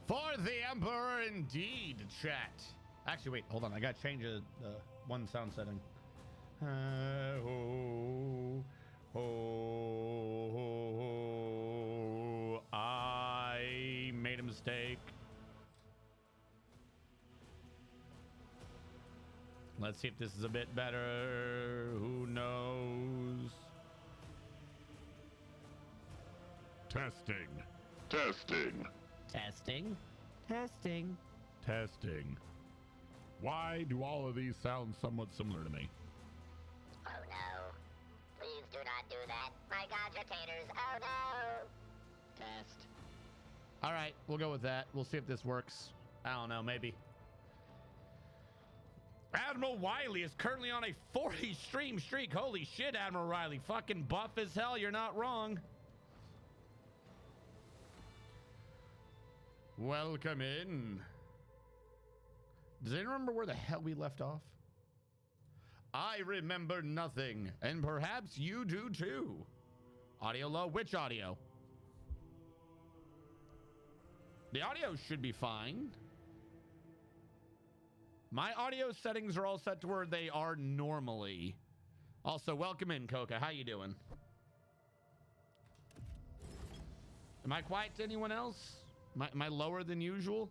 For the Emperor indeed, chat. Actually, wait, hold on. I got to change the one sound setting. I made a mistake. Let's see if this is a bit better. Who knows? Testing. Testing. Testing. Testing. Testing. Why do all of these sound somewhat similar to me? Oh no. Please do not do that. My cogitators. Oh no. Test. All right, we'll go with that. We'll see if this works. I don't know, maybe. Admiral Wiley is currently on a 40 stream streak. Holy shit, Admiral Riley. Fucking buff as hell. You're not wrong. Welcome in. Does anyone remember where the hell we left off? I remember nothing, and perhaps you do too. Audio low? Which audio? The audio should be fine. My audio settings are all set to where they are normally. Also, welcome in, Coca. How you doing? Am I quiet to anyone else? Am I lower than usual?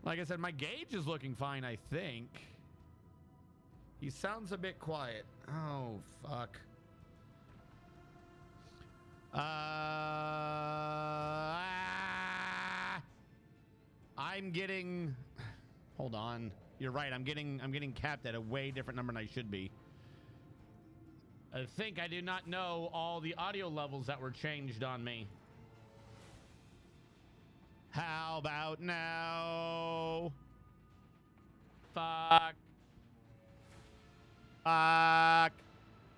Like I said, my gauge is looking fine, I think. He sounds a bit quiet. Oh, fuck. I'm getting... Hold on. You're right. I'm getting capped at a way different number than I should be. I think I do not know all the audio levels that were changed on me. How about now? Fuck. Fuck.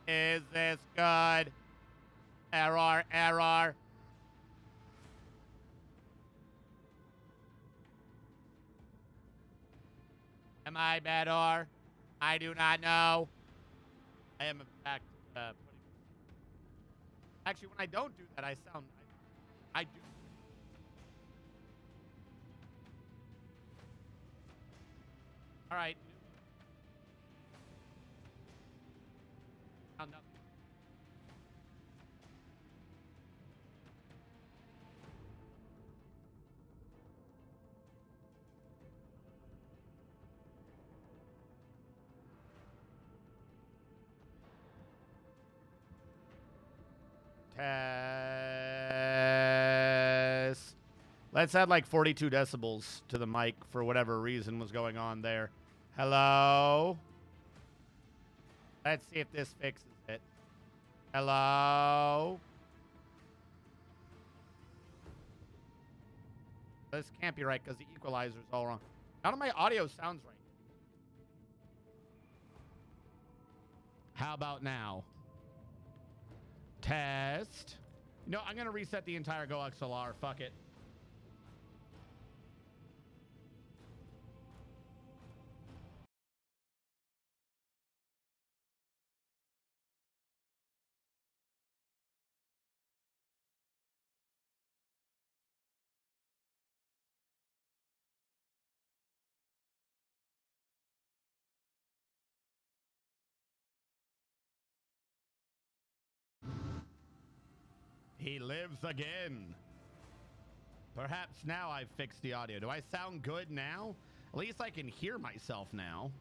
Is this good? Error, error. Am I better? I do not know. I am in fact putting... Actually, when I don't do that, I sound... I do. All right. Now, nothing. Test. Let's add like 42 decibels to the mic for whatever reason was going on there. Hello? Let's see if this fixes it. Hello? This can't be right because the equalizer's all wrong. None of my audio sounds right. How about now? Test. You know, I'm going to reset the entire Go XLR. Fuck it. He lives again. Perhaps now I've fixed the audio. Do I sound good now? At least I can hear myself now.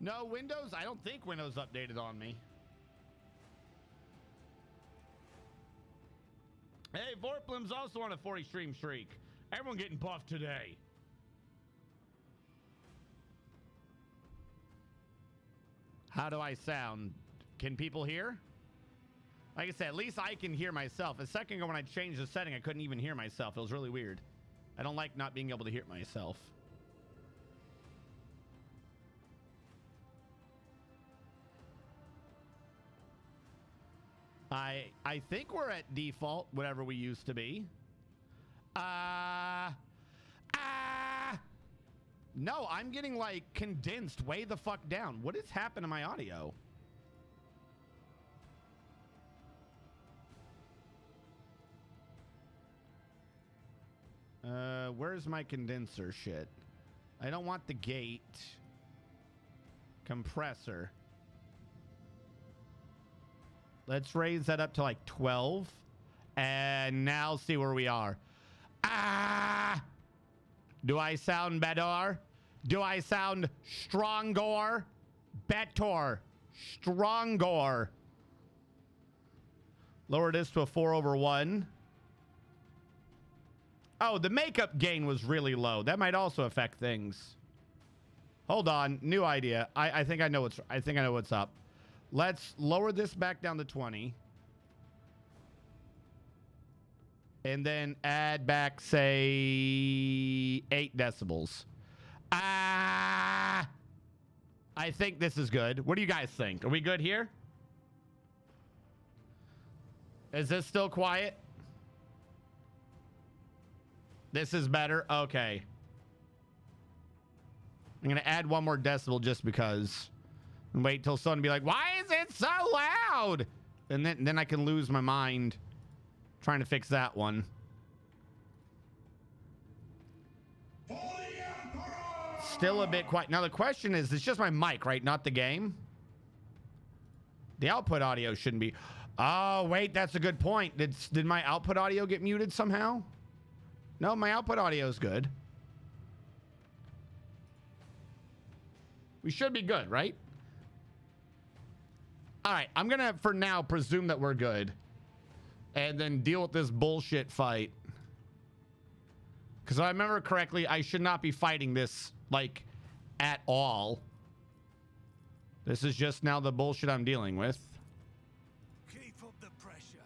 No, Windows, I don't think Windows updated on me. Hey, Vorplim's also on a 40 stream streak. Everyone getting buffed today. How do I sound? Can people hear? Like I said, at least I can hear myself. A second ago when I changed the setting, I couldn't even hear myself. It was really weird. I don't like not being able to hear myself. I think we're at default, whatever we used to be. No, I'm getting like condensed way the fuck down. What has happened to my audio? where's my condenser shit? I don't want the gate. Compressor. Let's raise that up to like 12. And now see where we are. Ah! Do I sound better? Do I sound stronger? Better. Stronger. Lower this to a 4/1. Oh, the makeup gain was really low. That might also affect things. Hold on, new idea. I think I know what's up. Let's lower this back down to 20. And then add back, say, 8 decibels. Ah! I think this is good. What do you guys think? Are we good here? Is this still quiet? This is better? Okay. I'm going to add 1 more decibel just because. And wait till someone be like, why is it so loud? And then I can lose my mind trying to fix that one. Still a bit quiet. Now the question is, it's just my mic, right? Not the game. The output audio shouldn't be. Oh, wait, that's a good point. Did my output audio get muted somehow? No, my output audio is good. We should be good, right? All right, I'm going to, for now, presume that we're good. And then deal with this bullshit fight. Because if I remember correctly, I should not be fighting this, like, at all. This is just now the bullshit I'm dealing with. Keep up the pressure.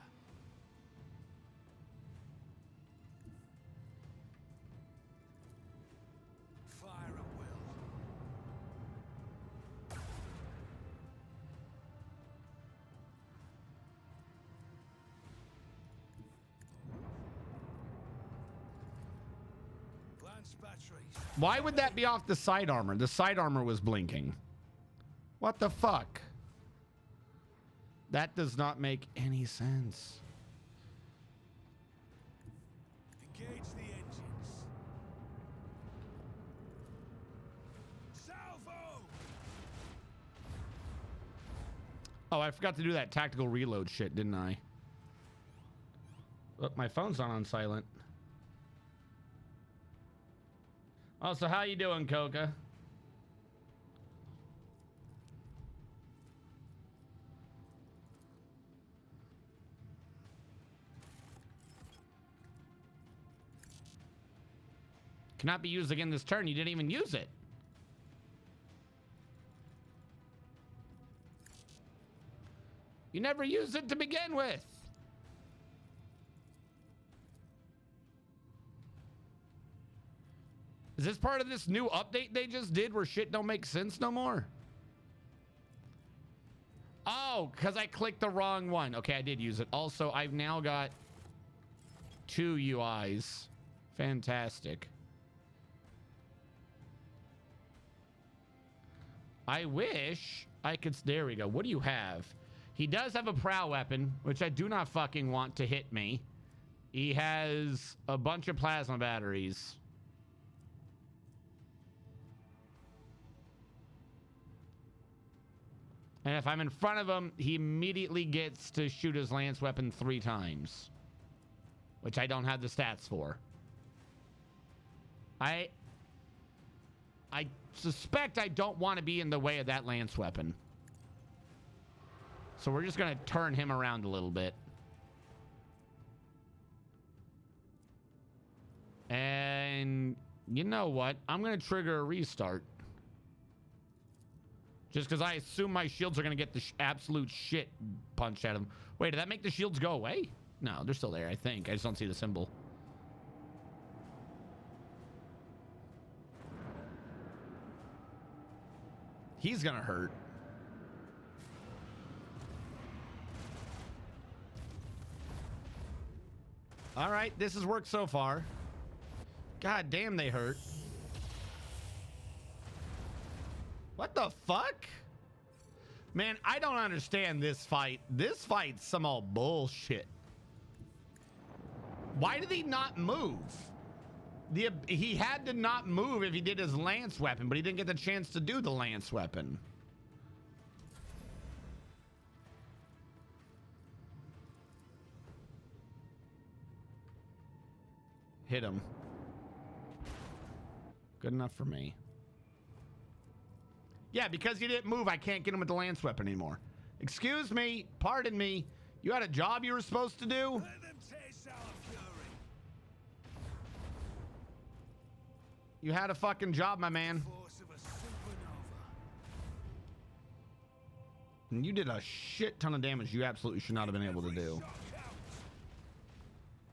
Fire at will. Glance batteries. Why would that be off the side armor? The side armor was blinking. What the fuck? That does not make any sense. Engage the engines. Salvo! Oh, I forgot to do that tactical reload shit, didn't I? Look, my phone's not on silent. Oh, so how you doing, Coca? Cannot be used again this turn. You didn't even use it. You never used it to begin with. Is this part of this new update they just did where shit don't make sense no more? Oh, because I clicked the wrong one. Okay, I did use it. Also, I've now got 2 UIs. Fantastic. I wish I could... There we go. What do you have? He does have a prow weapon, which I do not fucking want to hit me. He has a bunch of plasma batteries. And if I'm in front of him, he immediately gets to shoot his lance weapon 3 times. Which I don't have the stats for. I suspect I don't want to be in the way of that lance weapon. So we're just going to turn him around a little bit. And you know what? I'm going to trigger a restart. Just because I assume my shields are going to get the absolute shit punched at them. Wait, did that make the shields go away? No, they're still there, I think. I just don't see the symbol. He's going to hurt. All right, this has worked so far. God damn, they hurt. What the fuck? Man, I don't understand this fight. This fight's some old bullshit. Why did he not move? He had to not move if he did his lance weapon, but he didn't get the chance to do the lance weapon. Hit him. Good enough for me. Yeah, because you didn't move, I can't get him with the lance weapon anymore. Excuse me, pardon me. You had a job you were supposed to do? Let them taste our fury. You had a fucking job, my man. Force of a supernova. And you did a shit ton of damage you absolutely should not have been able to do. Shock out.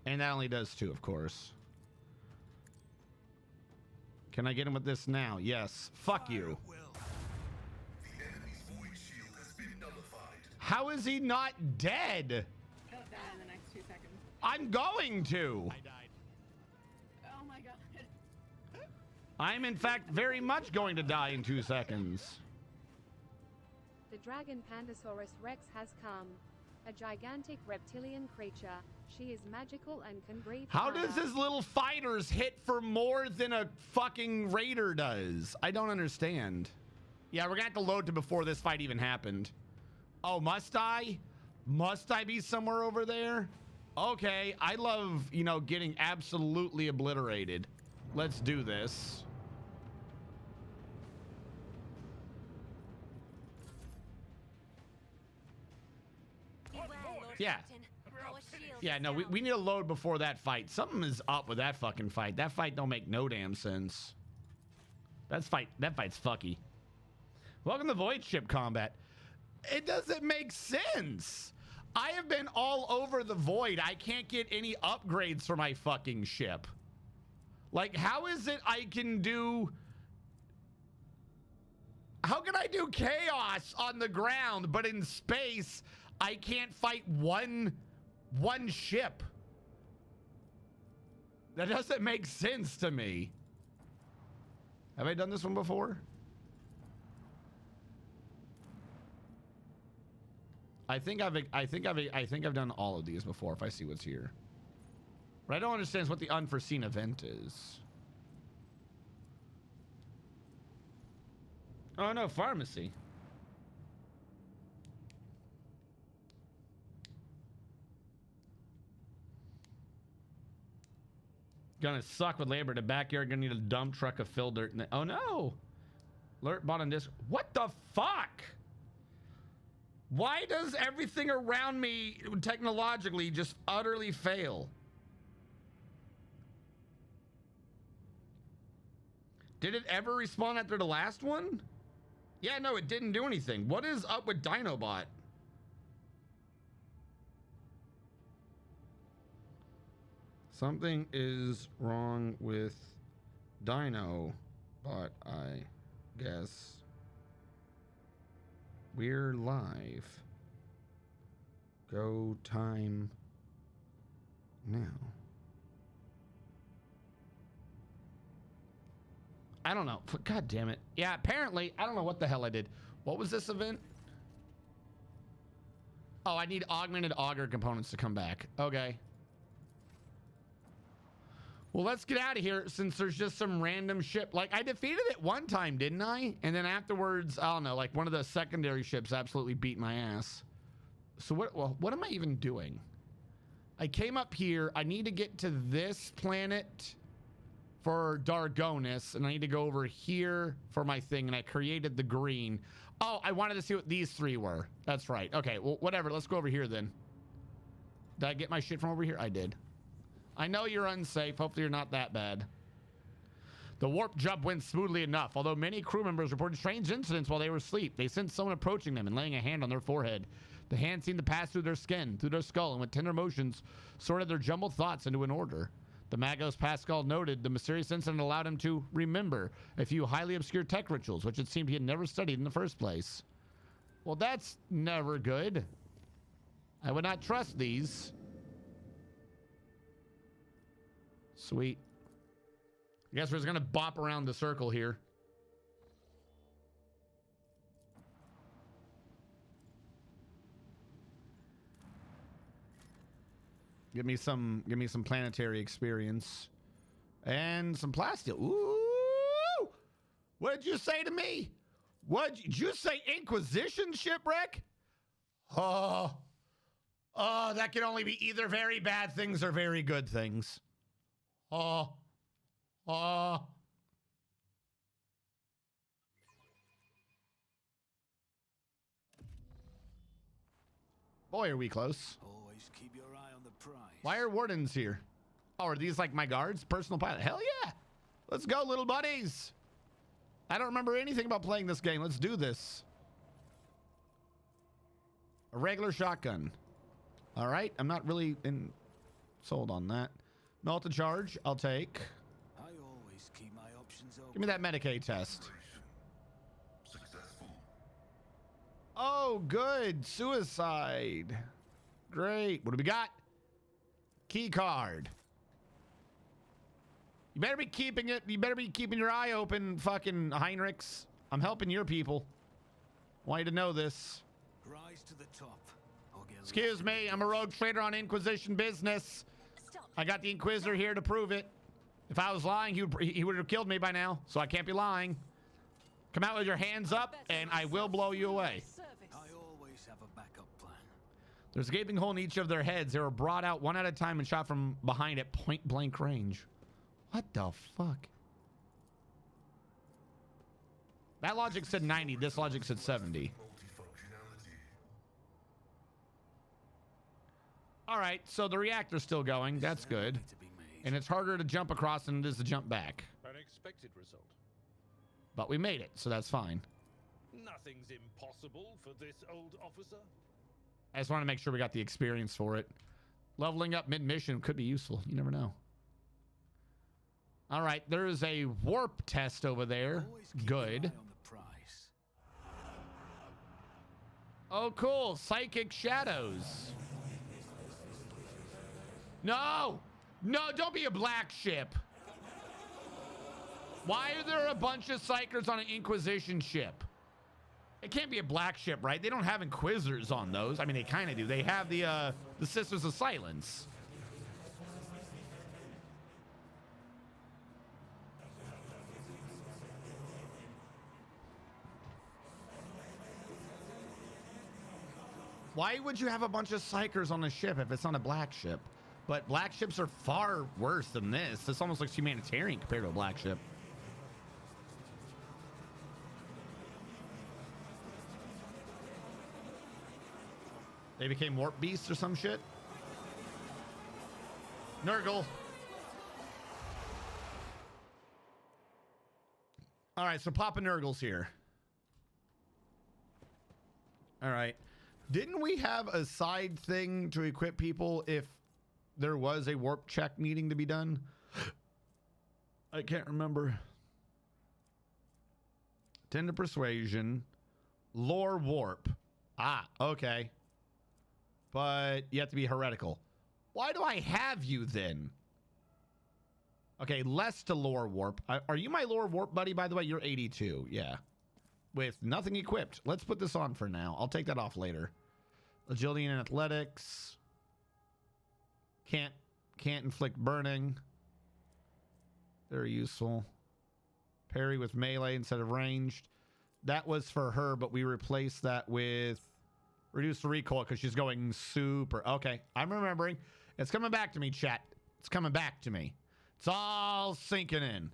And that only does 2, of course. Can I get him with this now? Yes. Fuck you. Will. The enemy's void shield has been nullified. How is he not dead? Kill that in the next 2 seconds. I'm going to. I died. Oh my god. I'm in fact very much going to die in 2 seconds. The dragon Pandasaurus Rex has come. A gigantic reptilian creature. She is magical and can breathe How fire. does his little fighters hit for more than a fucking raider does? I don't understand. Yeah, we're gonna have to load to before this fight even happened. Oh, must I? Must I be somewhere over there? Okay, I love, you know, getting absolutely obliterated. Let's do this. Yeah. Yeah, no, we need to load before that fight. Something is up with that fucking fight. That fight don't make no damn sense. That fight's fucky. Welcome to Void Ship Combat. It doesn't make sense. I have been all over the Void. I can't get any upgrades for my fucking ship. Like, how is it I can do... How can I do chaos on the ground, but in space, I can't fight one ship? That doesn't make sense to me. Have I done this one before? I think I've done all of these before if I see what's here. What I don't understand is what the unforeseen event is. Oh no, pharmacy. Gonna suck with labor. The backyard gonna need a dump truck of fill dirt. Oh no! Alert bottom disc. What the fuck? Why does everything around me technologically just utterly fail? Did it ever respawn after the last one? Yeah, no, it didn't do anything. What is up with Dinobot? Something is wrong with Dinobot, I guess. We're live. Go time now. I don't know. God damn it. Yeah, apparently, I don't know what the hell I did. What was this event? Oh, I need augmented auger components to come back. Okay. Well, let's get out of here since there's just some random ship. Like, I defeated it one time, didn't I? And then afterwards, I don't know, like one of the secondary ships absolutely beat my ass. So what am I even doing? I came up here. I need to get to this planet for Dargonis, and I need to go over here for my thing, and I created the green. Oh, I wanted to see what these 3 were. That's right. Okay, well, whatever. Let's go over here then. Did I get my shit from over here? I did. I know you're unsafe. Hopefully you're not that bad. The warp jump went smoothly enough, although many crew members reported strange incidents while they were asleep. They sensed someone approaching them and laying a hand on their forehead. The hand seemed to pass through their skin, through their skull, and with tender motions, sorted their jumbled thoughts into an order. The Magos Pascal noted the mysterious incident allowed him to remember a few highly obscure tech rituals, which it seemed he had never studied in the first place. Well, that's never good. I would not trust these. Sweet. I guess we're just gonna bop around the circle here. Give me some planetary experience. And some plastic. Ooh! What did you say to me? Did you say Inquisition shipwreck? Oh, that can only be either very bad things or very good things. Oh. Boy, are we close. Always keep your eye on the prize. Why are wardens here? Oh, are these like my guards? Personal pilot? Hell yeah. Let's go, little buddies. I don't remember anything about playing this game. Let's do this. A regular shotgun. All right. I'm not really sold on that. Melted charge. I'll take. I always keep my options open. Give me that Medicaid test. Successful. Oh, good. Suicide. Great. What do we got? Key card. You better be keeping it. You better be keeping your eye open, fucking Heinrichs. I'm helping your people. Want you to know this. Rise to the top. Or get Excuse me. I'm a rogue trader on Inquisition business. I got the Inquisitor here to prove it. If I was lying, he would have killed me by now. So I can't be lying. Come out with your hands up, and I will blow you away. I always have a backup plan. There's a gaping hole in each of their heads. They were brought out one at a time and shot from behind at point blank range. What the fuck? That logic said 90. This logic said 70. Multifunctionality. All right, so the reactor's still going. That's good. To be made. And it's harder to jump across than it is to jump back. An expected result. But we made it, so that's fine. Nothing's impossible for this old officer. I just want to make sure we got the experience for it. Leveling up mid-mission could be useful. You never know. All right, there is a warp test over there. Always keep your eye Good. on the prize. Oh, cool. Psychic shadows. No! No, don't be a black ship. Why are there a bunch of psychers on an Inquisition ship? It can't be a black ship, right? They don't have Inquisitors on those. I mean, they kind of do. They have the Sisters of Silence. Why would you have a bunch of psychers on a ship if it's not a black ship? But black ships are far worse than this. This almost looks humanitarian compared to a black ship. They became warp beasts or some shit. Nurgle. All right, so Papa Nurgle's here. All right. Didn't we have a side thing to equip people if there was a warp check needing to be done? I can't remember. Tender persuasion. Lore warp. Ah, okay. But you have to be heretical. Why do I have you then? Okay, less to lore warp. Are you my lore warp buddy, by the way? You're 82. Yeah. With nothing equipped. Let's put this on for now. I'll take that off later. Agility and athletics. Can't inflict burning. Very useful. Parry with melee instead of ranged. That was for her, but we replaced that with reduced recoil because she's going super. Okay, I'm remembering. It's coming back to me, chat. It's coming back to me. It's all sinking in.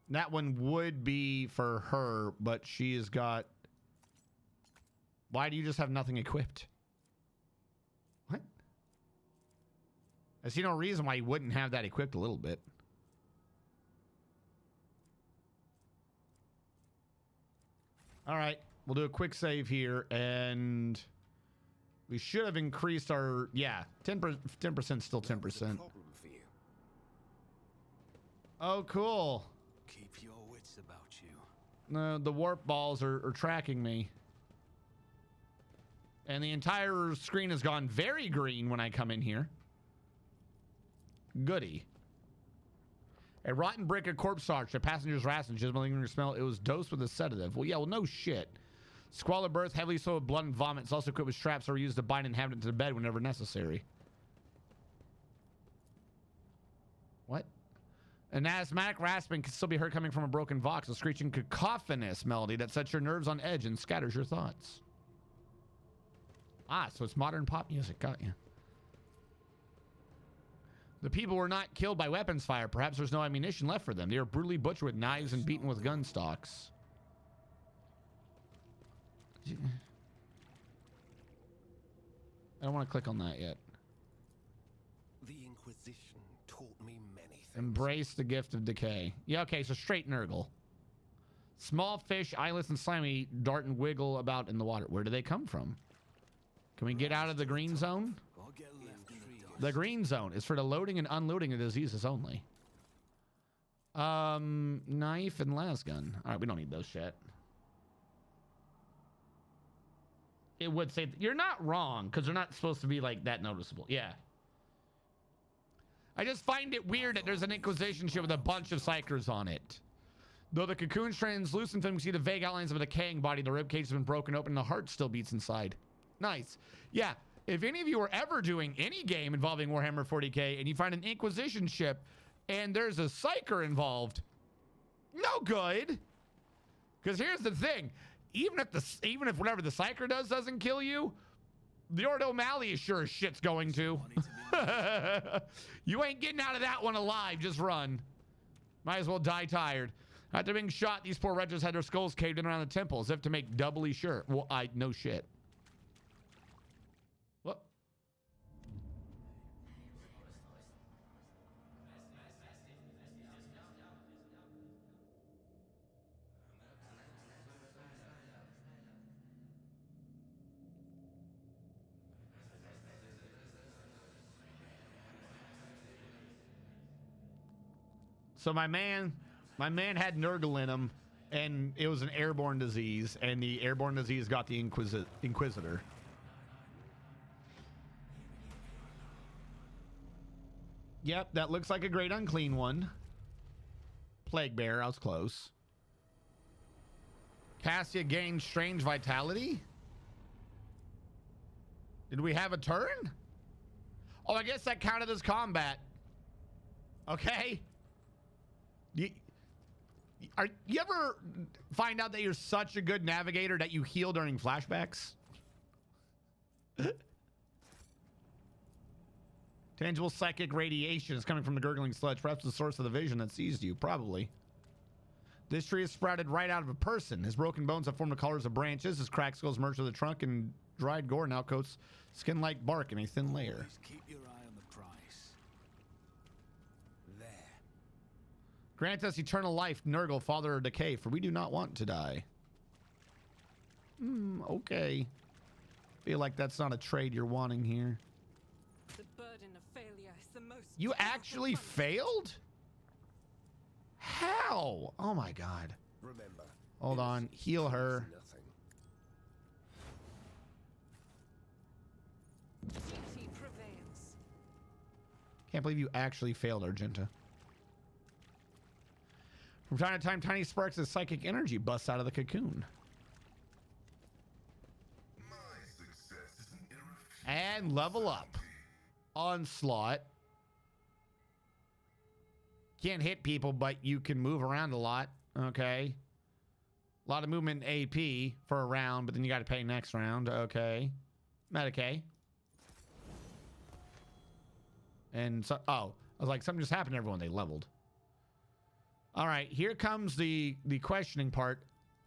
That one would be for her, but she has got... Why do you just have nothing equipped? What? I see no reason why you wouldn't have that equipped a little bit. All right, we'll do a quick save here, and we should have increased our... Yeah, 10% still 10%. Oh, cool. Keep your wits about you. No, the warp balls are tracking me. And the entire screen has gone very green when I come in here. Goody. A rotten brick of corpse starch, a passenger's ration, just lingering smell. It was dosed with a sedative. Well, yeah, well, no shit. Squalid berth, heavily soiled blood and vomit. It's also equipped with straps that were used to bind inhabitants to the bed whenever necessary. What? An asthmatic rasping can still be heard coming from a broken vox, a screeching cacophonous melody that sets your nerves on edge and scatters your thoughts. Ah, so it's modern pop music. Got you. The people were not killed by weapons fire. Perhaps there's no ammunition left for them. They are brutally butchered with knives and beaten with gun stocks. I don't want to click on that yet. The Inquisition taught me many things. Embrace the gift of decay. Yeah, okay, so straight Nurgle. Small fish, eyeless and slimy, dart and wiggle about in the water. Where do they come from? Can we get out of the green zone? Or get left in the dust. The green zone is for the loading and unloading of diseases only. Knife and las gun. All right, we don't need those shit. It would say you're not wrong because they're not supposed to be like that noticeable. Yeah. I just find it weird that there's an Inquisition ship with a bunch of psychers on it. Though the cocoon's translucent film, you see the vague outlines of a decaying body. The ribcage has been broken open and the heart still beats inside. Nice. Yeah. If any of you are ever doing any game involving Warhammer 40K and you find an Inquisition ship and there's a psyker involved, no good. Because here's the thing. Even if whatever the psyker does doesn't kill you, the Ord O'Malley is sure as shit's going to. You ain't getting out of that one alive. Just run. Might as well die tired. After being shot, these poor wretches had their skulls caved in around the temple as if to make doubly sure. Well, no shit. What? So my man had Nurgle in him, and it was an airborne disease, and the airborne disease got the Inquisitor. Yep, that looks like a great unclean one. Plague Bear, I was close. Cassia gained strange vitality? Did we have a turn? Oh, I guess that counted as combat. Okay. You ever find out that you're such a good navigator that you heal during flashbacks? Tangible psychic radiation is coming from the gurgling sludge. Perhaps the source of the vision that seized you. Probably. This tree is sprouted right out of a person. His broken bones have formed the colors of branches. His cracked skulls merged with the trunk, and dried gore now coats skin like bark in a thin layer. Always keep your eye on the prize. There. Grant us eternal life, Nurgle, father of decay, for we do not want to die. Okay. Feel like that's not a trade you're wanting here. The burden of failure is the most. You actually failed? How? Oh my god. Remember. Hold on. Heal her. Duty prevails. Can't believe you actually failed, Argenta. From time to time, tiny sparks of psychic energy busts out of the cocoon. My success is an irrefutable And level up. Onslaught. Can't hit people, but you can move around a lot. Okay. A lot of movement AP for a round, but then you got to pay next round. Okay. Medicaid. And so, oh, I was like, something just happened to everyone. They leveled. All right, here comes the questioning part.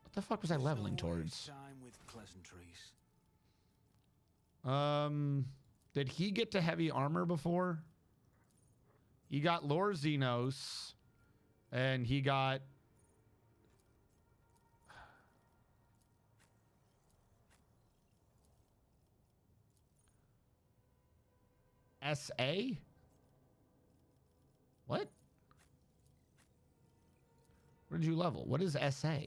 What the fuck was I leveling towards? Time with pleasantries. Did he get to heavy armor before? He got Lore Xenos, and he got SA? What? What did you level? What is SA?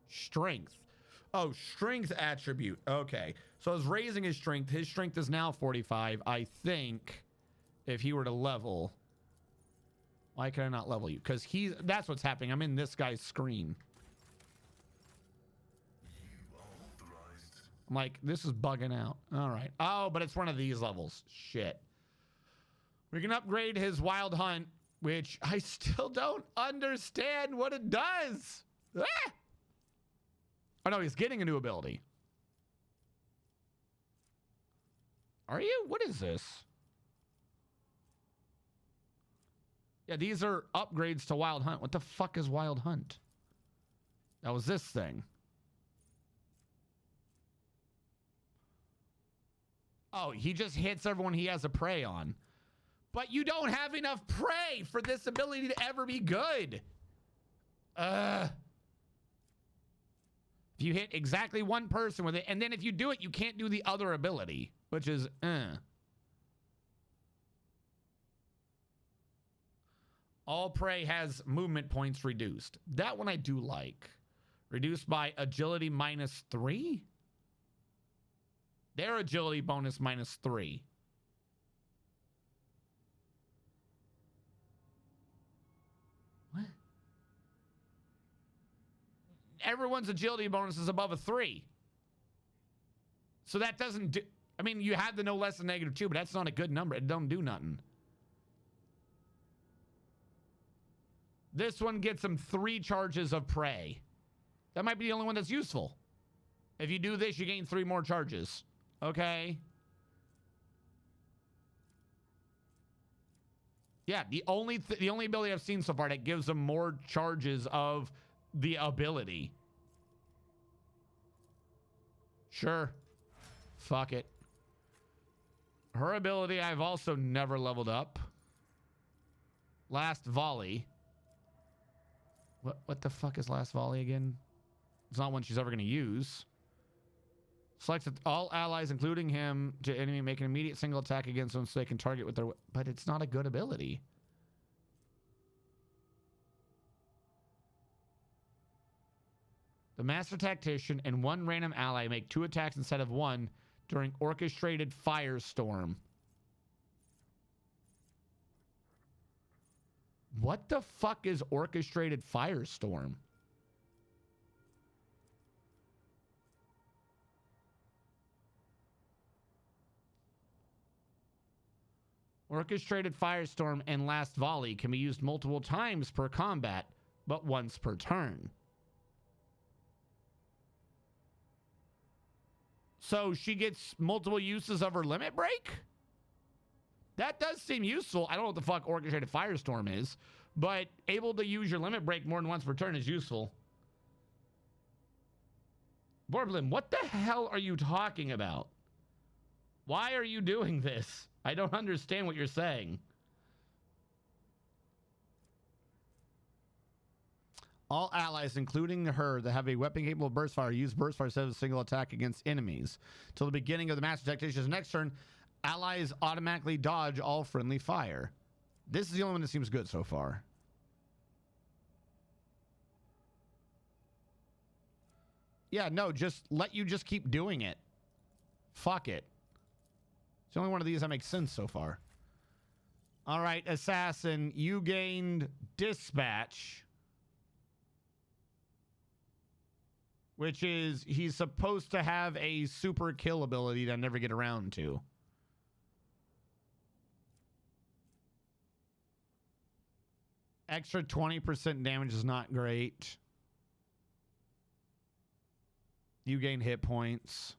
Strength. Oh, strength attribute. Okay. So I was raising his strength. His strength is now 45. I think if he were to level, Why can I not level you? Because that's what's happening. I'm in this guy's screen. You are authorized. I'm like, this is bugging out. All right. Oh, but it's one of these levels. Shit. We can upgrade his Wild Hunt, which I still don't understand what it does. Ah! Oh, no, he's getting a new ability. Are you? What is this? Yeah, these are upgrades to Wild Hunt. What the fuck is Wild Hunt? That was this thing. Oh, he just hits everyone he has a prey on. But you don't have enough prey for this ability to ever be good. If you hit exactly one person with it, and then if you do it, you can't do the other ability, which is, All prey has movement points reduced. That one I do like. Reduced by agility -3? Their agility bonus -3. What? Everyone's agility bonus is above a 3. So that doesn't do... I mean, you have the no less than -2, but that's not a good number. It don't do nothing. This one gets them 3 charges of prey. That might be the only one that's useful. If you do this, you gain 3 more charges. Okay. Yeah, the only ability I've seen so far that gives them more charges of the ability. Sure. Fuck it. Her ability I've also never leveled up. Last volley. What the fuck is last volley again? It's not one she's ever going to use. Selects all allies, including him, to enemy, make an immediate single attack against them so they can target with their... But it's not a good ability. The Master Tactician and 1 random ally make 2 attacks instead of 1 during orchestrated firestorm. What the fuck is orchestrated firestorm? Orchestrated firestorm and last volley can be used multiple times per combat, but once per turn. So she gets multiple uses of her limit break? That does seem useful. I don't know what the fuck orchestrated firestorm is, but able to use your limit break more than once per turn is useful. Borblin, what the hell are you talking about? Why are you doing this? I don't understand what you're saying. All allies, including her, that have a weapon capable of burst fire, use burst fire instead of a single attack against enemies. Till the beginning of the Master Tactician's next turn, allies automatically dodge all friendly fire. This is the only one that seems good so far. Yeah, no, just let you just keep doing it. Fuck it. It's the only one of these that makes sense so far. All right, Assassin, you gained Dispatch, which is he's supposed to have a super kill ability that I never get around to. Extra 20% damage is not great. You gain hit points.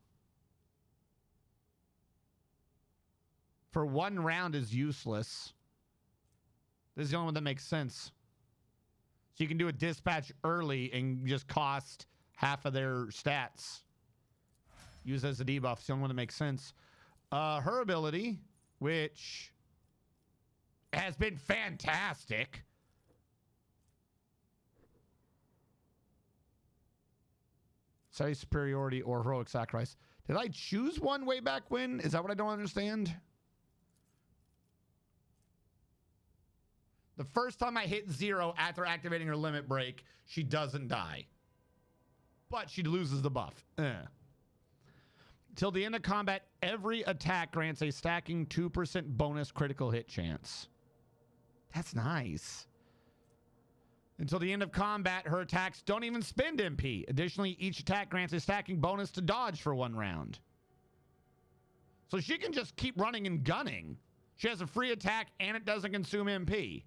For 1 round is useless. This is the only one that makes sense. So you can do a dispatch early and just cost half of their stats. Use as a debuff. It's the only one that makes sense. Her ability, which has been fantastic. Say superiority or heroic sacrifice. Did I choose one way back when? Is that what I don't understand? The first time I hit 0 after activating her limit break, she doesn't die. But she loses the buff. Till the end of combat, every attack grants a stacking 2% bonus critical hit chance. That's nice. Until the end of combat, her attacks don't even spend MP. Additionally, each attack grants a stacking bonus to dodge for 1 round. So she can just keep running and gunning. She has a free attack and it doesn't consume MP.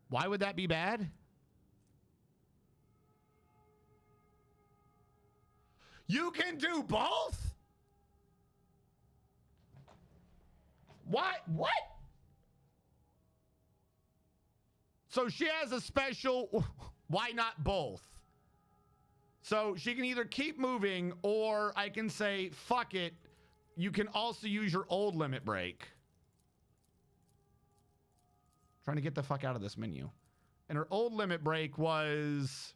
Why would that be bad? You can do both? Why? What? So she has a special, why not both? So she can either keep moving or I can say, fuck it. You can also use your old limit break. Trying to get the fuck out of this menu. And her old limit break was...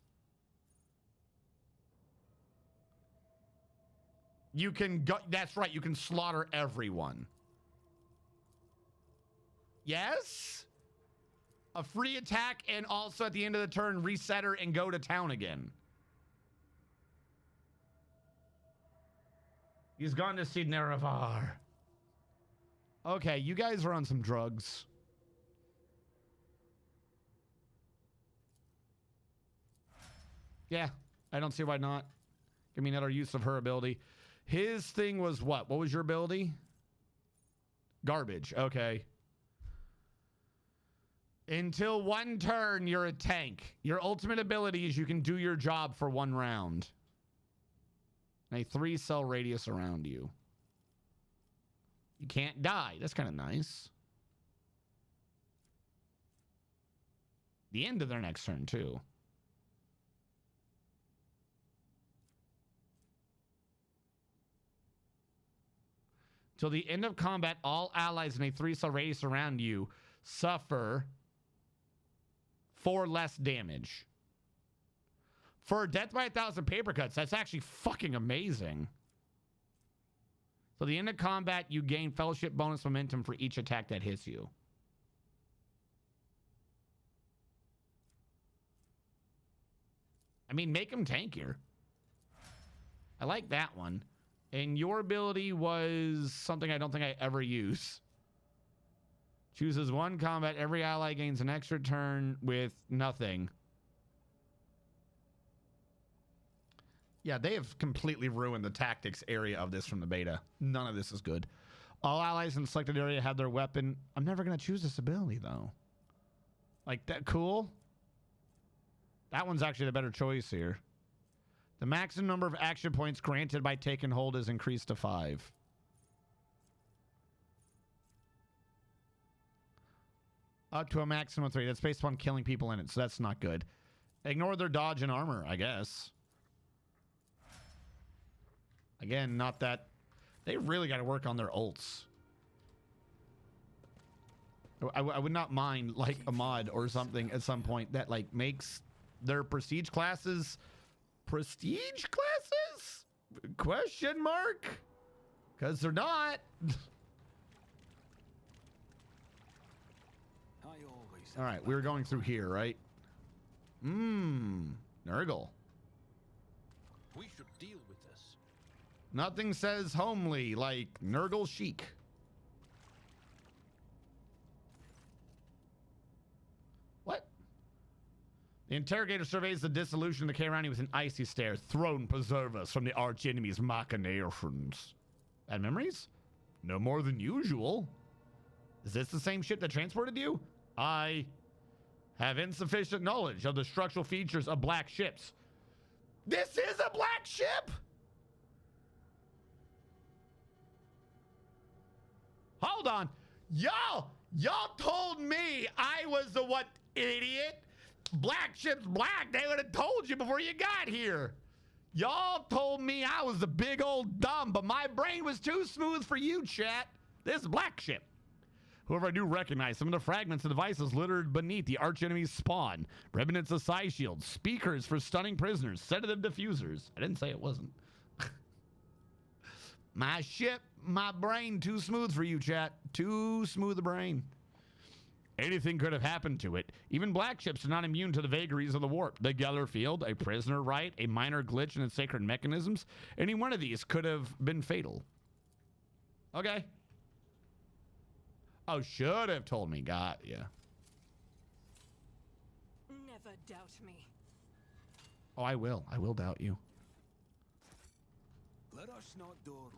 You can go, that's right, you can slaughter everyone. Yes? A free attack and also at the end of the turn reset her and go to town again. He's gone to see Nerevar. Okay, you guys are on some drugs. Yeah, I don't see why not. Give me another use of her ability. His thing was what? What was your ability? Garbage. Okay. Until 1 turn, you're a tank. Your ultimate ability is you can do your job for 1 round. And a 3-cell radius around you. You can't die. That's kind of nice. The end of their next turn, too. Till the end of combat, all allies in a 3-cell radius around you suffer 4 less damage. For death by 1,000 paper cuts, that's actually fucking amazing. So the end of combat, you gain fellowship bonus momentum for each attack that hits you. I mean, make him tankier. I like that one. And your ability was something I don't think I ever use. Chooses 1 combat. Every ally gains an extra turn with nothing. Yeah, they have completely ruined the tactics area of this from the beta. None of this is good. All allies in the selected area have their weapon. I'm never going to choose this ability, though. Like, that cool? That one's actually the better choice here. The maximum number of action points granted by take and hold is increased to 5. Up to a maximum of 3. That's based upon killing people in it, so that's not good. Ignore their dodge and armor, I guess. Again, not that... They really got to work on their ults. I would not mind, like, a mod or something at some point that, like, makes their prestige classes... Prestige classes? Question mark? Because they're not. All right, we were going through here, right? Nurgle. We should deal with this. Nothing says homely like Nurgle chic. What? The interrogator surveys the dissolution of the Kairani with an icy stare. Throne preserve us from the arch enemy's machinations. Bad memories? No more than usual. Is this the same ship that transported you? I have insufficient knowledge of the structural features of black ships. This is a black ship? Hold on. Y'all told me I was the what idiot? Black ship's black. They would have told you before you got here. Y'all told me I was the big old dumb, but my brain was too smooth for you, chat. This is black ship. However, I do recognize some of the fragments of devices littered beneath the archenemy's spawn. Remnants of psi shields, speakers for stunning prisoners, sedative diffusers. I didn't say it wasn't. My ship, my brain, too smooth for you, chat. Too smooth a brain. Anything could have happened to it. Even black ships are not immune to the vagaries of the warp. The Geller field, a prisoner right, a minor glitch in its sacred mechanisms. Any one of these could have been fatal. Okay. Oh, should have told me. Got ya. never doubt me. Oh, I will. I will doubt you. Let us not dawdle.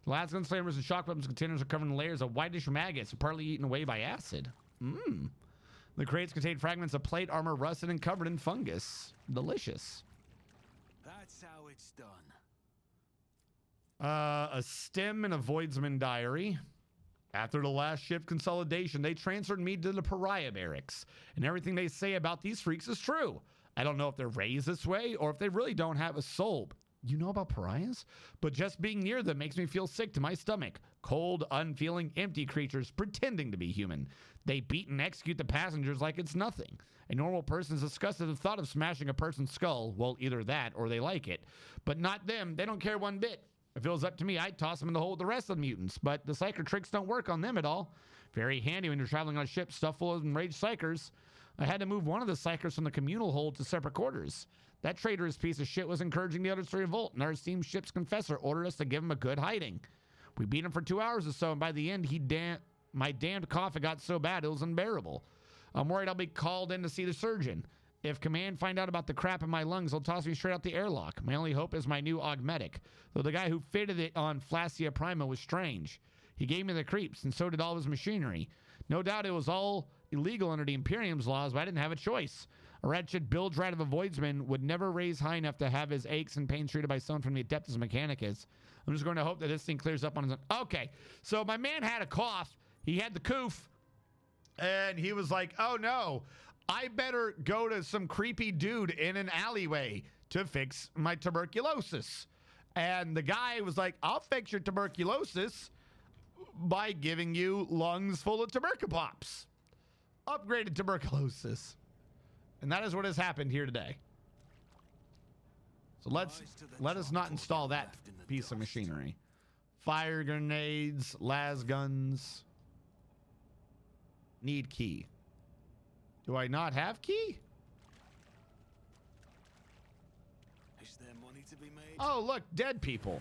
The last gun flamers and shock weapons containers are covered in layers of whitish maggots, partly eaten away by acid. Mmm. The crates contain fragments of plate armor rusted and covered in fungus. Delicious. That's how it's done. A stem and a voidsman diary. After the last ship consolidation, they transferred me to the pariah barracks, and everything they say about these freaks is true. I don't know if they're raised this way or if they really don't have a soul. You know about pariahs? But just being near them makes me feel sick to my stomach. Cold, unfeeling, empty creatures pretending to be human. They beat and execute the passengers like it's nothing. A normal person is disgusted at the thought of smashing a person's skull. Well, either that or they like it. But not them. They don't care one bit. If it was up to me, I'd toss them in the hole with the rest of the mutants. But the psyker tricks don't work on them at all. Very handy when you're traveling on a ship stuffed full of enraged psykers. I had to move one of the psykers from the communal hold to separate quarters. That traitorous piece of shit was encouraging the others to revolt, and our esteemed ship's confessor ordered us to give him a good hiding. We beat him for 2 hours or so, and by the end, my damned cough had got so bad it was unbearable. I'm worried I'll be called in to see the surgeon. If command find out about the crap in my lungs, they'll toss me straight out the airlock. My only hope is my new augmetic, though the guy who fitted it on Flascia Prima was strange. He gave me the creeps, and so did all his machinery. No doubt it was all illegal under the Imperium's laws, but I didn't have a choice. A wretched bilge-rat of a voidsman would never raise high enough to have his aches and pains treated by someone from the Adeptus Mechanicus. I'm just going to hope that this thing clears up on his own. Okay, so my man had a cough. He had the coof, and he was like, oh no, I better go to some creepy dude in an alleyway to fix my tuberculosis. And the guy was like, I'll fix your tuberculosis by giving you lungs full of tubercupops. Upgraded tuberculosis. And that is what has happened here today. So let us not install that piece of machinery. Fire grenades, las guns. Need key. Do I not have key? Is there money to be made? Oh, look, dead people.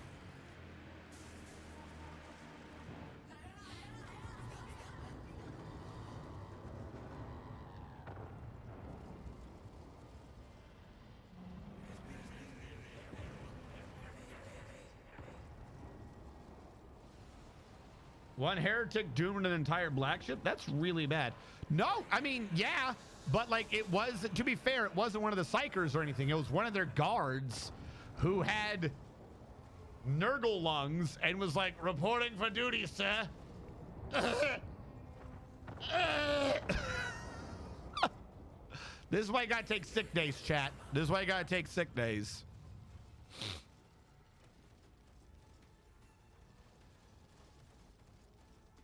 One heretic doomed an entire black ship? That's really bad. No, I mean, yeah, but like it was, to be fair, it wasn't one of the psykers or anything. It was one of their guards who had Nurgle lungs and was like, reporting for duty, sir. This is why you gotta take sick days, chat. This is why you gotta take sick days.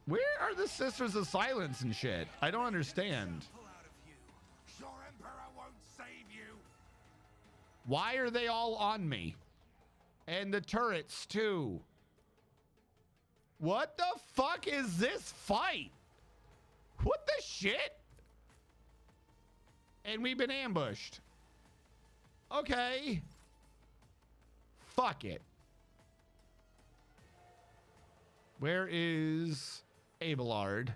Where are the Sisters of Silence and shit? I don't understand. Your Emperor won't save you. Why are they all on me? And the turrets, too. What the fuck is this fight? What the shit? And we've been ambushed. Okay. Fuck it. Where is Abelard?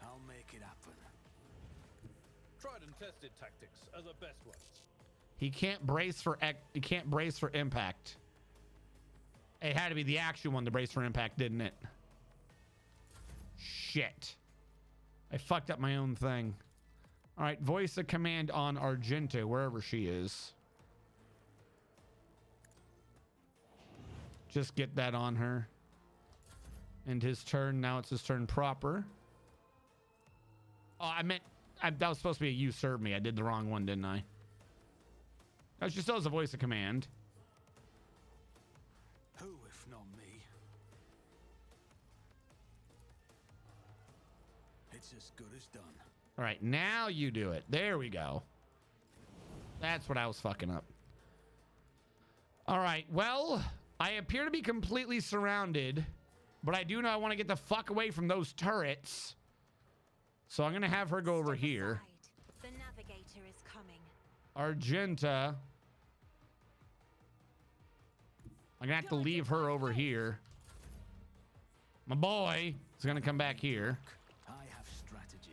I'll make it happen. Tried and tested tactics are the best ones. He can't brace for impact. It had to be the actual one to brace for impact, didn't it? Shit. I fucked up my own thing. All right, voice a command on Argenta, wherever she is. Just get that on her. And his turn, now it's his turn proper. Oh, that was supposed to be a you serve me. I did the wrong one, didn't I? No, she still has a voice of command. Who, if not me? It's as good as done. All right, now you do it. There we go. That's what I was fucking up. All right, well, I appear to be completely surrounded, but I do know I want to get the fuck away from those turrets. So I'm going to have her go over here. The navigator is coming. Argenta. I'm gonna have to leave her over here. My boy is gonna come back here. I have strategy.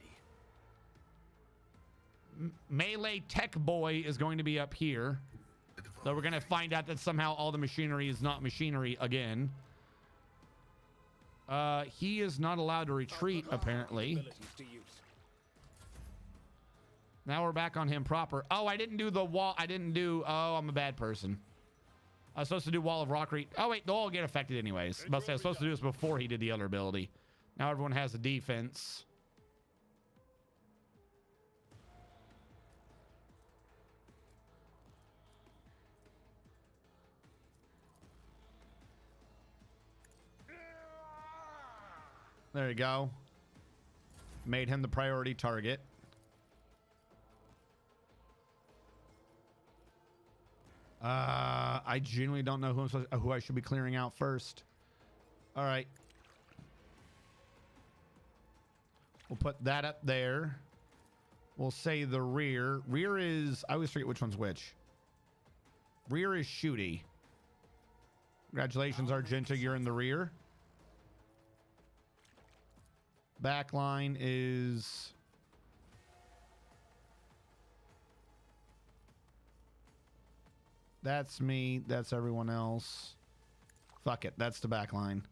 Melee tech boy is going to be up here. So we're gonna find out that somehow all the machinery is not machinery again. He is not allowed to retreat, apparently. Now we're back on him proper. Oh, I didn't do the wall. Oh, I'm a bad person. I was supposed to do wall of rock oh, wait, they'll all get affected anyways. I was supposed to do this before he did the other ability. Now everyone has a defense. There you go. Made him the priority target. I genuinely don't know who I should be clearing out first. All right. We'll put that up there. We'll say the rear. Rear is... I always forget which one's which. Rear is Shooty. Congratulations, Argenta. You're in the rear. Backline is... That's me. That's everyone else. Fuck it. That's the back line.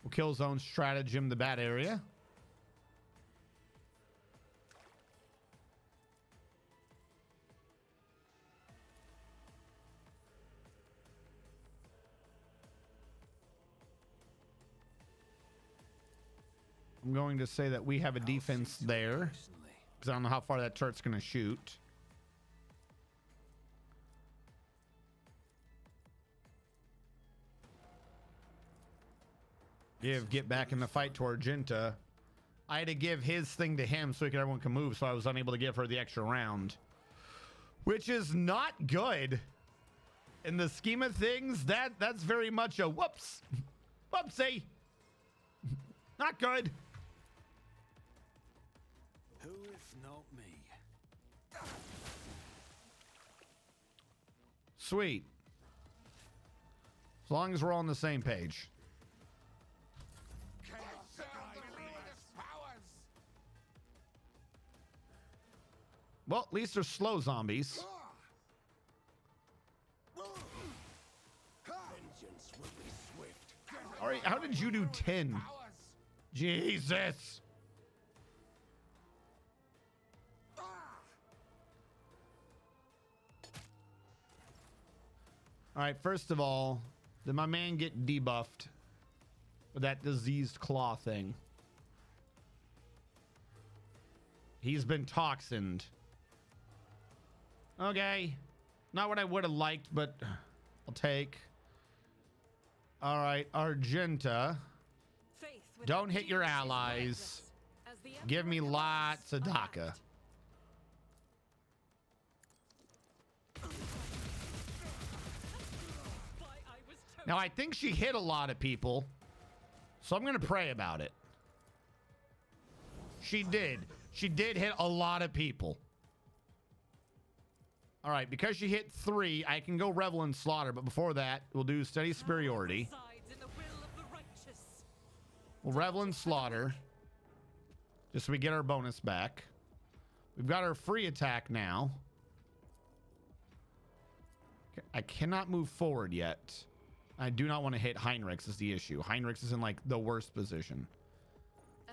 We'll kill zone stratagem the bad area. I'm going to say that we have a defense there because I don't know how far that turret's going to shoot. Get back in the fight to Argenta. I had to give his thing to him so everyone can move, so I was unable to give her the extra round, which is not good in the scheme of things. That's very much a whoops, whoopsie, not good. Who if not me? Sweet. As long as we're all on the same page. Well, at least they're slow zombies. All right, how did you do 10? Jesus. All right, first of all, did my man get debuffed with that diseased claw thing? He's been toxined. Okay. Not what I would have liked, but I'll take. All right, Argenta. Don't hit your allies. Give me lots of DACA. Now, I think she hit a lot of people, so I'm going to pray about it. She did. She did hit a lot of people. All right, because she hit 3, I can go Revel and Slaughter, but before that, we'll do Steady Superiority. We'll Revel and Slaughter, just so we get our bonus back. We've got our free attack now. I cannot move forward yet. I do not want to hit Heinrichs is the issue. Heinrichs is in like the worst position.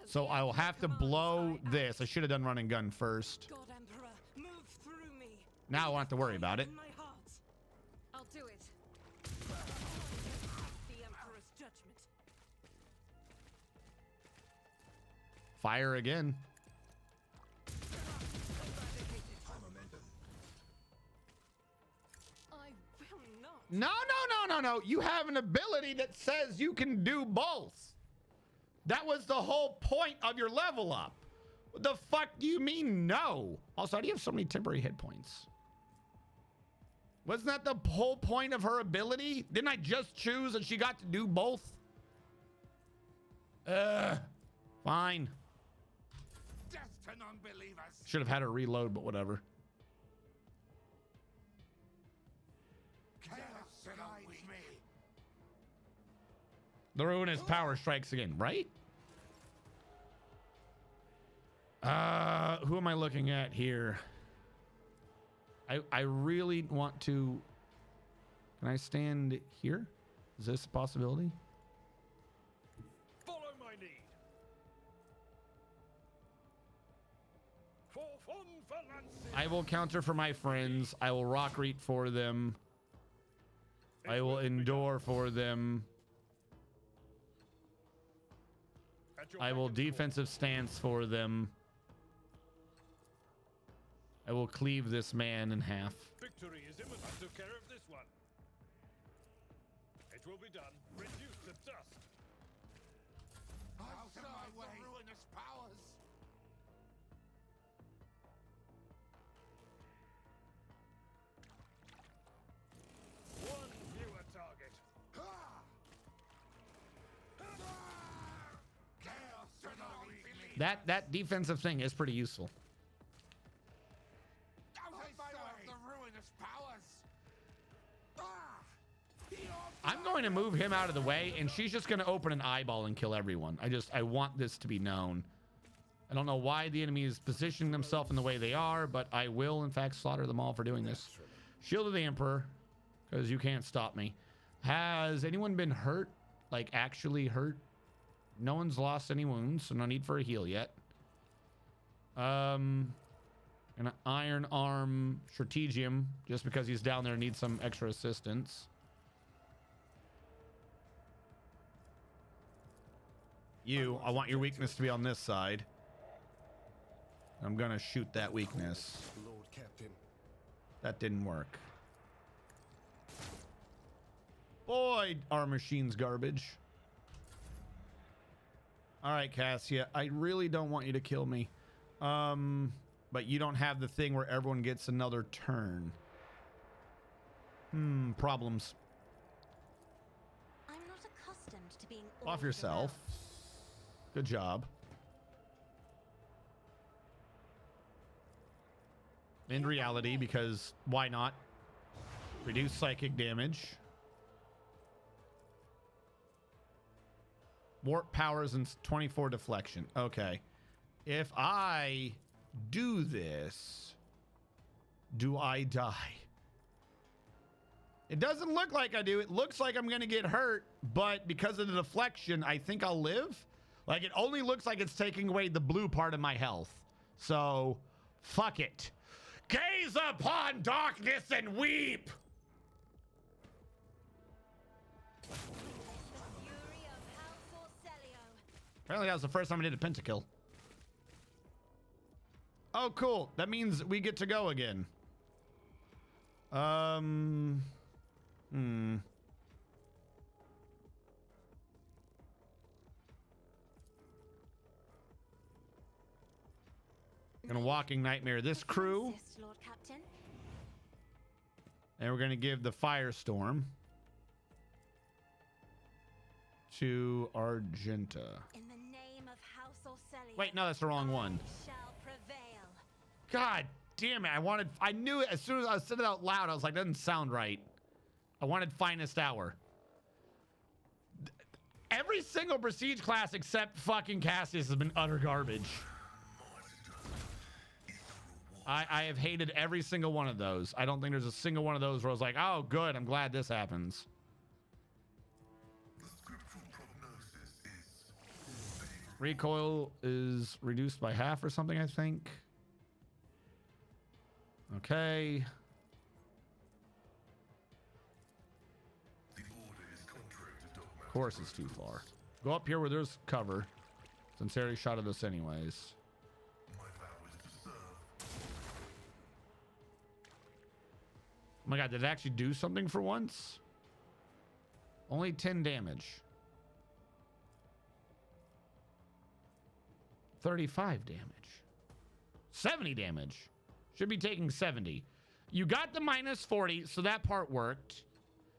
So I will have to blow this. I should have done run and gun first. God, Emperor, move through me. Now I won't have to worry about it. I'll do it. The Emperor's judgment. Fire again. No. You have an ability that says you can do both. That was the whole point of your level up. What the fuck do you mean no? Also, how do you have so many temporary hit points? Wasn't that the whole point of her ability? Didn't I just choose that she got to do both? Fine. to non-believers. Should have had her reload, but whatever. Chaos guides me. The ruinous power strikes again, right? Who am I looking at here? I really want to. Can I stand here? Is this a possibility? Follow my lead. For fun, for Lancy. I will counter for my friends. I will rock read for them. I will endure for them. At your I will beck and call. defensive stance for them. I will cleave this man in half. Victory is imminent. I took care of this one. It will be done. Reduced to dust. I'll serve the ruinous powers. One fewer target. Chaos to non-believers. That defensive thing is pretty useful. The ruinous powers. I'm going to move him out of the way, and she's just going to open an eyeball and kill everyone. I want this to be known. I don't know why the enemy is positioning themselves in the way they are, but I will, in fact, slaughter them all for doing this. Shield of the Emperor, because you can't stop me. Has anyone been hurt? Like, actually hurt? No one's lost any wounds, so no need for a heal yet. An iron arm strategium, just because he's down there and needs some extra assistance. I want your weakness to be on this side. I'm gonna shoot that weakness. Lord Captain. That didn't work. Boy, our machine's garbage. All right, Cassia, I really don't want you to kill me. But you don't have the thing where everyone gets another turn. Problems. I'm not accustomed to being Off yourself. Good job. In reality, because why not? Reduce psychic damage. Warp powers and 24 deflection. Okay. If I do this, do I die? It doesn't look like I do. It looks like I'm going to get hurt, but because of the deflection, I think I'll live. Like, it only looks like it's taking away the blue part of my health. So, fuck it. Gaze upon darkness and weep. Apparently that was the first time I did a pentakill. Oh, cool. That means we get to go again. Gonna walking nightmare this crew. Lord Captain. And we're gonna give the firestorm to Argenta. In the name of House Orcelia. Wait, no, that's the wrong one. Shall prevail. God damn it. I knew it as soon as I said it out loud. I was like, that doesn't sound right. I wanted finest hour. Every single prestige class except fucking Cassius has been utter garbage. I have hated every single one of those. I don't think there's a single one of those where I was like, oh, good. I'm glad this happens. The scriptural prognosis is Recoil is reduced by half or something, I think. Okay. the order is contrary to dogma. Of course it's too far. Go up here where there's cover. Since they already shot at us anyways. My vow is to serve. Oh my god, did it actually do something for once? Only 10 damage. 35 damage. 70 damage. Should be taking 70. You got the minus 40, so that part worked.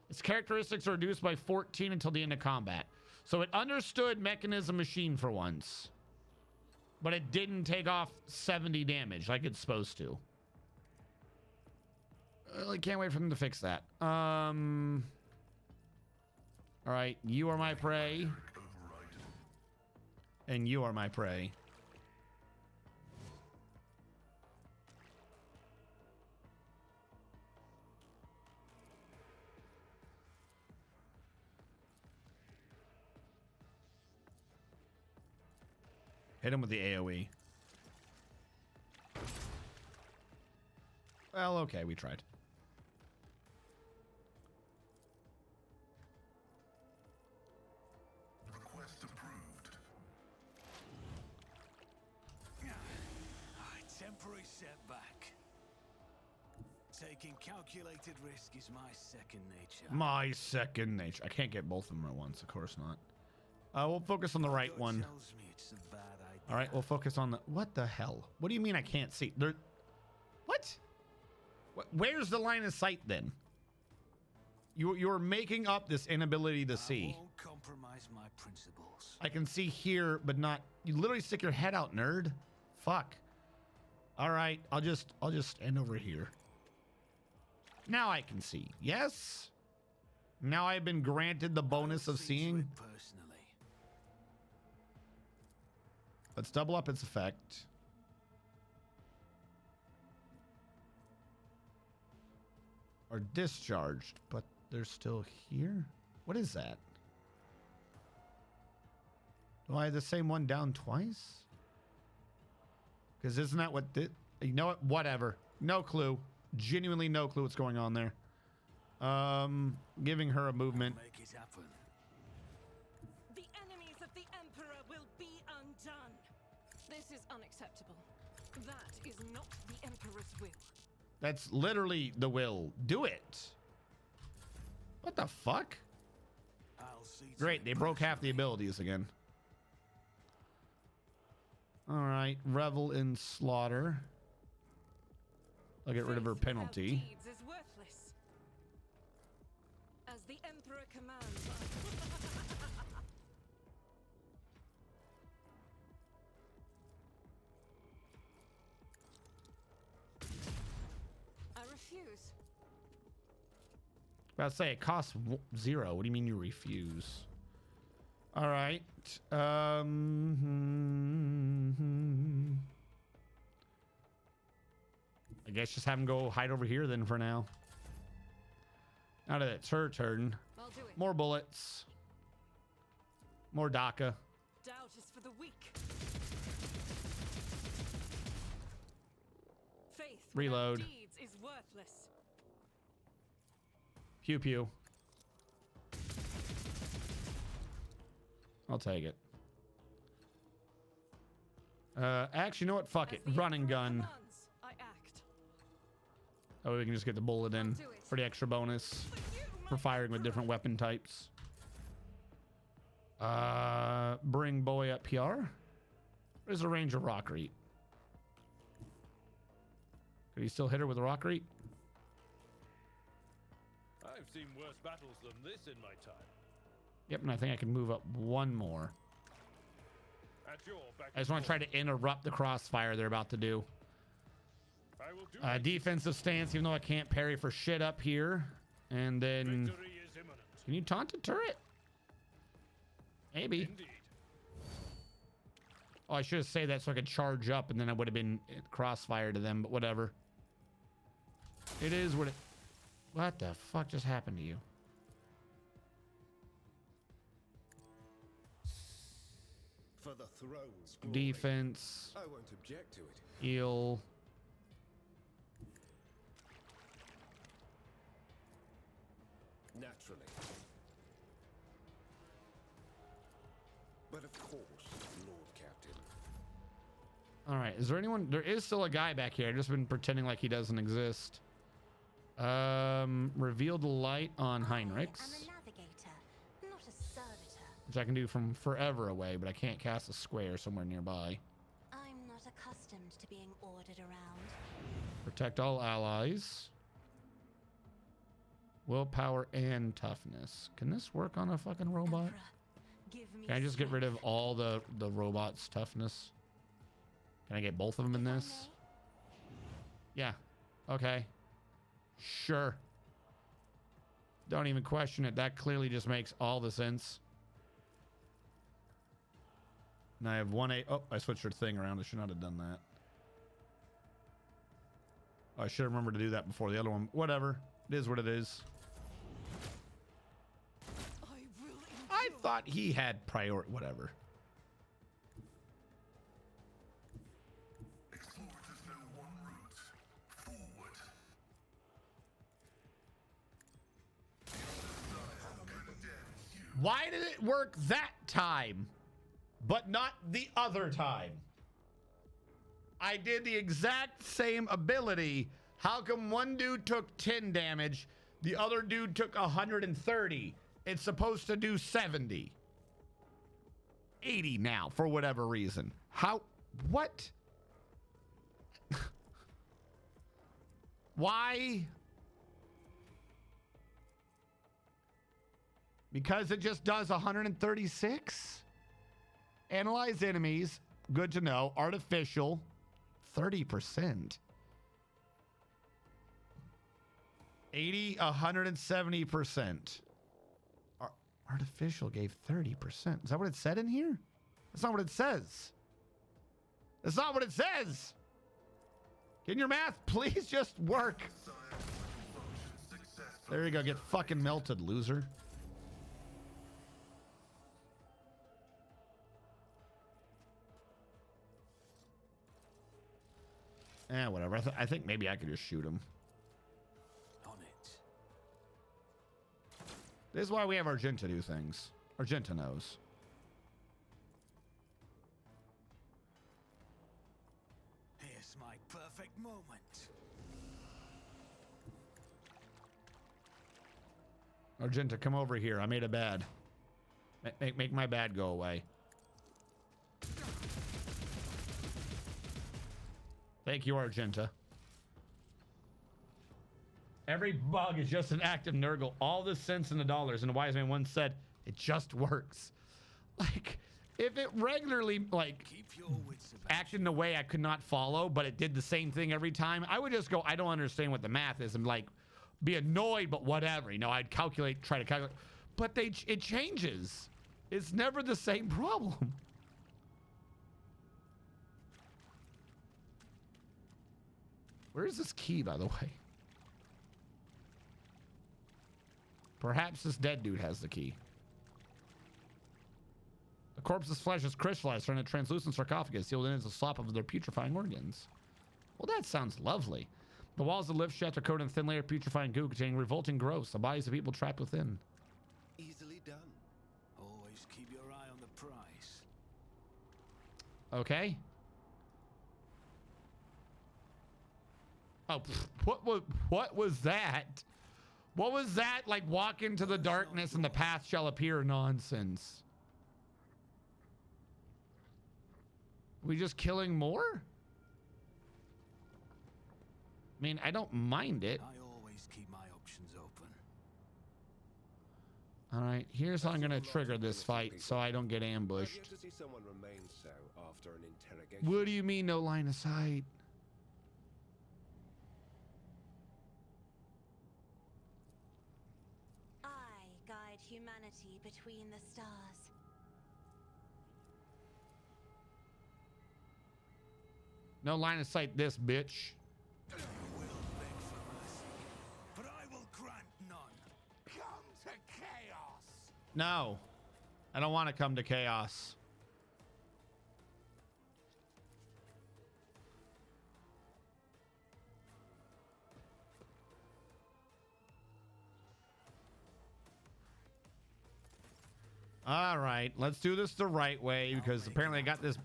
Its characteristics are reduced by 14 until the end of combat. So it understood mechanism machine for once. but it didn't take off 70 damage like it's supposed to. I can't wait for them to fix that. All right, you are my prey. And you are my prey. Hit him with the AoE. Well, okay, we tried. Request approved. Temporary setback. Taking calculated risk is my second nature. My second nature. I can't get both of them at once, of course not. We'll focus on the right one. Tells me it's a bad idea. All right, we'll focus on the... What the hell? What do you mean I can't see? There... What? Where's the line of sight then? You're making up this inability to see. I won't compromise my principles. I can see here, but not... You literally stick your head out, nerd. Fuck. All right, I'll just stand over here. Now I can see. Yes? Now I've been granted the bonus of seeing. Personally. Let's double up its effect. Are discharged, but they're still here? What is that? Do I have the same one down twice? Because isn't that what did? You know what? Whatever. No clue. Genuinely no clue what's going on there. Giving her a movement. Make it happen. The enemies of the Emperor will be undone. This is unacceptable. That is not the Emperor's will. That's literally the will. Do it. What the fuck? I'll see to Great. it They broke half the personally. abilities again. All right. Revel in slaughter. I'll get rid of her Faith without penalty. deeds is worthless. As the Emperor commands. I refuse. About to say it costs 0. What do you mean you refuse? All right. I guess just have him go hide over here then for now. Now that it's her turn. I'll do it. More bullets. More DACA. Doubt is for the weak. Faith Reload. without deeds is worthless. Pew pew. I'll take it. Actually, you know what? Fuck it. As the Running Emperor gun. commands, I act. Oh, we can just get the bullet in I'll do it. for the extra bonus For you, for my firing with Emperor. different weapon types. Bring boy up here. What is the range of Rockreet? Could he still hit her with a Rockreet? I've seen worse battles than this in my time. Yep, and I think I can move up one more. At your back I just want to try to interrupt the crossfire they're about to do. I will do it. Defensive stance, even though I can't parry for shit up here. And then... Victory is imminent. Can you taunt a turret? Maybe. Indeed. Oh, I should have said that so I could charge up, and then I would have been crossfire to them, but whatever. It is what it... What the fuck just happened to you? For the throne's glory. Defense. I won't object to it. Heal. Naturally. But of course, Lord Captain. All right. Is there anyone? There is still a guy back here. I've just been pretending like he doesn't exist. Reveal the light on Heinrichs, I'm a navigator, not a servitor. which I can do from forever away, but I can't cast a square somewhere nearby. I'm not accustomed to being ordered around. Protect all allies. Willpower and toughness. Can this work on a fucking robot? Emperor, give me Can I just get rid of strength. all the robot's toughness? Can I get both of them in this? Yeah. Okay. Sure. Don't even question it. That clearly just makes all the sense. And I have 1A. Oh, I switched her thing around. I should not have done that. I should have remembered to do that before the other one. Whatever. It is what it is. I thought he had priority. Whatever. Explorers know one route. Forward. Why did it work that time, but not the other time? I did the exact same ability. How come one dude took 10 damage, the other dude took 130? It's supposed to do 70. 80 now, for whatever reason. How? What? Why? Because it just does 136? Analyze enemies. Good to know. Artificial. 30%. 80, 170%. Artificial gave 30%. Is that what it said in here? That's not what it says. That's not what it says. Can your math please just work? There you go. Get fucking melted, loser. Whatever. I think maybe I could just shoot him. On it. This is why we have Argenta do things. Argenta knows. Here's my perfect moment. Argenta, come over here. I made a bad. Make my bad go away. Thank you, Argenta. Every bug is just an act of Nurgle. All the cents and the dollars. And the wise man once said, it just works. Like, if it regularly, like, acted in a way I could not follow, but it did the same thing every time, I would just go, I don't understand what the math is. And, like, be annoyed, but whatever. You know, I'd try to calculate. But it changes. It's never the same problem. Where is this key, by the way? Perhaps this dead dude has the key. The corpse's flesh is crystallized from a translucent sarcophagus sealed in as a slop of their putrefying organs. Well, that sounds lovely. The walls of the lift shaft are coated in a thin layer of putrefying goo containing revolting growths, the bodies of people trapped within. Easily done. Always keep your eye on the prize. Okay. Oh, what was that? What was that? Like, walk into the darkness and the path shall appear nonsense. We just killing more? I mean, I don't mind it. I always keep my options open. All right, here's how I'm gonna trigger this fight so I don't get ambushed. I've yet to see someone remain so after an interrogation. What do you mean, no line of sight? I guide humanity between the stars. No line of sight, this bitch. I will beg for mercy, but I will grant none. Come to chaos. No, I don't want to come to chaos. All right, let's do this the right way because apparently I got this.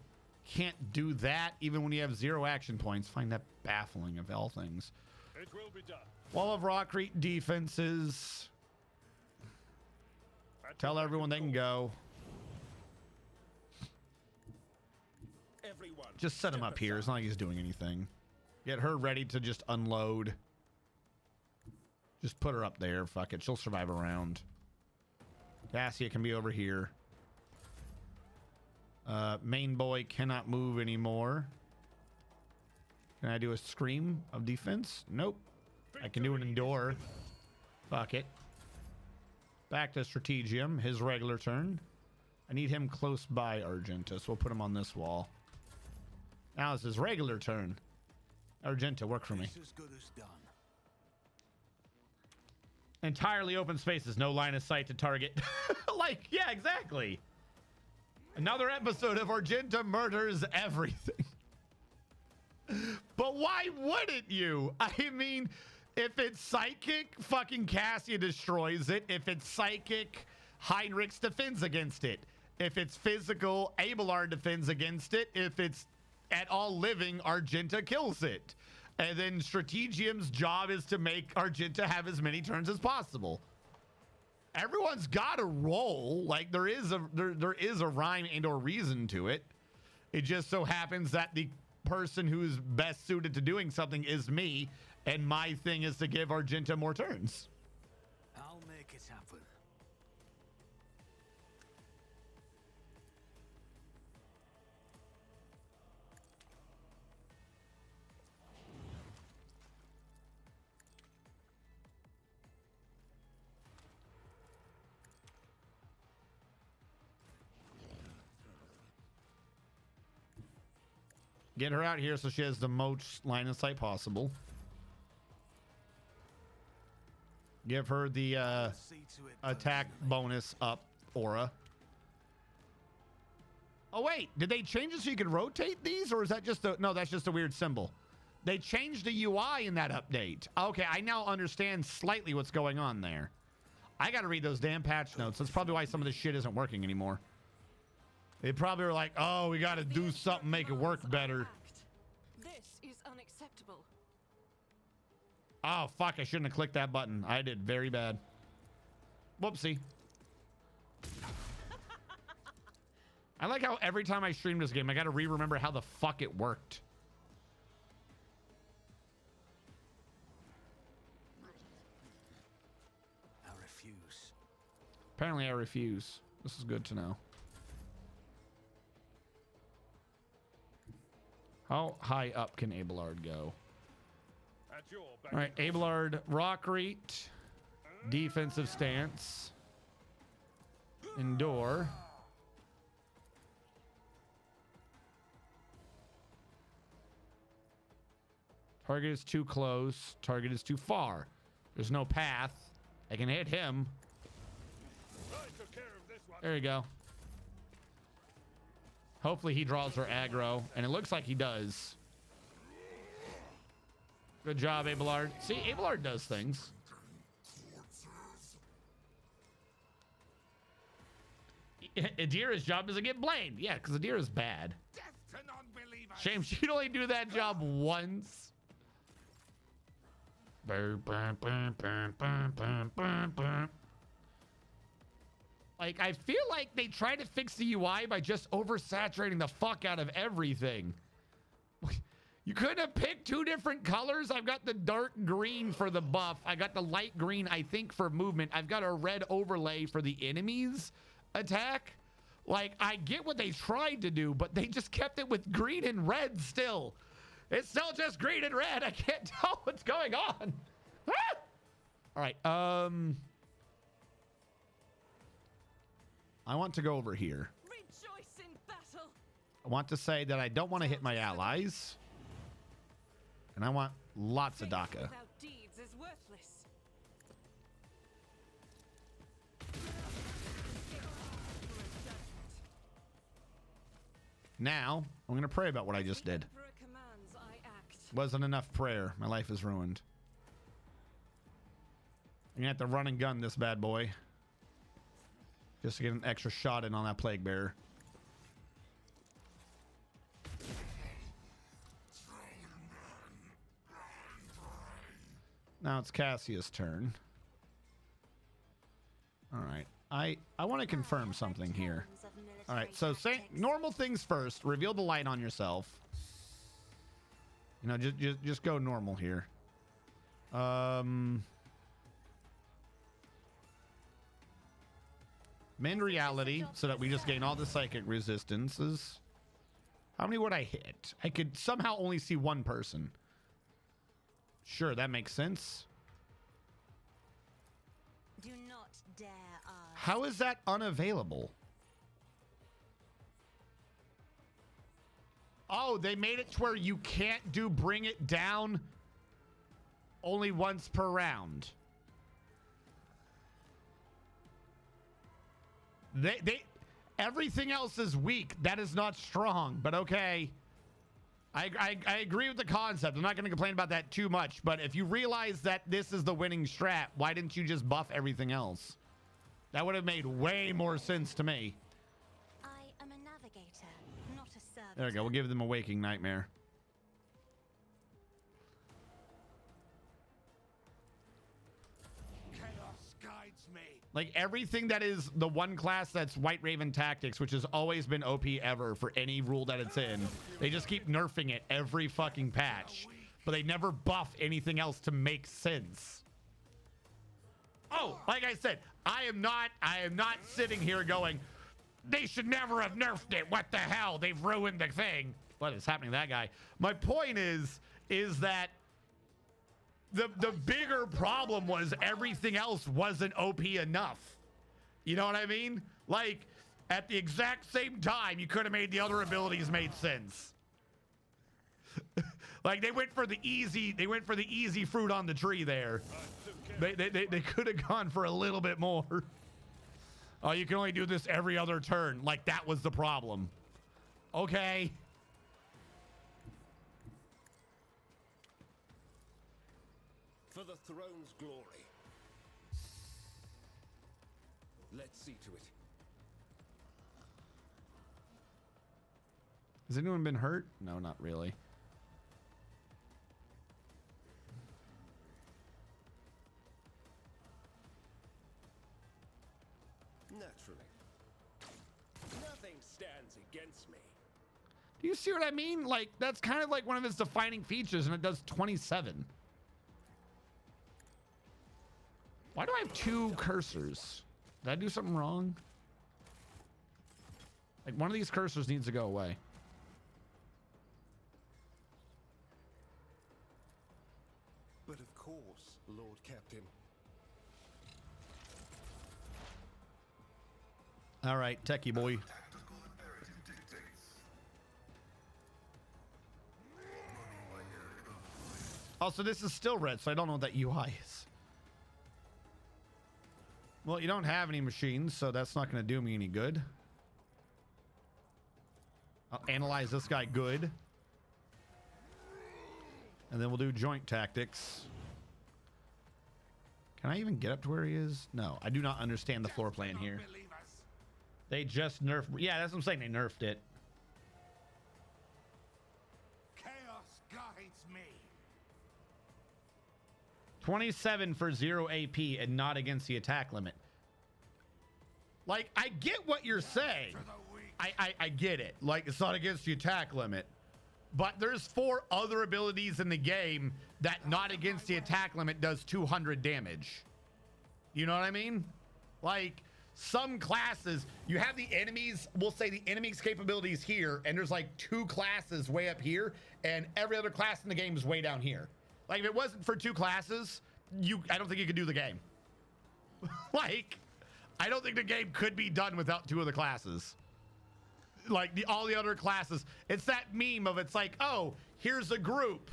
Can't do that even when you have 0 action points. Find that baffling of all things. It will be done. Wall of Rockreat defenses. Tell everyone they can go. Everyone, Just set him up here. It's not like he's doing anything. Get her ready to just unload. Just put her up there. Fuck it. She'll survive a round. Cassia can be over here. Main boy cannot move anymore. Can I do a scream of defense? Nope. I can do an endure. Fuck it. Back to Strategium, his regular turn. I need him close by Argenta, so we'll put him on this wall. Now it's his regular turn. Argenta, work for me. As good as done. Entirely open spaces, no line of sight to target. Like, yeah, exactly. Another episode of Argenta murders everything. But why wouldn't you? I mean, if it's psychic, fucking Cassia destroys it. If it's psychic, Heinrichs defends against it. If it's physical, Abelard defends against it. If it's at all living, Argenta kills it. And then Strategium's job is to make Argenta have as many turns as possible. Everyone's got a role. Like, there is a rhyme and or reason to it. It just so happens that the person who's best suited to doing something is me, and my thing is to give Argenta more turns. I'll make it happen. Get her out here so she has the most line of sight possible. Give her the attack bonus up aura. Oh wait, did they change it so you can rotate these, or is that just a no? That's just a weird symbol. They changed the UI in that update. Okay, I now understand slightly what's going on there. I got to read those damn patch notes. That's probably why some of this shit isn't working anymore. They probably were like, oh, we got to do something, make it work better. This is unacceptable. Oh, fuck, I shouldn't have clicked that button. I did very bad. Whoopsie. I like how every time I stream this game, I got to remember how the fuck it worked. I refuse. Apparently I refuse. This is good to know. How high up can Abelard go? All right, Abelard, rock rate, defensive stance, endure. Target is too close. Target is too far. There's no path. I can hit him. There you go. Hopefully he draws her aggro, and it looks like he does. Good job, Abelard. See, Abelard does things. Adira's job doesn't get blamed. Yeah, because Adira's bad. Shame she'd only do that job once. Like, I feel like they tried to fix the UI by just oversaturating the fuck out of everything. You couldn't have picked two different colors. I've got the dark green for the buff. I got the light green, I think, for movement. I've got a red overlay for the enemy's attack. Like, I get what they tried to do, but they just kept it with green and red still. It's still just green and red. I can't tell what's going on. Ah! All right. I want to go over here. Rejoice in battle. I want to say that I don't want to hit my allies. And I want lots of DACA. Without deeds is worthless. Now, I'm going to pray about what I just did. Emperor commands, I act. Wasn't enough prayer. My life is ruined. I'm going to have to run and gun this bad boy. Just to get an extra shot in on that plague bearer. Now it's Cassia's turn. All right. I want to confirm something here. All right. So say normal things first. Reveal the light on yourself. You know, just go normal here. Mend reality so that we just gain all the psychic resistances. How many would I hit? I could somehow only see one person. Sure, that makes sense. Do not dare ask. How is that unavailable? Oh, they made it to where you can't do bring it down only once per round. Everything else is weak. That is not strong, but okay. I agree with the concept. I'm not going to complain about that too much, but if you realize that this is the winning strat, why didn't you just buff everything else? That would have made way more sense to me. I am a navigator, not a servitor. There we go. We'll give them a waking nightmare. Chaos guides me. Like everything that is the one class that's White Raven Tactics, which has always been OP ever for any rule that it's in. They just keep nerfing it every fucking patch, but they never buff anything else to make sense. Oh, like I said, I am not sitting here going, they should never have nerfed it. What the hell? They've ruined the thing. What is happening to that guy? My point is that the bigger problem was everything else wasn't OP enough. You know what I mean? Like at the exact same time, you could have made the other abilities made sense. Like they went for the easy fruit on the tree there. They could have gone for a little bit more. Oh, you can only do this every other turn. Like that was the problem. Okay. For the throne's glory. Let's see to it. Has anyone been hurt? No, not really. Naturally. Nothing stands against me. Do you see what I mean? Like, that's kind of like one of his defining features, and it does 27. Why do I have two cursors? Did I do something wrong? Like, one of these cursors needs to go away. But of course, Lord Captain. All right, techie boy. Tactical imperative dictates. Also, this is still red, so I don't know what that UI is. Well, you don't have any machines, so that's not going to do me any good. I'll analyze this guy good. And then we'll do joint tactics. Can I even get up to where he is? No, I do not understand the floor plan here. They just nerfed. Yeah, that's what I'm saying. They nerfed it. Chaos guides me. 27 for 0 AP and not against the attack limit. Like, I get what you're saying. I get it. Like, it's not against the attack limit. But there's 4 other abilities in the game that not against the attack limit does 200 damage. You know what I mean? Like, some classes, you have the enemies, we'll say the enemy's capabilities here, and there's like 2 classes way up here, and every other class in the game is way down here. Like, if it wasn't for 2 classes, I don't think you could do the game. Like, I don't think the game could be done without 2 of the classes. Like, all the other classes, it's that meme of, it's like, oh, here's a group.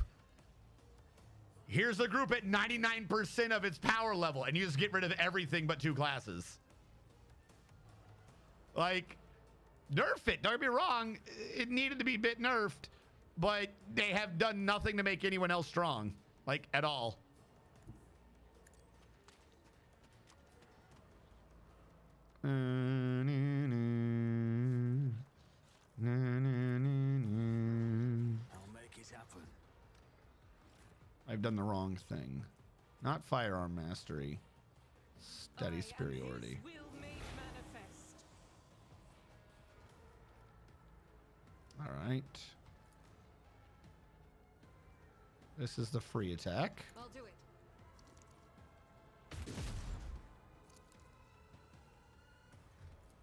Here's a group at 99% of its power level, and you just get rid of everything but 2 classes. Like, nerf it. Don't get me wrong. It needed to be a bit nerfed, but they have done nothing to make anyone else strong, like, at all. I'll make it happen. I've done the wrong thing. Not firearm mastery. Steady superiority. All right. This is the free attack. I'll do it.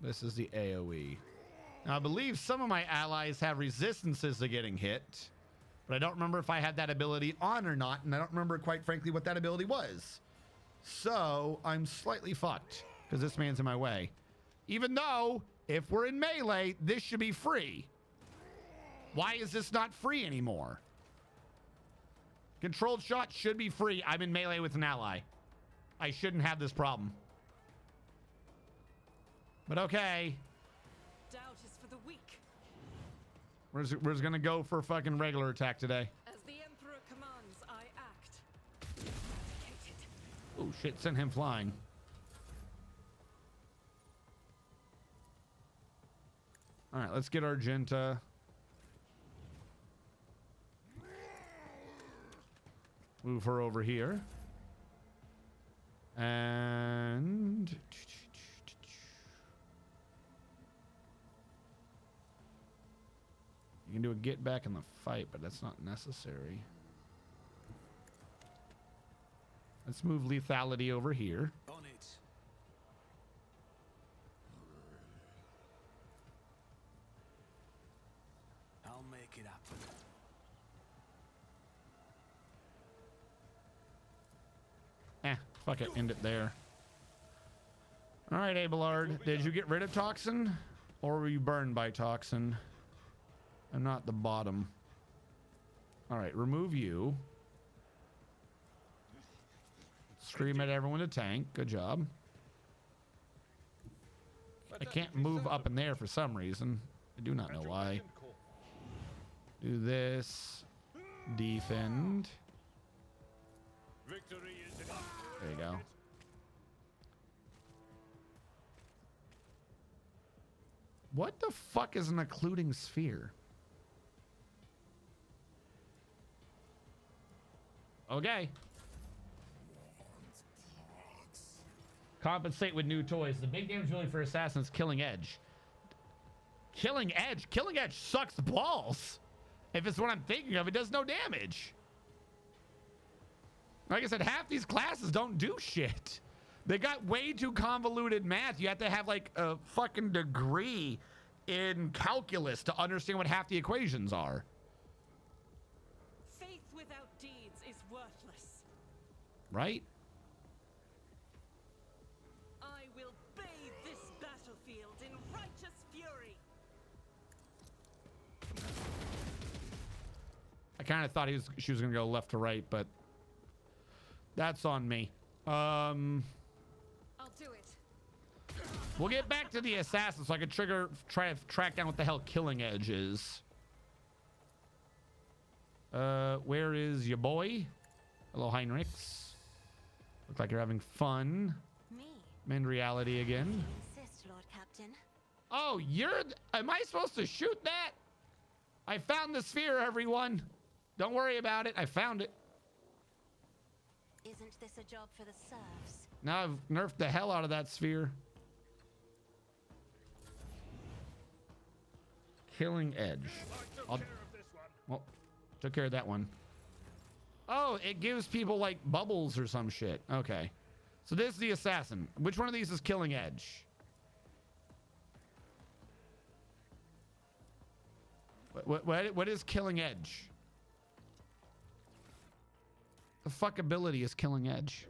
This is the AoE. Now, I believe some of my allies have resistances to getting hit, but I don't remember if I had that ability on or not, and I don't remember, quite frankly, what that ability was. So I'm slightly fucked because this man's in my way. Even though, if we're in melee, this should be free. Why is this not free anymore? Controlled shot should be free. I'm in melee with an ally. I shouldn't have this problem. But okay. Doubt is for the weak. We're just gonna go for a fucking regular attack today. As the Emperor commands, I act. Oh shit, send him flying. All right, let's get Argenta. Move her over here. And you can do a get back in the fight, but that's not necessary. Let's move lethality over here. On it. I'll make it happen. Fuck it, end it there. All right, Abelard, did you get rid of Toxin? Or were you burned by Toxin? I'm not the bottom. All right, remove you. Scream at everyone to tank. Good job. I can't move up in there for some reason. I do not know why. Do this. Defend. Victory is there you go. What the fuck is an occluding sphere? Okay. Compensate with new toys. The big damage really for assassins, Killing Edge. Killing Edge? Killing Edge sucks balls. If it's what I'm thinking of, it does no damage. Like I said, half these classes don't do shit. They got way too convoluted math. You have to have like a fucking degree in calculus to understand what half the equations are. Faith without deeds is worthless. Right? I will bathe this battlefield in righteous fury. I kind of thought she was going to go left to right, but that's on me. I'll do it. We'll get back to the assassin so I can try to track down what the hell Killing Edge is. Where is your boy? Hello, Heinrichs. Look like you're having fun. Me? Mend reality again. Insist, Lord Captain. Oh, am I supposed to shoot that? I found the sphere, everyone. Don't worry about it. I found it. Isn't this a job for the serfs? Now I've nerfed the hell out of that sphere. Killing Edge. Well, took care of that one. Oh, it gives people like bubbles or some shit. Okay. So this is the assassin. Which one of these is Killing Edge? What is Killing Edge? The fuck ability is Killing Edge.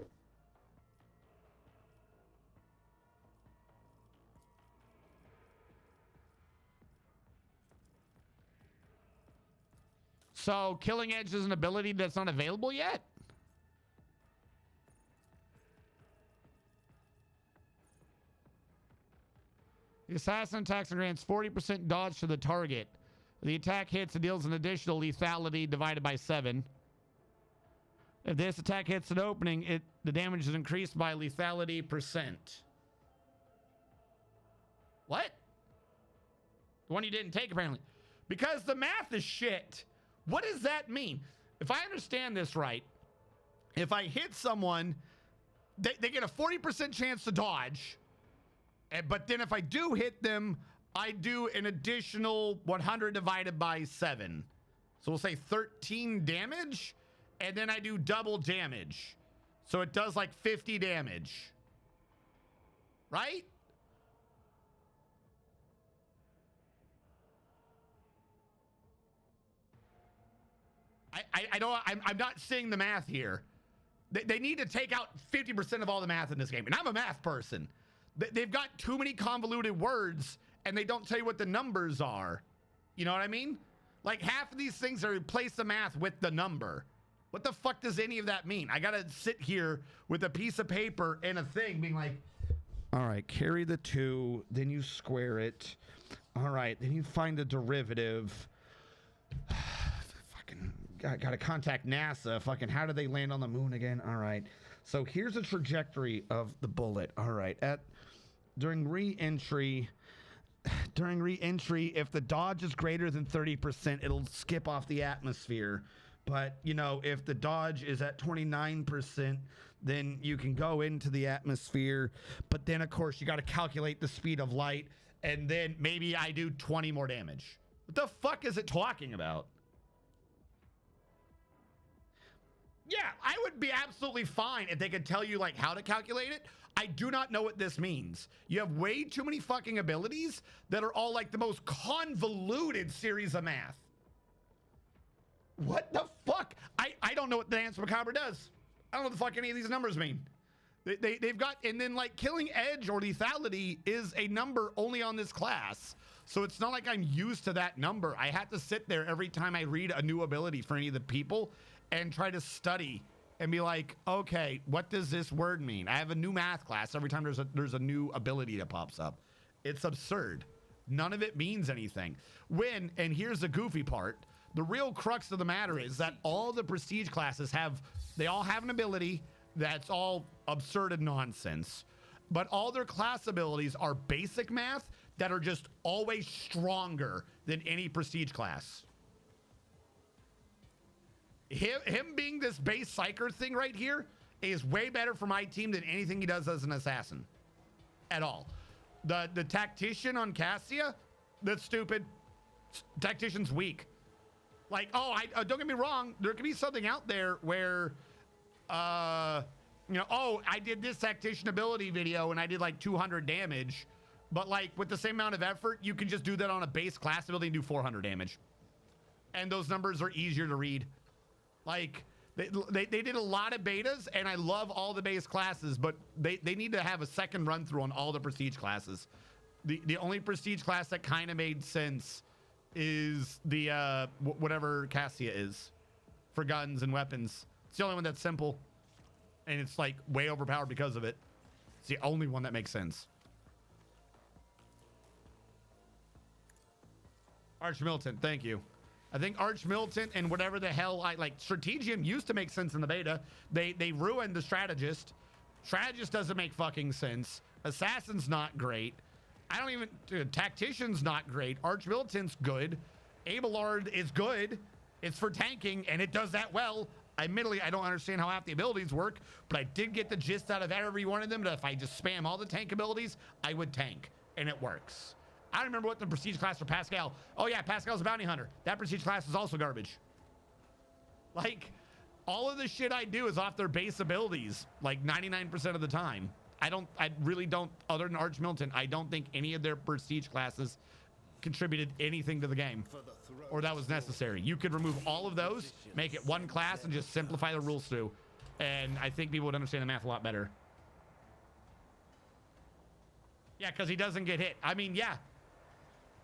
So Killing Edge is an ability that's not available yet? The assassin attacks and grants 40% dodge to the target. The attack hits and deals an additional lethality divided by 7. If this attack hits an opening, the damage is increased by lethality percent. What? The one you didn't take, apparently. Because the math is shit. What does that mean? If I understand this right, if I hit someone, they get a 40% chance to dodge. But then if I do hit them, I do an additional 100 divided by 7. So we'll say 13 damage. And then I do double damage. So it does like 50 damage. Right? I'm not seeing the math here. They need to take out 50% of all the math in this game. And I'm a math person. They've got too many convoluted words and they don't tell you what the numbers are. You know what I mean? Like half of these things are replace the math with the number. What the fuck does any of that mean? I gotta sit here with a piece of paper and a thing being like, all right, carry the 2, then you square it. All right, then you find the derivative. Fucking gotta contact NASA. Fucking how did they land on the moon again? All right. So here's the trajectory of the bullet. All right. During re-entry, if the dodge is greater than 30%, it'll skip off the atmosphere. But, you know, if the dodge is at 29%, then you can go into the atmosphere. But then, of course, you got to calculate the speed of light. And then maybe I do 20 more damage. What the fuck is it talking about? Yeah, I would be absolutely fine if they could tell you, like, how to calculate it. I do not know what this means. You have way too many fucking abilities that are all, like, the most convoluted series of math. What the fuck? I don't know what the Dance Macabre does. I don't know what the fuck any of these numbers mean. They've got, and then like killing edge or lethality is a number only on this class. So it's not like I'm used to that number. I have to sit there every time I read a new ability for any of the people and try to study and be like, okay, what does this word mean? I have a new math class every time there's a new ability that pops up. It's absurd. None of it means anything. And here's the goofy part. The real crux of the matter is that all the prestige classes they all have an ability that's all absurd and nonsense, but all their class abilities are basic math that are just always stronger than any prestige class. Him being this base psyker thing right here is way better for my team than anything he does as an assassin at all. The tactician on Cassia, that's stupid. Tactician's weak. Like, don't get me wrong. There could be something out there where, you know, I did this tactician ability video and I did like 200 damage, but like with the same amount of effort, you can just do that on a base class ability and do 400 damage. And those numbers are easier to read. Like they did a lot of betas and I love all the base classes, but they need to have a second run through on all the prestige classes. The only prestige class that kind of made sense is the whatever Cassia is for guns and weapons. It's the only one that's simple and it's like way overpowered because of it. It's the only one that makes sense. Arch Militant, thank you. I think Arch Militant and whatever the hell Strategium used to make sense in the beta. They ruined the Strategist. Strategist doesn't make fucking sense. Assassin's not great. Tactician's not great. Arch Militant's good. Abelard is good. It's for tanking, and it does that well. Admittedly, I don't understand how half the abilities work, but I did get the gist out of every one of them that if I just spam all the tank abilities, I would tank, and it works. I don't remember what the prestige class for Pascal. Oh yeah, Pascal's a bounty hunter. That prestige class is also garbage. Like, all of the shit I do is off their base abilities, like 99% of the time. I really don't, other than Arch Militant, I don't think any of their prestige classes contributed anything to the game or that was necessary. You could remove all of those, make it one class, and just simplify the rules through. And I think people would understand the math a lot better. Yeah, because he doesn't get hit. I mean, yeah.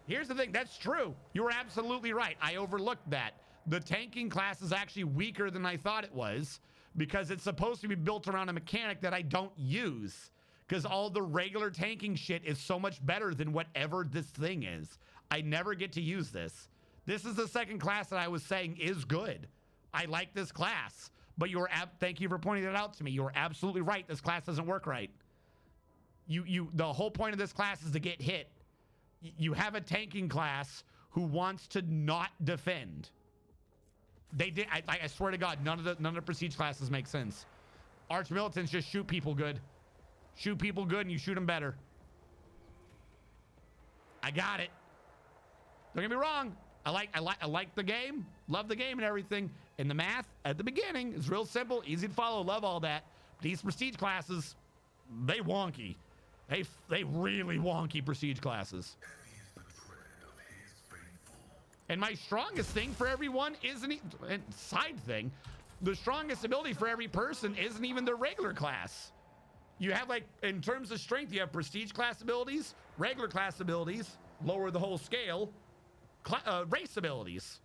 Here's the thing. That's true. You were absolutely right. I overlooked that. The tanking class is actually weaker than I thought it was, because it's supposed to be built around a mechanic that I don't use, because all the regular tanking shit is so much better than whatever this thing is. I never get to use this. This is the second class that I was saying is good. I like this class, but thank you for pointing that out to me. You're absolutely right. This class doesn't work right. The whole point of this class is to get hit. You have a tanking class who wants to not defend. They did. I swear to God, none of the prestige classes make sense. Arch Militants just shoot people good. Shoot people good, and you shoot them better. I got it. Don't get me wrong. I like the game, love the game and everything. And the math at the beginning is real simple, easy to follow. Love all that. These prestige classes, they wonky. They really wonky prestige classes. And my strongest thing for everyone isn't side thing. The strongest ability for every person isn't even the regular class. You have, like, in terms of strength, you have prestige class abilities, regular class abilities, lower the whole scale, race abilities.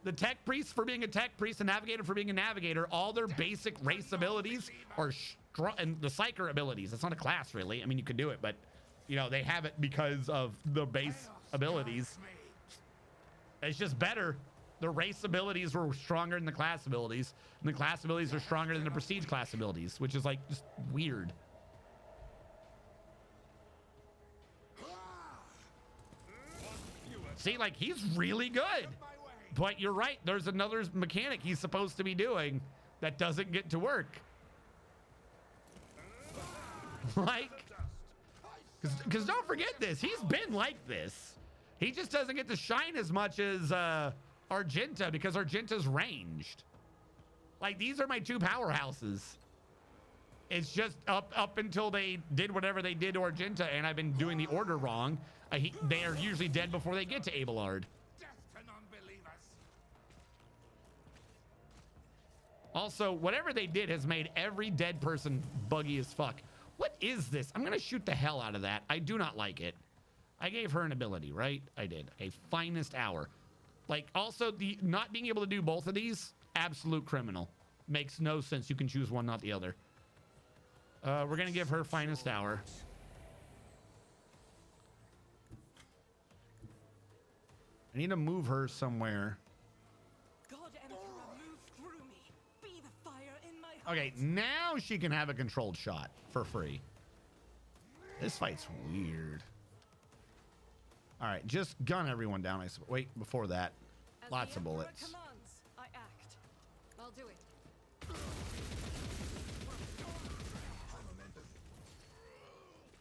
The tech priest for being a tech priest, the navigator for being a navigator, all their basic race abilities are strong, and the psyker abilities. It's not a class, really. I mean, you could do it, but, you know, they have it because of the base abilities. It's just better. The race abilities were stronger than the class abilities, and the class abilities are stronger than the prestige class abilities, which is, like, just weird. See, like, he's really good. But you're right. There's another mechanic he's supposed to be doing that doesn't get to work. Like, because don't forget this. He's been like this. He just doesn't get to shine as much as Argenta because Argenta's ranged. Like, these are my two powerhouses. It's just up until they did whatever they did to Argenta, and I've been doing the order wrong. They are usually dead before they get to Abelard. Also, whatever they did has made every dead person buggy as fuck. What is this? I'm going to shoot the hell out of that. I do not like it. I gave her an ability, right? I did. A finest hour. Like, also, the not being able to do both of these, absolute criminal. Makes no sense. You can choose one, not the other. We're going to give her finest hour. I need to move her somewhere. Okay, now she can have a controlled shot for free. This fight's weird. All right, just gun everyone down. Wait, before that, lots of bullets. Commands, I act. I'll do it.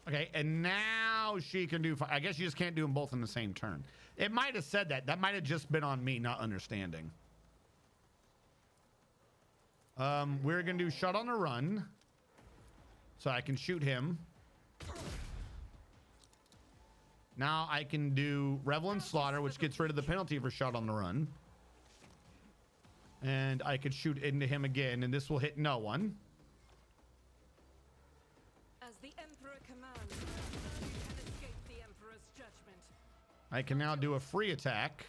Okay, and now she can do. I guess you just can't do them both in the same turn. It might have said that. That might have just been on me not understanding. We're gonna do shot on the run, so I can shoot him. Now I can do revel and slaughter, which gets rid of the penalty for shot on the run. And I could shoot into him again, and this will hit no one. As the Emperor commands, none can escape the Emperor's judgment. I can now do a free attack.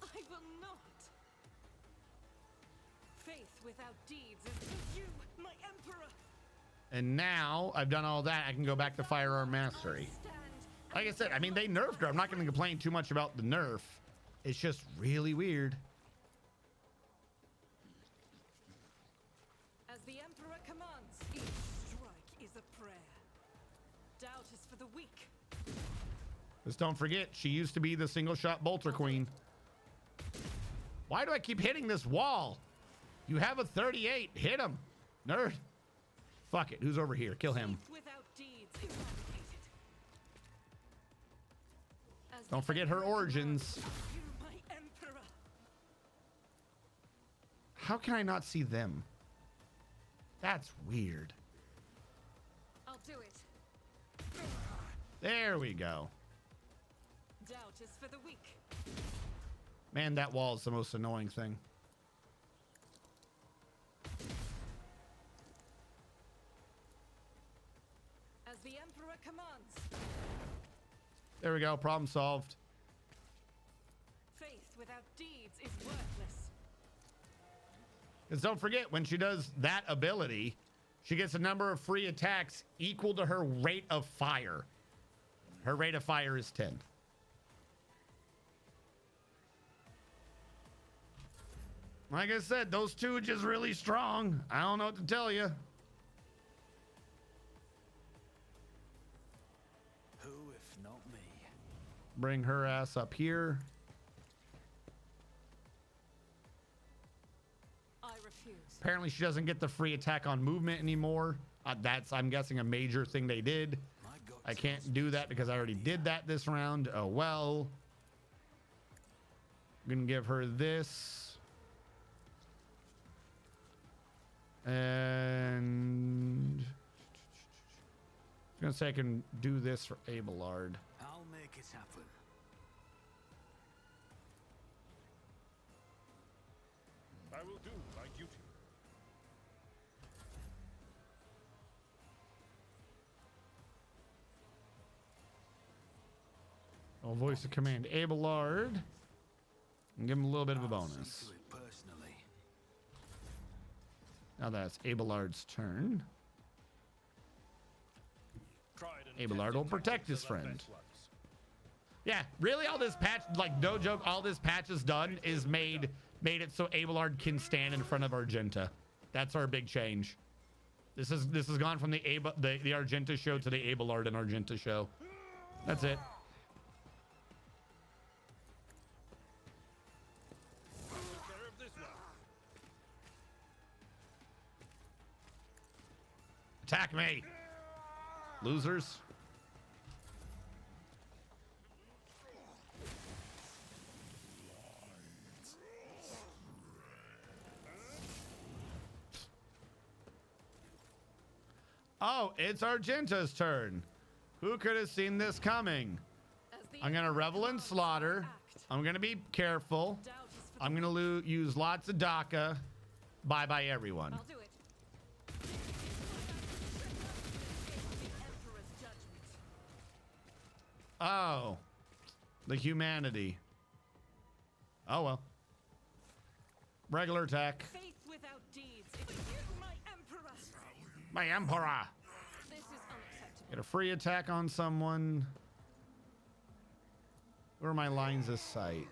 I will not. Faith without deeds is to you, my Emperor. And now I've done all that, I can go back to firearm mastery. Like I said, I mean, they nerfed her. I'm not going to complain too much about the nerf. It's just really weird. As the Emperor commands, each strike is a prayer. Doubt is for the weak. Just don't forget, she used to be the single shot bolter queen. Why do I keep hitting this wall? You have a 38. Hit him, nerd. Fuck it. Who's over here? Kill him. Without deeds eradicated. Don't forget her origins. You, my Emperor. How can I not see them? That's weird. I'll do it. There we go. Doubt is for the weak. Man, that wall is the most annoying thing. As the Emperor commands. There we go. Problem solved. Faith without deeds is worthless. Because don't forget, when she does that ability, she gets a number of free attacks equal to her rate of fire. Her rate of fire is 10. Like I said, those two are just really strong. I don't know what to tell you. Who if not me? Bring her ass up here. I refuse. Apparently she doesn't get the free attack on movement anymore. That's, I'm guessing, a major thing they did. I can't do that because I already did that this round. Oh well. I'm gonna give her this. And I'm gonna say I can do this for Abelard. I'll make it happen. I'll voice the command Abelard and give him a little bit of a bonus. Personally. Now that's Abelard's turn. Tried and Abelard will tested protect his tactics are the friend. best ones. Yeah, really all this patch, like no joke, all this patch has done is made it so Abelard can stand in front of Argenta. That's our big change. This has gone from the Argenta show to the Abelard and Argenta show. That's it. Take care of this one. Attack me, losers. Oh, it's Argenta's turn. Who could have seen this coming? I'm going to revel in slaughter. I'm going to be careful. I'm going to use lots of DACA. Bye-bye, everyone. I'll do it. Oh, the humanity. Oh, well. Regular attack. Faith without deeds. It's you, my emperor. My emperor. This is unacceptable. Get a free attack on someone. Where are my lines of sight?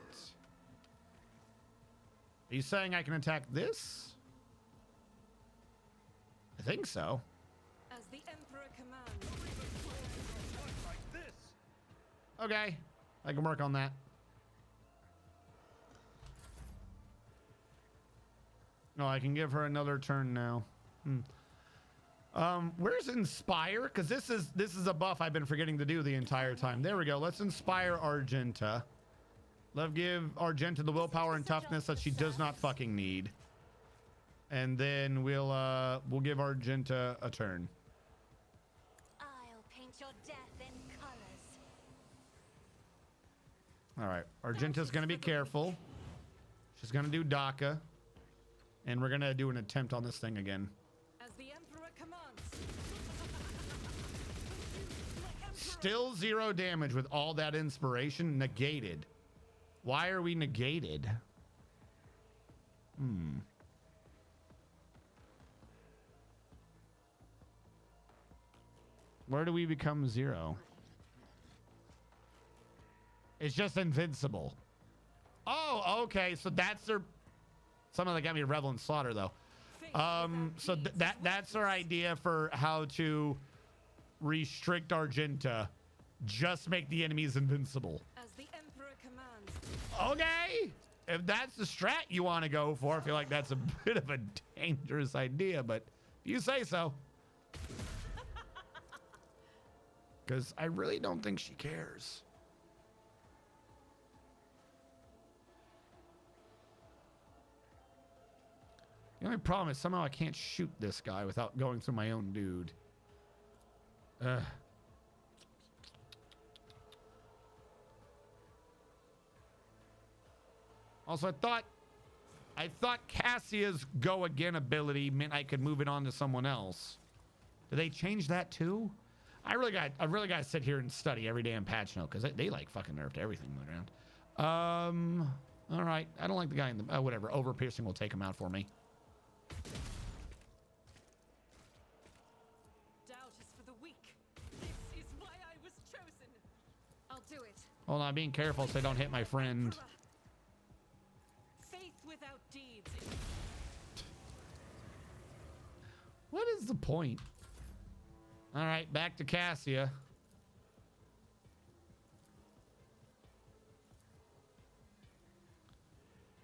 Are you saying I can attack this? I think so. As the emperor commands. Like this. Okay, I can work on that. No, I can give her another turn now. Where's Inspire? Because this is a buff I've been forgetting to do the entire time. There we go. Let's inspire Argenta. Let's give Argenta the willpower and toughness that she does not fucking need. And then we'll give Argenta a turn. I'll paint your death in colors. All right, Argenta's gonna be careful. She's gonna do DACA, and we're gonna do an attempt on this thing again. As the emperor commands. Still 0 damage with all that inspiration. Negated. Why are we negated? Where do we become 0? It's just invincible. Oh, okay. So that's their... Some of them got me Revel and Slaughter, though. So that's our idea for how to restrict Argenta. Just make the enemies invincible. As the emperor commands. Okay. If that's the strat you want to go for, I feel like that's a bit of a dangerous idea, but if you say so. Because I really don't think she cares. The only problem is somehow I can't shoot this guy without going through my own dude. Also, I thought Cassia's go again ability meant I could move it on to someone else. Did they change that too? I really got to sit here and study every damn patch note because they like fucking nerfed everything on the ground. All right. I don't like the guy in the whatever. Over piercing will take him out for me. Doubt is for the weak. This is why I was chosen. I'll do it. Hold on, being careful so I don't hit my friend. Faith without deeds. What is the point? All right, back to Cassia.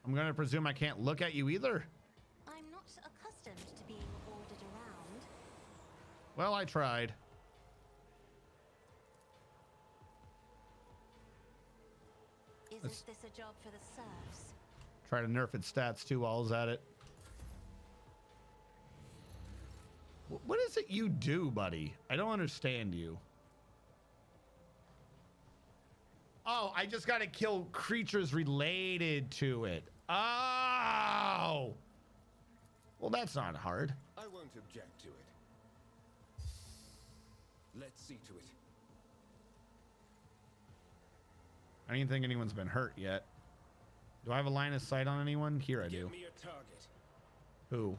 I'm going to presume I can't look at you either. I'm not accustomed to being ordered around. Well, I tried. Isn't this a job for the serfs? Try to nerf its stats too while I was at it. What is it you do, buddy? I don't understand you. Oh, I just got to kill creatures related to it. Oh! Well, that's not hard. I won't object to it. Let's see to it. I don't think anyone's been hurt yet. Do I have a line of sight on anyone? Here I do. Give me a target. Who?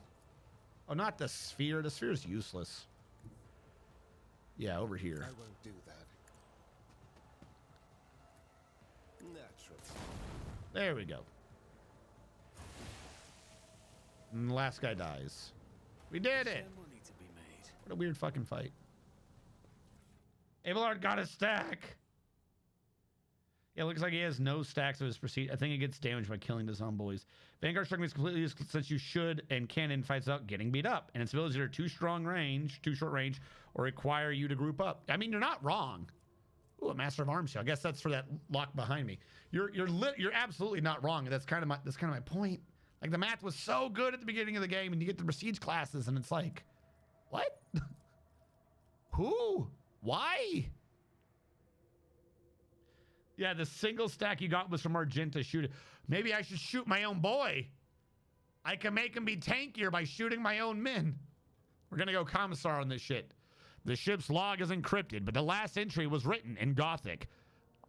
Oh, not the sphere. The sphere is useless. Yeah, over here. I won't do that. Naturally. There we go. And the last guy dies. We did it. Money to be made. What a weird fucking fight. Abelard got a stack. Yeah, it looks like he has no stacks of his prestige. I think it gets damaged by killing the zomboys. Vanguard struck me as completely useless since you should and can in fights without getting beat up. And its abilities are too short range, or require you to group up. I mean, you're not wrong. Ooh, a Master of Arms shield. I guess that's for that lock behind me. You're absolutely not wrong. That's kind of my point. Like, the math was so good at the beginning of the game, and you get the prestige classes, and it's like, what? Who? Why? Yeah, the single stack you got was from Argenta shooting. Maybe I should shoot my own boy. I can make him be tankier by shooting my own men. We're gonna go commissar on this shit. The ship's log is encrypted, but the last entry was written in Gothic.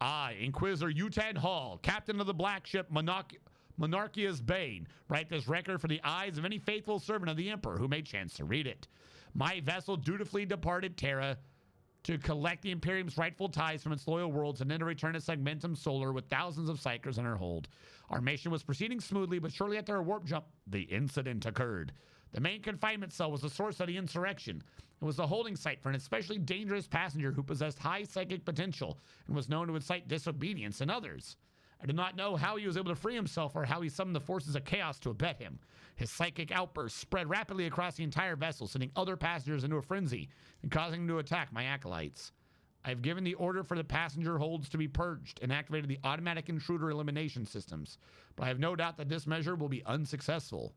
I, Inquisitor Utan Hall, captain of the black ship Monarchia's Bane, write this record for the eyes of any faithful servant of the Emperor who may chance to read it. My vessel dutifully departed Terra to collect the Imperium's rightful ties from its loyal worlds and then to return to Segmentum Solar with thousands of Psychers in her hold. Our mission was proceeding smoothly, but shortly after our warp jump, the incident occurred. The main confinement cell was the source of the insurrection. It was the holding site for an especially dangerous passenger who possessed high psychic potential and was known to incite disobedience in others. I do not know how he was able to free himself or how he summoned the forces of chaos to abet him. His psychic outbursts spread rapidly across the entire vessel, sending other passengers into a frenzy and causing them to attack my acolytes. I have given the order for the passenger holds to be purged and activated the automatic intruder elimination systems, but I have no doubt that this measure will be unsuccessful.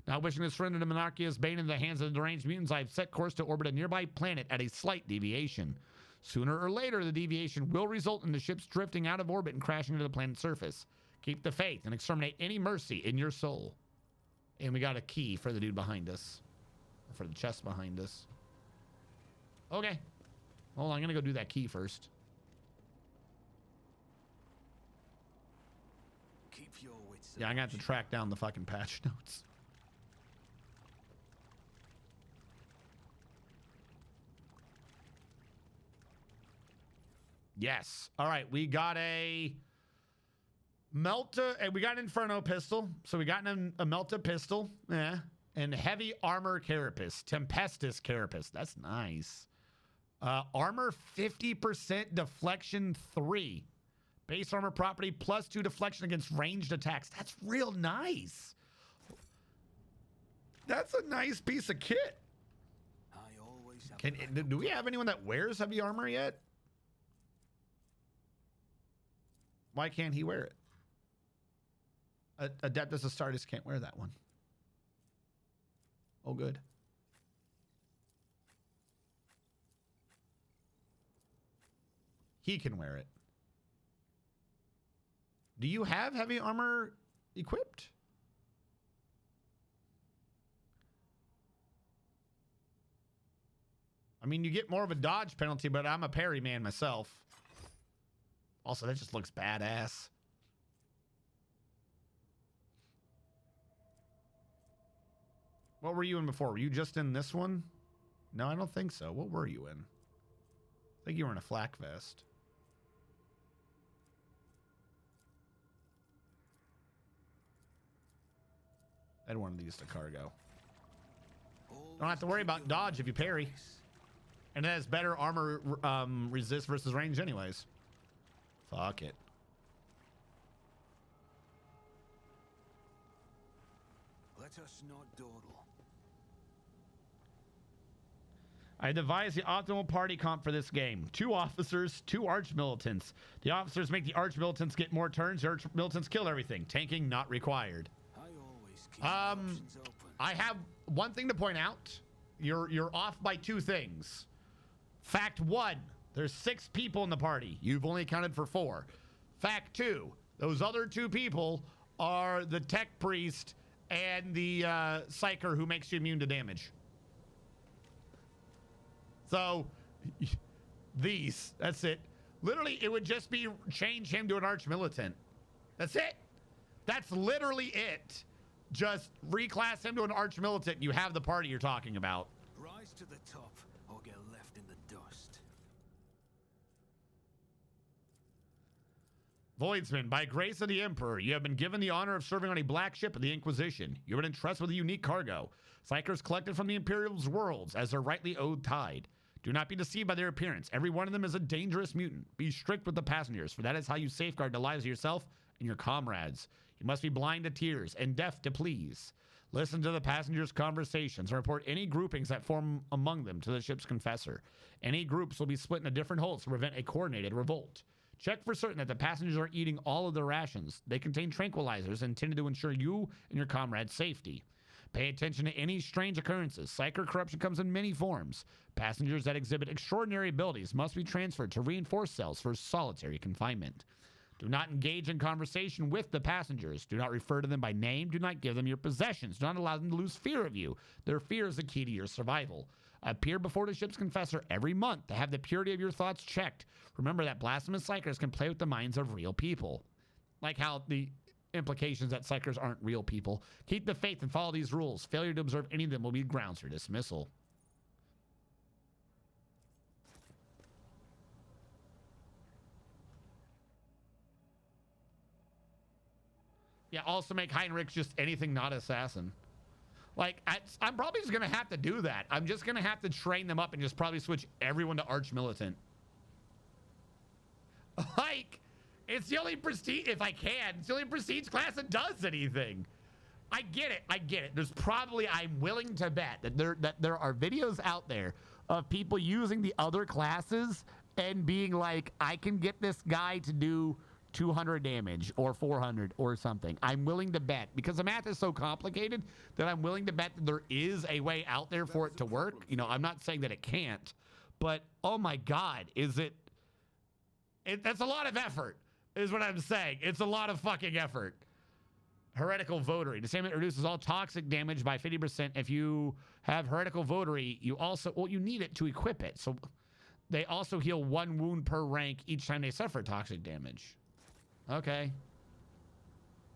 Not wishing to surrender to Monarchia's Bane in the hands of the deranged mutants, I have set course to orbit a nearby planet at a slight deviation. Sooner or later, the deviation will result in the ships drifting out of orbit and crashing to the planet's surface. Keep the faith and exterminate any mercy in your soul. And we got a key for the dude behind us. For the chest behind us. Okay. Hold on, I'm gonna go do that key first. Keep your wits. Yeah, I'm gonna have to track down the fucking patch notes. Yes. All right, we got a Melta, and we got an Inferno pistol. So we got a Melta pistol, yeah, and heavy armor carapace, Tempestus carapace. That's nice. Armor 50%, deflection 3, base armor property +2 deflection against ranged attacks. That's real nice. That's a nice piece of kit. I always have Do we have anyone that wears heavy armor yet? Why can't he wear it? Adeptus Astartes can't wear that one. Oh, good. He can wear it. Do you have heavy armor equipped? I mean, you get more of a dodge penalty, but I'm a parry man myself. Also, that just looks badass. What were you in before? Were you just in this one? No, I don't think so. What were you in? I think you were in a flak vest. I had one of these to cargo. Don't have to worry about dodge if you parry. And it has better armor resist versus range anyways. Fuck it. Let us not dawdle. I devised the optimal party comp for this game. 2 officers, 2 arch-militants. The officers make the arch-militants get more turns. The arch-militants kill everything. Tanking not required. I always keep options open. I have one thing to point out. You're off by 2 things. Fact 1, there's 6 people in the party. You've only accounted for 4. Fact 2, those other 2 people are the tech priest and the psyker who makes you immune to damage. So, that's it. Literally, it would just be change him to an arch-militant. That's it. That's literally it. Just reclass him to an arch-militant. You have the party you're talking about. Rise to the top or get left in the dust. Voidsman, by grace of the Emperor, you have been given the honor of serving on a black ship of the Inquisition. You have been entrusted with a unique cargo. Psychers collected from the Imperial's worlds as their rightly owed tide. Do not be deceived by their appearance. Every one of them is a dangerous mutant. Be strict with the passengers, for that is how you safeguard the lives of yourself and your comrades. You must be blind to tears and deaf to pleas. Listen to the passengers' conversations and report any groupings that form among them to the ship's confessor. Any groups will be split into different holes to prevent a coordinated revolt. Check for certain that the passengers are eating all of their rations. They contain tranquilizers intended to ensure you and your comrades' safety. Pay attention to any strange occurrences. Psyker corruption comes in many forms. Passengers that exhibit extraordinary abilities must be transferred to reinforced cells for solitary confinement. Do not engage in conversation with the passengers. Do not refer to them by name. Do not give them your possessions. Do not allow them to lose fear of you. Their fear is the key to your survival. Appear before the ship's confessor every month to have the purity of your thoughts checked. Remember that blasphemous psychers can play with the minds of real people. Like how the implications that psychers aren't real people. Keep the faith and follow these rules. Failure to observe any of them will be grounds for dismissal. Yeah, also make Heinrich just anything not assassin. Like, I'm probably just going to have to do that. I'm just going to have to train them up and just probably switch everyone to arch-militant. Like, it's the only prestige, if I can, it's the only prestige class that does anything. I get it. I get it. There's probably, I'm willing to bet that there are videos out there of people using the other classes and being like, I can get this guy to do 200 damage or 400 or something. I'm willing to bet, because the math is so complicated that I'm willing to bet that there is a way out there for it to work. You know, I'm not saying that it can't, but oh my God, that's a lot of effort is what I'm saying. It's a lot of fucking effort. Heretical Votary. Disablement reduces all toxic damage by 50%. If you have Heretical Votary, you also, well, you need it to equip it. So they also heal 1 wound per rank each time they suffer toxic damage. Okay.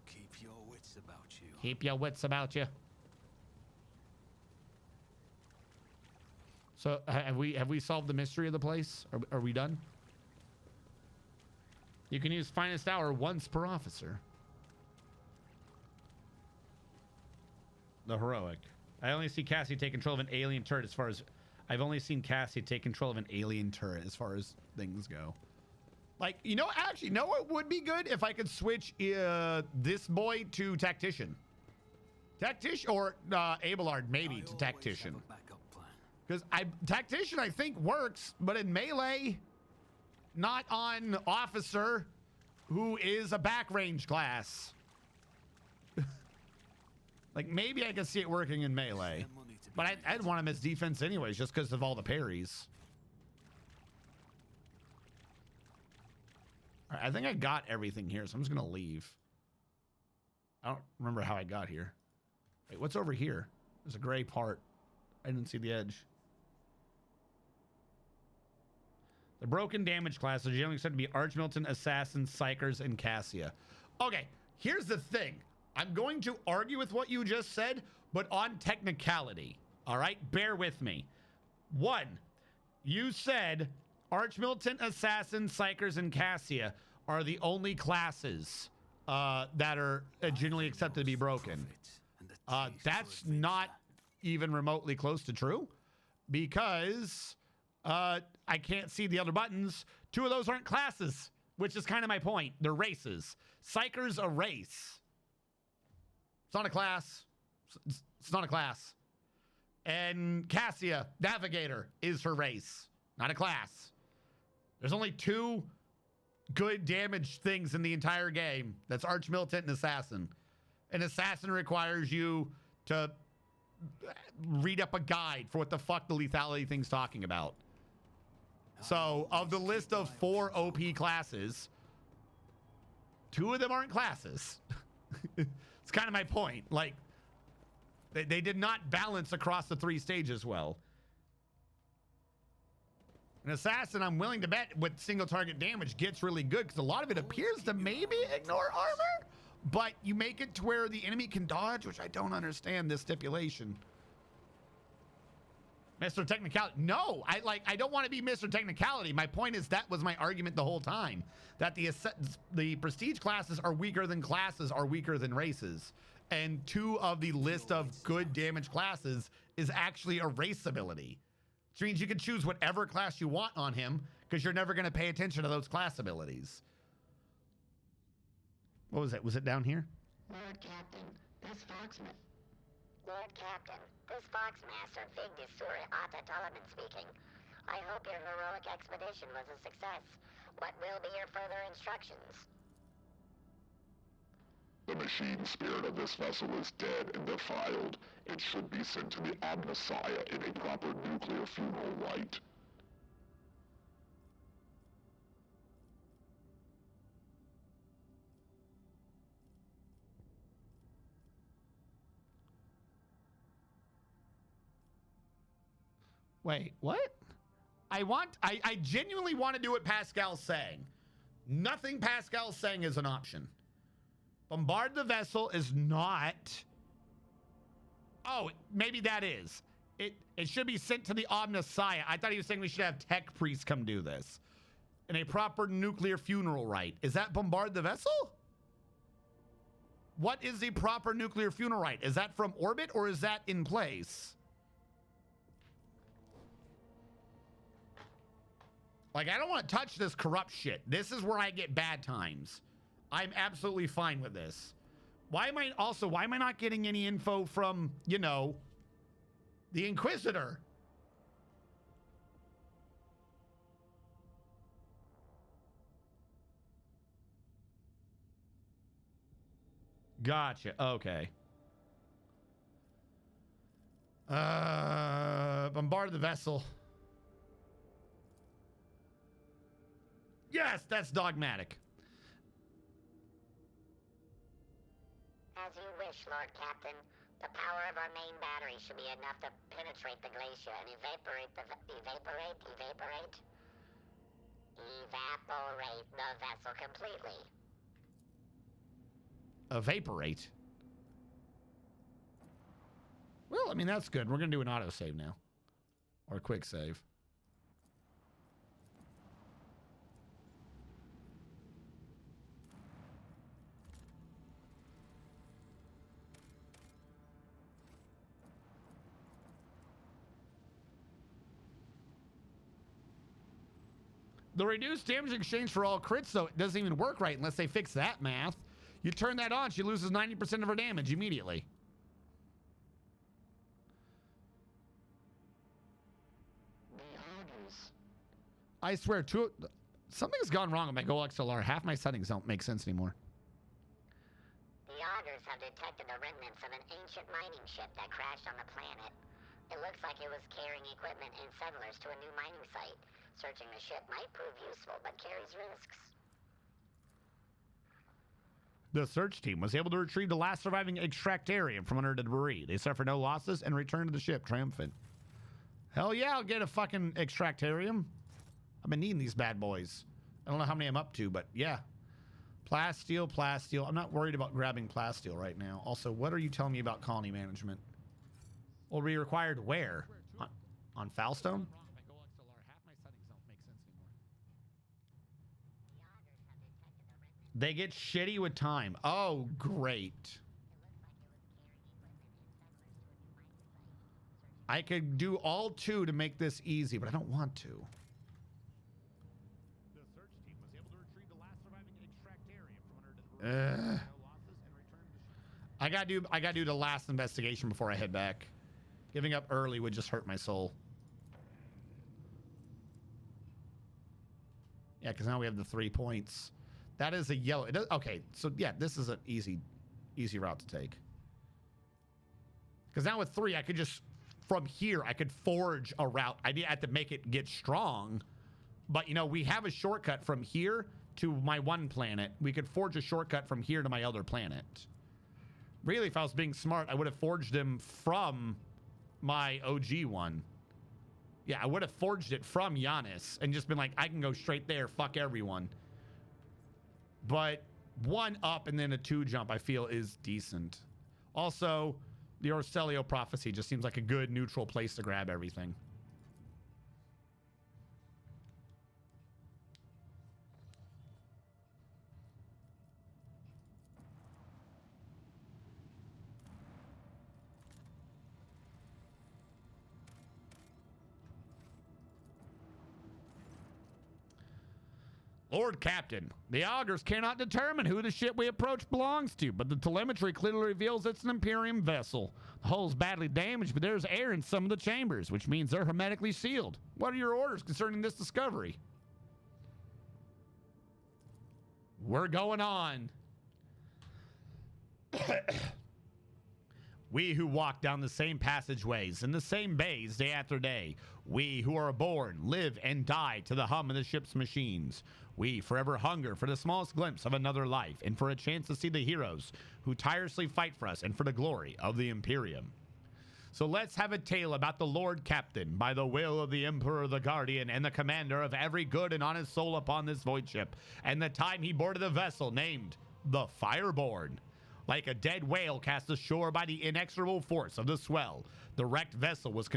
Keep your wits about you. Keep your wits about you. So have we solved the mystery of the place? Are we done? You can use finest hour once per officer. The heroic. I only see Cassie take control of an alien turret as far as I've only seen Cassie take control of an alien turret as far as things go. Like, you know, actually, know what would be good if I could switch this boy to tactician. Tactician or Abelard maybe to tactician. Because tactician I think works, but in melee, not on officer, who is a back range class. Like, maybe I could see it working in melee. But I'd want him as defense anyways, just because of all the parries. All right, I think I got everything here, so I'm just going to leave. I don't remember how I got here. Wait, what's over here? There's a gray part. I didn't see the edge. The broken damage classes are generally said to be Arch-Militant, Assassins, Psychers, and Cassia. Okay, here's the thing. I'm going to argue with what you just said, but on technicality. All right, bear with me. 1, you said Arch-Militant, Assassins, Psychers, and Cassia are the only classes that are generally accepted to be broken. That's not even remotely close to true, because I can't see the other buttons. 2 of those aren't classes, which is kind of my point. They're races. Psycher's a race. It's not a class. It's not a class. And Cassia, Navigator, is her race, not a class. There's only 2 good damage things in the entire game. That's Arch-Militant and Assassin. An Assassin requires you to read up a guide for what the fuck the lethality thing's talking about. So, of the list of 4 OP classes, 2 of them aren't classes. It's kind of my point. Like, they did not balance across the 3 stages well. An assassin, I'm willing to bet, with single target damage gets really good because a lot of it appears to maybe ignore armor, but you make it to where the enemy can dodge, which I don't understand this stipulation. Mr. Technicality. No, I don't want to be Mr. Technicality. My point is that was my argument the whole time, that the prestige classes are weaker than races. And 2 of the list of good damage classes is actually a race ability. Which means you can choose whatever class you want on him because you're never going to pay attention to those class abilities. What was it? Was it down here? Lord Captain, this Foxman. Lord Captain, this Foxmaster Vig de Suri Ata Tolaman speaking. I hope your heroic expedition was a success. What will be your further instructions? The machine spirit of this vessel is dead and defiled. It should be sent to the Omnissiah in a proper nuclear funeral rite. Wait, what? I genuinely want to do what Pascal's saying. Nothing Pascal's saying is an option. Bombard the vessel is not. Oh, maybe that is. It should be sent to the Omnissiah. I thought he was saying we should have tech priests come do this. In a proper nuclear funeral rite. Is that bombard the vessel? What is the proper nuclear funeral rite? Is that from orbit or is that in place? Like, I don't want to touch this corrupt shit. This is where I get bad times. I'm absolutely fine with this. Why am I not getting any info from, you know, the Inquisitor? Gotcha. Okay. Bombard the vessel. Yes, that's dogmatic. As you wish, Lord Captain. The power of our main battery should be enough to penetrate the glacier and evaporate the vessel completely. Evaporate? Well, I mean, that's good. We're going to do an autosave now. Or a quick save. The reduced damage exchange for all crits, though, it doesn't even work right unless they fix that math. You turn that on, she loses 90% of her damage immediately. I swear, something's gone wrong with my Go XLR. Half my settings don't make sense anymore. The augurs have detected the remnants of an ancient mining ship that crashed on the planet. It looks like it was carrying equipment and settlers to a new mining site. Searching the ship might prove useful, but carries risks. The search team was able to retrieve the last surviving extractarium from under the debris. They suffered no losses and returned to the ship triumphant. Hell yeah, I'll get a fucking extractarium. I've been needing these bad boys. I don't know how many I'm up to, but yeah. Plasteel. I'm not worried about grabbing plasteel right now. Also, what are you telling me about colony management? Will be required where? On Foulstone? They get shitty with time. Oh, great. I could do all 2 to make this easy, but I don't want to. The search team was able to retrieve the last surviving extractarium from under the debris. I gotta do the last investigation before I head back. Giving up early would just hurt my soul. Yeah, because now we have the 3 points. That is a yellow. It does, okay, so yeah, this is an easy route to take. Because now with 3, I could just, from here, I could forge a route. I have to make it get strong. But, you know, we have a shortcut from here to my one planet. We could forge a shortcut from here to my other planet. Really, if I was being smart, I would have forged them from my OG one. Yeah, I would have forged it from Giannis and just been like, I can go straight there, fuck everyone. But 1 up and then a 2 jump, I feel, is decent. Also, the Orselio Prophecy just seems like a good neutral place to grab everything. Lord Captain, the augurs cannot determine who the ship we approach belongs to, but the telemetry clearly reveals it's an Imperium vessel. The hull's badly damaged, but there's air in some of the chambers, which means they're hermetically sealed. What are your orders concerning this discovery? We're going on. We who walk down the same passageways in the same bays day after day. We who are born, live, and die to the hum of the ship's machines. We forever hunger for the smallest glimpse of another life and for a chance to see the heroes who tirelessly fight for us and for the glory of the Imperium. So let's have a tale about the Lord Captain, by the will of the Emperor, the Guardian, and the commander of every good and honest soul upon this void ship, and the time he boarded a vessel named the Fireborn. Like a dead whale cast ashore by the inexorable force of the swell, the wrecked vessel was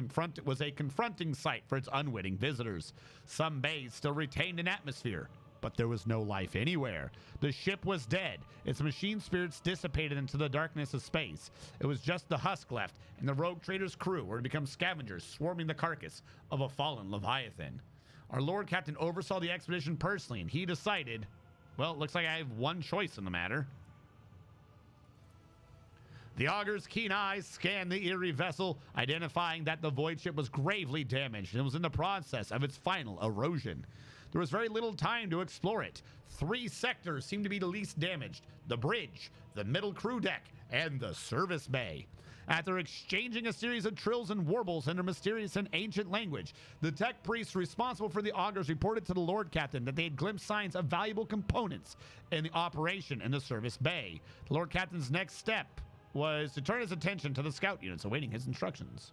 a confronting sight for its unwitting visitors. Some bays still retained an atmosphere, but there was no life anywhere. The ship was dead. Its machine spirits dissipated into the darkness of space. It was just the husk left, and the rogue trader's crew were to become scavengers swarming the carcass of a fallen Leviathan. Our Lord Captain oversaw the expedition personally, and he decided, well, it looks like I have one choice in the matter. The auger's keen eyes scanned the eerie vessel, identifying that the void ship was gravely damaged and was in the process of its final erosion. There was very little time to explore it. 3 sectors seemed to be the least damaged: the bridge, the middle crew deck, and the service bay. After exchanging a series of trills and warbles in a mysterious and ancient language, the tech priests responsible for the augurs reported to the Lord Captain that they had glimpsed signs of valuable components in the operation in the service bay. The Lord Captain's next step was to turn his attention to the scout units awaiting his instructions.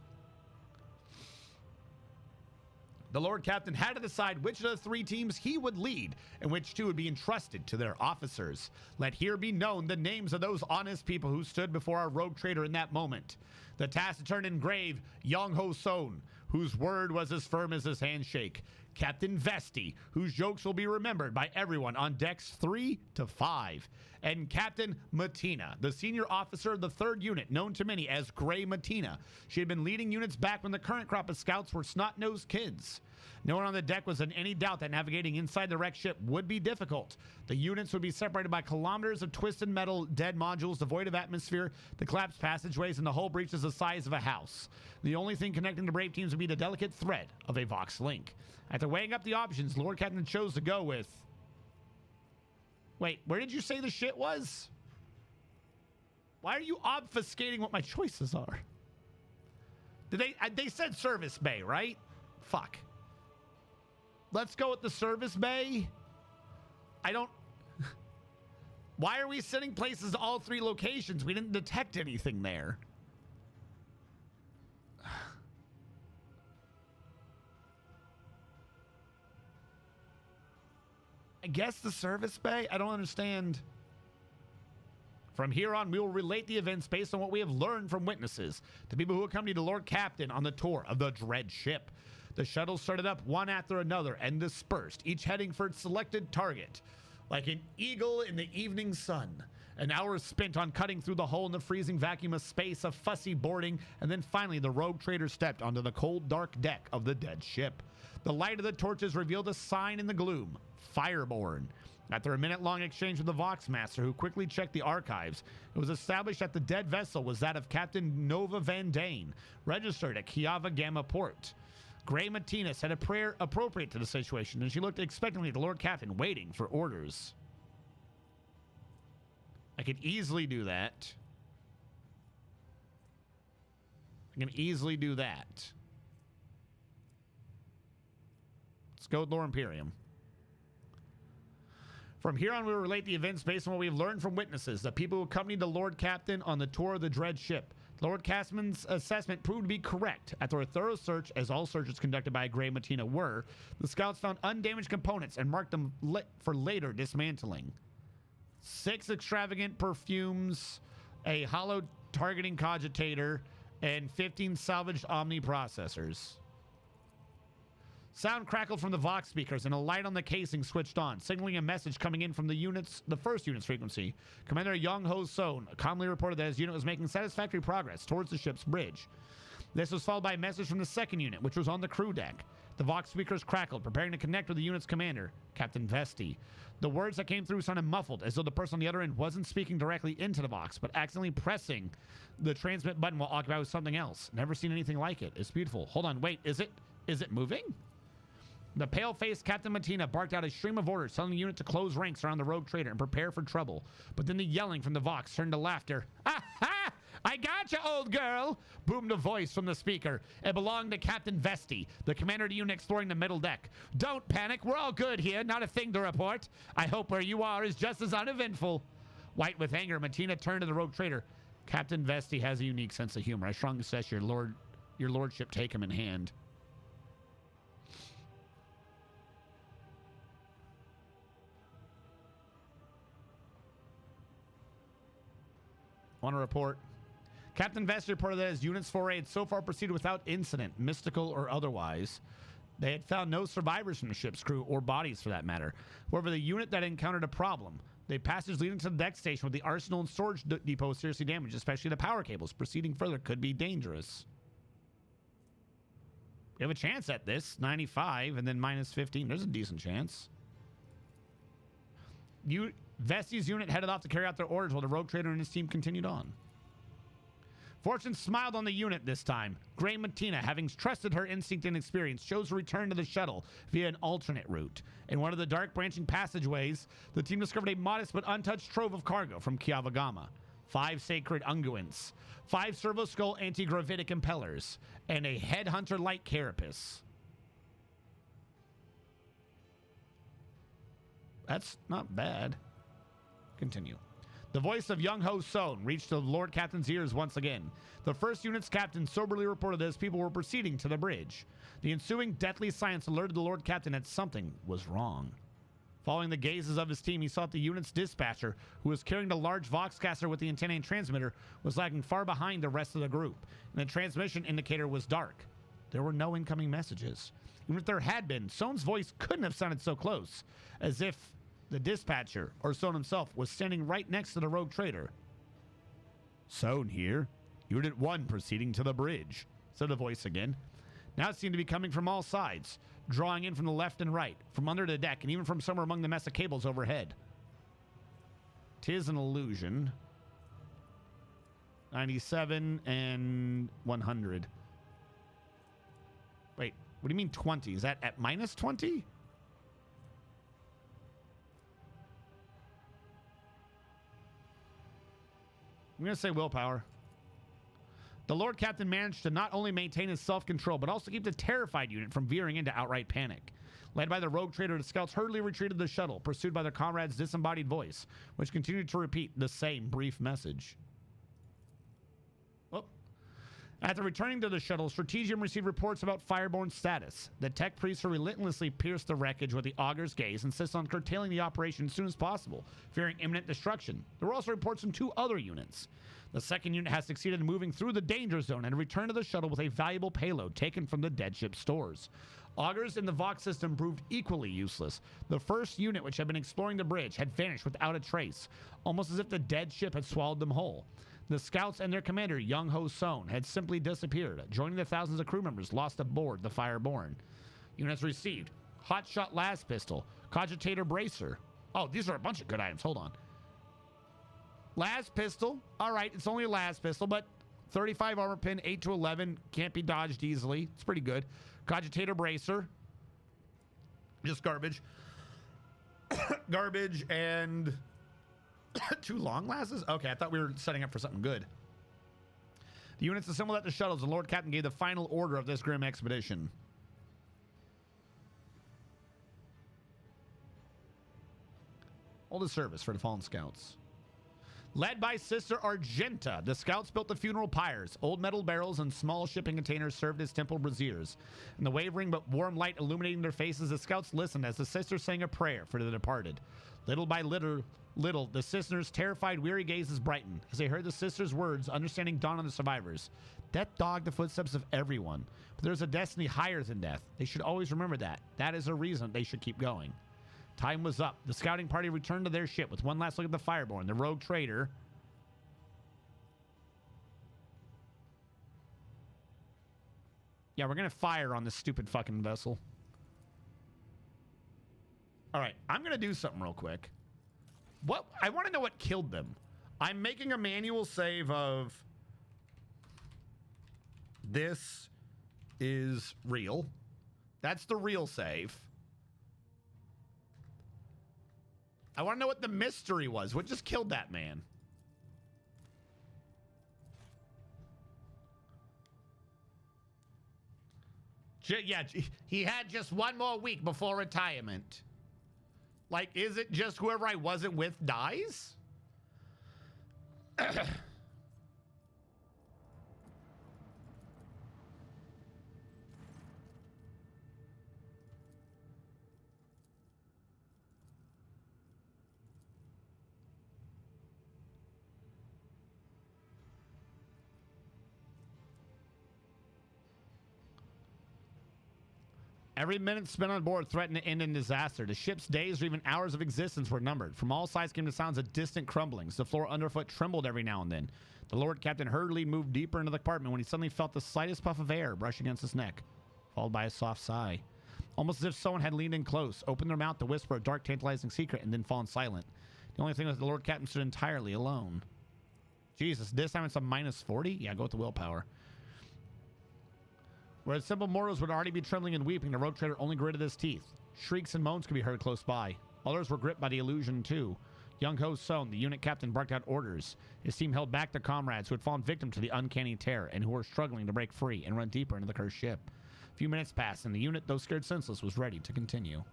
The Lord Captain had to decide which of the 3 teams he would lead and which 2 would be entrusted to their officers. Let here be known the names of those honest people who stood before our rogue trader in that moment. The taciturn and grave Young Ho Son, whose word was as firm as his handshake. Captain Vesti, whose jokes will be remembered by everyone on decks 3 to 5. And Captain Matina, the senior officer of the 3rd unit, known to many as Grey Matina. She had been leading units back when the current crop of scouts were snot-nosed kids. No one on the deck was in any doubt that navigating inside the wrecked ship would be difficult. The units would be separated by kilometers of twisted metal dead modules devoid of atmosphere, the collapsed passageways, and the hull breaches the size of a house. The only thing connecting the brave teams would be the delicate thread of a Vox link. After weighing up the options, Lord Captain chose to go with... Wait, where did you say the shit was? Why are you obfuscating what my choices are? Did they said service bay, right? Fuck. Let's go with the service bay. I don't... Why are we sending places to all 3 locations? We didn't detect anything there. I guess the service bay? I don't understand. From here on, we will relate the events based on what we have learned from witnesses, the people who accompanied the Lord Captain on the tour of the dread ship. The shuttles started up one after another and dispersed, each heading for its selected target. Like an eagle in the evening sun. An hour spent on cutting through the hole in the freezing vacuum of space, of fussy boarding, and then finally the rogue trader stepped onto the cold, dark deck of the dead ship. The light of the torches revealed a sign in the gloom: Fireborn. After a minute-long exchange with the Vox Master, who quickly checked the archives, it was established that the dead vessel was that of Captain Nova Van Dane, registered at Kiava Gamma Port. Grey Matina said a prayer appropriate to the situation, and she looked expectantly at the Lord Captain, waiting for orders. I could easily do that. I can easily do that. Let's go with Lord Imperium. From here on, we will relate the events based on what we have learned from witnesses, the people who accompanied the Lord Captain on the tour of the dread ship, Lord Castman's assessment proved to be correct. After a thorough search, as all searches conducted by Gray Matina were, the scouts found undamaged components and marked them for later dismantling. 6 extravagant perfumes, a hollow targeting cogitator, and 15 salvaged Omni processors. Sound crackled from the Vox speakers and a light on the casing switched on, signaling a message coming in from the first unit's frequency. Commander Young Ho Sohn calmly reported that his unit was making satisfactory progress towards the ship's bridge. This was followed by a message from the second unit, which was on the crew deck. The Vox speakers crackled, preparing to connect with the unit's commander, Captain Vesti. The words that came through sounded muffled, as though the person on the other end wasn't speaking directly into the Vox, but accidentally pressing the transmit button while occupied with something else. Never seen anything like it. It's beautiful. Hold on, wait, is it moving? The pale-faced Captain Matina barked out a stream of orders, telling the unit to close ranks around the rogue trader and prepare for trouble. But then the yelling from the Vox turned to laughter. "Ha ha! I gotcha, old girl!" boomed a voice from the speaker. It belonged to Captain Vesti, the commander of the unit exploring the middle deck. "Don't panic, we're all good here, not a thing to report. I hope where you are is just as uneventful." White with anger, Matina turned to the rogue trader. "Captain Vesti has a unique sense of humor. I strongly suggest your lordship take him in hand." Want to report? Captain Vesti reported that his unit's foray had so far proceeded without incident, mystical or otherwise. They had found no survivors from the ship's crew, or bodies for that matter. However, the unit that encountered a problem, the passage leading to the deck station with the arsenal and storage depot seriously damaged, especially the power cables. Proceeding further could be dangerous. We have a chance at this. 95 and then minus 15. There's a decent chance. Vesti's unit headed off to carry out their orders while the rogue trader and his team continued on. Fortune smiled on the unit this time. Gray Matina, having trusted her instinct and experience, chose to return to the shuttle via an alternate route. In one of the dark branching passageways, the team discovered a modest but untouched trove of cargo from Kiavagama. 5 sacred unguents, 5 servo-skull anti-gravitic impellers, and a headhunter light carapace. That's not bad. Continue. The voice of Young Ho Sohn reached the Lord Captain's ears once again. The first unit's captain soberly reported that his people were proceeding to the bridge. The ensuing deathly silence alerted the Lord Captain that something was wrong. Following the gazes of his team, he saw that the unit's dispatcher, who was carrying the large Voxcaster with the antenna and transmitter, was lagging far behind the rest of the group, and the transmission indicator was dark. There were no incoming messages. Even if there had been, Sohn's voice couldn't have sounded so close, as if the dispatcher, or Sohn himself, was standing right next to the rogue trader. "Sohn here. Unit 1 proceeding to the bridge," said the voice again. Now it seemed to be coming from all sides, drawing in from the left and right, from under the deck, and even from somewhere among the mess of cables overhead. "'Tis an illusion." 97 and 100. Wait, what do you mean 20? Is that at minus 20? I'm going to say willpower. The Lord Captain managed to not only maintain his self-control, but also keep the terrified unit from veering into outright panic. Led by the rogue trader, the scouts hurriedly retreated to the shuttle, pursued by their comrade's disembodied voice, which continued to repeat the same brief message. Oh. After returning to the shuttle, Strategium received reports about Fireborn's status. The tech priests relentlessly pierced the wreckage with the Augur's gaze and insist on curtailing the operation as soon as possible, fearing imminent destruction. There were also reports from 2 other units. The second unit has succeeded in moving through the danger zone and returned to the shuttle with a valuable payload taken from the dead ship stores. Augurs in the Vox system proved equally useless. The first unit, which had been exploring the bridge, had vanished without a trace, almost as if the dead ship had swallowed them whole. The scouts and their commander, Young Ho Sohn, had simply disappeared, joining the thousands of crew members lost aboard the Fireborn. Units received Hotshot Las Pistol, Cogitator Bracer. Oh, these are a bunch of good items. Hold on. Las Pistol. All right, it's only a Las Pistol, but 35 armor pin, 8 to 11. Can't be dodged easily. It's pretty good. Cogitator Bracer. Just garbage. Garbage and 2 long lasses? Okay, I thought we were setting up for something good. The units assembled at the shuttles, and Lord Captain gave the final order of this grim expedition. Hold a service for the fallen scouts. Led by Sister Argenta, the scouts built the funeral pyres. Old metal barrels and small shipping containers served as temple braziers. In the wavering but warm light illuminating their faces, the scouts listened as the sisters sang a prayer for the departed. Little by little, the sisters' terrified, weary gazes brightened as they heard the sisters' words, understanding dawned on the survivors. Death dogged the footsteps of everyone, but there's a destiny higher than death. They should always remember that. That is a reason they should keep going. Time was up. The scouting party returned to their ship with one last look at the Fireborn, the rogue trader. Yeah, we're going to fire on this stupid fucking vessel. All right, I'm going to do something real quick. What? I want to know what killed them. I'm making a manual save of... This is real. That's the real save. I want to know what the mystery was. What just killed that man? Yeah, he had just one more week before retirement. Like, is it just whoever I wasn't with dies? Every minute spent on board threatened to end in disaster. The ship's days or even hours of existence were numbered. From all sides came the sounds of distant crumblings. The floor underfoot trembled every now and then. The Lord Captain hurriedly moved deeper into the compartment when he suddenly felt the slightest puff of air brush against his neck, followed by a soft sigh. Almost as if someone had leaned in close, opened their mouth to whisper a dark, tantalizing secret, and then fallen silent. The only thing was the Lord Captain stood entirely alone. Jesus, this time it's a minus 40? Yeah, go with the willpower. Whereas simple mortals would already be trembling and weeping, the rogue trader only gritted his teeth. Shrieks and moans could be heard close by. Others were gripped by the illusion, too. Young Ho Sohn, the unit captain, barked out orders. His team held back their comrades who had fallen victim to the uncanny terror and who were struggling to break free and run deeper into the cursed ship. A few minutes passed, and the unit, though scared senseless, was ready to continue.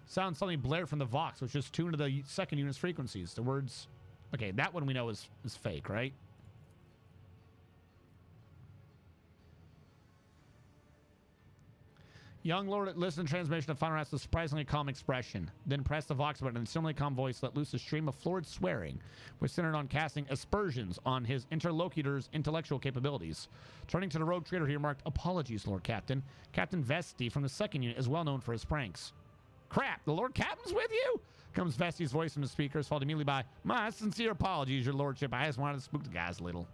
Sound suddenly blared from the Vox, which was tuned to the second unit's frequencies. The words... Okay, that one we know is fake, right? Young Lord listened to transmission of final wrath with a surprisingly calm expression, then pressed the Vox button and a similarly calm voice let loose a stream of florid swearing, which centered on casting aspersions on his interlocutor's intellectual capabilities. Turning to the rogue trader, he remarked, "Apologies, Lord Captain. Captain Vesti from the second unit is well known for his pranks." "Crap, the Lord Captain's with you?" comes Vesti's voice from the speakers, followed immediately by, "My sincere apologies, your lordship. I just wanted to spook the guys a little."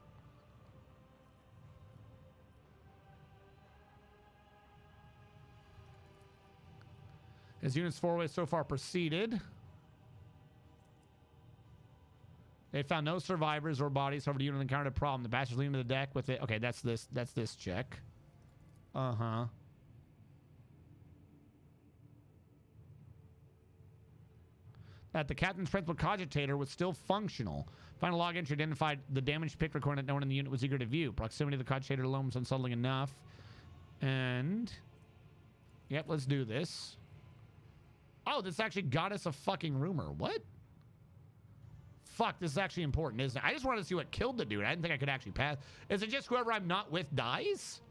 As units forward so far proceeded, they found no survivors or bodies. However, the unit encountered a problem. The bastards leaned to the deck with it. Okay, that's this check. Uh-huh. That the captain's principal cogitator was still functional. Final log entry identified the damaged pick recording that no one in the unit was eager to view. Proximity to the cogitator alone was unsettling enough. And... Yep, let's do this. Oh, this actually got us a fucking rumor. What? Fuck, this is actually important, isn't it? I just wanted to see what killed the dude. I didn't think I could actually pass. Is it just whoever I'm not with dies?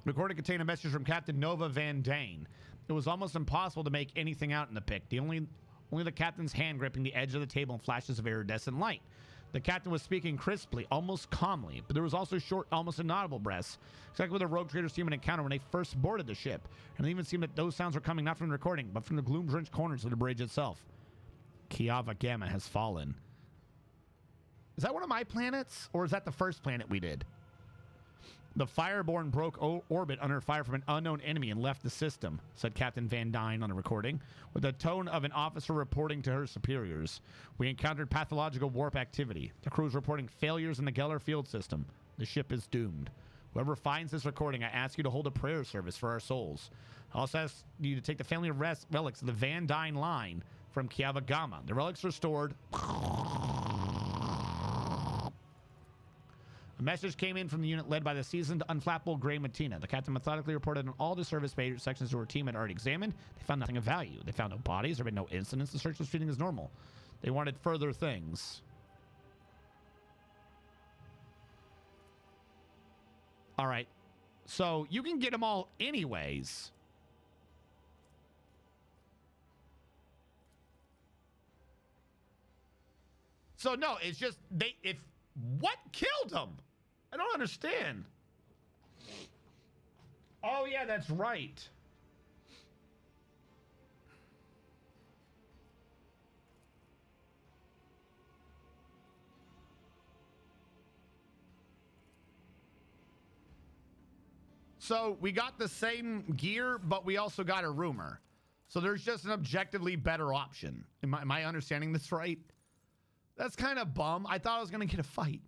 Recording contained a message from Captain Nova Van Dane. It was almost impossible to make anything out in the pic. Only the captain's hand gripping the edge of the table and flashes of iridescent light. The captain was speaking crisply, almost calmly, but there was also short, almost inaudible breaths, exactly what the rogue traders seemed to encounter when they first boarded the ship. And it even seemed that those sounds were coming not from the recording, but from the gloom-drenched corners of the bridge itself. Kiava Gamma has fallen. Is that one of my planets, or is that the first planet we did? The Fireborn broke orbit under fire from an unknown enemy and left the system, said Captain Van Dyne on the recording, with the tone of an officer reporting to her superiors. We encountered pathological warp activity. The crew is reporting failures in the Geller field system. The ship is doomed. Whoever finds this recording, I ask you to hold a prayer service for our souls. I also ask you to take the family relics of the Van Dyne line from Kiava Gamma. The relics are stored... A message came in from the unit led by the seasoned, unflappable Gray Matina. The captain methodically reported on all the service major sections who her team had already examined. They found nothing of value. They found no bodies. There had been no incidents. The search was proceeding as normal. They wanted further things. All right. So you can get them all anyways. So no, it's just what killed them? I don't understand. Oh yeah, that's right. So we got the same gear, but we also got a rumor. So there's just an objectively better option. Am I understanding this right? That's kind of bum. I thought I was going to get a fight.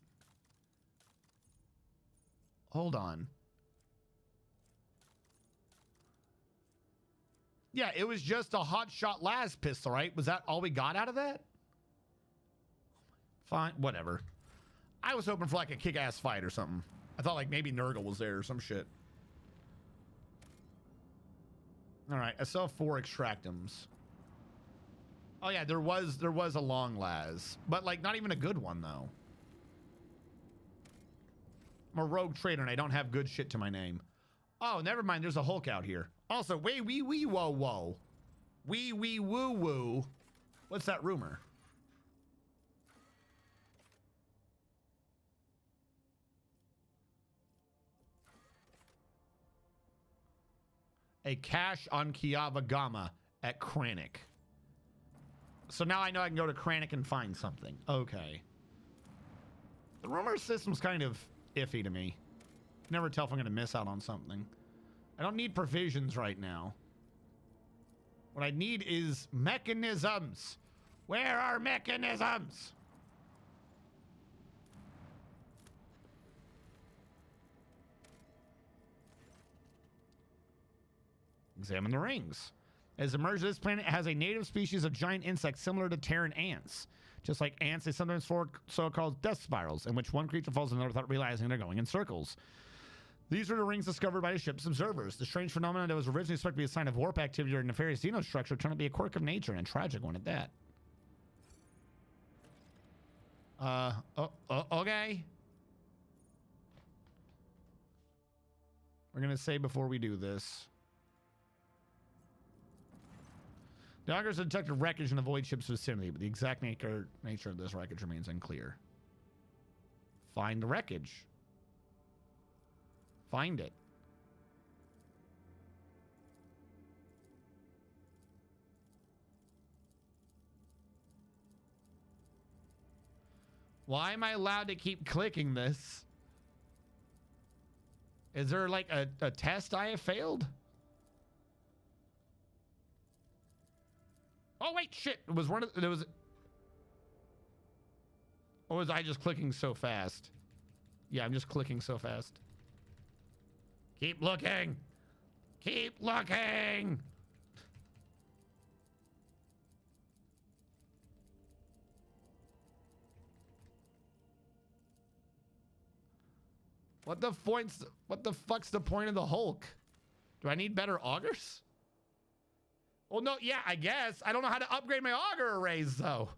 Hold on. Yeah, it was just a hot shot las pistol, right? Was that all we got out of that? Fine, whatever. I was hoping for like a kick-ass fight or something. I thought like maybe Nurgle was there or some shit. All right, I saw 4 extractums. Oh yeah, there was a long las, but like not even a good one though. I'm a rogue trader and I don't have good shit to my name. Oh, never mind. There's a Hulk out here. Also, wee whoa whoa, wee woo woo. What's that rumor? A cache on Kiava Gamma at Kranich. So now I know I can go to Kranich and find something. Okay. The rumor system's kind of iffy to me. Never tell if I'm going to miss out on something. I don't need provisions right now. What I need is mechanisms. Where are mechanisms? Examine the rings. As emerged, this planet has a native species of giant insects similar to Terran ants. Just like ants, they sometimes form so-called death spirals, in which one creature falls in another without realizing they're going in circles. These are the rings discovered by the ship's observers. The strange phenomenon that was originally expected to be a sign of warp activity or nefarious xenostructure turned out to be a quirk of nature, and a tragic one at that. Okay. We're going to say before we do this. The augurs have detected wreckage in the void ship's vicinity, but the exact nature of this wreckage remains unclear. Find the wreckage. Find it. Why am I allowed to keep clicking this? Is there like a test I have failed? Oh wait, shit! It was one of there was. Or was I just clicking so fast? Yeah, I'm just clicking so fast. Keep looking. Keep looking. What the fuck's the point of the Hulk? Do I need better augers? Well, no, yeah, I guess. I don't know how to upgrade my auger arrays, though.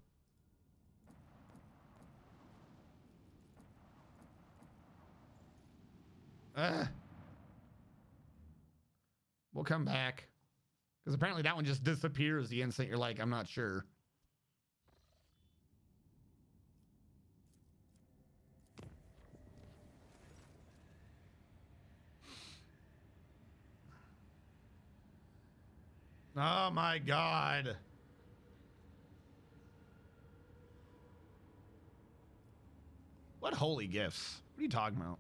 We'll come back. Because apparently that one just disappears the instant you're like, I'm not sure. Oh my God. What holy gifts? What are you talking about?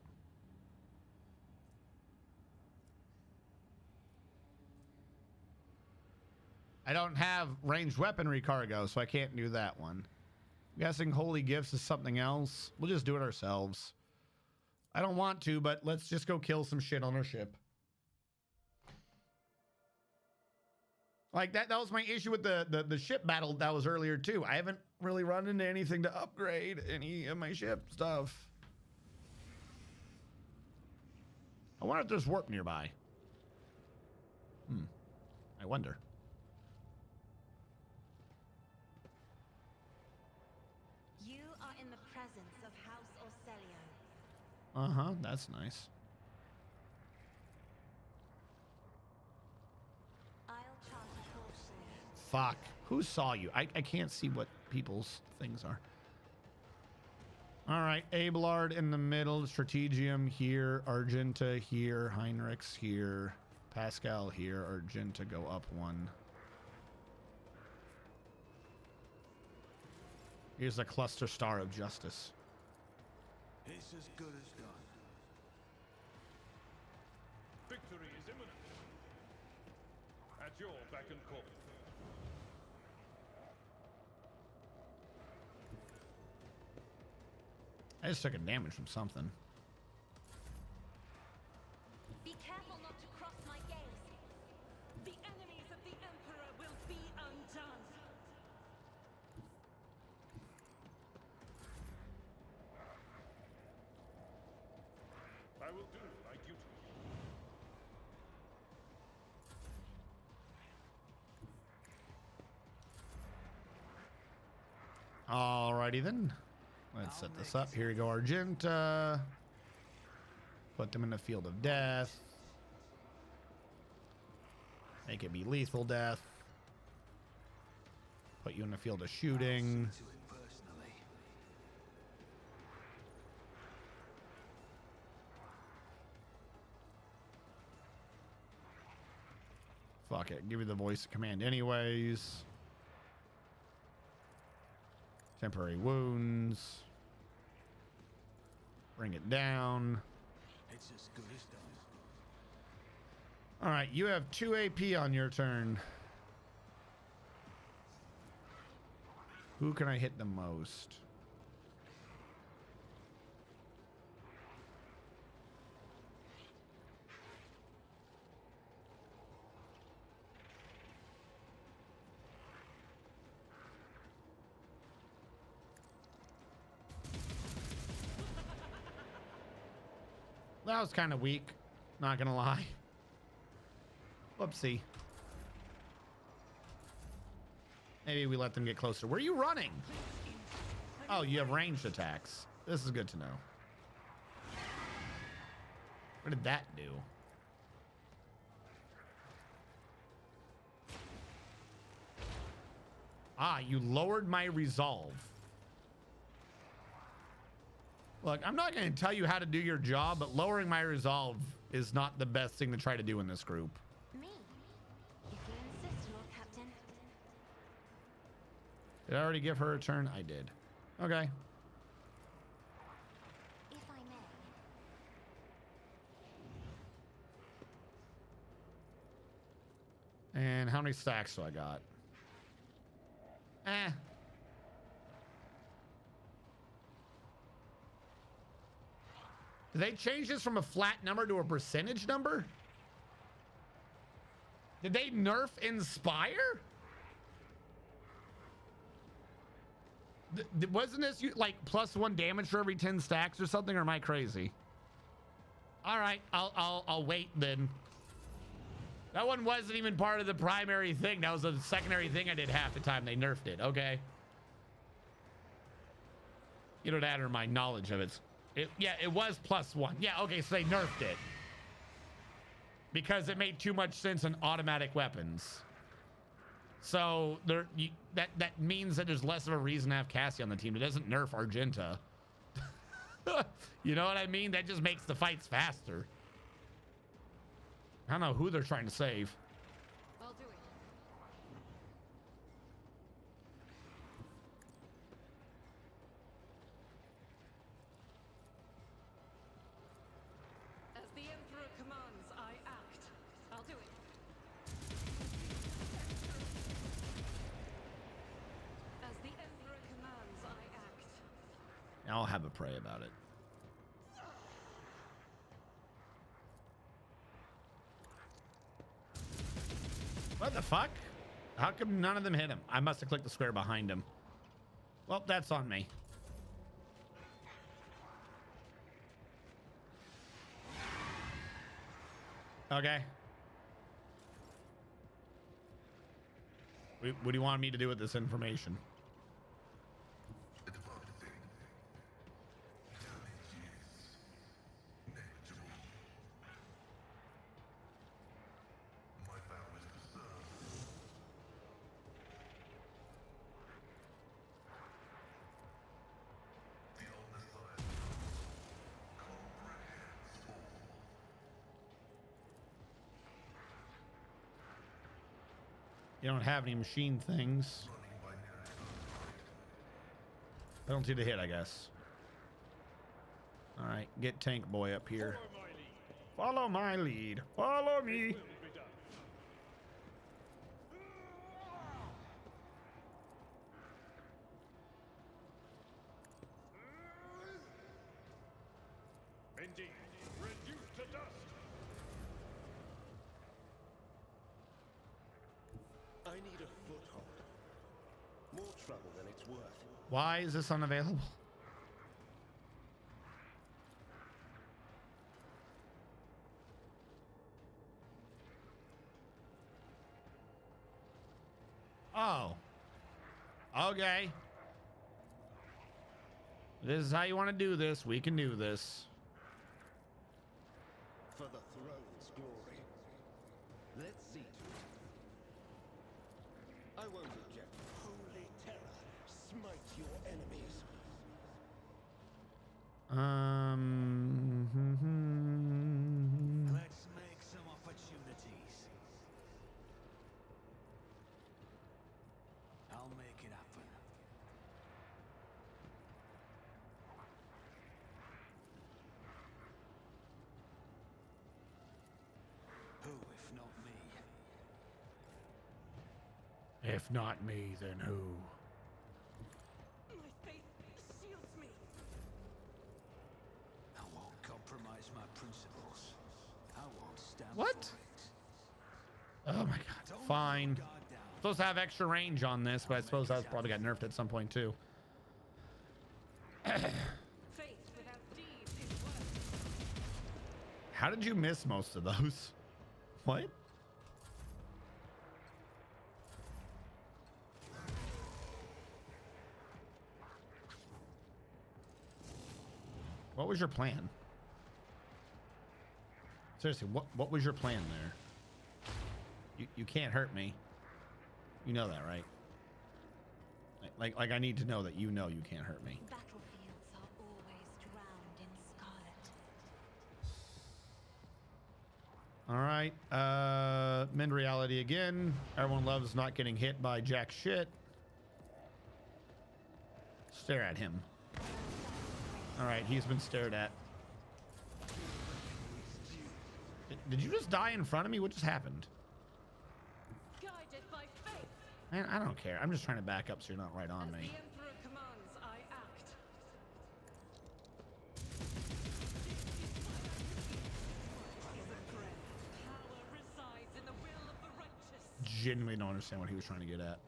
I don't have ranged weaponry cargo, so I can't do that one. I'm guessing holy gifts is something else. We'll just do it ourselves. I don't want to, but let's just go kill some shit on our ship. Like that was my issue with the ship battle that was earlier too. I haven't really run into anything to upgrade any of my ship stuff. I wonder if there's warp nearby. I wonder. Uh-huh, that's nice. I'll chart a course. Fuck. Who saw you? I can't see what people's things are. All right, Abelard in the middle, Strategium here, Argenta here, Heinrichs here, Pascal here, Argenta go up one. Here's a cluster star of justice. It's as good as done. Victory is imminent. At your beck and call. I just took a damage from something. Be careful not to cross my gaze. The enemies of the Emperor will be undone. I will do my duty. Alrighty then. Let's set this up. Here we go, Argenta. Put them in the field of death. Make it be lethal death. Put you in the field of shooting. To it personally. Fuck it. Give you the voice of command anyways. Temporary wounds. Bring it down. It's as good as done. All right, you have 2 AP on your turn. Who can I hit the most? That was kind of weak, not gonna lie. Whoopsie. Maybe we let them get closer. Where are you running? Oh, you have ranged attacks. This is good to know. What did that do? Ah, you lowered my resolve. Look, I'm not going to tell you how to do your job, but lowering my resolve is not the best thing to try to do in this group. Me? If you insist, Lord Captain. Did I already give her a turn? I did. Okay. If I may. And how many stacks do I got? Did they change this from a flat number to a percentage number? Did they nerf Inspire? Wasn't this like +1 damage for every 10 stacks or something, or am I crazy? All right, I'll wait then. That one wasn't even part of the primary thing. That was a secondary thing I did half the time. They nerfed it. Okay. You don't add my knowledge of it. Yeah, it was +1. Yeah, okay, so they nerfed it. Because it made too much sense in automatic weapons. So that means that there's less of a reason to have Cassia on the team. It doesn't nerf Argenta. You know what I mean? That just makes the fights faster. I don't know who they're trying to save. I'll do it. As the Emperor commands, I act. I'll do it. As the Emperor commands, I act. I'll have a pray about it. What the fuck? How come none of them hit him? I must have clicked the square behind him. Well, that's on me. Okay. What do you want me to do with this information? You don't have any machine things. Penalty to hit, I guess. All right, get tank boy up here. Follow my lead. Follow me. Indeed, reduced to dust. I need a foothold. More trouble than it's worth. Why is this unavailable? Oh. Okay. This is how you want to do this. We can do this. For the throne's glory. Let's see to it. I won't object. Holy terror, smite your enemies. Let's make some opportunities. I'll make it happen. Who, if not me? If not me, then who? My faith shields me. I won't compromise my principles. I won't stand What? for it. Oh my god. Fine. Supposed to have extra range on this, but I suppose that's probably got nerfed at some point too. Faith without deeds is worthless. How did you miss most of those? What? What was your plan? Seriously, what was your plan there? You can't hurt me. You know that, right? Like I need to know that you know you can't hurt me. Battlefields are always drowned in scarlet. All right. Mend reality again. Everyone loves not getting hit by jack shit. Stare at him. All right, he's been stared at. Did you just die in front of me? What just happened? Guided by faith. Man, I don't care. I'm just trying to back up so you're not right on As me. the Emperor commands, I act. Is a prayer. Power resides in the will of the righteous. Genuinely don't understand what he was trying to get at.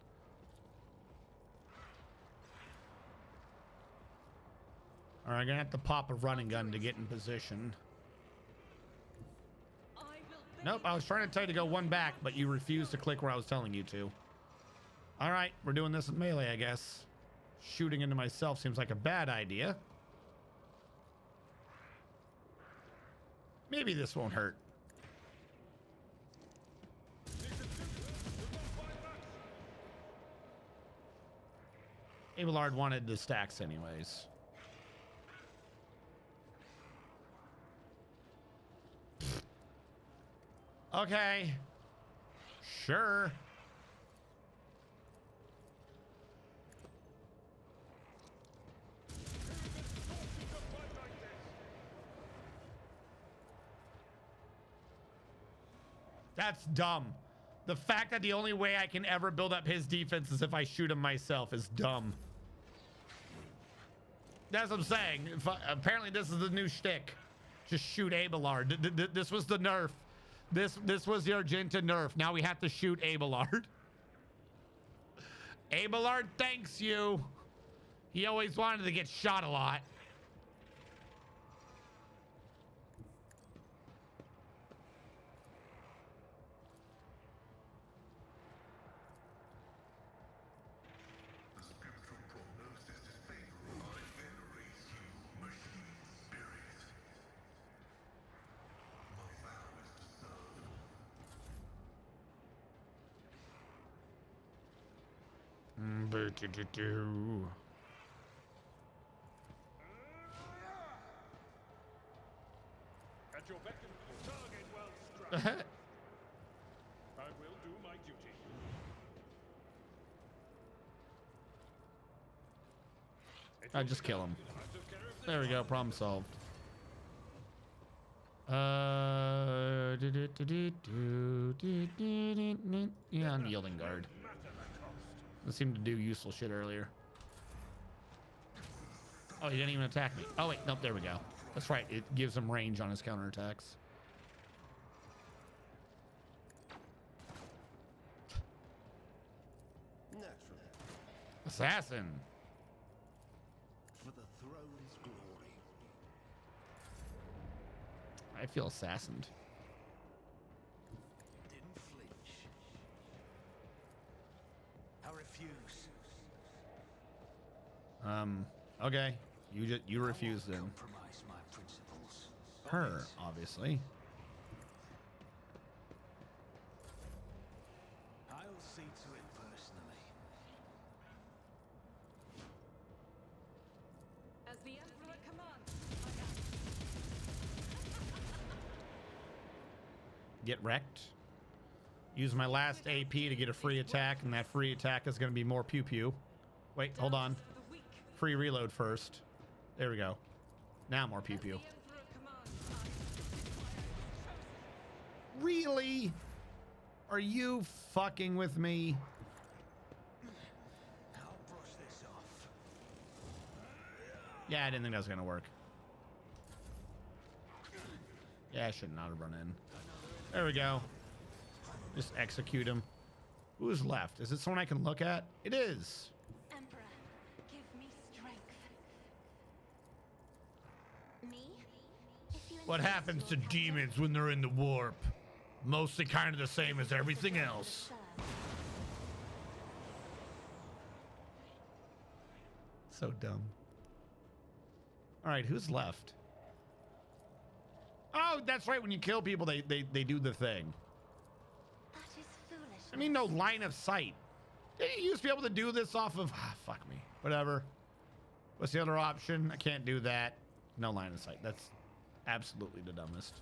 All right, I'm gonna have to pop a running gun to get in position. Nope, I was trying to tell you to go one back, but you refused to click where I was telling you to. All right, we're doing this in melee, I guess. Shooting into myself seems like a bad idea. Maybe this won't hurt. Abelard wanted the stacks anyways. Okay. Sure. That's dumb. The fact that the only way I can ever build up his defense is if I shoot him myself is dumb. That's what I'm saying. Apparently this is the new shtick. Just shoot Abelard. This was the nerf. This was the Argenta nerf. Now we have to shoot Abelard. Abelard thanks you. He always wanted to get shot a lot. At your beck and target well struck. I will do my duty. I just kill him. There we go. Problem solved. Yeah, unyielding guard. That seemed to do useful shit earlier. Oh, he didn't even attack me. Oh, wait. Nope, there we go. That's right. It gives him range on his counterattacks. Naturally. Assassin. For the throne's glory. I feel assassined. Didn't flinch. I refuse. Okay. You refuse then. Compromise my principles. Her, obviously. I'll see to it personally. As the Emperor commands, Get wrecked. Use my last AP to get a free attack, and that free attack is going to be more pew pew. Wait, hold on. Free reload first. There we go. Now more pew pew. Really? Are you fucking with me? I'll brush this off. Yeah, I didn't think that was going to work. Yeah, I should not have run in. There we go. Just execute him. Who's left? Is it someone I can look at? It is. Emperor, give me strength. Me? If you What insist happens to you'll have demons when they're in the warp? Mostly kind of the same as everything else. So dumb. All right, who's left? Oh, that's right. When you kill people, they do the thing. That is foolish. I mean, no line of sight. Didn't you used to be able to do this off of... Ah, fuck me. Whatever. What's the other option? I can't do that. No line of sight. That's absolutely the dumbest.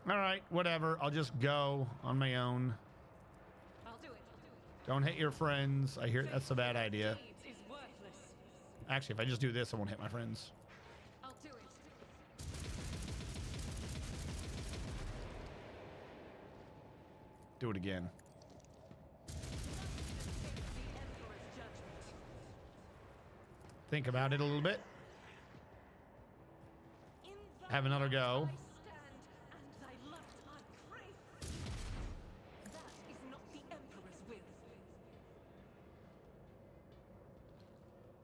All right, whatever. I'll just go on my own. I'll do it. Don't hit your friends. I hear that's a bad idea. Is worthless. Actually, if I just do this, I won't hit my friends. I'll do it. Do it again. Think about it a little bit. Have another go.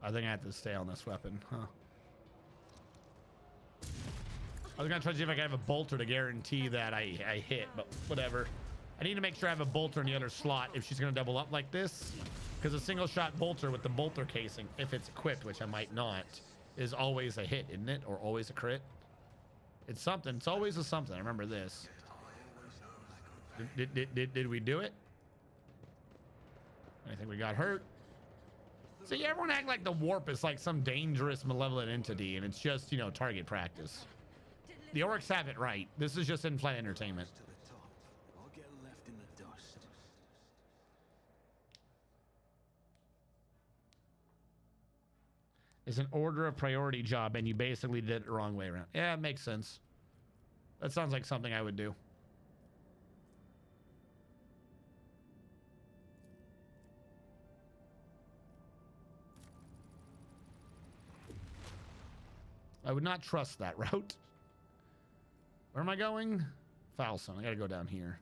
I think I have to stay on this weapon, huh? I was gonna try to see if I could have a bolter to guarantee that I hit, but whatever. I need to make sure I have a bolter in the other slot if she's gonna double up like this. Because a single shot bolter with the bolter casing, if it's equipped, which I might not, is always a hit, isn't it? Or always a crit? It's something. It's always a something. I remember this. Did we do it? I think we got hurt. See, everyone act like the warp is like some dangerous, malevolent entity, and it's just, you know, target practice. The orcs have it right. This is just in-flight entertainment. To the top. I'll get left in the dust. It's an order of priority job, and you basically did it the wrong way around. Yeah, it makes sense. That sounds like something I would do. I would not trust that route. Where am I going? Foulstone. I gotta go down here.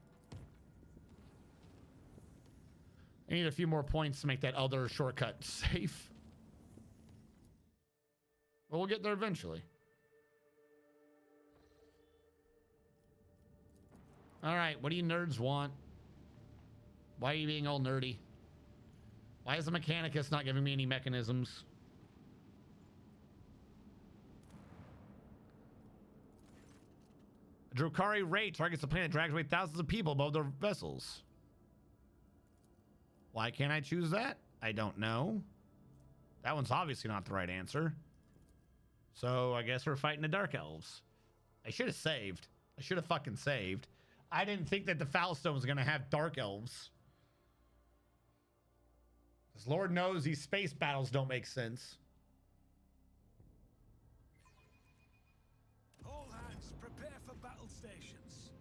I need a few more points to make that other shortcut safe. But we'll get there eventually. All right, what do you nerds want? Why are you being all nerdy? Why is the Mechanicus not giving me any mechanisms? A Drukari raid targets the planet, drags away thousands of people above their vessels. Why can't I choose that? I don't know. That one's obviously not the right answer. So I guess we're fighting the Dark Elves. I should have saved. I should have fucking saved. I didn't think that the Foulstone was going to have Dark Elves. Because Lord knows these space battles don't make sense. All hands, prepare for battle stations.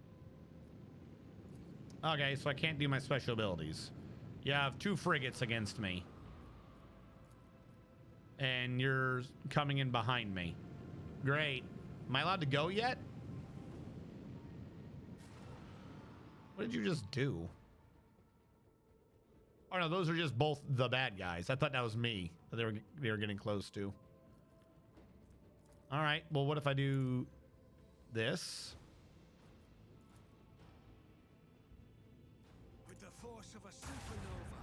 Okay, so I can't do my special abilities. You have 2 frigates against me. And you're coming in behind me. Great. Am I allowed to go yet? What did you just do? Oh no, those are just both the bad guys. I thought that was me that they were getting close to. All right. Well, what if I do this? With the force of a supernova.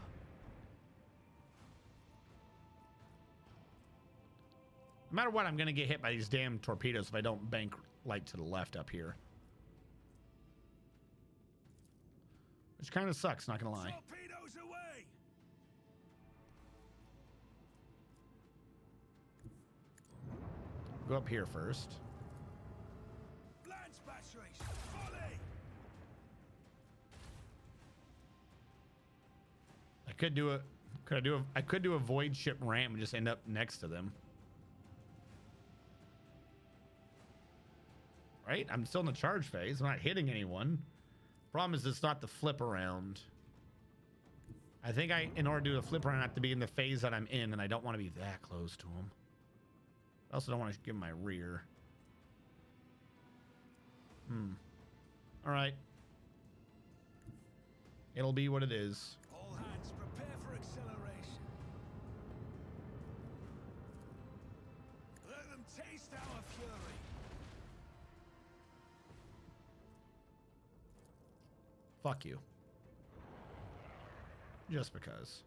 No matter what, I'm gonna get hit by these damn torpedoes if I don't bank like to the left up here. Which kind of sucks, not gonna lie. Torpedoes away! Go up here first. Lance batteries, volley! I could do a I could do a void ship ramp and just end up next to them. Right? I'm still in the charge phase. I'm not hitting anyone. Problem is it's not the flip around. I think in order to do a flip around, I have to be in the phase that I'm in, and I don't want to be that close to him. I also don't want to give him my rear. All right. It'll be what it is. All hands, prepare for acceleration. Let them taste our fury. Fuck you. Just because.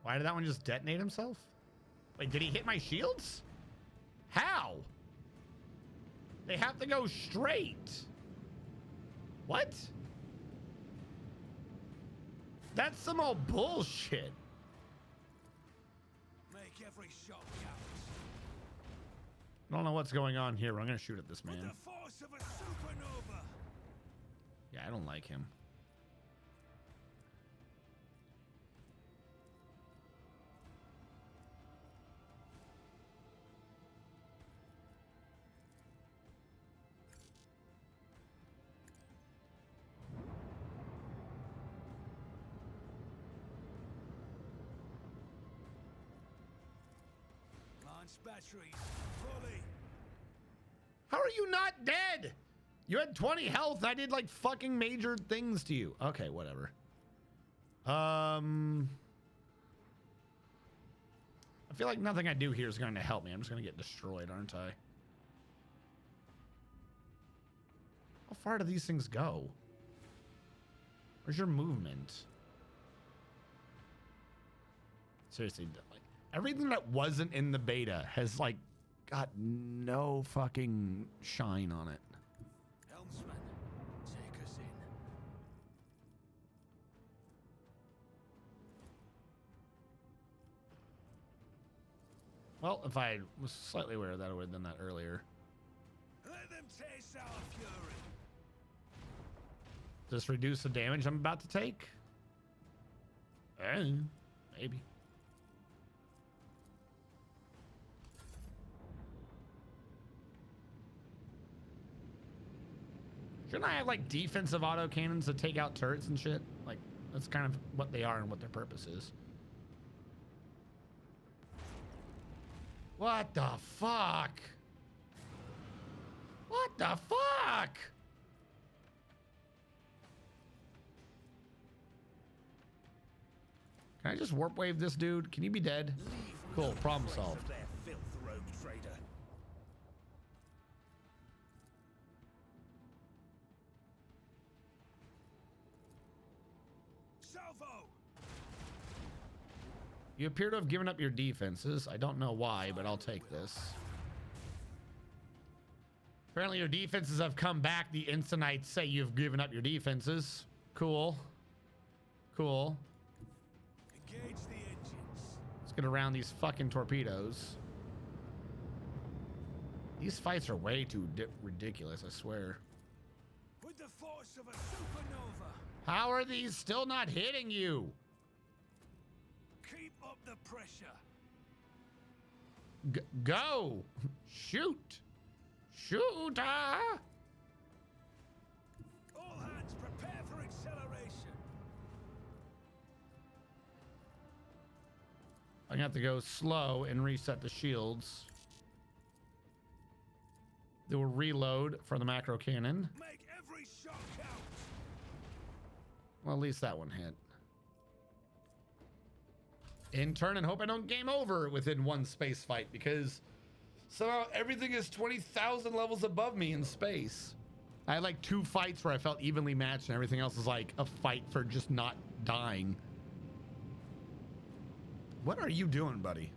Why did that one just detonate himself? Wait, did he hit my shields? How? They have to go straight. What? That's some old bullshit. Make every shot count. I don't know what's going on here, but I'm gonna shoot at this man. With the force of a supernova. Yeah, I don't like him. Launch batteries, volley. How are you not dead? You had 20 health and I did like fucking major things to you. Okay, whatever. I feel like nothing I do here is going to help me. I'm just going to get destroyed, aren't I? How far do these things go? Where's your movement? Seriously, like everything that wasn't in the beta has like got no fucking shine on it. Helmsman, take us in. Well, if I was slightly aware of that, I would have done that earlier. Let them taste our fury. Does this reduce the damage I'm about to take? Maybe. Shouldn't I have like defensive autocannons to take out turrets and shit? Like that's kind of what they are and what their purpose is. What the fuck? What the fuck? Can I just warp wave this dude? Can you be dead? Cool, problem solved. Their filth, rogue trader. Salvo. You appear to have given up your defenses. I don't know why, but I'll take this. Apparently your defenses have come back the instant I say you've given up your defenses. Cool. Cool. Engage the engines. Let's get around these fucking torpedoes. These fights are way too ridiculous, I swear. With the force of a supernova. How are these still not hitting you? Keep up the pressure. Go! Shoot! Shooter! All hands prepare for acceleration. I'm gonna have to go slow and reset the shields. They will reload for the macro cannon. Make every shot count. Well, at least that one hit. In turn, and hope I don't game over within one space fight, because somehow everything is 20,000 levels above me in space. I had like 2 fights where I felt evenly matched and everything else is like a fight for just not dying. What are you doing, buddy?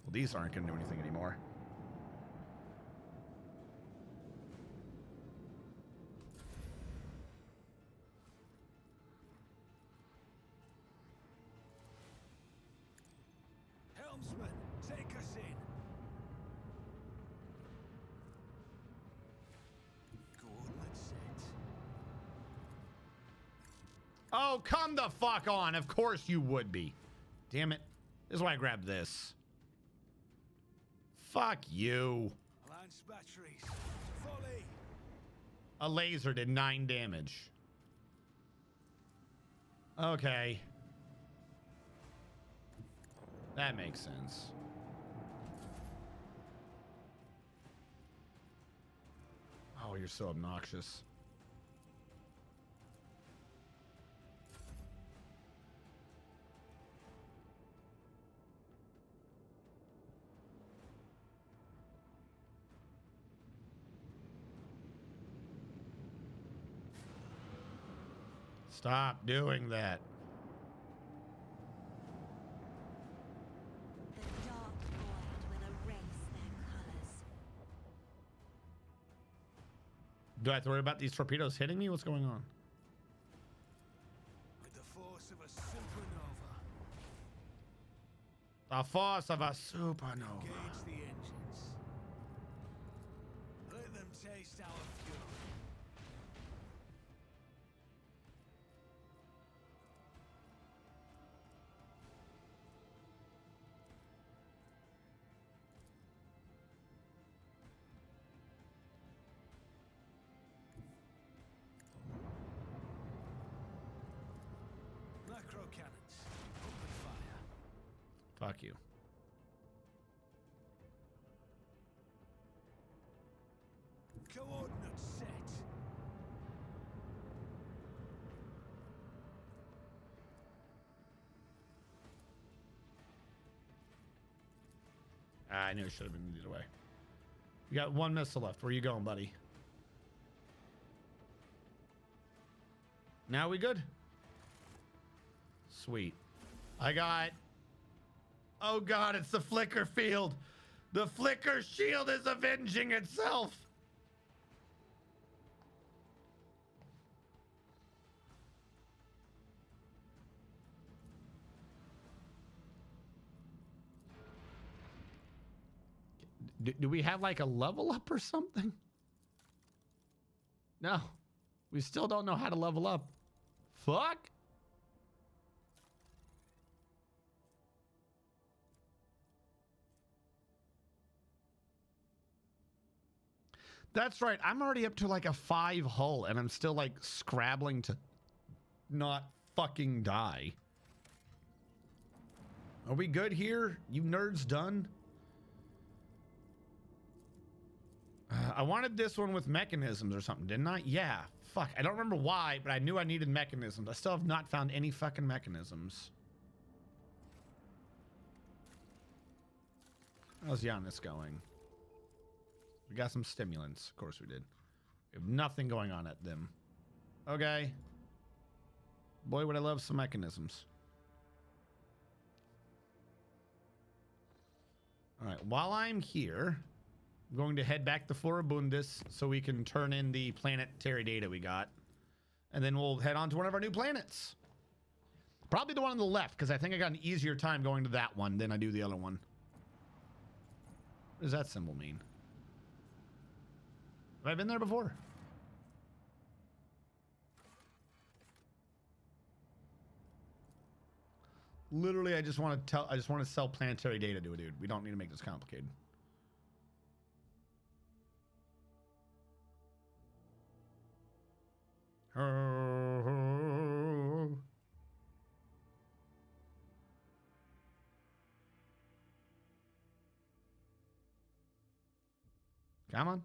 Well, these aren't going to do anything anymore. Helmsman, take us in. Coordinates set. Oh, come the fuck on. Of course you would be. Damn it. This is why I grabbed this. Fuck you. Lance batteries. Volley. A laser did 9 damage. Okay. That makes sense. Oh, you're so obnoxious. Stop doing that. The dark void will erase their colors. Do I have to worry about these torpedoes hitting me? What's going on? With the force of a supernova. The force of a supernova. Engage the engines. Let them taste our fury. Macro cannons. Open fire. Fuck you. Coordinates set. I knew it should have been the other way. You got 1 missile left. Where you going, buddy? Now we good? Sweet. I got... Oh god, it's the flicker field. The flicker shield is avenging itself. Do we have like a level up or something? No. We still don't know how to level up. Fuck. That's right. I'm already up to like a 5 hull and I'm still like scrabbling to not fucking die. Are we good here? You nerds done? I wanted this one with mechanisms or something, didn't I? Yeah. Fuck. I don't remember why, but I knew I needed mechanisms. I still have not found any fucking mechanisms. How's Giannis going? We got some stimulants. Of course we did. We have nothing going on at them. Okay. Boy, would I love some mechanisms. All right. While I'm here, I'm going to head back to Floribundus so we can turn in the planetary data we got. And then we'll head on to one of our new planets. Probably the one on the left, because I think I got an easier time going to that one than I do the other one. What does that symbol mean? Have I been there before? Literally, I just want to sell planetary data to a dude. We don't need to make this complicated. Come on.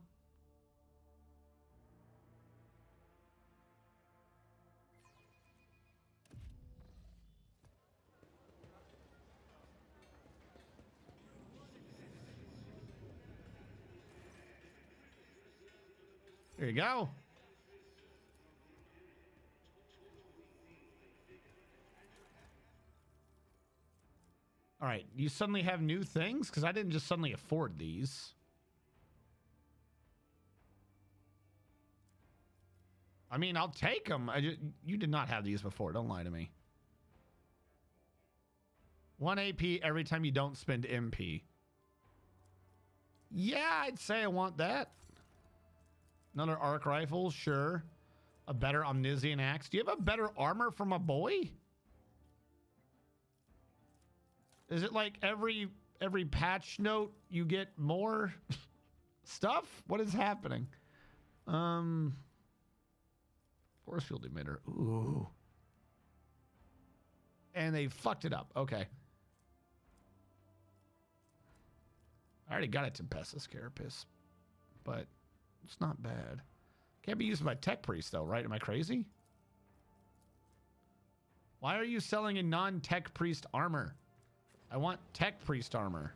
There you go. All right, you suddenly have new things? Because I didn't just suddenly afford these. I mean, I'll take them. You did not have these before. Don't lie to me. 1 AP every time you don't spend MP. Yeah, I'd say I want that. Another arc rifle, sure. A better Omnissian axe. Do you have a better armor for my boy? Is it like every patch note you get more stuff? What is happening? Force field emitter. Ooh. And they fucked it up. Okay. I already got a Tempestus Carapace, but it's not bad. Can't be used by Tech Priest though, right? Am I crazy? Why are you selling a non-Tech Priest armor? I want Tech Priest armor.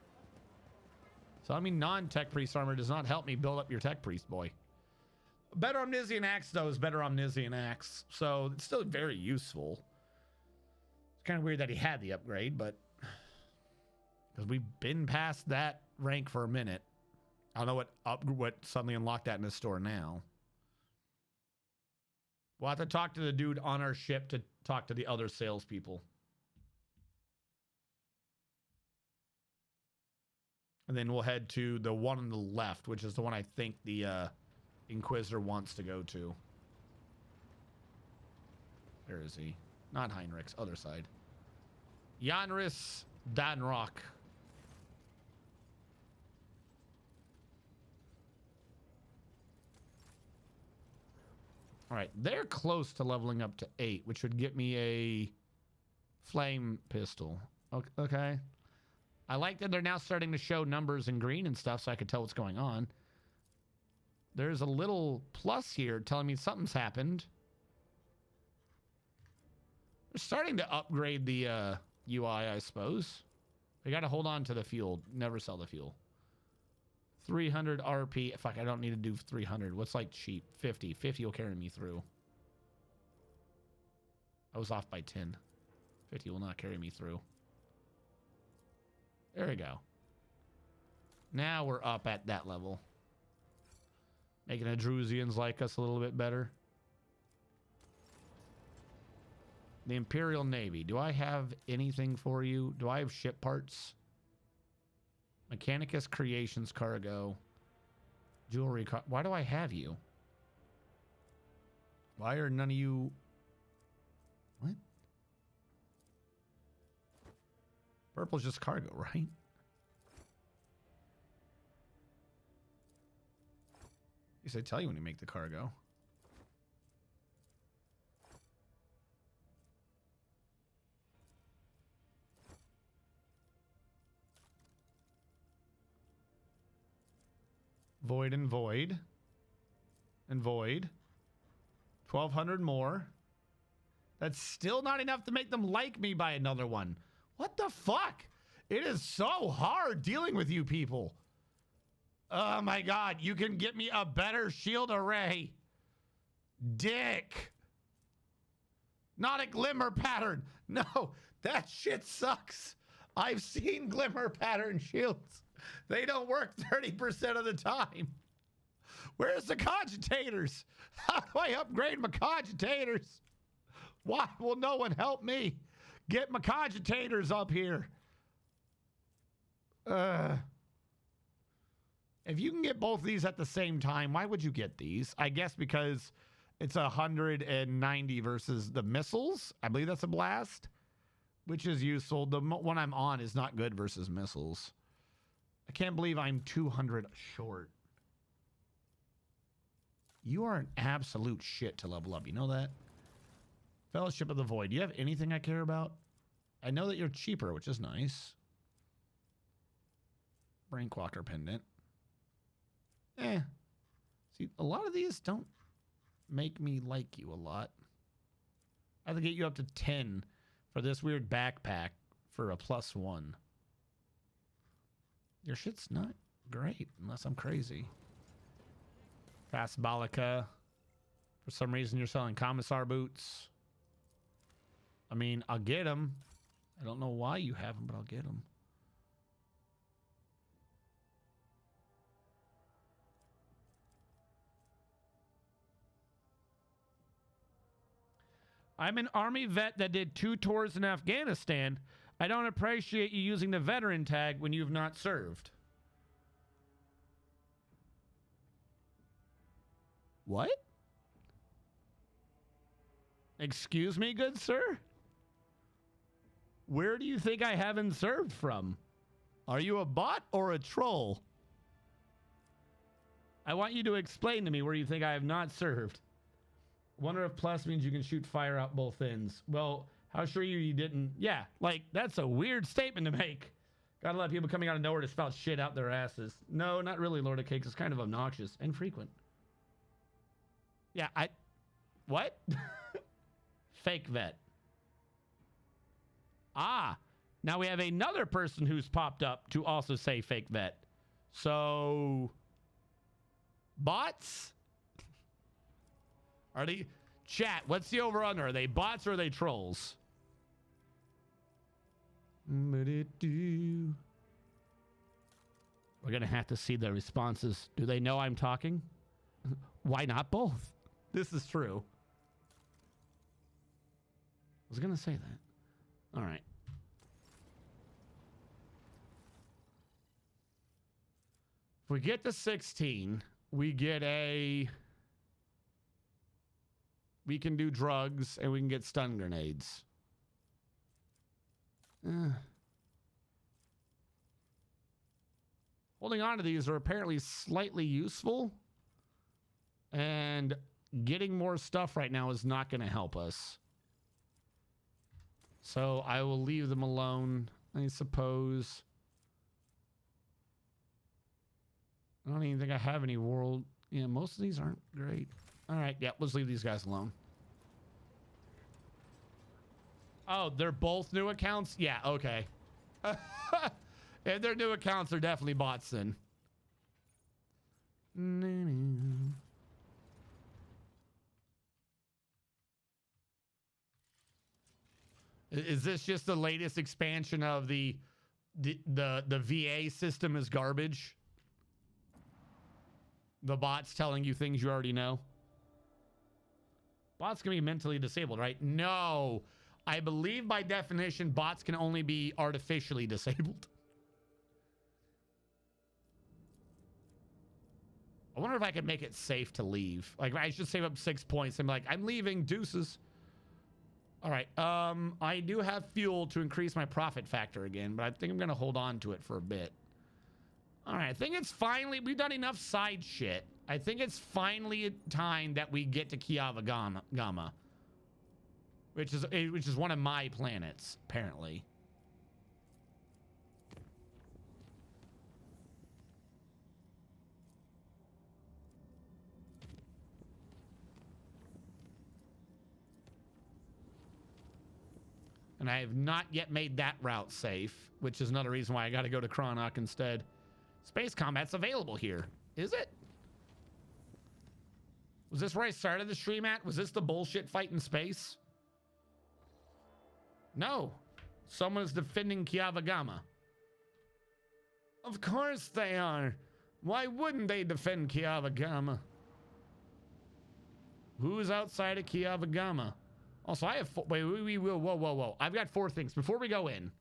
So I mean non-Tech Priest armor does not help me build up your Tech Priest boy. Better Omnissian axe though is better Omnissian axe. So it's still very useful. It's kind of weird that he had the upgrade, but because we've been past that rank for a minute. I don't know what suddenly unlocked that in the store now. We'll have to talk to the dude on our ship to talk to the other salespeople. And then we'll head to the one on the left, which is the one I think the Inquisitor wants to go to. Where is he? Not Heinrich's, other side. Janris Danrock. All right, they're close to leveling up to 8, which would get me a flame pistol. Okay. I like that they're now starting to show numbers in green and stuff so I can tell what's going on. There's a little plus here telling me something's happened. They're starting to upgrade the UI, I suppose. We got to hold on to the fuel. Never sell the fuel. 300 RP. Fuck, I don't need to do 300. What's like cheap? 50. 50 will carry me through. I was off by 10. 50 will not carry me through. There we go. Now we're up at that level. Making the Drusians like us a little bit better. The Imperial Navy. Do I have anything for you? Do I have ship parts? Mechanicus Creations Cargo. Jewelry. Why do I have you? Why are none of you... What? Purple's just cargo, right? At least I tell you when you make the cargo. Void and void. And void. 1,200 more. That's still not enough to make them like me by another one. What the fuck? It is so hard dealing with you people. Oh my god, you can get me a better shield array. Dick. Not a glimmer pattern. No, that shit sucks. I've seen glimmer pattern shields. They don't work 30% of the time. Where's the cogitators? How do I upgrade my cogitators? Why will no one help me get my cogitators up here? If if you can get both these at the same time, why would you get these? I guess because it's 190 versus the missiles. I believe that's a blast, which is useful. The one I'm on is not good versus missiles. I can't believe I'm 200 short. You are an absolute shit to level up. You know that? Fellowship of the Void. Do you have anything I care about? I know that you're cheaper, which is nice. Brainquacker pendant. See, a lot of these don't make me like you a lot. I have to get you up to 10 for this weird backpack for a +1. Your shit's not great unless I'm crazy. Fastbolica. For some reason, you're selling commissar boots. I mean, I'll get them. I don't know why you have them, but I'll get them. I'm an Army vet that did 2 tours in Afghanistan. I don't appreciate you using the veteran tag when you've not served. What? Excuse me, good sir? Where do you think I haven't served from? Are you a bot or a troll? I want you to explain to me where you think I have not served. Wonder if plus means you can shoot fire out both ends. Well, how sure you didn't? Yeah, like, that's a weird statement to make. Got a lot of people coming out of nowhere to spout shit out their asses. No, not really, Lord of Cakes. It's kind of obnoxious and frequent. Yeah, what? Fake vet. Ah, now we have another person who's popped up to also say fake vet. So, bots? Are they... Chat, what's the over-under? Are they bots or are they trolls? We're going to have to see the responses. Do they know I'm talking? Why not both? This is true. I was going to say that. All right. If we get to 16, we get a... We can do drugs, and we can get stun grenades. Holding on to these are apparently slightly useful. And getting more stuff right now is not going to help us. So I will leave them alone, I suppose. I don't even think I have any world... Yeah, most of these aren't great. All right, yeah, let's leave these guys alone. Oh, they're both new accounts? Yeah, okay. If they're new accounts, they're definitely bots then. Is this just the latest expansion of the VA system is garbage? The bots telling you things you already know? Bots can be mentally disabled, right? No. I believe by definition, bots can only be artificially disabled. I wonder if I could make it safe to leave. Like, I should save up 6 points. I'm like, I'm leaving. Deuces. All right. I do have fuel to increase my profit factor again, but I think I'm going to hold on to it for a bit. All right. I think it's finally... We've done enough side shit. I think it's finally time that we get to Kiava Gamma, which is one of my planets, apparently. And I have not yet made that route safe, which is another reason why I got to go to Kronok instead. Space combat's available here. Is it? Was this where I started the stream at? Was this the bullshit fight in space? No. Someone's defending Kiava Gamma. Of course they are. Why wouldn't they defend Kiava Gamma? Who's outside of Kiava Gamma? Also, I have... Whoa. I've got 4 things. Before we go in,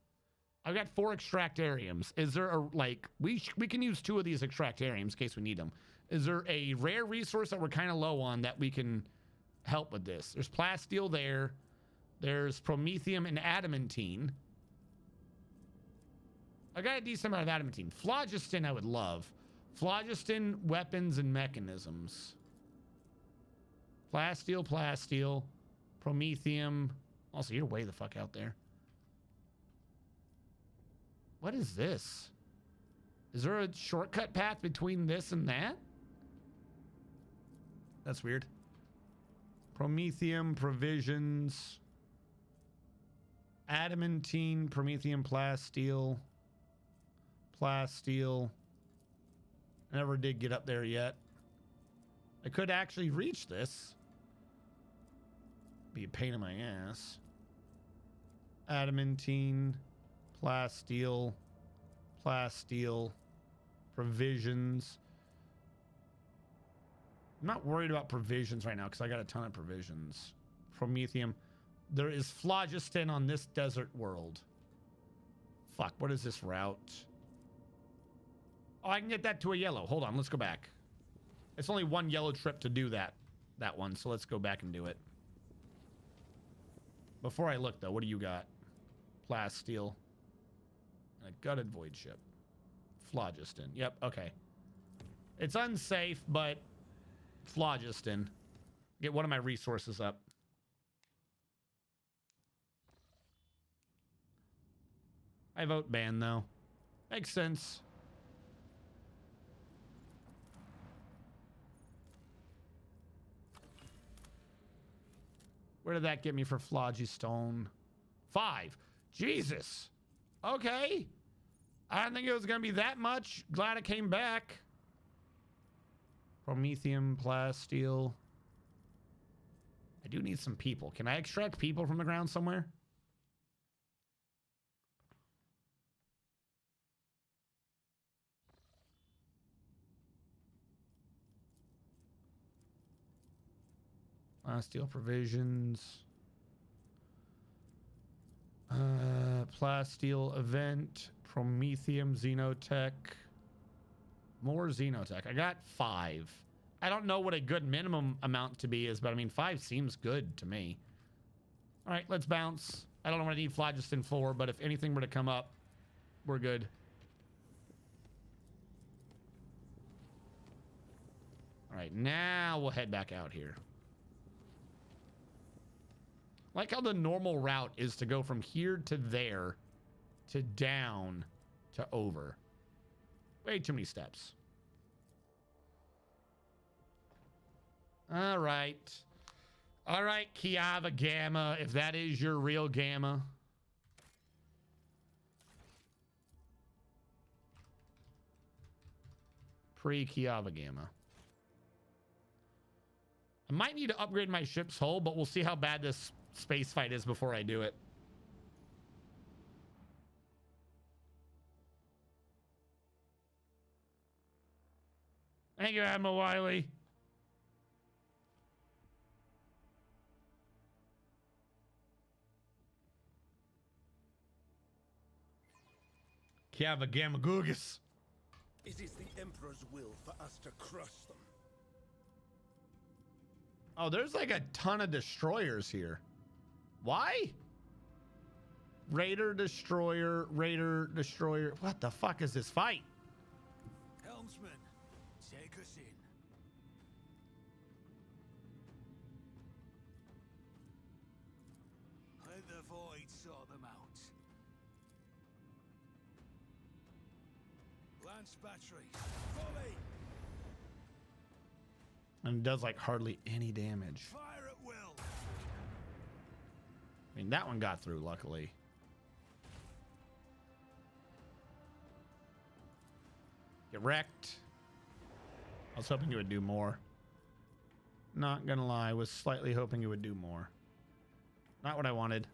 I've got 4 extractariums. Is there a, like, we can use 2 of these extractariums in case we need them. Is there a rare resource that we're kind of low on that we can help with this? There's plasteel there. There's promethium and adamantine. I got a decent amount of adamantine. Phlogiston I would love. Phlogiston, weapons, and mechanisms. Plasteel. Promethium. Also, you're way the fuck out there. What is this? Is there a shortcut path between this and that? That's weird. Promethium, provisions. Adamantine, promethium, plasteel. Plasteel. I never did get up there yet. I could actually reach this. Be a pain in my ass. Adamantine, plasteel, provisions. I'm not worried about provisions right now because I got a ton of provisions. Promethium. There is phlogiston on this desert world. Fuck, what is this route? Oh, I can get that to a yellow. Hold on, let's go back. It's only 1 yellow trip to do that one, so let's go back and do it. Before I look, though, what do you got? Plasteel. A gutted void ship. Phlogiston. Yep, okay. It's unsafe, but phlogiston. Get one of my resources up. I vote ban, though. Makes sense. Where did that get me for Phlogiston? 5. Jesus. Okay. I didn't think it was going to be that much. Glad it came back. Promethium, plasteel. I do need some people. Can I extract people from the ground somewhere? Plasteel provisions. Plasteel event. Promethium, Xenotech. More Xenotech. I got 5. I don't know what a good minimum amount to be is, but I mean, 5 seems good to me. All right, let's bounce. I don't know what I need phlogiston for, but if anything were to come up, we're good. All right, now we'll head back out here. Like how the normal route is to go from here to there to down to over. Way too many steps. All right. All right, Kiava Gamma, if that is your real Gamma. Pre-Kiava Gamma. I might need to upgrade my ship's hull, but we'll see how bad this space fight is before I do it. Thank you, Admiral Wiley. Kiava Gamma Gugus. It is the Emperor's will for us to crush them. Oh, there's like a ton of destroyers here. Why? Raider, destroyer, Raider, destroyer. What the fuck is this fight? Helmsman, take us in. Let the void sort them out. Lance batteries, volley! And it does like hardly any damage. Fire at will! I mean, that one got through, luckily. Get wrecked. I was hoping it would do more. Not gonna lie, I was slightly hoping it would do more. Not what I wanted.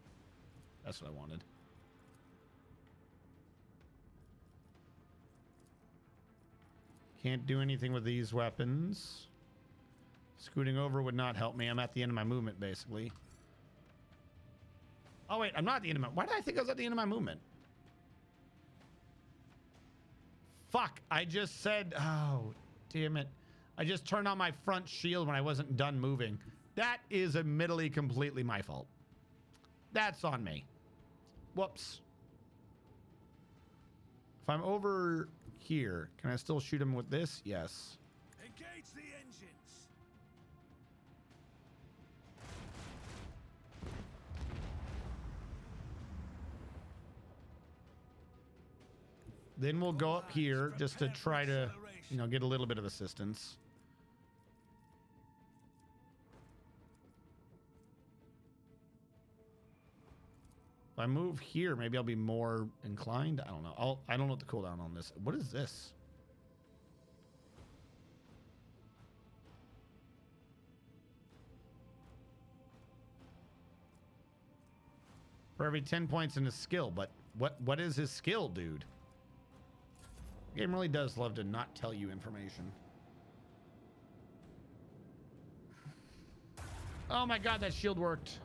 That's what I wanted. Can't do anything with these weapons. Scooting over would not help me. I'm at the end of my movement, basically. Oh, wait, I'm not at the end of my... Why did I think I was at the end of my movement? fuck. I just said, oh, damn it. I just turned on my front shield when I wasn't done moving. That is admittedly completely my fault. That's on me. Whoops. If I'm over here, can I still shoot him with this? Yes. Engage the engines. Then we'll go up here just to try to, you know, get a little bit of assistance. If I move here, maybe I'll be more inclined. I don't know. I don't know what the cooldown on this. What is this? For every 10 points in his skill, but what is his skill, dude? The game really does love to not tell you information. Oh my god, that shield worked.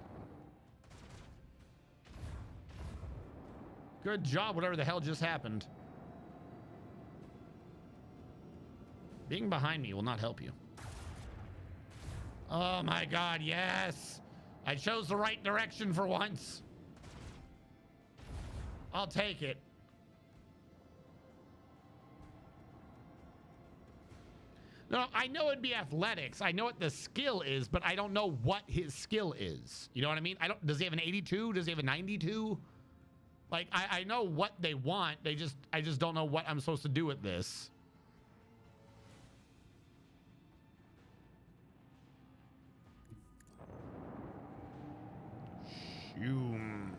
Good job, whatever the hell just happened. Being behind me will not help you. Oh my god, yes! I chose the right direction for once. I'll take it. No, I know it'd be athletics. I know what the skill is, but I don't know what his skill is. You know what I mean? Does he have an 82? Does he have a 92? Like, I know what they want. I just don't know what I'm supposed to do with this. Shoom.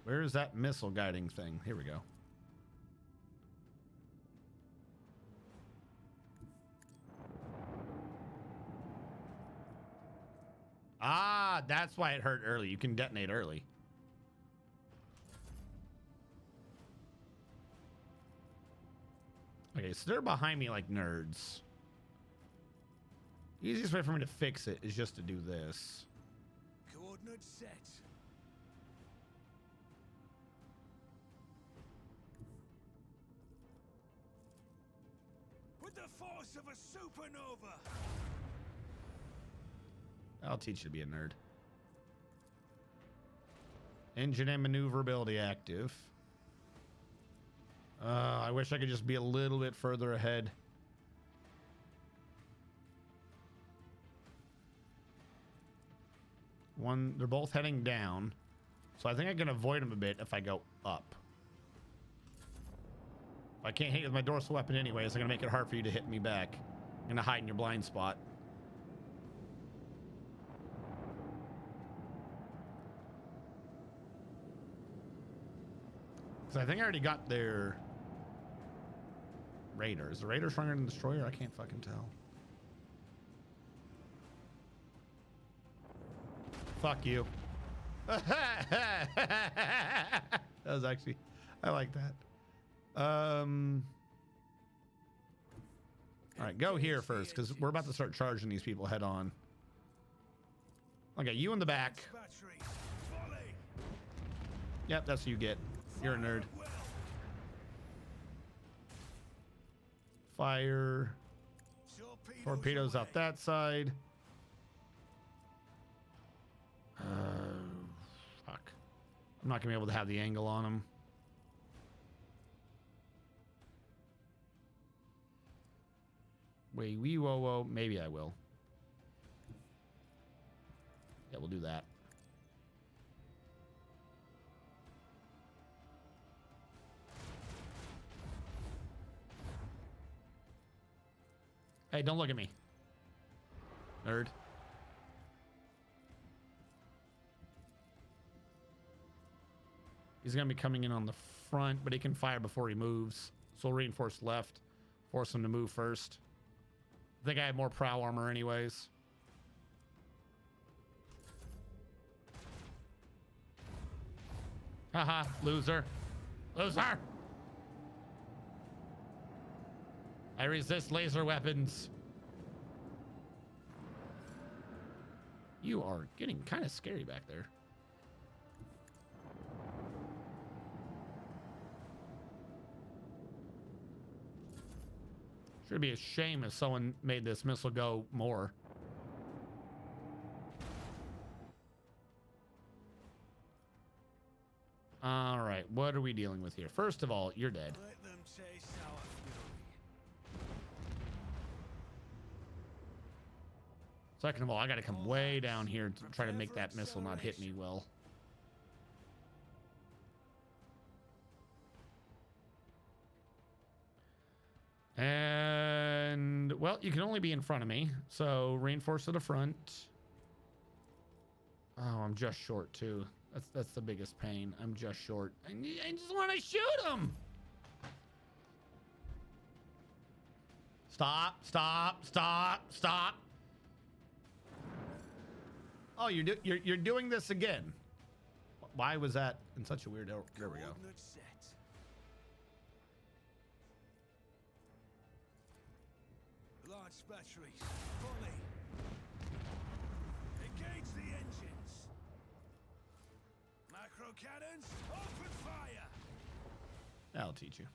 Where is that missile guiding thing? Here we go. Ah, that's why it hurt early. You can detonate early. Okay, so they're behind me like nerds. The easiest way for me to fix it is just to do this. Coordinates set. With the force of a supernova. I'll teach you to be a nerd. Engine and maneuverability active. I wish I could just be a little bit further ahead. They're both heading down. So I think I can avoid them a bit if I go up. If I can't hit you with my dorsal weapon anyways, I'm going to make it hard for you to hit me back. I'm going to hide in your blind spot. I think I already got their Raider. Is the Raider stronger than the Destroyer? I can't fucking tell. Fuck you. That was actually... I like that. All right, go here first, because we're about to start charging these people head on. Okay, you in the back. Yep, that's what you get. You're a nerd. Fire. Torpedoes out that side. Fuck. I'm not gonna be able to have the angle on them. Wait, wee, whoa, whoa. Maybe I will. Yeah, we'll do that. Hey, don't look at me. Nerd. He's going to be coming in on the front, but he can fire before he moves. So we'll reinforce left. Force him to move first. I think I have more prow armor anyways. Haha, loser. Loser! I resist laser weapons. You are getting kind of scary back there. Should be a shame if someone made this missile go more. All right, what are we dealing with here? First of all, you're dead. Let them chase our fury. Second of all, I got to come way down here to try to make that missile not hit me well. And, well, you can only be in front of me, so reinforce to the front. Oh, I'm just short, too. That's the biggest pain. I'm just short. I just want to shoot him. Stop, stop, stop, stop. Oh, you're doing this again. Why was that in such a weird... Oh, there we go. Launch batteries, fully. Engage the engines. Macro cannons, open fire. That'll teach you.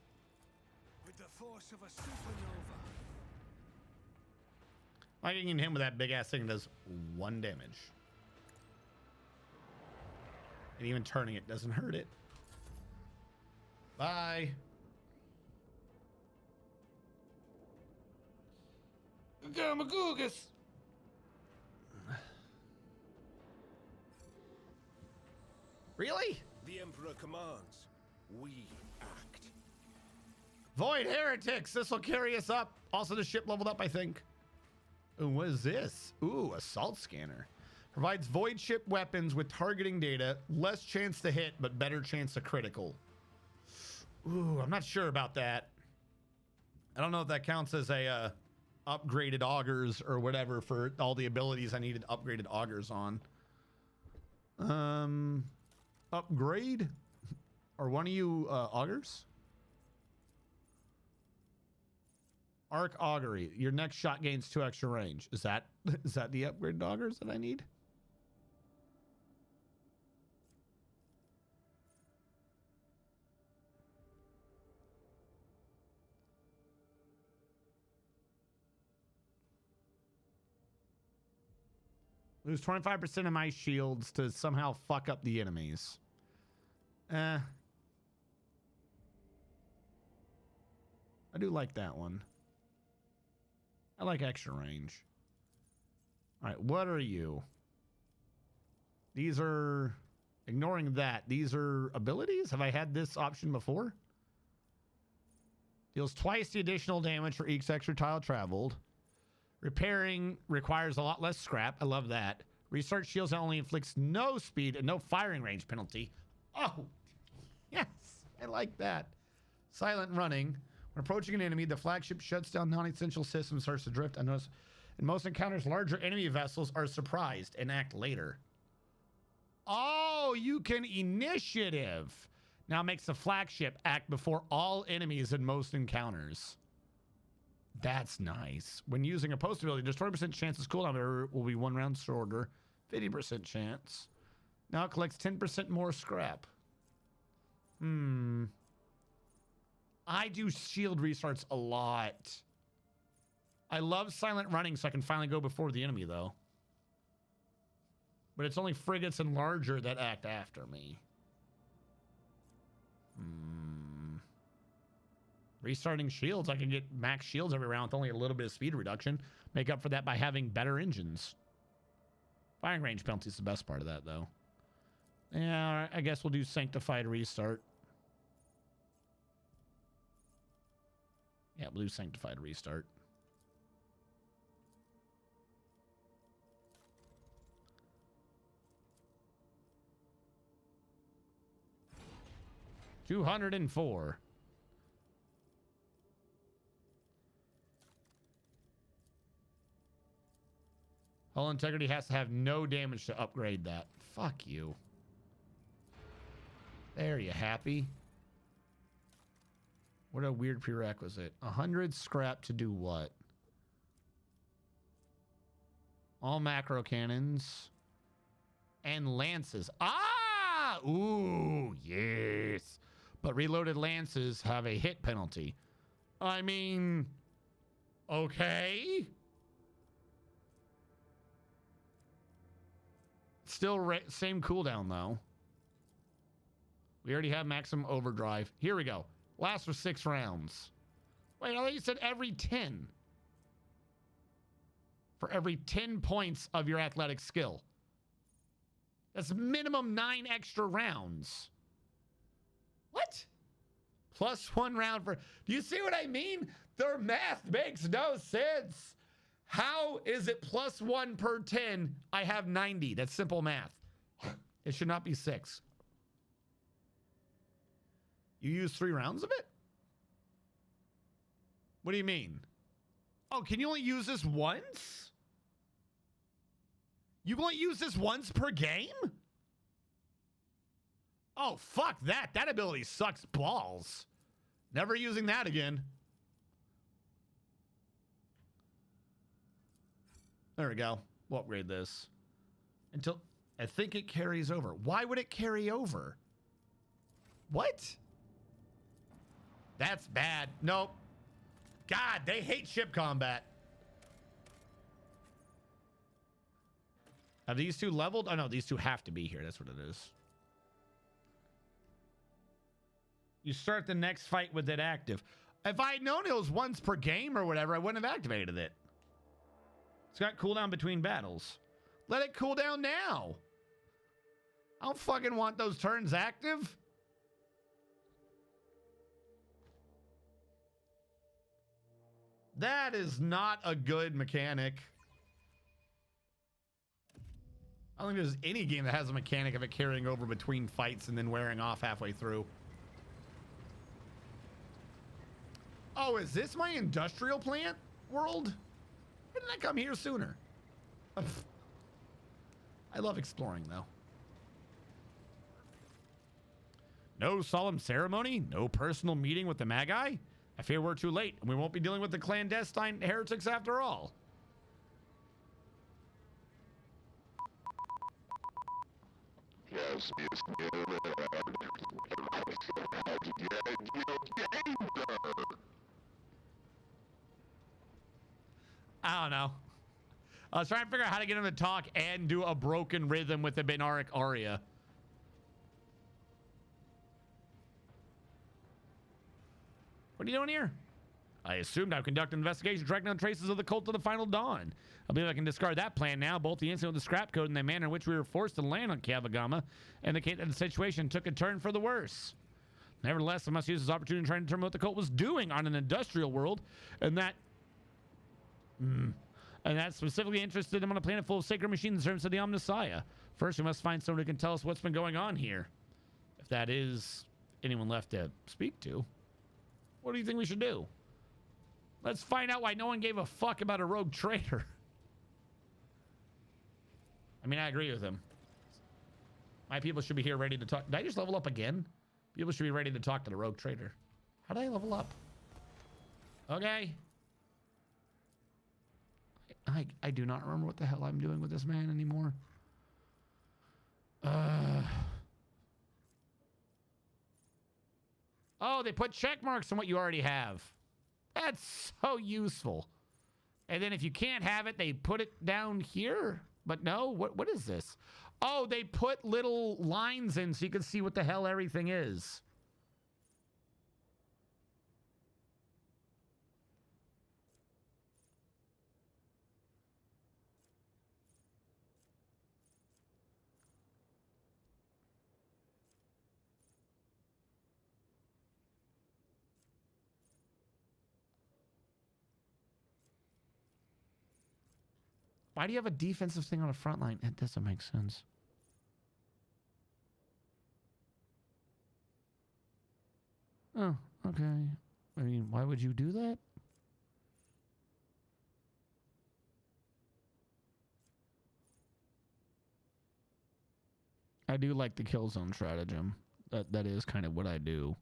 With the force of a supernova. Lighting him with that big ass thing does 1 damage. And even turning it doesn't hurt it. Bye. Gamagoogus. Really? The Emperor commands. We act. Void heretics. This will carry us up. Also, the ship leveled up, I think. Ooh, what is this? Ooh, assault scanner. Provides void ship weapons with targeting data. Less chance to hit, but better chance to critical. Ooh, I'm not sure about that. I don't know if that counts as a upgraded augers or whatever for all the abilities I needed upgraded augers on. Upgrade? Are one of you augers? Arc augury. Your next shot gains 2 extra range. Is that the upgraded augers that I need? Lose 25% of my shields to somehow fuck up the enemies. I do like that one. I like extra range. All right, what are you? These are... Ignoring that, these are abilities? Have I had this option before? Deals twice the additional damage for each extra tile traveled. Repairing requires a lot less scrap. I love that. Restart shields that only inflicts no speed and no firing range penalty. Oh, yes. I like that. Silent running. When approaching an enemy, the flagship shuts down non-essential systems and starts to drift. I notice in most encounters, larger enemy vessels are surprised and act later. Oh, you can initiative. Now makes the flagship act before all enemies in most encounters. That's nice. When using a post ability, there's 20% chance its cooldown will be 1 round shorter. 50% chance. Now it collects 10% more scrap. I do shield restarts a lot. I love silent running so I can finally go before the enemy, though. But it's only frigates and larger that act after me. Restarting shields, I can get max shields every round with only a little bit of speed reduction. Make up for that by having better engines. Firing range penalty is the best part of that, though. Yeah, I guess we'll do sanctified restart. Yeah, we'll do sanctified restart. $204. Hull integrity has to have no damage to upgrade that. Fuck you. There, you happy? What a weird prerequisite. 100 scrap to do what? All macro cannons. And lances. Ah! Ooh, yes. But reloaded lances have a hit penalty. I mean, Okay. Still same cooldown, though. We already have maximum overdrive. Here we go. Lasts for 6 rounds. Wait, I thought you said every 10. For every 10 points of your athletic skill. That's minimum 9 extra rounds. What? Plus 1 round for... Do you see what I mean? Their math makes no sense. How is it plus 1 per 10? I have 90. That's simple math. It should not be 6. You use 3 rounds of it? What do you mean? Oh, can you only use this once? You can only use this once per game? Oh, fuck that. That ability sucks balls. Never using that again. There we go. We'll upgrade this. Until I think it carries over. Why would it carry over? What? That's bad. Nope. God, they hate ship combat. Have these two leveled? Oh, no, these two have to be here. That's what it is. You start the next fight with it active. If I had known it was once per game or whatever, I wouldn't have activated it. It's got cooldown between battles. Let it cool down now. I don't fucking want those turns active. That is not a good mechanic. I don't think there's any game that has a mechanic of it carrying over between fights and then wearing off halfway through. Oh, is this my industrial plant world? Why didn't I come here sooner? I love exploring, though. No solemn ceremony? No personal meeting with the Magi? I fear we're too late, and we won't be dealing with the clandestine heretics after all. Yes, I don't know. I was trying to figure out how to get him to talk and do a broken rhythm with the Binaric aria. What are you doing here? I assumed I'd conduct an investigation tracking down traces of the cult of the final dawn. I believe I can discard that plan now. Both the incident with the scrap code and the manner in which we were forced to land on Kavagama indicate that the situation took a turn for the worse. Nevertheless, I must use this opportunity to try and determine what the cult was doing on an industrial world, and that specifically interested him on a planet full of sacred machines in terms of the Omnissiah. First, we must find someone who can tell us what's been going on here. If that is anyone left to speak to. What do you think we should do? Let's find out why no one gave a fuck about a rogue traitor. I mean, I agree with him. My people should be here ready to talk. Did I just level up again? People should be ready to talk to the rogue traitor. How did I level up? Okay. I do not remember what the hell I'm doing with this man anymore. Oh, they put check marks on what you already have. That's so useful. And then if you can't have it, they put it down here. But no, what is this? Oh, they put little lines in so you can see what the hell everything is. Why do you have a defensive thing on a front line? It doesn't make sense. Oh, okay. I mean, why would you do that? I do like the kill zone stratagem. That is kind of what I do.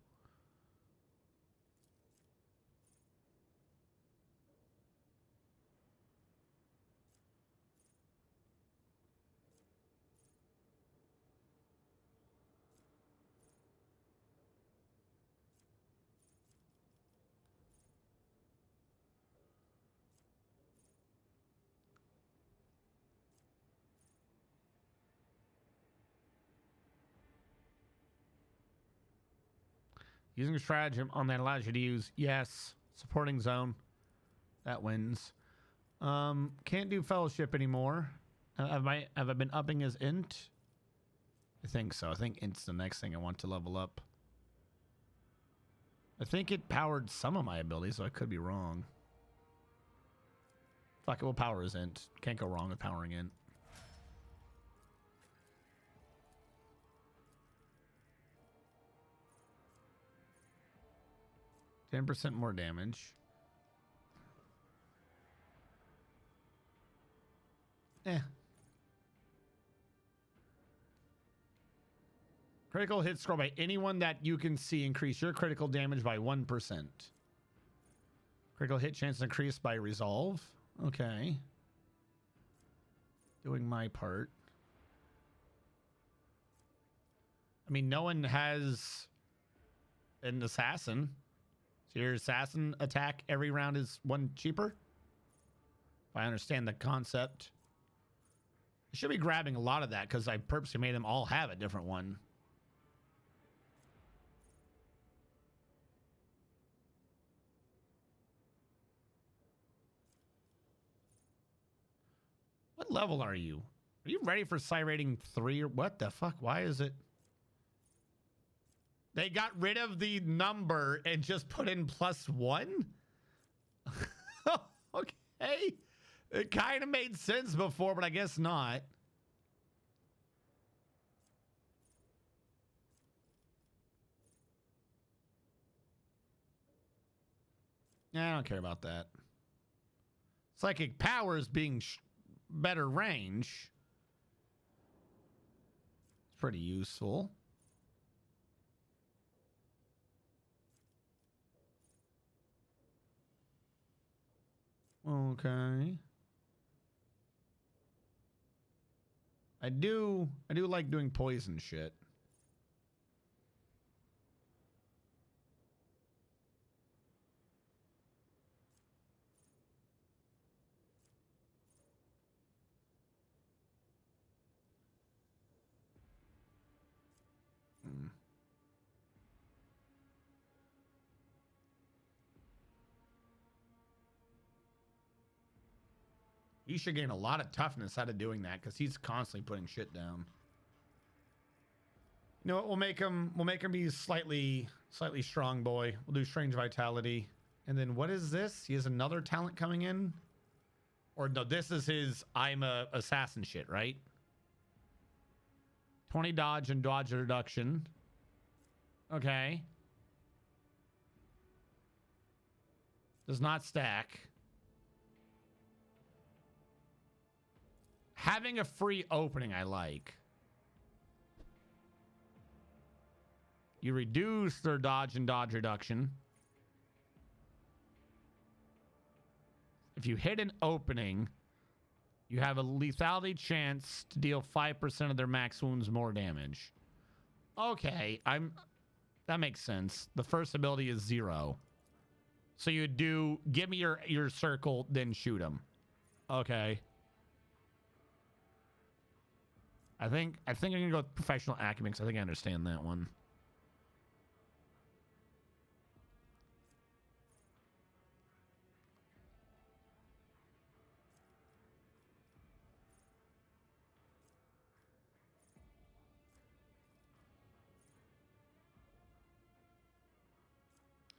Using stratagem on that allows you to use, yes, supporting zone. That wins. Can't do fellowship anymore. Have I been upping his int? I think so. I think int's the next thing I want to level up. I think it powered some of my abilities, so I could be wrong. Fuck it, we'll power his int. Can't go wrong with powering int. %10 more damage. Critical hit score by anyone that you can see increase your critical damage by 1%. Critical hit chance increased by resolve. Okay. Doing my part. I mean, no one has an assassin. So your assassin attack every round is 1 cheaper? If I understand the concept. I should be grabbing a lot of that because I purposely made them all have a different one. What level are you? Are you ready for Psi rating 3 or what the fuck? Why is it? They got rid of the number and just put in +1? Okay. It kind of made sense before, but I guess not. Yeah, I don't care about that. Psychic powers being better range. It's pretty useful. Okay. I do like doing poison shit. He should gain a lot of toughness out of doing that because he's constantly putting shit down. You know what? We'll make him be slightly strong boy. We'll do strange vitality. And then what is this? He has another talent coming in? Or no, this is his I'm a assassin shit, right? 20 dodge and dodge reduction. Okay. Does not stack. Having a free opening, I like. You reduce their dodge and dodge reduction. If you hit an opening, you have a lethality chance to deal 5% of their max wounds more damage. Okay, that makes sense. The first ability is 0. So you do give me your circle, then shoot him. Okay. I think I'm gonna go with professional acumen because I think I understand that one.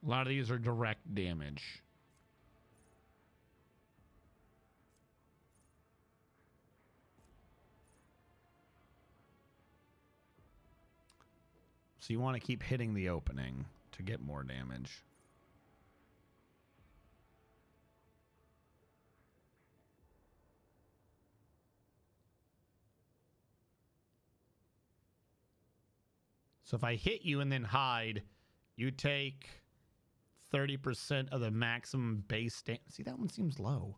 A lot of these are direct damage. So you want to keep hitting the opening to get more damage. So if I hit you and then hide, you take 30% of the maximum base damage. See, that one seems low.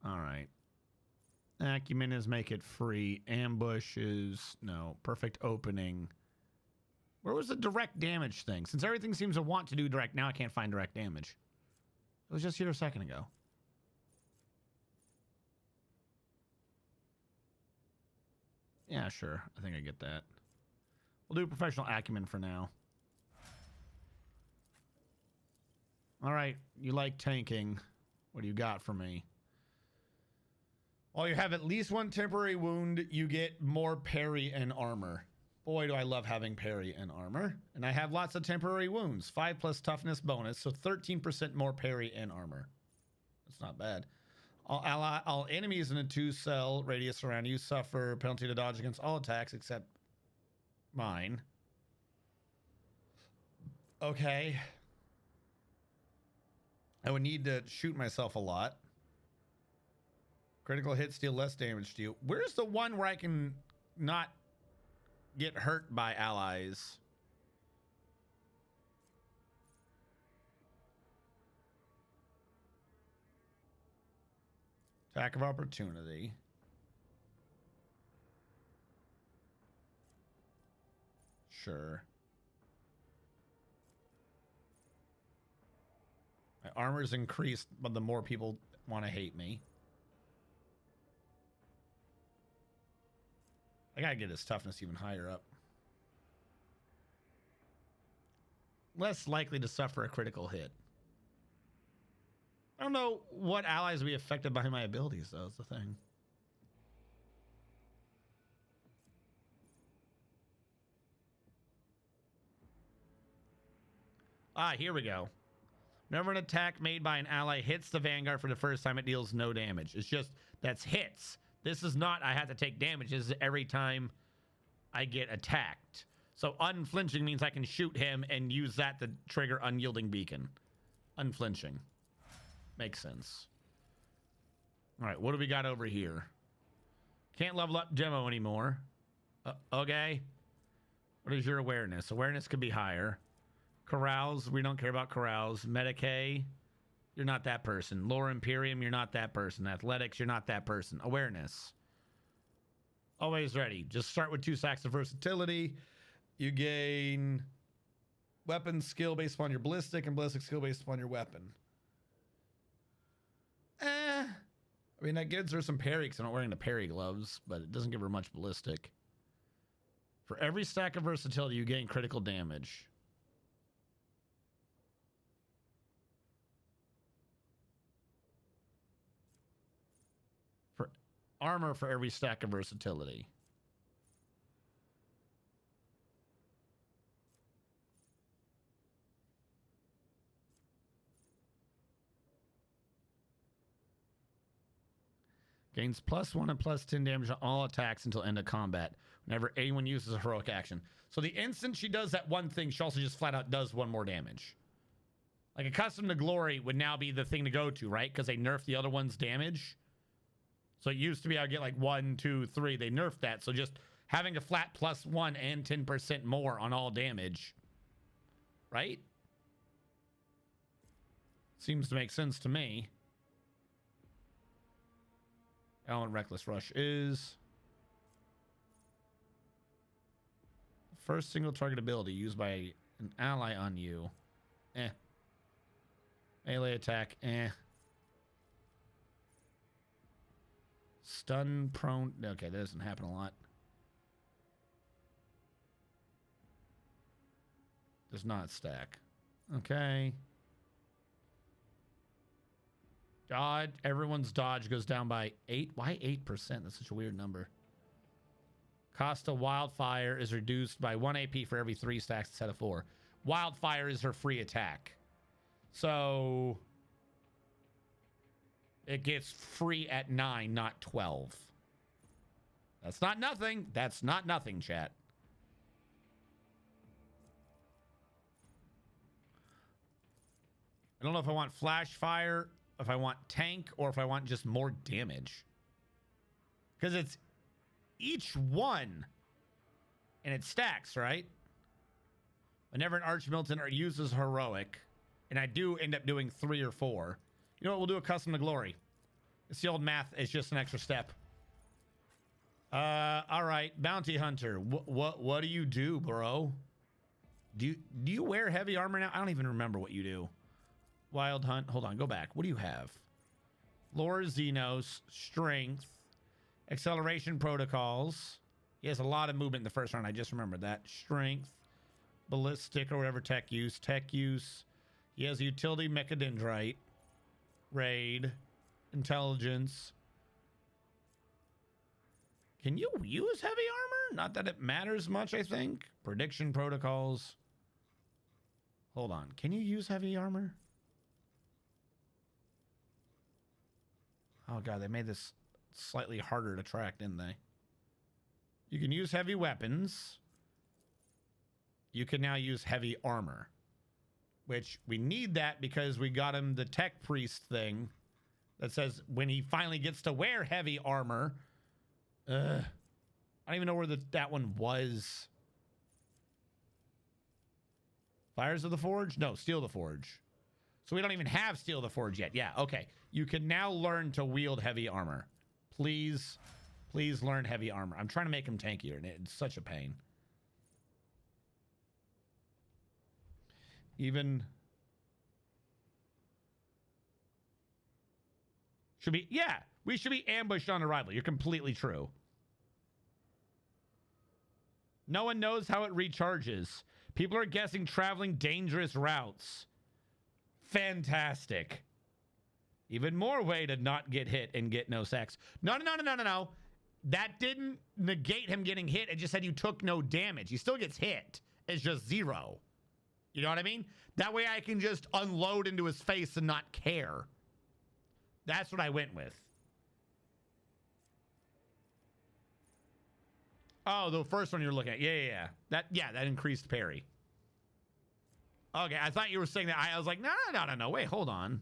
All right. Acumen is make it free. Ambush is no. Perfect opening. Where was the direct damage thing? Since everything seems to want to do direct, now I can't find direct damage. It was just here a second ago. Yeah, sure. I think I get that. We'll do professional acumen for now. All right. You like tanking. What do you got for me? While you have at least one temporary wound, you get more parry and armor. Boy, do I love having parry and armor. And I have lots of temporary wounds. 5 plus toughness bonus, so 13% more parry and armor. That's not bad. All enemies in a 2-cell radius around you suffer penalty to dodge against all attacks except mine. Okay. I would need to shoot myself a lot. Critical hits deal less damage to you. Where's the one where I can not get hurt by allies? Attack of opportunity. Sure. My armor's increased, but the more people want to hate me. I gotta get his toughness even higher up. Less likely to suffer a critical hit. I don't know what allies will be affected by my abilities, though, is the thing. Ah, here we go. Whenever an attack made by an ally hits the Vanguard for the first time, it deals no damage. It's just, that's hits. This is not, I have to take damage. This is every time I get attacked. So unflinching means I can shoot him and use that to trigger unyielding beacon. Unflinching. Makes sense. All right, what do we got over here? Can't level up demo anymore. Okay. What is your awareness? Awareness could be higher. Carouse, we don't care about carouse. Medicae, you're not that person. Lore Imperium, you're not that person. Athletics, you're not that person. Awareness. Always ready. Just start with 2 stacks of versatility. You gain weapon skill based upon your ballistic and ballistic skill based upon your weapon. I mean, that gives her some parry because I'm not wearing the parry gloves, but it doesn't give her much ballistic. For every stack of versatility, you gain critical damage. For armor for every stack of versatility. Gains +1 and +10 damage on all attacks until end of combat. Whenever anyone uses a heroic action. So the instant she does that one thing, she also just flat out does 1 more damage. Like Accustomed to Glory would now be the thing to go to, right? Because they nerfed the other one's damage. So it used to be I'd get like 1, 2, 3. They nerfed that. So just having a flat +1 and 10% more on all damage. Right? Seems to make sense to me. I don't know what Reckless Rush is. First single target ability used by an ally on you. Melee attack. Stun prone. Okay, that doesn't happen a lot. Does not stack. Okay. Dodge. Everyone's dodge goes down by 8. Why 8%? That's such a weird number. Cost of Wildfire is reduced by 1 AP for every 3 stacks instead of 4. Wildfire is her free attack. So it gets free at 9, not 12. That's not nothing. That's not nothing, chat. I don't know if I want Flash Fire, if I want tank, or if I want just more damage. Because it's each one, and it stacks, right? Whenever an Archmilitant uses heroic, and I do end up doing 3 or 4, you know what? We'll do Accustomed to Glory. It's the old math. It's just an extra step. All right, Bounty Hunter. What do you do, bro? Do you wear heavy armor now? I don't even remember what you do. Wild Hunt. Hold on, go back. What do you have? Lore Xenos, Strength, Acceleration Protocols. He has a lot of movement in the first round. I just remembered that. Strength, ballistic, or whatever tech use. Tech use. He has utility mechadendrite. Raid. Intelligence. Can you use heavy armor? Not that it matters much, I think. Prediction protocols. Hold on. Can you use heavy armor? Oh, God. They made this slightly harder to track, didn't they? You can use heavy weapons. You can now use heavy armor. Which we need that because we got him the tech priest thing that says when he finally gets to wear heavy armor. I don't even know where that one was. Fires of the Forge? No, Steel the Forge. So we don't even have Steel the Forge yet. Yeah, okay. You can now learn to wield heavy armor. Please, please learn heavy armor. I'm trying to make him tankier, and it's such a pain. Even... Should be... Yeah, we should be ambushed on arrival. You're completely true. No one knows how it recharges. People are guessing traveling dangerous routes. Fantastic. Even more way to not get hit and get no sex. No. That didn't negate him getting hit. It just said you took no damage. He still gets hit. It's just 0. You know what I mean? That way I can just unload into his face and not care. That's what I went with. Oh, the first one you're looking at. Yeah. That increased parry. Okay, I thought you were saying that. I was like, no. Wait, hold on.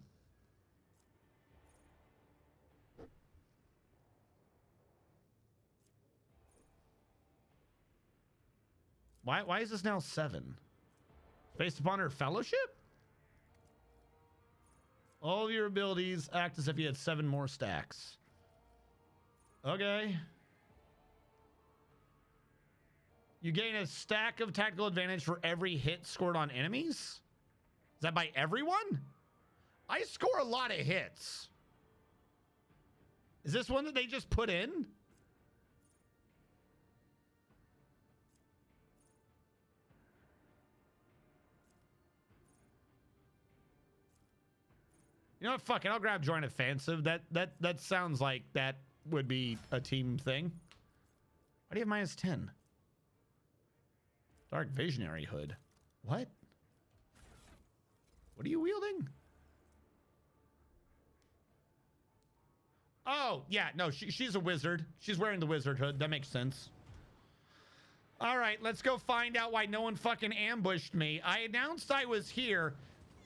Why is this now 7? Based upon her fellowship? All of your abilities act as if you had 7 more stacks. Okay. You gain a stack of tactical advantage for every hit scored on enemies? Is that by everyone? I score a lot of hits. Is this one that they just put in? You know what? Fuck it. I'll grab Join Offensive. That sounds like that would be a team thing. Why do you have -10? Dark Visionary Hood. What? What are you wielding? Oh, yeah. No, she's a wizard. She's wearing the wizard hood. That makes sense. All right, let's go find out why no one fucking ambushed me. I announced I was here.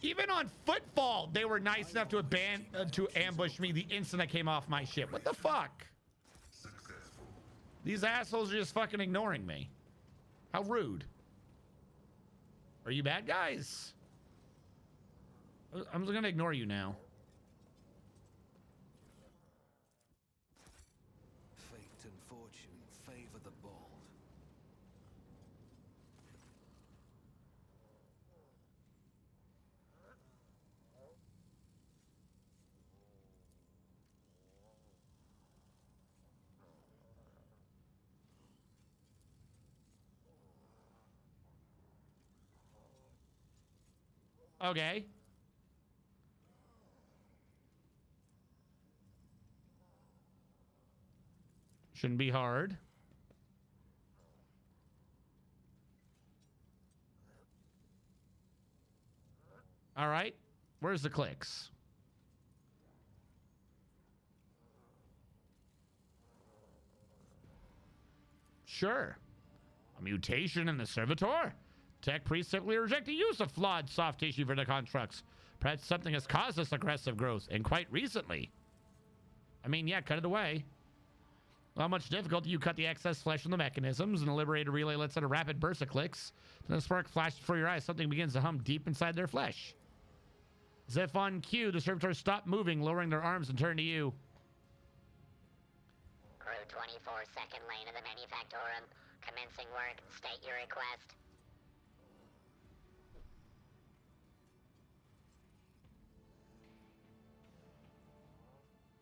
Even on footfall, they were nice enough to ambush me the instant I came off my ship. What the fuck? These assholes are just fucking ignoring me. How rude. Are you bad guys? I'm just gonna ignore you now. Fate and fortune favor the bold. Okay. Shouldn't be hard. All right. Where's the clicks? Sure. A mutation in the servitor? Tech priests simply reject the use of flawed soft tissue for the constructs. Perhaps something has caused this aggressive growth, and quite recently. I mean, yeah, cut it away. How much difficulty you cut the excess flesh from the mechanisms, and the liberated relay lets out a rapid burst of clicks. Then a spark flashes before your eyes. Something begins to hum deep inside their flesh. As if on cue, the servitors stop moving, lowering their arms and turn to you. Crew 24, second lane of the Manufactorum. Commencing work. State your request.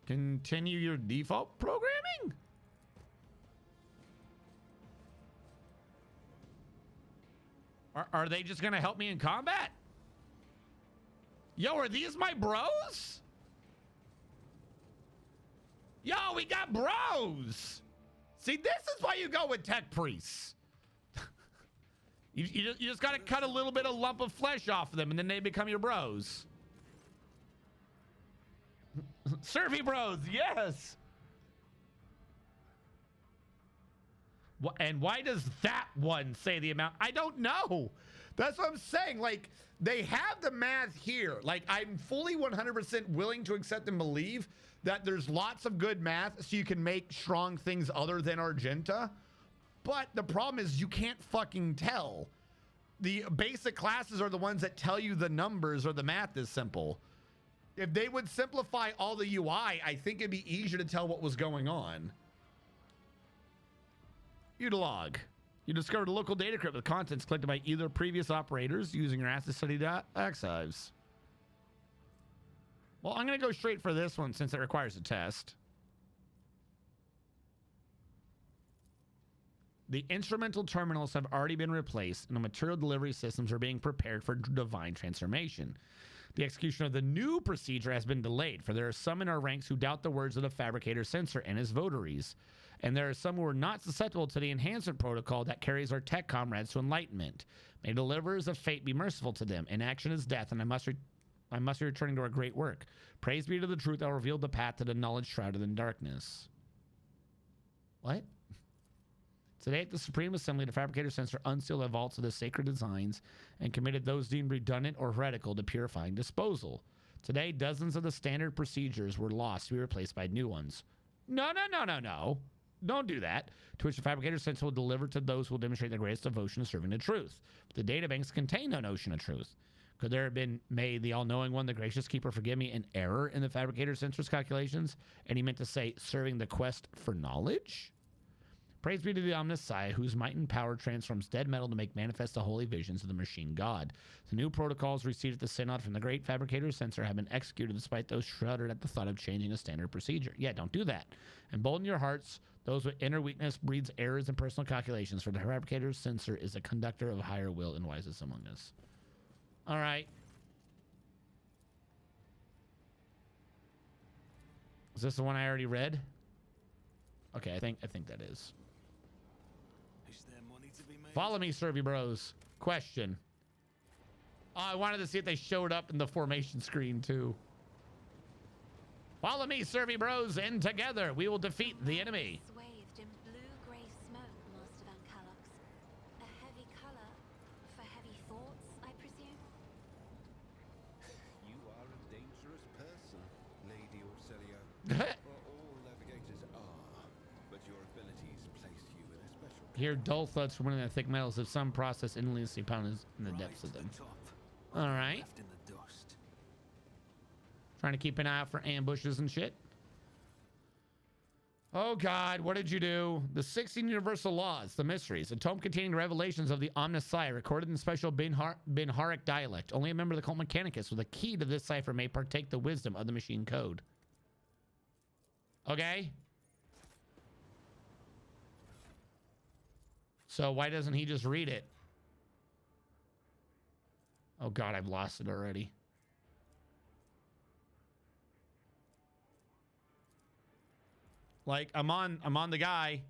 Continue your default programming? Are they just gonna help me in combat? Yo, are these my bros? Yo, we got bros. See, this is why you go with tech priests. you just gotta cut a little bit of lump of flesh off of them, and then they become your bros. Survey bros, yes. And why does that one say the amount? I don't know. That's what I'm saying. Like, they have the math here. Like, I'm fully 100% willing to accept and believe that there's lots of good math so you can make strong things other than Argenta. But the problem is you can't fucking tell. The basic classes are the ones that tell you the numbers or the math is simple. If they would simplify all the UI, I think it'd be easier to tell what was going on. Utilog. You discovered a local data crypt with contents collected by either previous operators using your asset study archives. Well, I'm going to go straight for this one since it requires a test. The instrumental terminals have already been replaced and the material delivery systems are being prepared for divine transformation. The execution of the new procedure has been delayed, for there are some in our ranks who doubt the words of the fabricator censor and his votaries. And there are some who are not susceptible to the enhancement protocol that carries our tech comrades to enlightenment. May the deliverers of fate be merciful to them. Inaction is death, and I must be returning to our great work. Praise be to the truth that revealed the path to the knowledge shrouded in darkness. What? Today at the Supreme Assembly, the fabricator censor unsealed the vaults of the sacred designs and committed those deemed redundant or heretical to purifying disposal. Today, dozens of the standard procedures were lost to be replaced by new ones. No. Don't do that. To which the fabricator censor will deliver to those who will demonstrate their greatest devotion to serving the truth. But the databanks contain no notion of truth. Could there have been, may the all-knowing one, the gracious keeper, forgive me, an error in the fabricator censor's calculations? And he meant to say, serving the quest for knowledge? Praise be to the Omnissiah, whose might and power transforms dead metal to make manifest the holy visions of the machine god. The new protocols received at the Synod from the great fabricator censor have been executed despite those shuddered at the thought of changing a standard procedure. Yeah, don't do that. Embolden your hearts. Those with inner weakness breeds errors in personal calculations, for the fabricator censor is a conductor of higher will and wisest among us. All right. Is this the one I already read? Okay, I think that is. Follow me, Survey Bros. Question. Oh, I wanted to see if they showed up in the formation screen too. Follow me, Survey Bros, and together we will defeat the enemy. Swathed in blue-gray smoke, Master Van Callox. A heavy color for heavy thoughts, I presume? You are a dangerous person, Lady Orselio. All navigators are, but your abilities place you in a special... Hear dull thuds from one of the thick metals of some process endlessly pounded in the depths of them. All right. Trying to keep an eye out for ambushes and shit. Oh God, what did you do? The 16 universal laws, the mysteries, a tome containing revelations of the Omnissiah, recorded in special Binharic dialect. Only a member of the cult Mechanicus with a key to this cipher may partake the wisdom of the machine code. Okay. So why doesn't he just read it? Oh God, I've lost it already. Like I'm on the guy.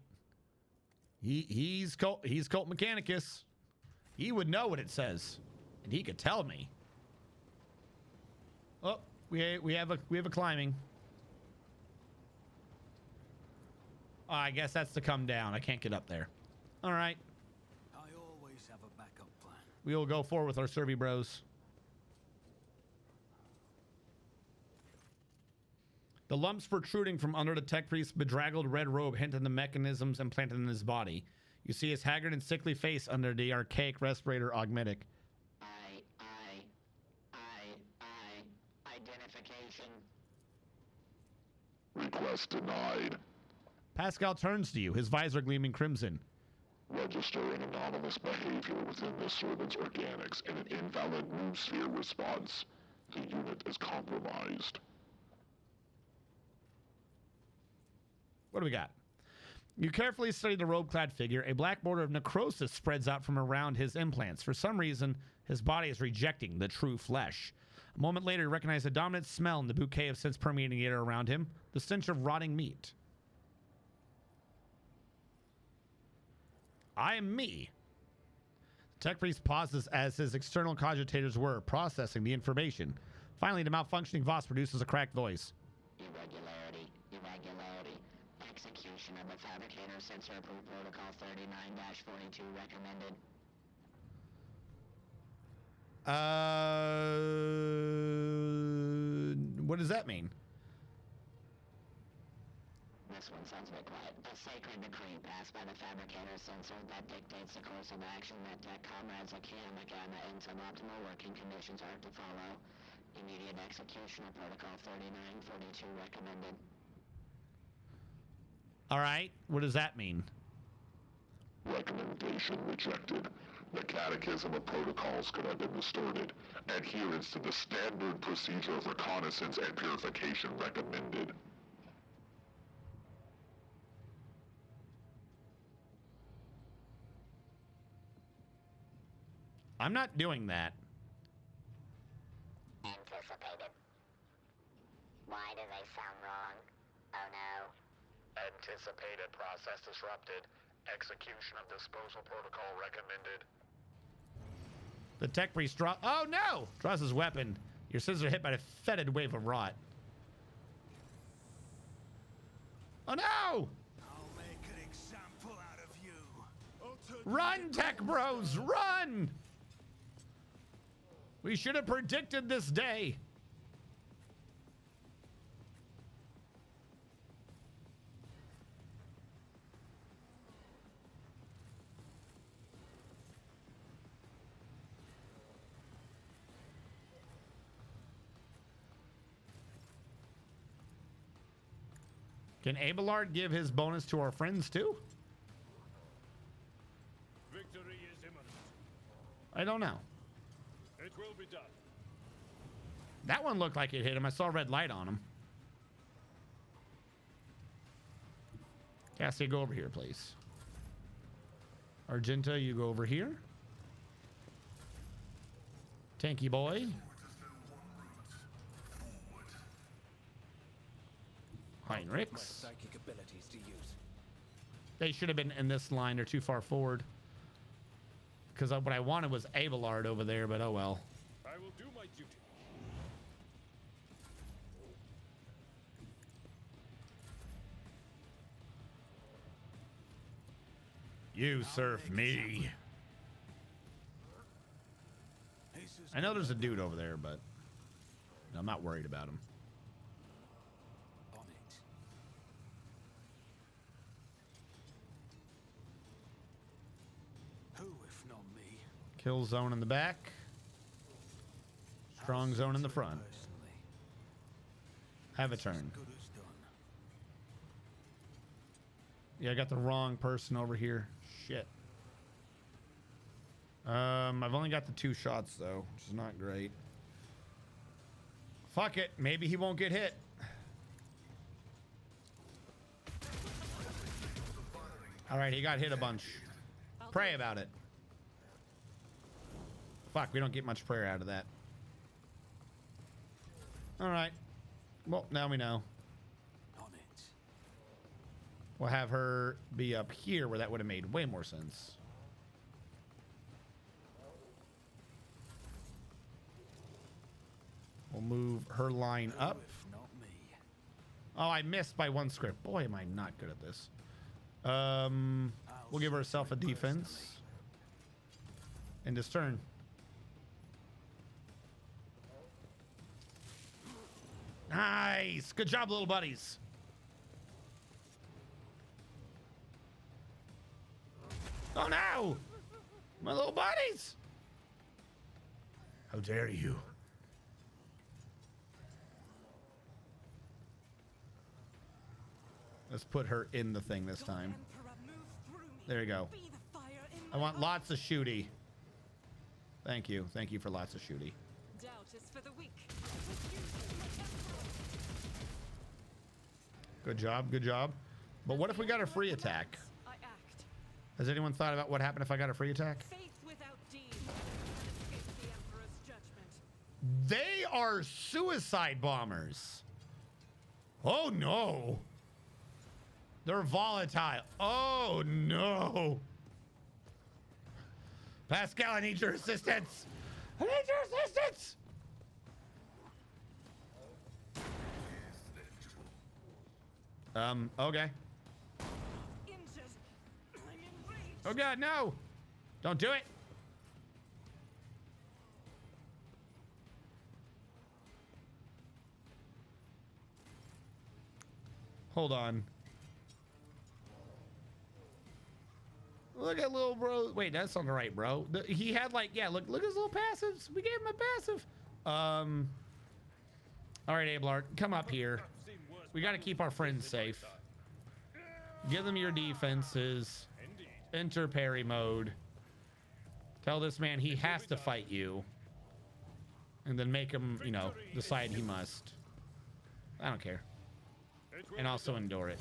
He's cult Mechanicus. He would know what it says, and he could tell me. Oh, we have a climbing. Oh, I guess that's to come down. I can't get up there. All right. I always have a backup plan. We will go forward with our Survey Bros. The lumps protruding from under the tech priest's bedraggled red robe hint at the mechanisms implanted in his body. You see his haggard and sickly face under the archaic respirator augmetic. Identification. Request denied. Pascal turns to you, his visor gleaming crimson. Registering anomalous behavior within the servant's organics and an invalid new sphere response. The unit is compromised. What do we got? You carefully study the robe-clad figure. A black border of necrosis spreads out from around his implants. For some reason, his body is rejecting the true flesh. A moment later, you recognize a dominant smell in the bouquet of scents permeating the air around him. The stench of rotting meat. I am me. The tech priest pauses as his external cogitators were processing the information. Finally, the malfunctioning Voss produces a cracked voice. Irregularity. Execution of the fabricator sensor approved protocol 39-42 recommended. What does that mean? This one sounds a bit quiet. A sacred decree passed by the fabricator sensor that dictates the course of action that tech comrades Akia, Magana, and suboptimal working conditions are to follow. Immediate execution of protocol 39-42 recommended. All right. What does that mean? Recommendation rejected. The catechism of protocols could have been distorted. Adherence to the standard procedure of reconnaissance and purification recommended. I'm not doing that. Anticipated. Why do they sound wrong? Oh no. Anticipated process disrupted. Execution of disposal protocol recommended. The tech priest draws. Oh no! Draws his weapon. Your scissors are hit by a fetid wave of rot. Oh no! I'll make an example out of you. Run, tech bros, run! We should have predicted this day. Can Abelard give his bonus to our friends too? Victory is imminent. I don't know. It will be done. That one looked like it hit him. I saw a red light on him. Cassia, go over here, please. Argenta, you go over here. Tanky boy. Heinrichs. Psychic abilities to use. They should have been in this line. They're too far forward. Because what I wanted was Abelard over there, but oh well. I will do my duty. You surf me. I know there's a dude over there, but I'm not worried about him. On it. Who, if not me? Kill zone in the back. Strong zone in the front. Personally, Have a turn. good as done. Yeah, I got the wrong person over here. Shit. I've only got the 2 shots though, which is not great. Fuck it. Maybe he won't get hit. All right, he got hit a bunch. Pray about it. Fuck, we don't get much prayer out of that. All right. Well, now we know. On it. We'll have her be up here where that would have made way more sense. We'll move her line up. If not me. Oh, I missed by 1 script. Boy, am I not good at this. We'll give herself a defense. And this turn. Nice. Good job, little buddies. Oh, no. My little buddies. How dare you? Let's put her in the thing this time. There you go. I want lots of shooty. Thank you. Thank you for lots of shooty. Doubt is for the weak. Good job. Good job. But what if we got a free attack? I act. Has anyone thought about what happened if I got a free attack? Faith without deed can escape the Emperor's judgment. They are suicide bombers. Oh no. They're volatile. Oh no. Pascal, I need your assistance. I need your assistance. Okay. Injured. I'm enraged. Oh God, no. Don't do it. Hold on. Look at little bro. Wait, that's on the right, bro. He had like, yeah, look at his little passives. We gave him a passive. All right, Ablart, come up here. We got to keep our friends safe. Give them your defenses. Enter parry mode. Tell this man he has to fight you. And then make him, you know, decide he must. I don't care. And also endure it.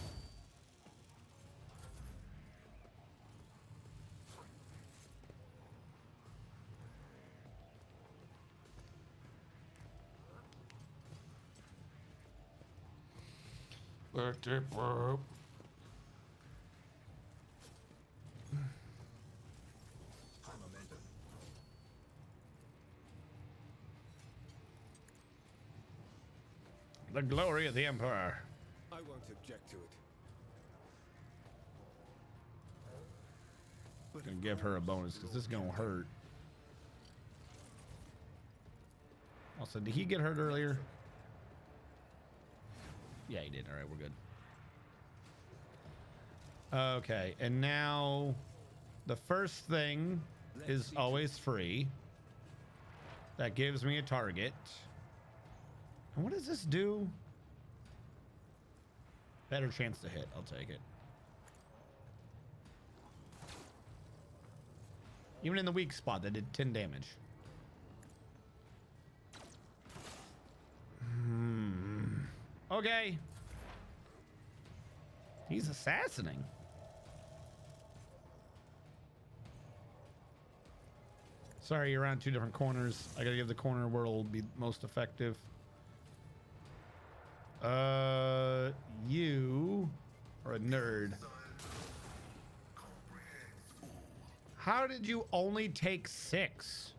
The glory of the Emperor. I won't object to it. Gonna give her a bonus because this is gonna hurt. Also, did he get hurt earlier? Yeah, he did. All right, we're good. Okay, and now the first thing is always free. That gives me a target. And what does this do? Better chance to hit. I'll take it. Even in the weak spot, that did 10 damage. Okay. He's assassinating. Sorry, you're on two different corners. I gotta give the corner where it'll be most effective. You are a nerd. How did you only take 6?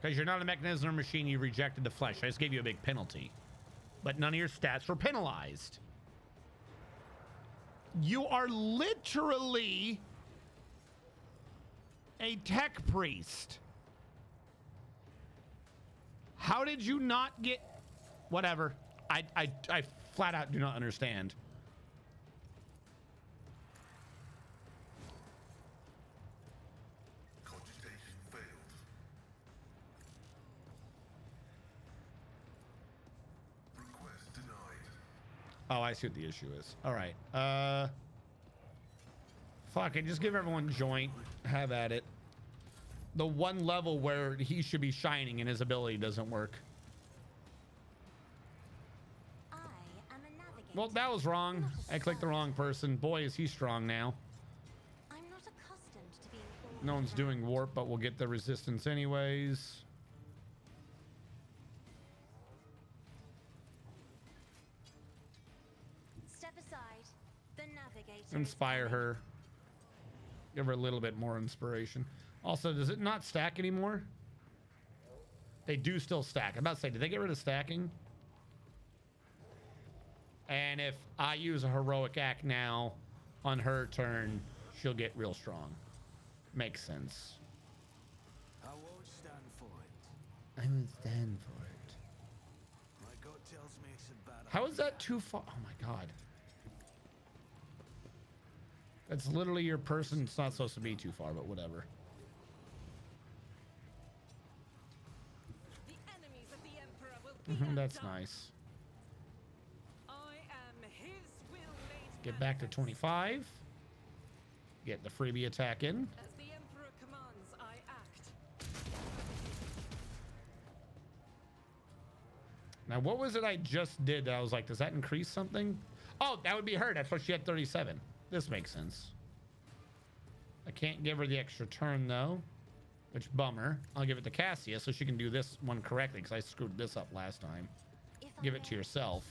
Because you're not a mechanism or machine, you rejected the flesh. I just gave you a big penalty. But none of your stats were penalized. You are literally a tech priest. How did you not get... Whatever. I flat out do not understand. Oh, I see what the issue is. All right. Fuck it. Just give everyone joint. Have at it. The one level where he should be shining and his ability doesn't work. I am a navigator. Well, that was wrong. I clicked the wrong person. Boy, is he strong now. I'm not accustomed to being No one's doing warp, but we'll get the resistance anyways. Step aside. The navigator. Inspire her. Give her a little bit more inspiration. Also, does it not stack anymore? They do still stack. I'm about to say, did they get rid of stacking? And if I use a heroic act now on her turn, she'll get real strong. Makes sense. I won't stand for it. I won't stand for it. My gut tells me it's a bad How is that too far? Oh my god. That's literally your person. It's not supposed to be too far, but whatever. The enemies of the Emperor will be That's undone. nice. I am his will made Get back to 25. Get the freebie attack in. As the Emperor commands, I act. Now, what was it I just did that I was like, does that increase something? Oh, that would be her. That's why she had 37. This makes sense. I can't give her the extra turn, though. Which, bummer. I'll give it to Cassia so she can do this one correctly because I screwed this up last time. Give it to yourself.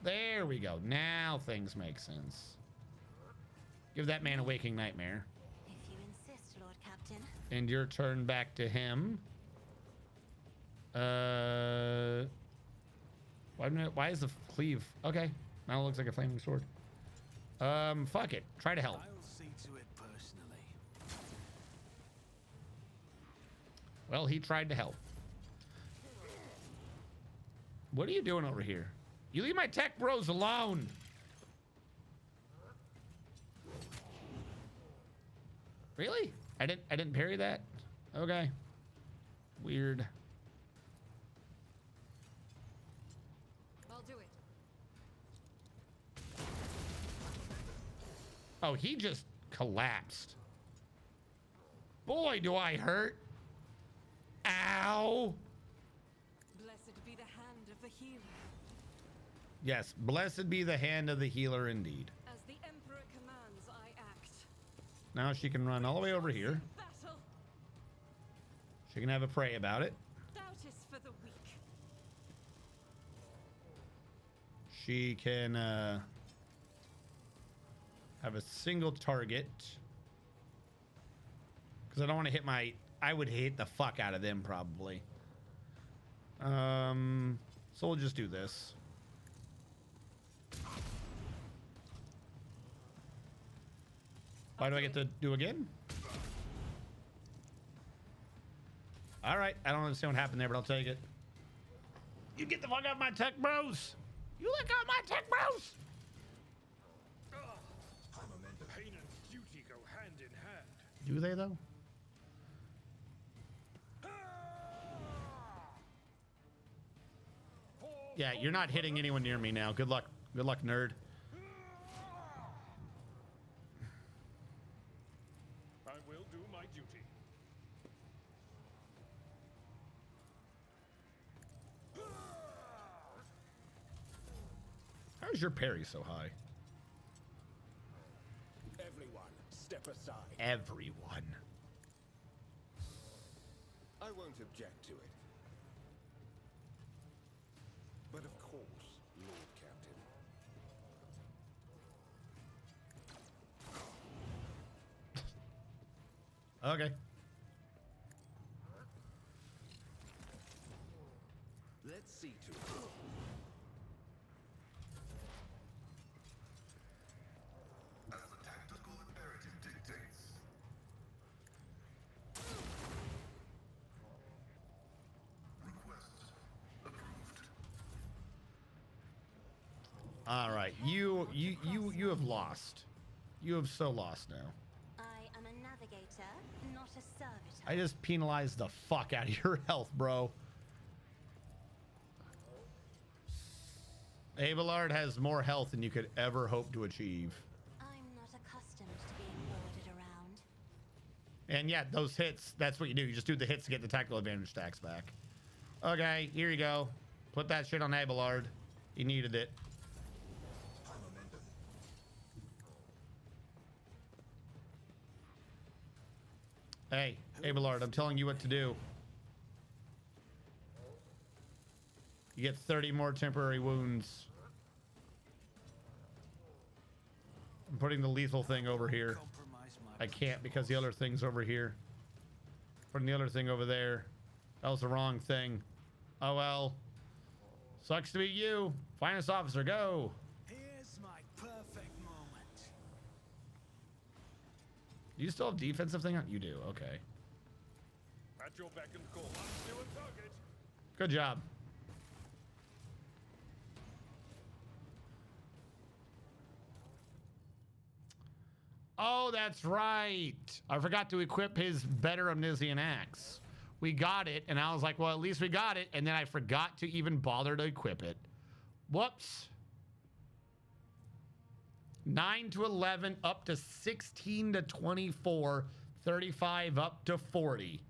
There we go. Now things make sense. Give that man a waking nightmare. If you insist, Lord Captain. And your turn back to him. Why is the cleave? Okay. Now it looks like a flaming sword. Fuck it. Try to help. I'll see to it personally. Well, he tried to help. What are you doing over here? You leave my tech bros alone. Really? I didn't parry that? Okay. Weird. I'll do it. Oh, he just collapsed. Boy, do I hurt. Ow. Blessed be the hand of the healer. Yes, blessed be the hand of the healer indeed. As the Emperor commands, I act. Now she can run all the way over here. Battle. She can have a pray about it. Doubt is for the weak. She can have a single target. Because I don't want to hit my... I would hit the fuck out of them, probably. So we'll just do this. Why do I get to do again? All right. I don't understand what happened there, but I'll take it. You get the fuck out of my tech bros. You let go of my tech bros. Pain and duty go hand in hand. Do they, though? Yeah, you're not hitting anyone near me now. Good luck. Good luck, nerd. I will do my duty. How is your parry so high? Everyone, step aside. Everyone. I won't object to it. But of course, Lord Captain. Okay. Let's see to it. As the tactical imperative dictates. Request approved. All right. You have lost. You have so lost now. I am a navigator, not a servitor. I just penalized the fuck out of your health, bro. Abelard has more health than you could ever hope to achieve. I'm not accustomed to being ordered around. And yeah, those hits, that's what you do. You just do the hits to get the tactical advantage stacks back. Okay, here you go. Put that shit on Abelard. He needed it. Hey, Abelard, I'm telling you what to do. You get 30 more temporary wounds. I'm putting the lethal thing over here. I can't because the other thing's over here. Putting the other thing over there. That was the wrong thing. Oh well. Sucks to be you. Finest officer, go. Here's my perfect moment. Do you still have defensive thing on? You do, okay. At your beck and call. I'm still a target. Good job. Oh, that's right. I forgot to equip his better Omnissian axe. We got it, and I was like, well, at least we got it, and then I forgot to even bother to equip it. Whoops. 9 to 11, up to 16 to 24, 35 up to 40.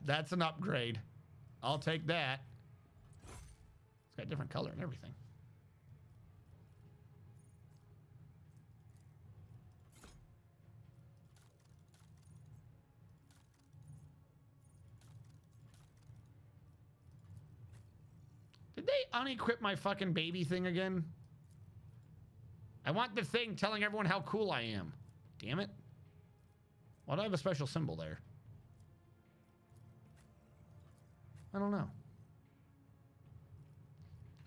That's an upgrade. I'll take that. It's got different color and everything. Did they unequip my fucking baby thing again? I want the thing telling everyone how cool I am. Damn it. Why do I have a special symbol there? I don't know.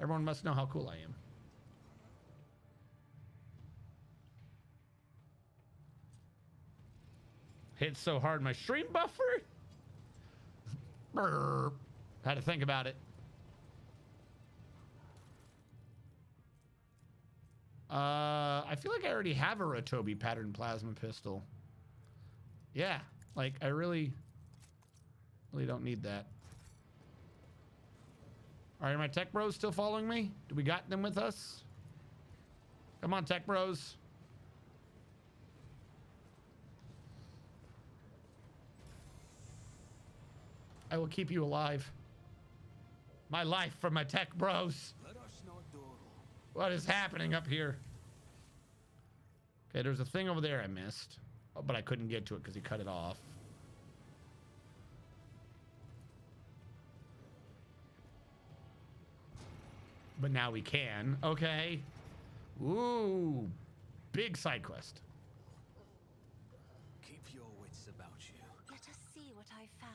Everyone must know how cool I am. Hit so hard my stream buffer? Brr. Had to think about it. I feel like I already have a Rotobi pattern plasma pistol. Yeah, like I really don't need that. All right, are my tech bros still following me? Do we got them with us? Come on, tech bros. I will keep you alive. My life for my tech bros. Let us not dawdle. What is happening up here? Okay, there's a thing over there I missed. Oh, but I couldn't get to it because he cut it off. But now we can. Okay. Ooh. Big side quest. Keep your wits about you. Let us see what I found.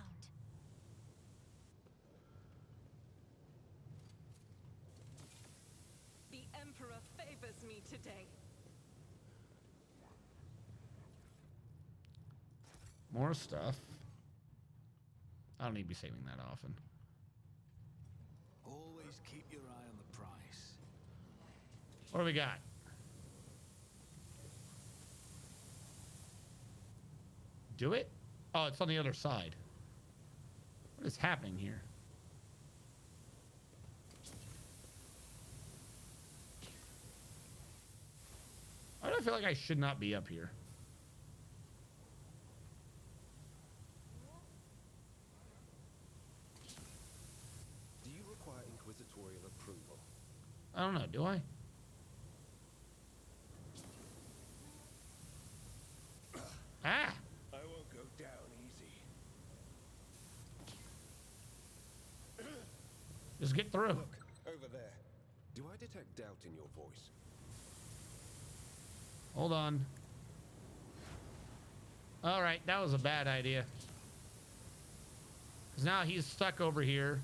The Emperor favors me today. More stuff. I don't need to be saving that often. Always keep your eye on the prize. What do we got? Do it? Oh, it's on the other side. What is happening here? Why do I feel like I should not be up here? Do you require inquisitorial approval? I don't know, do I? Ah! I won't go down easy. Just get through. Look, over there. Do I detect doubt in your voice? Hold on. All right, that was a bad idea. Because now he's stuck over here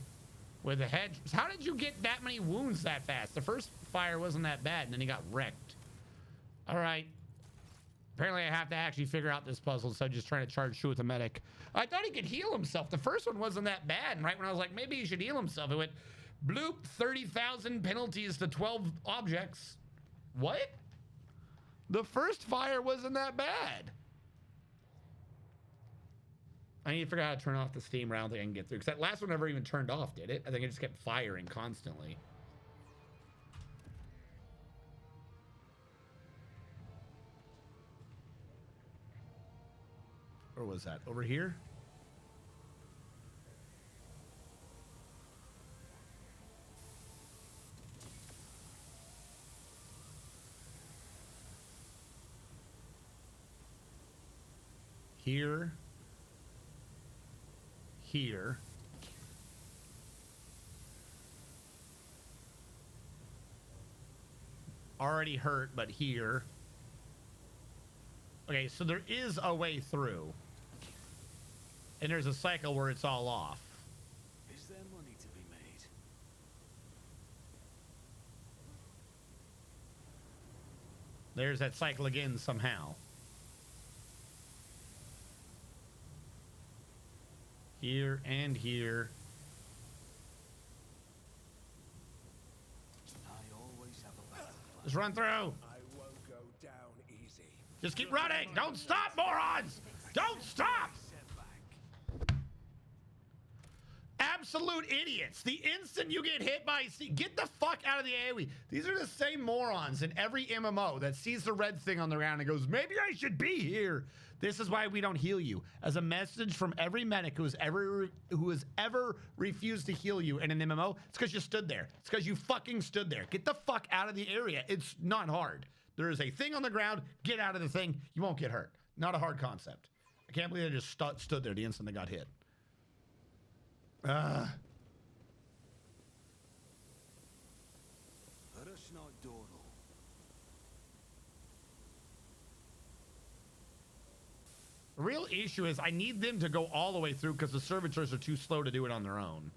with a hedge. How did you get that many wounds that fast? The first fire wasn't that bad, and then he got wrecked. All right. Apparently, I have to actually figure out this puzzle instead of just trying to charge through with a medic. I thought he could heal himself. The first one wasn't that bad, and right when I was like, maybe he should heal himself, it went, bloop, 30,000 penalties to 12 objects. What? The first fire wasn't that bad. I need to figure out how to turn off the steam round thing I can get through. Because that last one never even turned off, did it? I think it just kept firing constantly. Where was that? Over here? Here. Here. Already hurt, but here. Okay, so there is a way through. And there's a cycle where it's all off. Is there money to be made? There's that cycle again somehow. Here and here. I always have a battle plan. Just run through. I won't go down easy. Just keep running. Don't stop, morons. Don't stop. absolute idiots. The instant you get hit by, get the fuck out of the AoE. These are the same morons in every MMO that sees the red thing on the ground and goes, maybe I should be here. This is why we don't heal you. As a message from every medic who has ever refused to heal you in an MMO, it's because you stood there. It's because you fucking stood there. Get the fuck out of the area. It's not hard. There is a thing on the ground. Get out of the thing. You won't get hurt. Not a hard concept. I can't believe I just stood there the instant they got hit. The real issue is I need them to go all the way through because the servitors are too slow to do it on their own.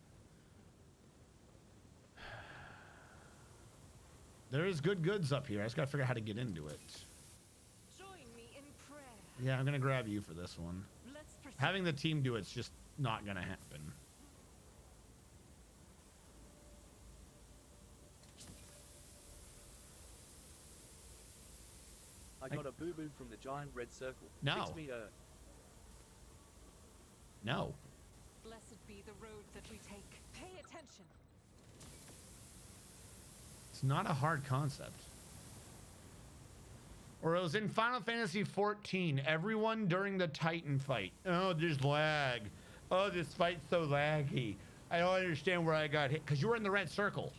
There is goods up here. I just gotta figure out how to get into it. Join me in prayer. Yeah, I'm gonna grab you for this one. Having the team do it's just not gonna happen. I got a boo-boo from the giant red circle. No. Fix me a... No. Blessed be the road that we take. Pay attention. It's not a hard concept. Or it was in Final Fantasy 14. Everyone during the Titan fight. Oh, there's lag. Oh, this fight's so laggy. I don't understand where I got hit. Because you were in the red circle.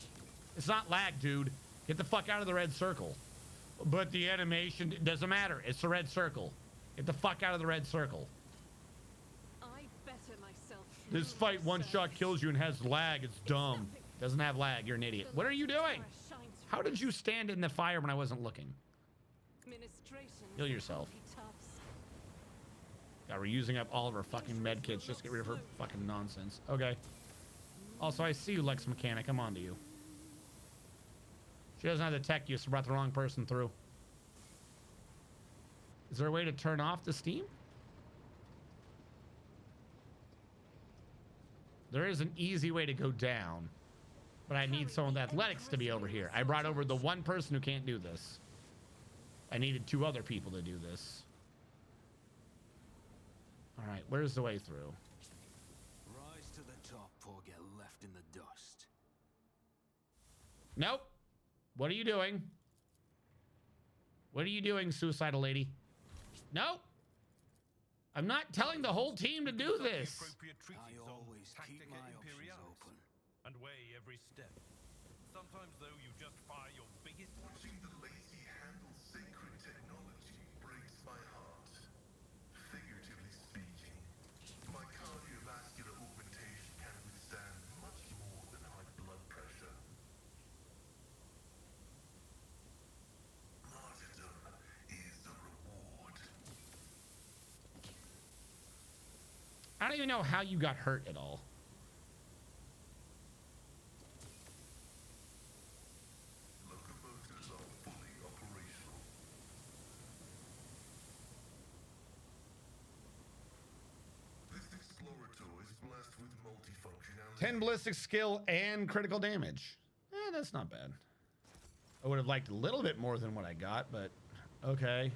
It's not lag, dude. Get the fuck out of the red circle. But the animation doesn't matter. It's the red circle. Get the fuck out of the red circle. I better myself. This fight one-shot kills you and has lag. It's dumb. Doesn't have lag. You're an idiot. What are you doing? How did you stand in the fire when I wasn't looking? Heal yourself. God, we're using up all of our fucking med kits just to get rid of her fucking nonsense. Okay. Also, I see you, Lex Mechanic. I'm on to you. She doesn't have the tech use, so brought the wrong person through. Is there a way to turn off the steam? There is an easy way to go down, but I need someone with athletics to be over here. I brought over the one person who can't do this. I needed 2 other people to do this. All right, where's the way through? Rise to the top or get left in the dust. Nope. What are you doing? What are you doing, suicidal lady? Nope. I'm not telling the whole team to do this. I always keep my options open. And weigh every step. Sometimes, though, you just fire your biggest... Watching the lazy handle sacred technology breaks my heart. Figuratively speaking, my cardiovascular augmentation can withstand much more than high blood pressure. Martyrdom is the reward. I don't even know how you got hurt at all. Locomotives are fully operational. This explorator is blessed with multifunctionality. 10 ballistic skill and critical damage. That's not bad. I would have liked a little bit more than what I got, but okay.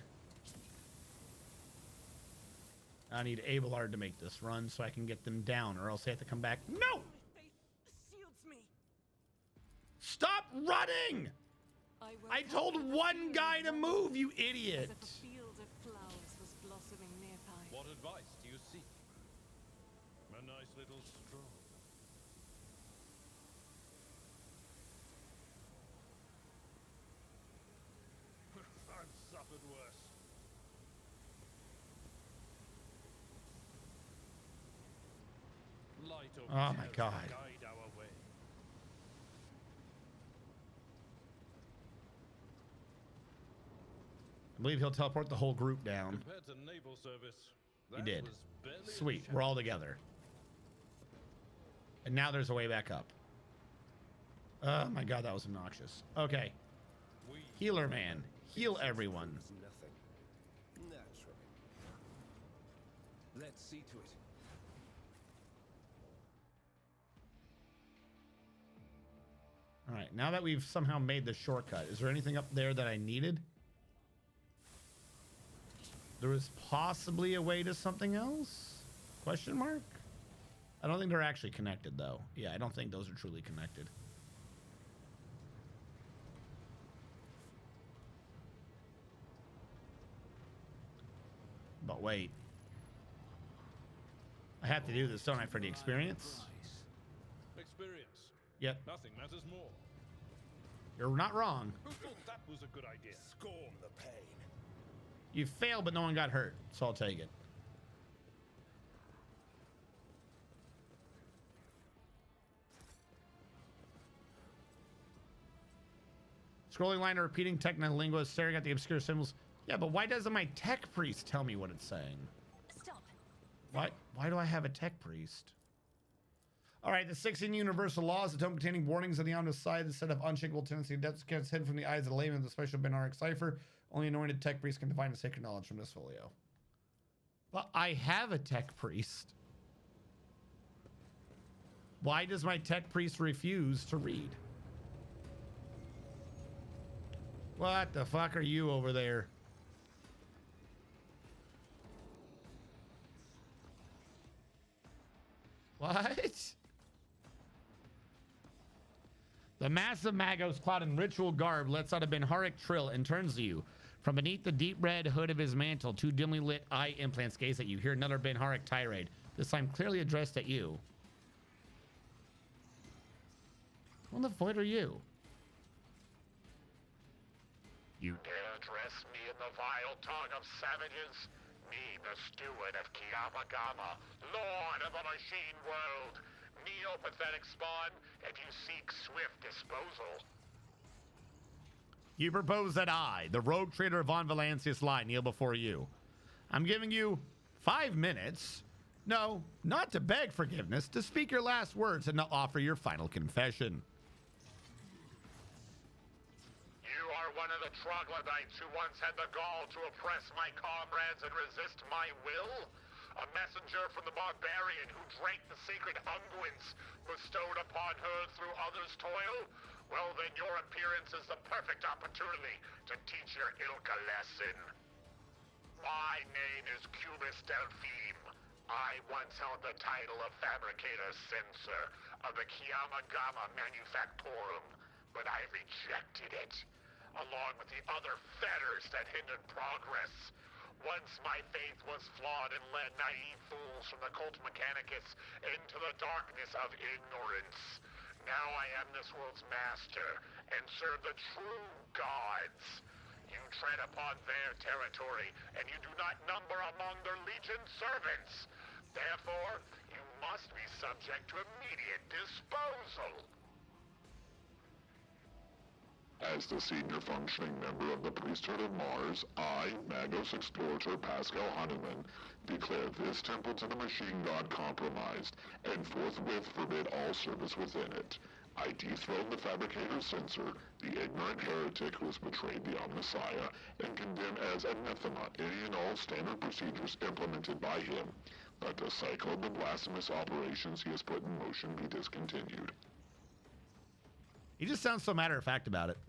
I need Abelard to make this run so I can get them down, or else they have to come back. No! Stop running! I told one guy to move, you idiot! What advice do you seek? A nice little stroll. I've suffered worse. Light of Oh my God. guide our way. I believe he'll teleport the whole group down. Compared to naval service, He that did. was barely a Sweet. shadow. We're all together. And now there's a way back up. Oh my God, that was obnoxious. Okay. Healer man. Heal everyone. Nothing. Naturally. Let's see to it. All right, now that we've somehow made the shortcut, is there anything up there that I needed? There was possibly a way to something else? Question mark? I don't think they're actually connected, though. Yeah, I don't think those are truly connected. But wait. I have to do this, don't I, for the experience? Experience. Yep. Nothing matters more. You're not wrong. Who thought that was a good idea? Scorn the pain. You failed, but no one got hurt, so I'll take it. Scrolling line or repeating technolingua, staring at the obscure symbols. Yeah, but why doesn't my tech priest tell me what it's saying? Stop. Why do I have a tech priest? All right, the 16 universal laws, the tome containing warnings on the ominous side, the set of unshakable tendency of death gets hidden from the eyes of the layman of the special Benaric cipher. Only anointed tech priest can divine a sacred knowledge from this folio. But I have a tech priest. Why does my tech priest refuse to read? What the fuck are you over there? What? The massive Magos clad in ritual garb lets out a Benharic trill and turns to you. From beneath the deep red hood of his mantle, two dimly lit eye implants gaze at you. Hear another Benharic tirade, this time clearly addressed at you. What the fuck are you? You dare address me in the vile tongue of savages? Me, the steward of Kiyamagama, lord of the machine world. Neo-pathetic spawn, if you seek swift disposal. You propose that I, the rogue trader of Von Valancius, lie, kneel before you. I'm giving you 5 minutes. No, not to beg forgiveness, to speak your last words and to offer your final confession. You are one of the troglodytes who once had the gall to oppress my comrades and resist my will? A messenger from the barbarian who drank the sacred unguents bestowed upon her through others' toil? Well, then your appearance is the perfect opportunity to teach your ilk a lesson. My name is Cubus Delphine. I once held the title of Fabricator Censor of the Kiyamagama Manufactorum, but I rejected it, along with the other fetters that hindered progress. Once my faith was flawed and led naive fools from the cult mechanicus into the darkness of ignorance. Now I am this world's master and serve the true gods. You tread upon their territory, and you do not number among their legion servants. Therefore, you must be subject to immediate disposal. As the senior functioning member of the priesthood of Mars, I, Magos Explorator Pascal Hahnemann, declare this temple to the machine god compromised, and forthwith forbid all service within it. I dethrone the Fabricator Censor, the ignorant heretic who has betrayed the Omnissiah, and condemn as anathema any and all standard procedures implemented by him. Let the cycle of the blasphemous operations he has put in motion be discontinued. He just sounds so matter-of-fact about it.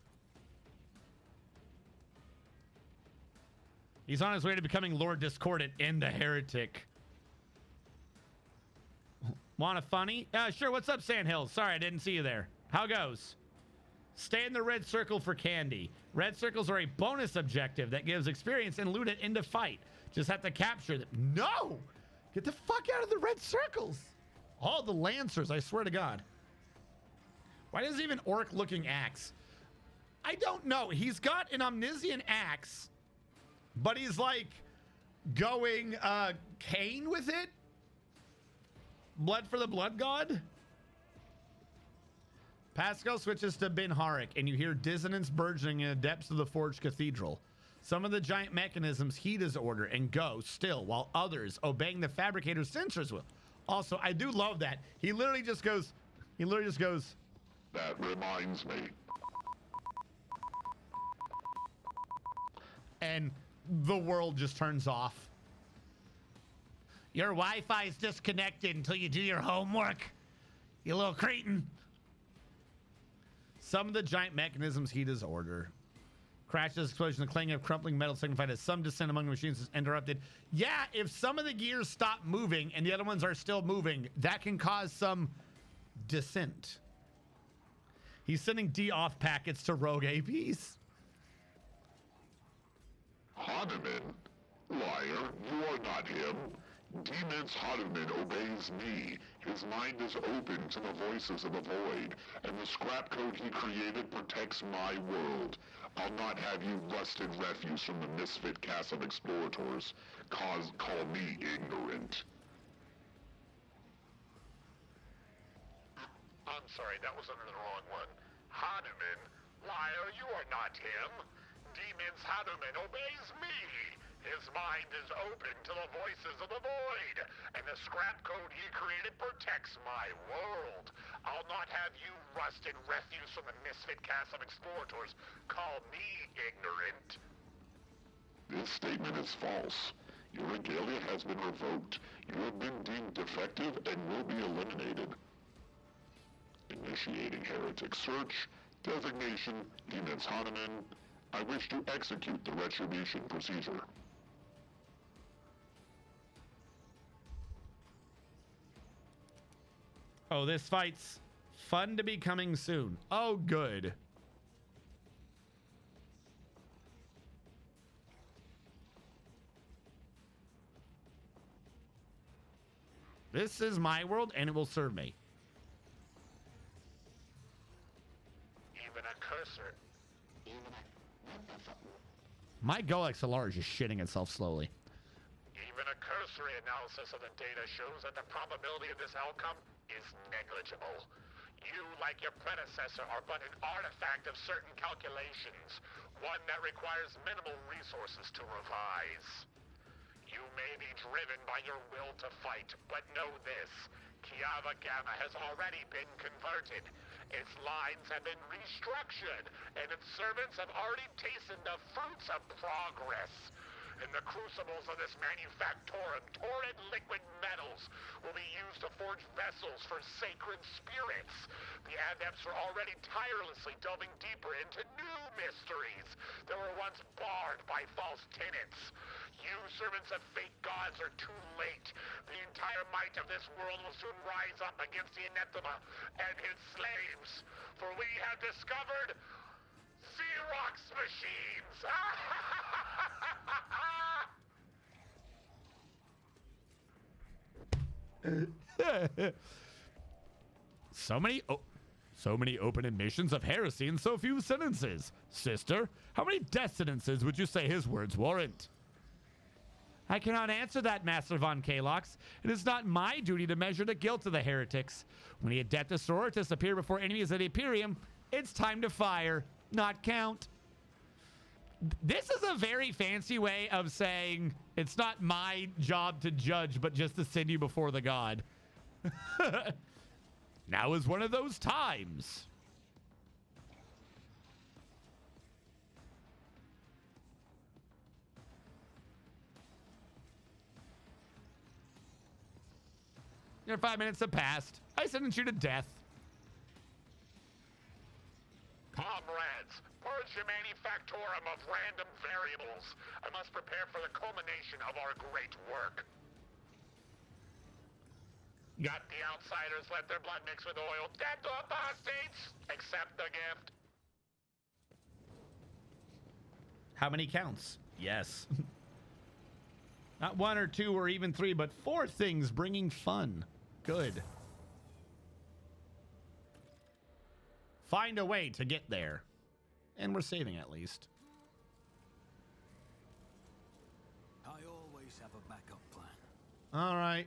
He's on his way to becoming Lord Discordant and the Heretic. Want a funny? Sure, what's up, Sandhills? Sorry, I didn't see you there. How goes? Stay in the red circle for candy. Red circles are a bonus objective that gives experience and loot it into fight. Just have to capture them. No! Get the fuck out of the red circles! All the Lancers, I swear to God. Why does he have an orc-looking axe? I don't know. He's got an omniscient axe, but he's like going Cain with it. Blood for the blood god. Pascal switches to Benharic, and you hear dissonance burgeoning in the depths of the Forged Cathedral. Some of the giant mechanisms heed his order and go still, while others, obeying the Fabricator's censors, will. Also, I do love that. He literally just goes... That reminds me. And the world just turns off. Your Wi-Fi's disconnected until you do your homework, you little cretin. Some of the giant mechanisms heed his order. Crashes, explosion, the clanging of crumpling metal signified as some descent among the machines is interrupted. Yeah, if some of the gears stop moving and the other ones are still moving, that can cause some descent. He's sending D-off packets to rogue APs. Hanuman, liar, you are not him. Demon's Hanuman obeys me. His mind is open to the voices of the void, and the scrap code he created protects my world. I'll not have you rusted refuse from the misfit cast of explorators. Call me ignorant. I'm sorry, that was under the wrong one. Hanuman, liar, you are not him. Demon's Hanuman obeys me. His mind is open to the voices of the void, and the scrap code he created protects my world. I'll not have you rusted refuse from the misfit cast of explorators call me ignorant. This statement is false. Your regalia has been revoked. You have been deemed defective and will be eliminated. Initiating heretic search. Designation, Demon's Hanuman. I wish to execute the retribution procedure. Oh, this fight's fun to be coming soon. Oh, good. This is my world, and it will serve me. Even a cursor. My GoXLR is just shitting itself slowly. Even a cursory analysis of the data shows that the probability of this outcome is negligible. You, like your predecessor, are but an artifact of certain calculations, one that requires minimal resources to revise. You may be driven by your will to fight, but know this. Kiava Gamma has already been converted. Its lines have been restructured, and its servants have already tasted the fruits of progress. In the crucibles of this manufactorum, torrid liquid metals will be used to forge vessels for sacred spirits. The adepts are already tirelessly delving deeper into new mysteries that were once barred by false tenets. You, servants of fake gods, are too late. The entire might of this world will soon rise up against the anathema and his slaves. For we have discovered Xerox machines! So many open admissions of heresy in so few sentences. Sister, how many death sentences would you say his words warrant? I cannot answer that, Master von Kalox. It is not my duty to measure the guilt of the heretics. When the Adeptus Sororitas appear before enemies of the Imperium, it's time to fire, not count. This is a very fancy way of saying it's not my job to judge, but just to send you before the god. Now is one of those times. Your 5 minutes have passed. I sentenced you to death. Comrades, purge your manufactorum of random variables. I must prepare for the culmination of our great work. Got the outsiders let their blood mix with oil. Dead to apostates! Accept the gift. How many counts? Yes. Not 1 or 2 or even 3, but 4 things bringing fun. Good. Find a way to get there. And we're saving at least. I always have a backup plan. All right.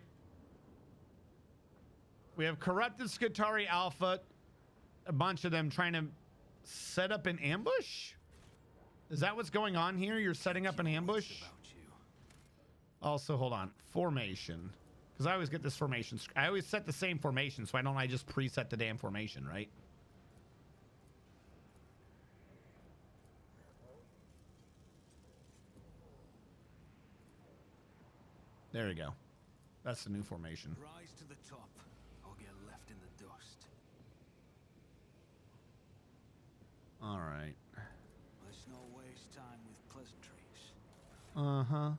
We have corrupted Skitarii Alpha. A bunch of them trying to set up an ambush? Is that what's going on here? You're setting up an ambush? Also, hold on. Formation. Because I always get this formation. I always set the same formation, so why don't I just preset the damn formation, right? There we go. That's the new formation. Rise to the top, or get left in the dust. All right. There's no way Uh-huh.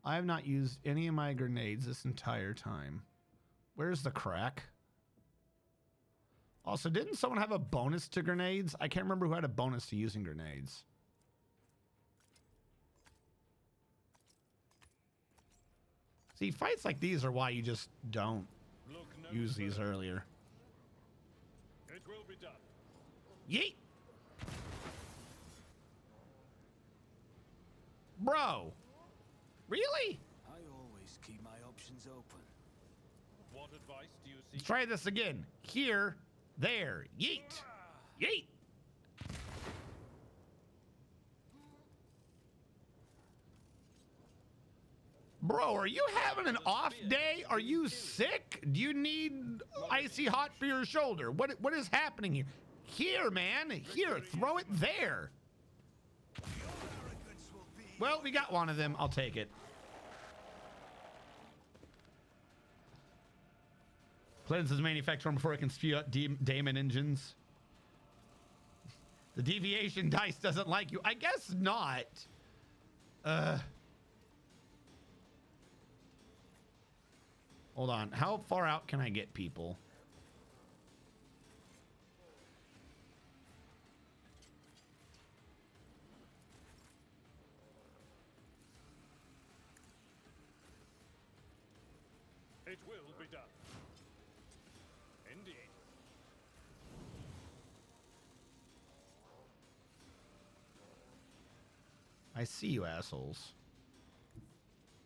I have not used any of my grenades this entire time. Where's the crack? Also, didn't someone have a bonus to grenades? I can't remember who had a bonus to using grenades. See, fights like these are why you just don't use these earlier. It will be done. Yeet! Bro! Really? I always keep my options open. What advice do you seek? Let's try this again. Here, there, yeet! Yeet! Bro, are you having an off day? Are you sick? Do you need icy hot for your shoulder? What is happening here? Here, man. Here, throw it there. Well, we got one of them. I'll take it. Cleanses manufacturer before it can spew out Damon engines. The deviation dice doesn't like you. I guess not. Hold on. How far out can I get people? It will be done. Indeed. I see you assholes.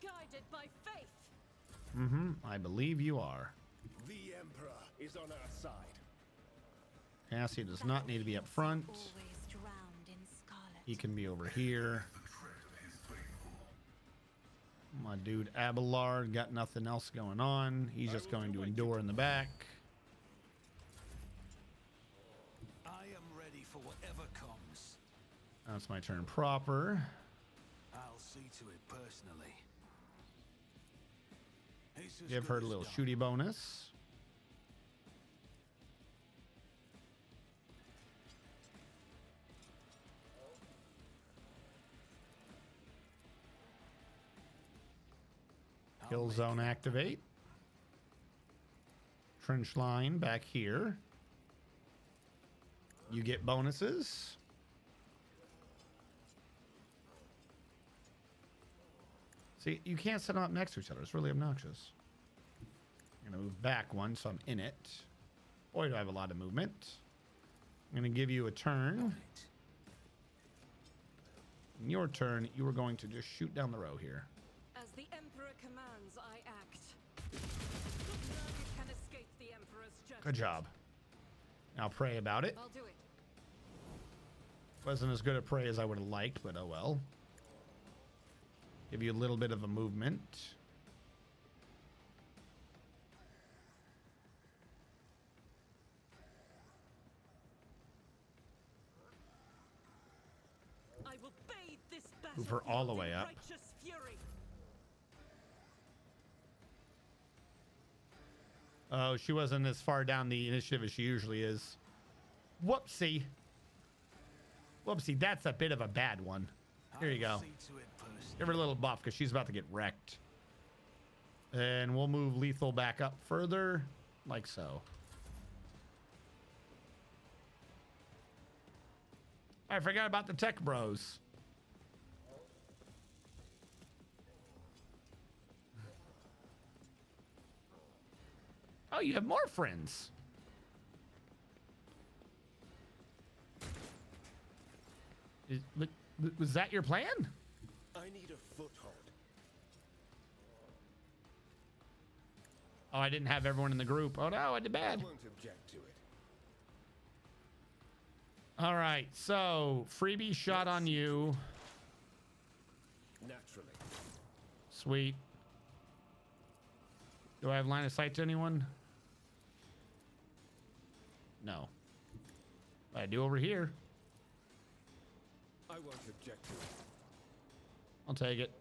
Guided by faith. Mm-hmm. I believe you are. The Emperor is on our side. Cassia does not need to be up front. Always drowned in scarlet. He can be over here. My dude Abelard got nothing else going on. He's just going to endure in the back. I am ready for whatever comes. Now it's my turn proper. I'll see to it personally. It's as Give good her a as little done. shooty bonus. Kill zone activate. Trench line back here. You get bonuses. See, you can't set them up next to each other. It's really obnoxious. I'm going to move back one so I'm in it. Boy, do I have a lot of movement. I'm going to give you a turn. In your turn, you are going to just shoot down the row here. As the Emperor commands, I act. None can escape the Emperor's judgment. Good job. Now pray about it. I'll do it. Wasn't as good a prey as I would have liked, but oh well. Give you a little bit of a movement. I will bathe this Move her all the battlefield way in up. righteous fury. Oh, she wasn't as far down the initiative as she usually is. Whoopsie. Whoopsie, that's a bit of a bad one. Here you go. Give her a little buff because she's about to get wrecked. And we'll move lethal back up further, like so. I forgot about the tech bros. Oh, you have more friends. Was that your plan? I need a foothold. Oh, I didn't have everyone in the group. Oh no, I did bad. I won't object to it. All right, so freebie shot on you. Naturally. Sweet. Do I have line of sight to anyone? No. But I do over here. I won't object to it. I'll take it.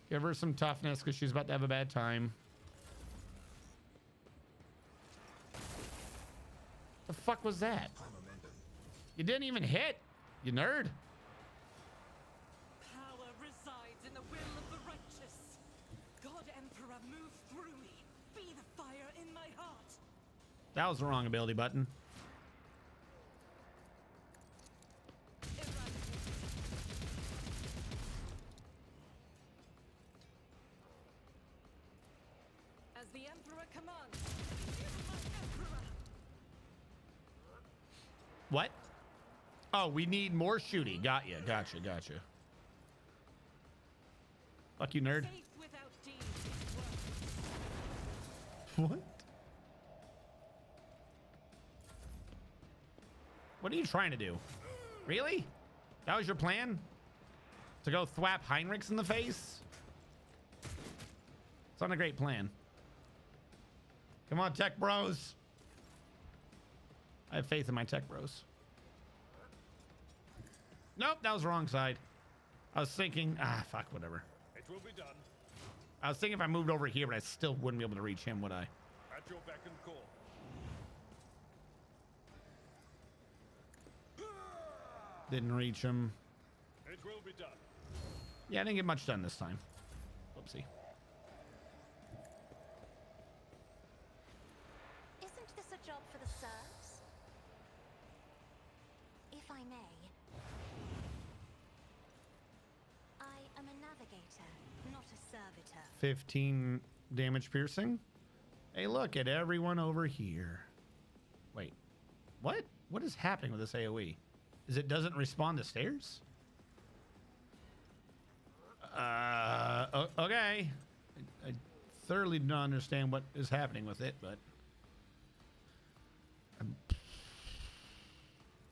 Give her some toughness because she's about to have a bad time. The fuck was that? You didn't even hit, you nerd. That was the wrong ability button. As the Emperor commands, you my Emperor. What? Oh, we need more shooty. Got you. Gotcha. Gotcha. Fuck you, nerd. Faith without deeds is worthless. What? What are you trying to do? Really? That was your plan? To go thwap Heinrichs in the face? It's not a great plan. Come on, tech bros. I have faith in my tech bros. Nope, that was the wrong side. I was thinking, fuck, whatever. It will be done. I was thinking if I moved over here, but I still wouldn't be able to reach him, would I? At your beck and call. Didn't reach him. It will be done. Yeah, I didn't get much done this time. Whoopsie. Isn't this a job for the serfs? If I may, I am a navigator, not a servitor. 15 damage piercing. Hey, look at everyone over here. Wait, what? What is happening with this AoE? Is it doesn't respawn to stairs? Okay. I thoroughly do not understand what is happening with it, but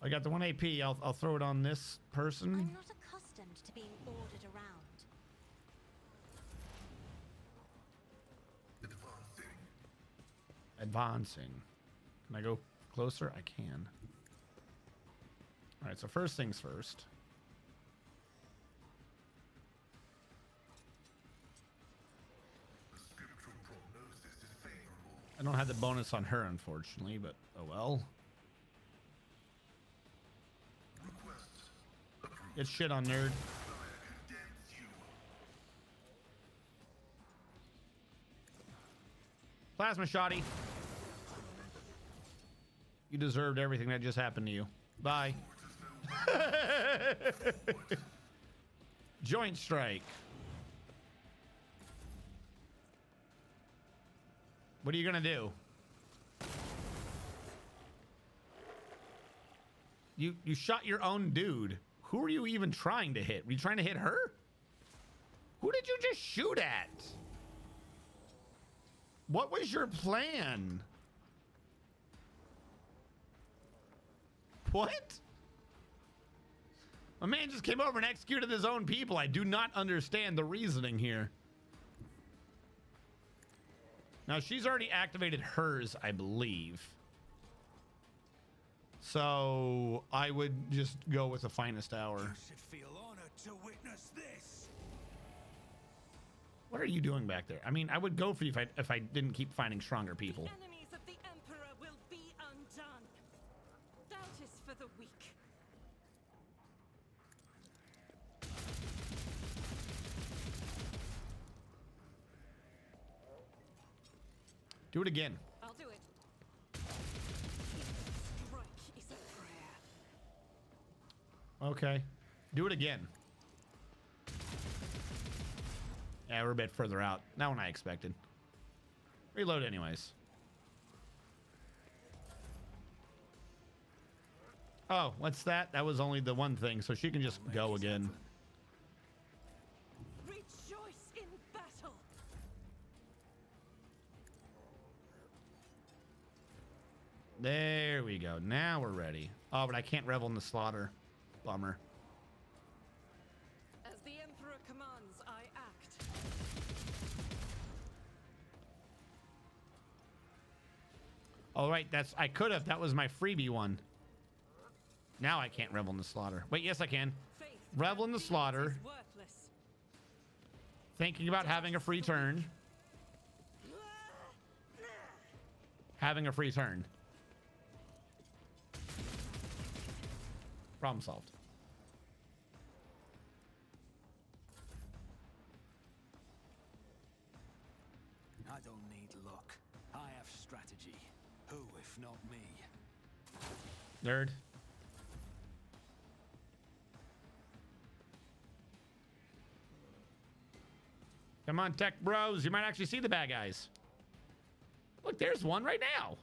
I got the 1 AP. I'll throw it on this person. I'm not accustomed to being ordered around. Advancing. Can I go closer? I can. All right, so first things first. I don't have the bonus on her, unfortunately, but oh well. Get shit on, nerd. Plasma shotty. You deserved everything that just happened to you. Bye. Joint strike. What are you gonna do? You shot your own dude. Who are you even trying to hit? Were you trying to hit her? Who did you just shoot at? What was your plan? What? A man just came over and executed his own people. I do not understand the reasoning here. Now, she's already activated hers, I believe. So, I would just go with the finest hour. You should feel honored to witness this. What are you doing back there? I mean, I would go for you if I didn't keep finding stronger people. The enemies of the Emperor will be undone. That is for the weak. Do it again. I'll do it. Strike is a prayer. Okay. Do it again. Yeah, we're a bit further out. Not what I expected. Reload anyways. Oh, what's that? That was only the one thing, so she can just go again. Rejoice in battle. There we go. Now we're ready. Oh, but I can't revel in the slaughter. Bummer. As the Emperor commands, I act. All right, I could have. That was my freebie one. Now I can't revel in the slaughter. Wait, yes I can. Revel in the slaughter. Thinking about having a free turn. Having a free turn. Problem solved. I don't need luck. I have strategy. Who, if not me. Nerd. Come on, tech bros. You might actually see the bad guys. Look, there's one right now.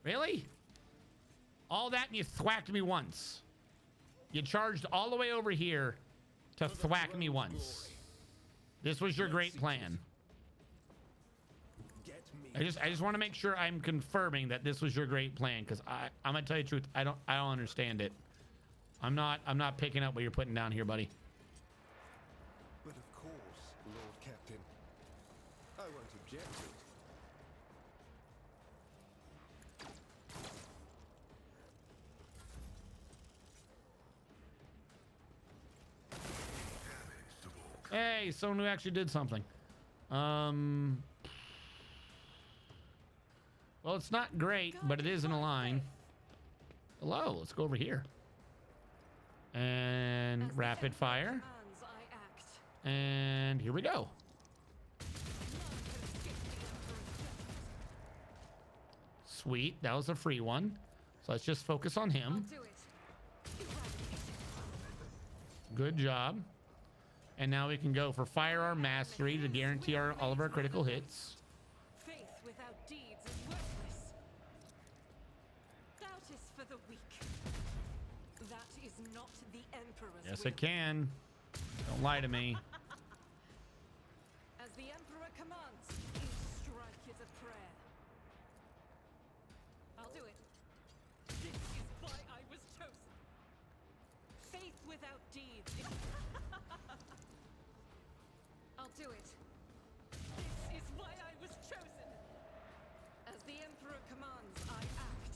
Really? All that and you thwacked me once. You charged all the way over here to thwack me once. This was your great plan. I just want to make sure I'm confirming that this was your great plan, because I'm gonna tell you the truth. I don't understand it. I'm not picking up what you're putting down here, buddy. But of course, Lord Captain. I won't object to it. Hey, someone who actually did something. Well, it's not great, but it is in a line. Hello, let's go over here. And rapid fire. And here we go. Sweet, that was a free one. So let's just focus on him. Good job. And now we can go for firearm mastery to guarantee all of our critical hits. Faith without deeds is worthless. Doubt is for the weak. That is not the Emperor's Yes, will. it can. Don't lie to me. As the Emperor commands, each strike is a prayer. I'll do it. This is why I was chosen. Faith without deeds. I'll do it. This is why I was chosen. As the Emperor commands, I act.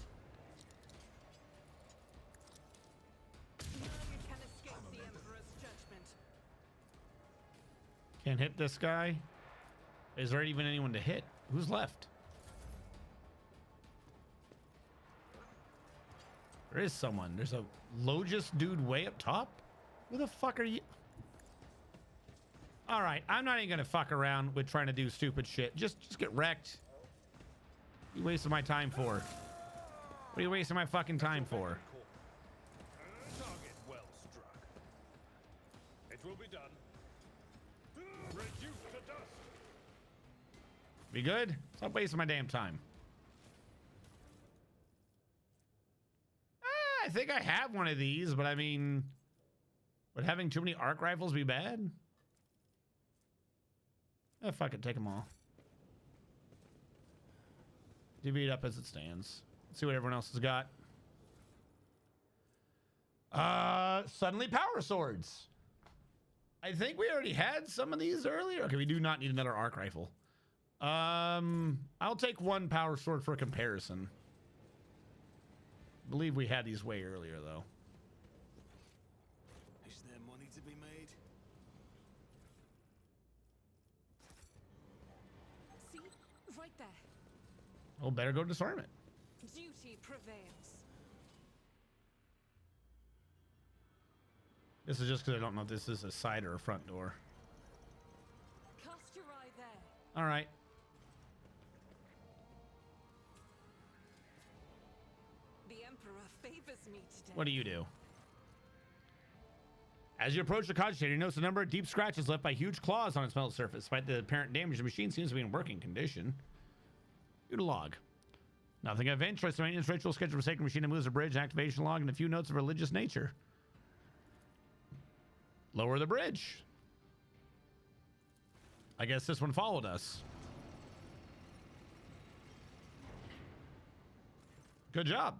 None can escape the Emperor's judgment. Can't hit this guy. Is there even anyone to hit? Who's left? There is someone. There's a Logis dude way up top. Who the fuck are you? All right, I'm not even gonna fuck around with trying to do stupid shit. Just get wrecked. What are you wasting my time for? What are you wasting my fucking time for? Target well struck. It will be done. Reduced to dust. Be good? Stop wasting my damn time. I think I have one of these, but I mean, would having too many arc rifles be bad? Oh, fuck it, take them all. Divvy it up as it stands. Let's see what everyone else has got. Suddenly power swords. I think we already had some of these earlier. Okay, we do not need another arc rifle. I'll take one power sword for comparison. I believe we had these way earlier, though. Is there money to be made? See? Right there. Oh, better go disarm it. Duty prevails. This is just because I don't know if this is a side or a front door. Cast your eye there. All right. The Emperor favors me today. What do you do? As you approach the cogitator, you notice a number of deep scratches left by huge claws on its metal surface. Despite the apparent damage, the machine seems to be in working condition. Due to log. Nothing of interest. The maintenance ritual scheduled for sacred machine that moves a bridge, activation log, and a few notes of religious nature. Lower the bridge. I guess this one followed us. Good job.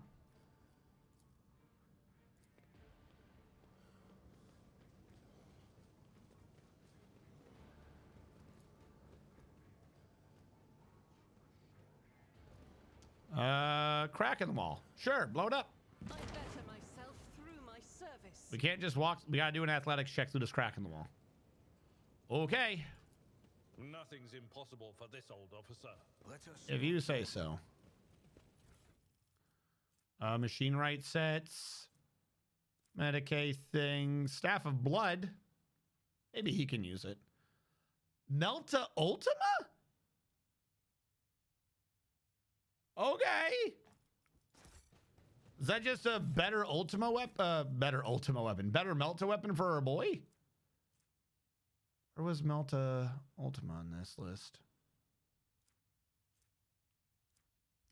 Crack in the wall. Sure, blow it up. I better myself through my service. We can't just walk. We gotta do an athletics check through this crack in the wall. Okay. Nothing's impossible for this old officer. Let us If you say so. Machine right sets. Medicaid thing. Staff of Blood. Maybe he can use it. Melta Ultima? Okay. Is that just a better Ultima weapon? Better Melta weapon for our boy? Or was Melta Ultima on this list?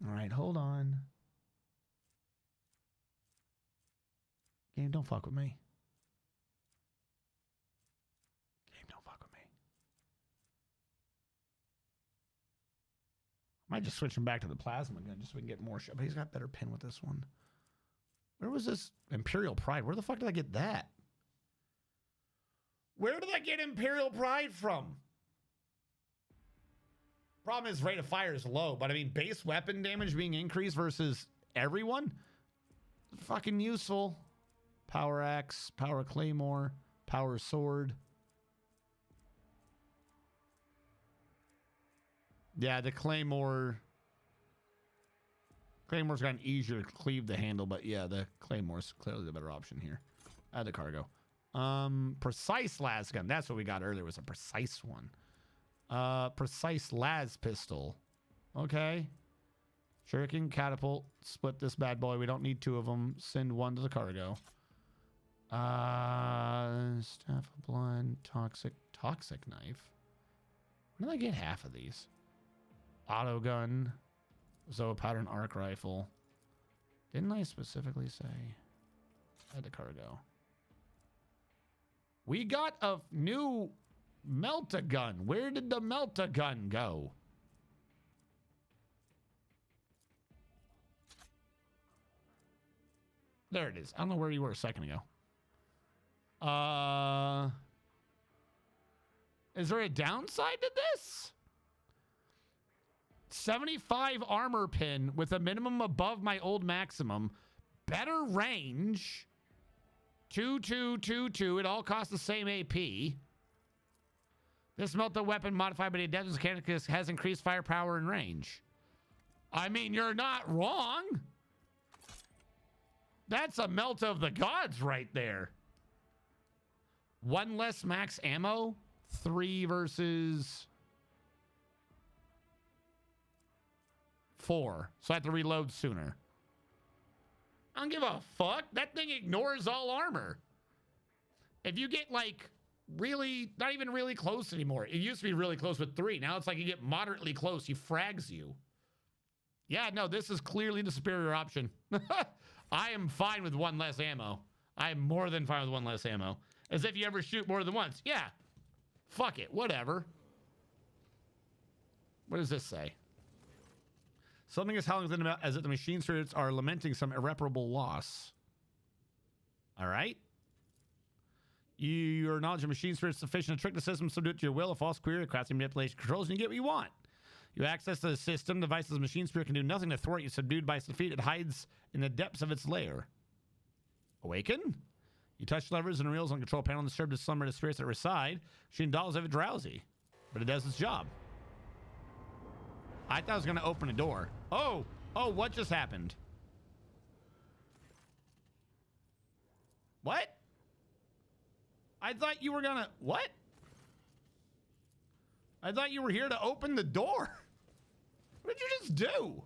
All right, hold on. Game, don't fuck with me. Game, don't fuck with me. Might just switch him back to the plasma gun just so we can get more shit. But he's got better pin with this one. Where was this Imperial Pride? Where the fuck did I get that? Where did I get Imperial Pride from? Problem is rate of fire is low, but I mean base weapon damage being increased versus everyone? Fucking useful. Power axe, power claymore, power sword. Yeah, the Claymore's gotten easier to cleave the handle, but yeah, the Claymore's clearly the better option here. Add the cargo. Precise las gun. That's what we got earlier, was a precise one. Precise las pistol. Okay. Shuriken, catapult. Split this bad boy. We don't need two of them. Send one to the cargo. Staff of blood. Toxic knife. When did I get half of these? Auto gun, Zoa pattern arc rifle. Didn't I specifically say? Add the cargo. We got a new Melta gun. Where did the Melta gun go? There it is. I don't know where you were a second ago. Is there a downside to this? 75 armor pin with a minimum above my old maximum. Better range. 2222. It all costs the same AP. This Melta weapon modified by the Adeptus Mechanicus has increased firepower and range. I mean, you're not wrong. That's a Melta of the gods right there. One less max ammo. 3 versus 4. So I have to reload sooner. I don't give a fuck. That thing ignores all armor. If you get like really, not even really close anymore. It used to be really close with 3. Now it's like you get moderately close. He frags you. Yeah, no, this is clearly the superior option. I am fine with 1 less ammo. I am more than fine with 1 less ammo. As if you ever shoot more than once. Yeah. Fuck it. Whatever. What does this say? Something is howling within them as if the machine spirits are lamenting some irreparable loss. All right. Your knowledge of machine spirits is sufficient to trick the system, subdue it to your will, a false query, crafty manipulation controls, and you get what you want. You access the system, the device's machine spirit can do nothing to thwart you. Subdued by its defeat, it hides in the depths of its lair. Awaken? You touch levers and reels on the control panel and disturb the slumber of the spirits that reside. Machine dolls have it drowsy, but it does its job. I thought I was going to open a door. Oh, what just happened? What? I thought you were going to... What? I thought you were here to open the door. What did you just do?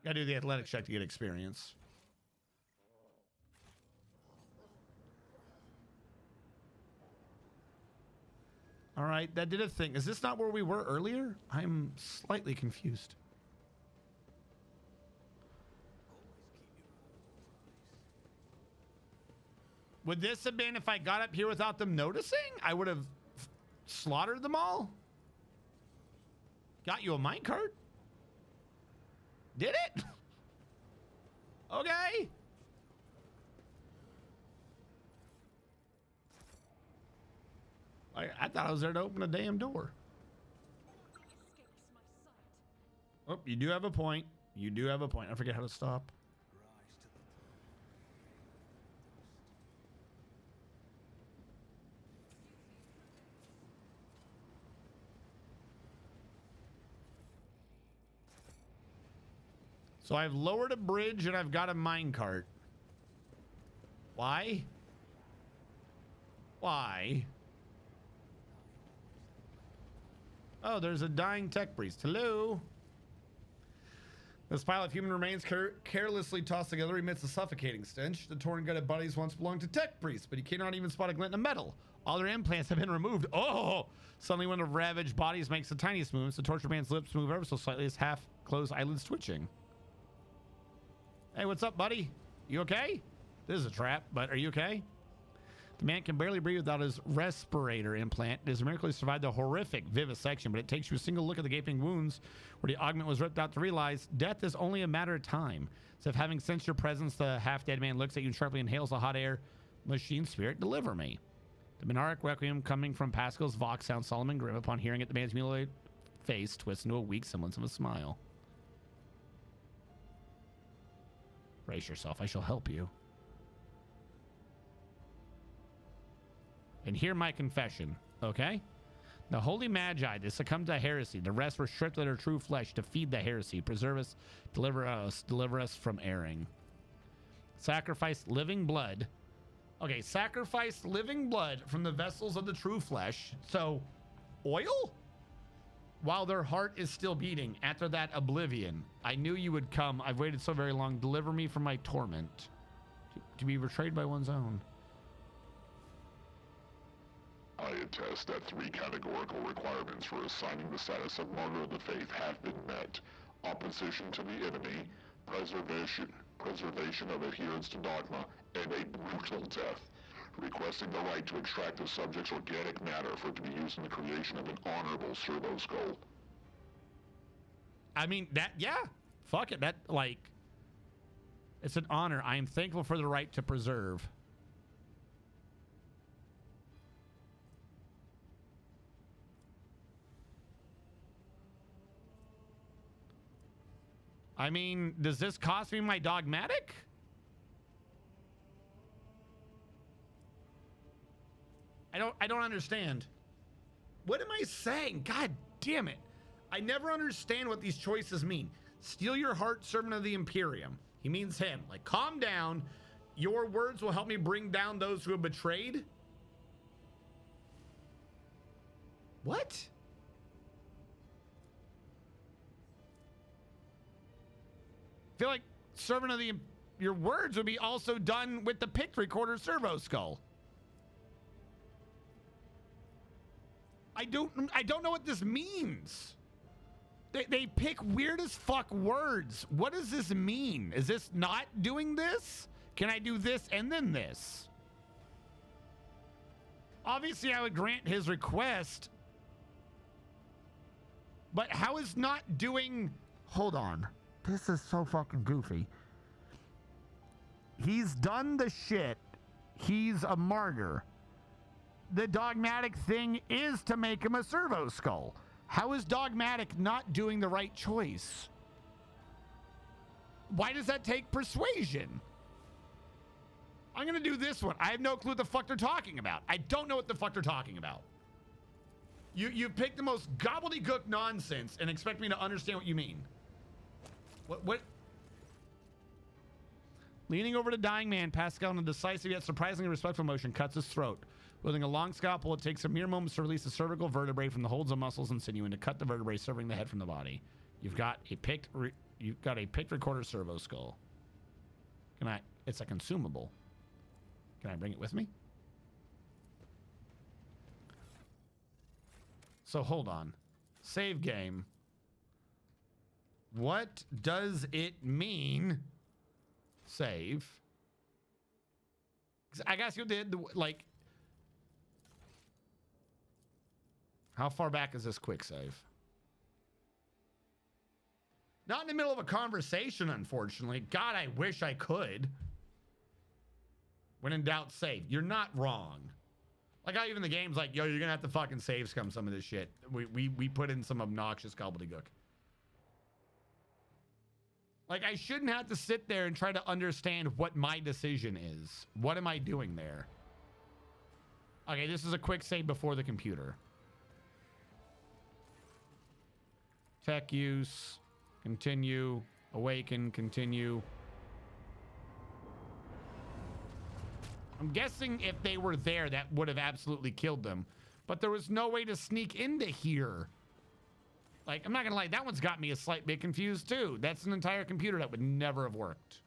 Gotta do the athletic check to get experience. All right, that did a thing. Is this not where we were earlier? I'm slightly confused. Would this have been if I got up here without them noticing? I would have slaughtered them all. Got you a minecart? Did it? Okay. I thought I was there to open a damn door. Oh, you do have a point. You do have a point. I forget how to stop. So I've lowered a bridge and I've got a minecart. Why? Why? Oh, there's a dying tech priest. Hello. This pile of human remains carelessly tossed together emits a suffocating stench. The torn gutted bodies once belonged to tech priests, but he cannot even spot a glint of metal. All their implants have been removed. Oh! Suddenly one of ravaged bodies makes the tiniest movements. The tortured man's lips move ever so slightly, his half-closed eyelids twitching. Hey, what's up, buddy? You okay? This is a trap, but are you okay? The man can barely breathe without his respirator implant. It has miraculously survived the horrific vivisection, but it takes you a single look at the gaping wounds where the augment was ripped out to realize death is only a matter of time. So if having sensed your presence, the half-dead man looks at you and sharply inhales the hot air. Machine spirit, deliver me. The monarch requiem coming from Pascal's Vox sounds solemn and grim. Upon hearing it, the man's mutilated face twists into a weak semblance of a smile. Brace yourself, I shall help you. And hear my confession, okay? The holy magi, they succumbed to heresy. The rest were stripped of their true flesh to feed the heresy. Preserve us, deliver us from erring. Sacrifice living blood. Okay, sacrifice living blood from the vessels of the true flesh. So, oil? While their heart is still beating. After that, oblivion. I knew you would come. I've waited so very long. Deliver me from my torment. To be betrayed by one's own. I attest that 3 categorical requirements for assigning the status of martyr of the faith have been met. Opposition to the enemy, preservation of adherence to dogma, and a brutal death. Requesting the right to extract the subject's organic matter for it to be used in the creation of an honorable servo skull. I mean, that, yeah. Fuck it. That, like, it's an honor. I am thankful for the right to preserve. I mean, does this cost me my dogmatic? I don't understand. What am I saying? God damn it. I never understand what these choices mean. Steal your heart, servant of the Imperium. He means him. Like, calm down. Your words will help me bring down those who have betrayed. What? I feel like servant of the, your words would be also done with the picked recorder servo skull. I don't know what this means. They pick weird as fuck words. What does this mean? Is this not doing this? Can I do this and then this? Obviously, I would grant his request. But how is not doing... Hold on. This is so fucking goofy. He's done the shit. He's a martyr. The dogmatic thing is to make him a servo skull. How is dogmatic not doing the right choice? Why does that take persuasion? I'm going to do this one. I have no clue what the fuck they're talking about. I don't know what the fuck they're talking about. You pick the most gobbledygook nonsense and expect me to understand what you mean. What? Leaning over the dying man, Pascal, in a decisive yet surprisingly respectful motion, cuts his throat. Wielding a long scalpel, it takes a mere moment to release the cervical vertebrae from the holds of muscles and sinew and to cut the vertebrae, severing the head from the body. You've got a picked recorder servo skull. Can I? It's a consumable. Can I bring it with me? So hold on. Save game. What does it mean? Save. I guess you did like. How far back is this quick save? Not in the middle of a conversation, unfortunately. God, I wish I could. When in doubt, save. You're not wrong. Like how even the game's like, yo, you're gonna have to fucking save scum some of this shit. We put in some obnoxious gobbledygook. Like I shouldn't have to sit there and try to understand what my decision is. What am I doing there? Okay, this is a quick save before the computer. Tech use, continue, awaken, continue. I'm guessing if they were there, that would have absolutely killed them. But there was no way to sneak into here Like, I'm not gonna lie, that one's got me a slight bit confused too. That's an entire computer that would never have worked.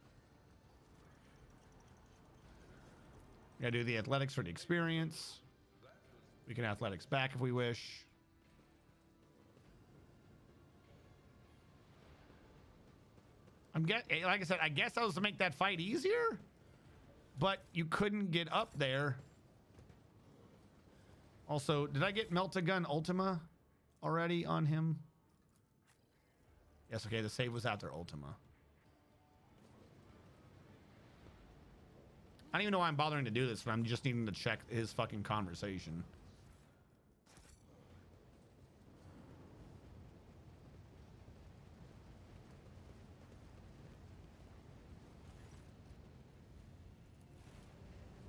Gotta do the athletics for the experience. We can athletics back if we wish. Like I said, I guess that was to make that fight easier, but you couldn't get up there. Also, did I get Melt-A-Gun Ultima already on him? Yes, okay, the save was out there, Ultima. I don't even know why I'm bothering to do this, but I'm just needing to check his fucking conversation.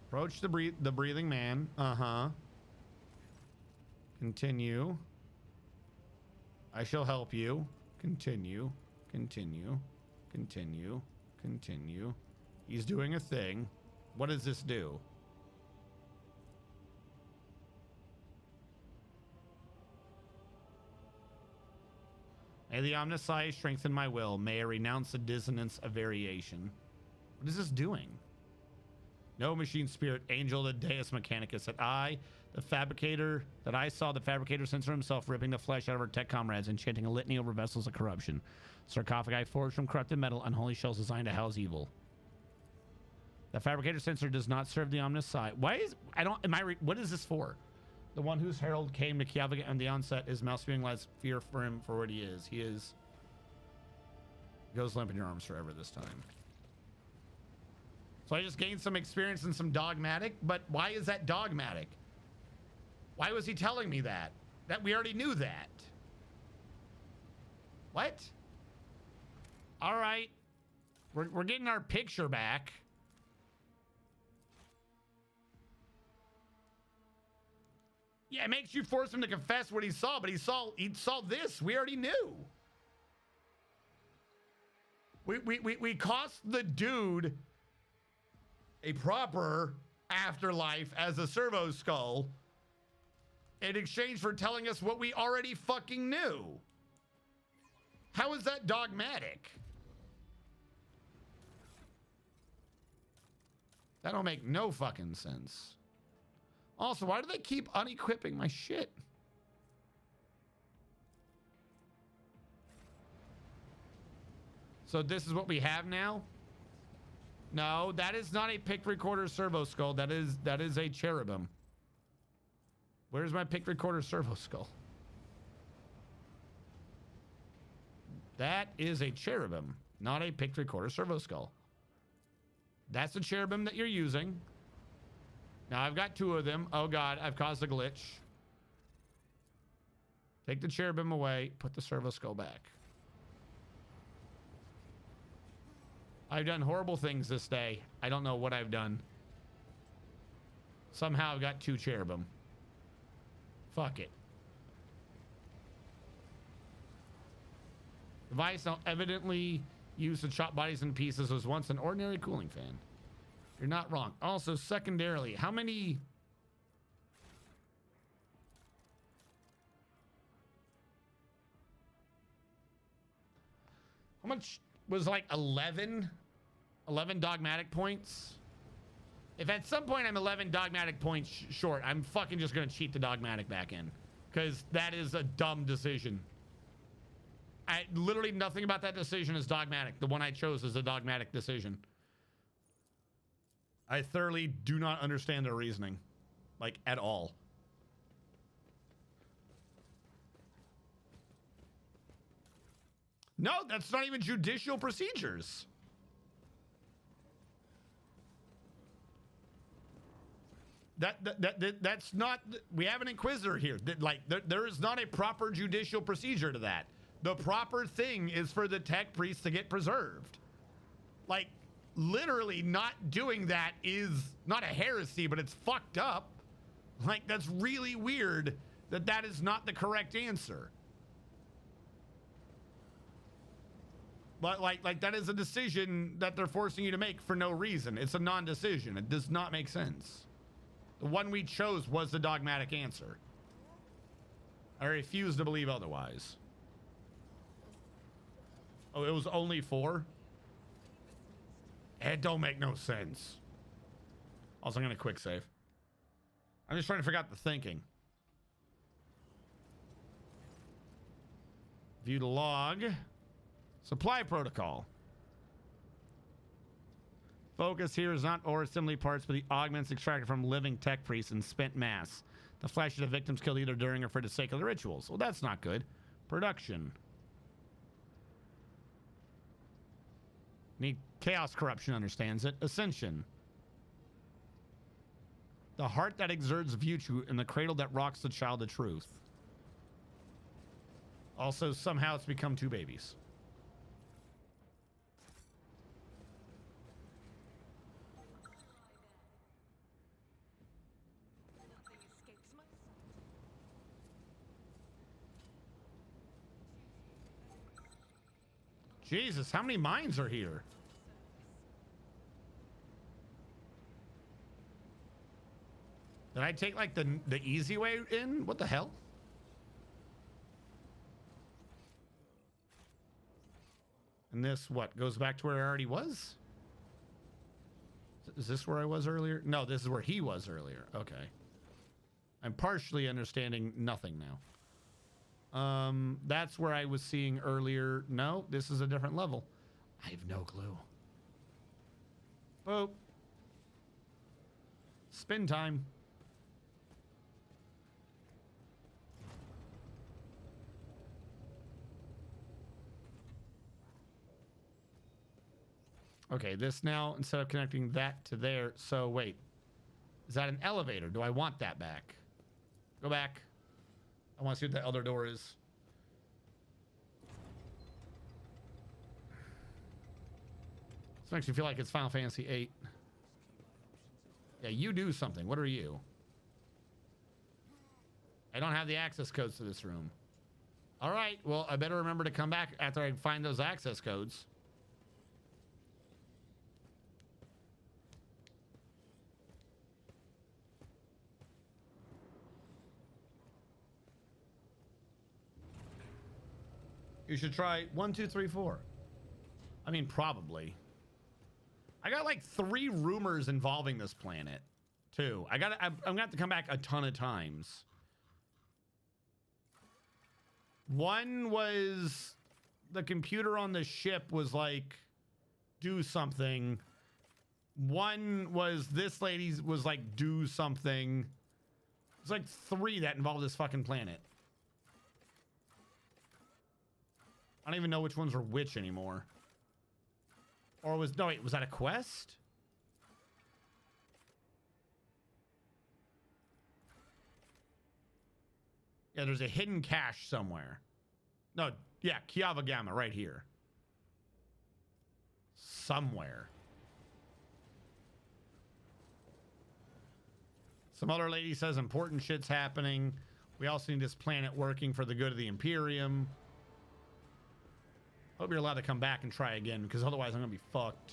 Approach the breathing man. Uh-huh. Continue. I shall help you. Continue. Continue. Continue. Continue. He's doing a thing. What does this do? May the Omnisci strengthen my will. May I renounce the dissonance of variation. What is this doing? No machine spirit, angel, the Deus Mechanicus, that I saw the fabricator censor himself ripping the flesh out of our tech comrades and chanting a litany over vessels of corruption. Sarcophagi forged from corrupted metal, unholy shells designed to house evil. The fabricator sensor does not serve the Omnisci. What is this for? The one whose herald came to Kiavaga at the onset is mouth spewing lies fear for him for what he is. He goes limp in your arms forever this time. So I just gained some experience and some dogmatic, but why is that dogmatic? Why was he telling me that? That we already knew that. What? All right. We're getting our picture back. Yeah, it makes you force him to confess what he saw, but he saw this. We already knew. We cost the dude a proper afterlife as a servo skull in exchange for telling us what we already fucking knew. How is that dogmatic? That don't make no fucking sense. Also, why do they keep unequipping my shit? So this is what we have now? No, that is not a pick recorder servo skull. That is a cherubim. Where's my pick recorder servo skull? That is a cherubim, not a pick recorder servo skull. That's the cherubim that you're using. Now I've got two of them. Oh God, I've caused a glitch. Take the cherubim away, put the servo skull back. I've done horrible things this day. I don't know what I've done. Somehow I've got two cherubim. Fuck it. Device now evidently used to chop bodies into pieces was once an ordinary cooling fan. You're not wrong. Also, secondarily, how much was like 11 dogmatic points? If at some point I'm 11 dogmatic points short, I'm fucking just gonna cheat the dogmatic back in, because that is a dumb decision. Literally nothing about that decision is dogmatic. The one I chose is a dogmatic decision. I thoroughly do not understand their reasoning, like, at all. No, that's not even judicial procedures. That's not. We have an inquisitor here. There is not a proper judicial procedure to that. The proper thing is for the tech priest to get preserved. Like, literally not doing that is not a heresy, but it's fucked up. Like, that's really weird that is not the correct answer. But like that is a decision that they're forcing you to make for no reason. It's a non-decision. It does not make sense. The one we chose was the dogmatic answer. I refuse to believe otherwise. Oh, it was only 4? It don't make no sense. Also, I'm gonna quick save. I'm just trying to figure out the thinking. View the log. Supply protocol. Focus here is not ore assembly parts, but the augments extracted from living tech priests and spent mass. The flesh of the victims killed either during or for the sake of the rituals. Well, that's not good. Production. Need chaos corruption understands it. Ascension. The heart that exerts virtue and the cradle that rocks the child of truth. Also, somehow it's become 2 babies. Jesus, how many mines are here? Did I take like the easy way in? What the hell? And this, what, goes back to where I already was? Is this where I was earlier? No, this is where he was earlier. Okay. I'm partially understanding nothing now. That's where I was seeing earlier. No, this is a different level. I have no clue. Boop. Spin time. Okay, this now, instead of connecting that to there, so wait. Is that an elevator? Do I want that back? Go back. I want to see what the other door is. This makes me feel like it's Final Fantasy VIII. Yeah, you do something. What are you? I don't have the access codes to this room. All right, well, I better remember to come back after I find those access codes. You should try 1, 2, 3, 4. I mean, probably. I got like 3 rumors involving this planet, too. I'm gonna have to come back a ton of times. One was the computer on the ship was like, do something. One was this lady's was like, do something. It's like 3 that involved this fucking planet. I don't even know which ones were which anymore. Or was, no, wait, was that a quest? Yeah, there's a hidden cache somewhere. No, yeah, Kiava Gamma right here. Somewhere. Some other lady says important shit's happening. We also need this planet working for the good of the Imperium. Hope you're allowed to come back and try again, because otherwise I'm gonna be fucked.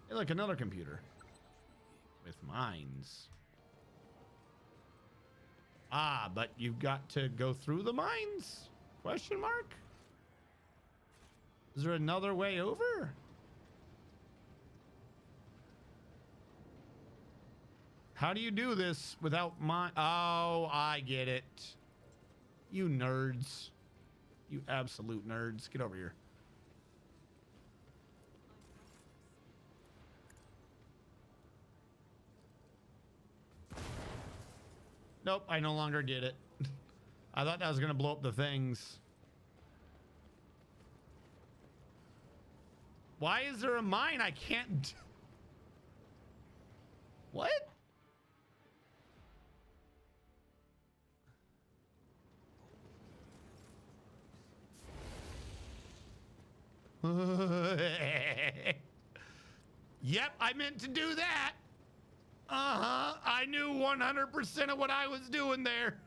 Hey, look, another computer. With mines. Ah, but you've got to go through the mines? Question mark? Is there another way over? How do you do this without mine? Oh, I get it. You nerds. You absolute nerds. Get over here. Nope, I no longer get it. I thought that was going to blow up the things. Why is there a mine I can't... What? Yep, I meant to do that. I knew 100% of what I was doing there.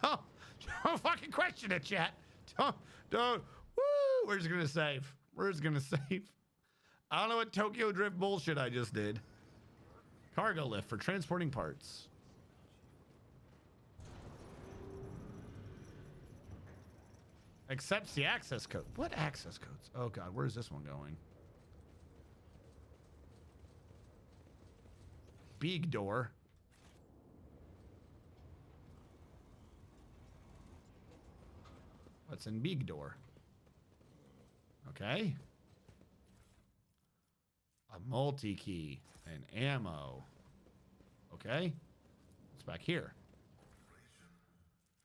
Don't fucking question it, chat. Don't. Woo! We're just gonna save. We're just gonna save. I don't know what Tokyo Drift bullshit I just did. Cargo lift for transporting parts. Accepts the access code. What access codes? Oh god, where's this one going? Big door. What's in big door? Okay. A multi-key and ammo. Okay. What's back here?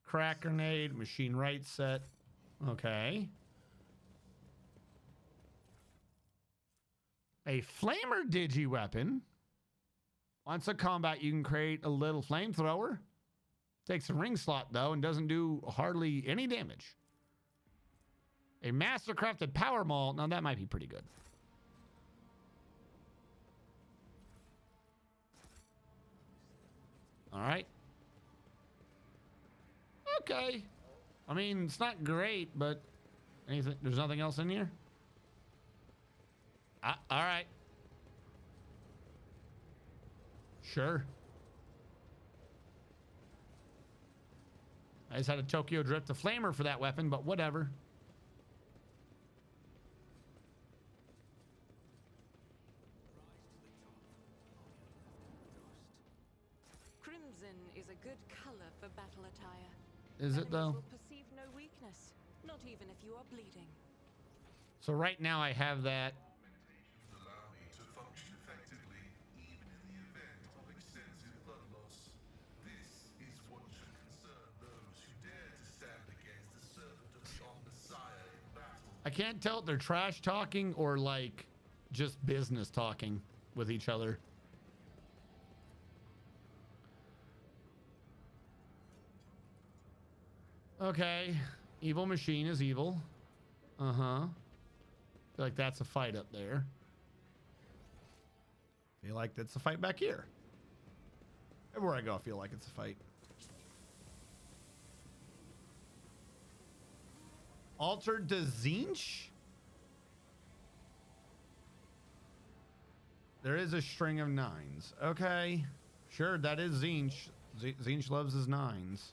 Crack grenade, machine right set. Okay. A flamer digi weapon. Once a combat, you can create a little flamethrower. Takes a ring slot though and doesn't do hardly any damage. A mastercrafted power maul. Now that might be pretty good. All right. Okay. I mean, it's not great, but anything? There's nothing else in here? All right. Sure. I just had a Tokyo Drift, a flamer for that weapon, but whatever. Crimson is a good color for battle attire. Is it though? Will perceive no weakness, not even if you are bleeding. So right now I have that. Allow me to function effectively, even in the event of extensive blood loss. This is what should concern those who dare to stand against the servant of the Messiah in battle. I can't tell if they're trash talking or like just business talking with each other. Okay. Evil machine is evil. Uh-huh. Feel like that's a fight up there. Feel like that's a fight back here. Everywhere I go, I feel like it's a fight. Altered to Zinch? There is a string of 9s. Okay. Sure, that is Zinch. Zinch loves his 9s.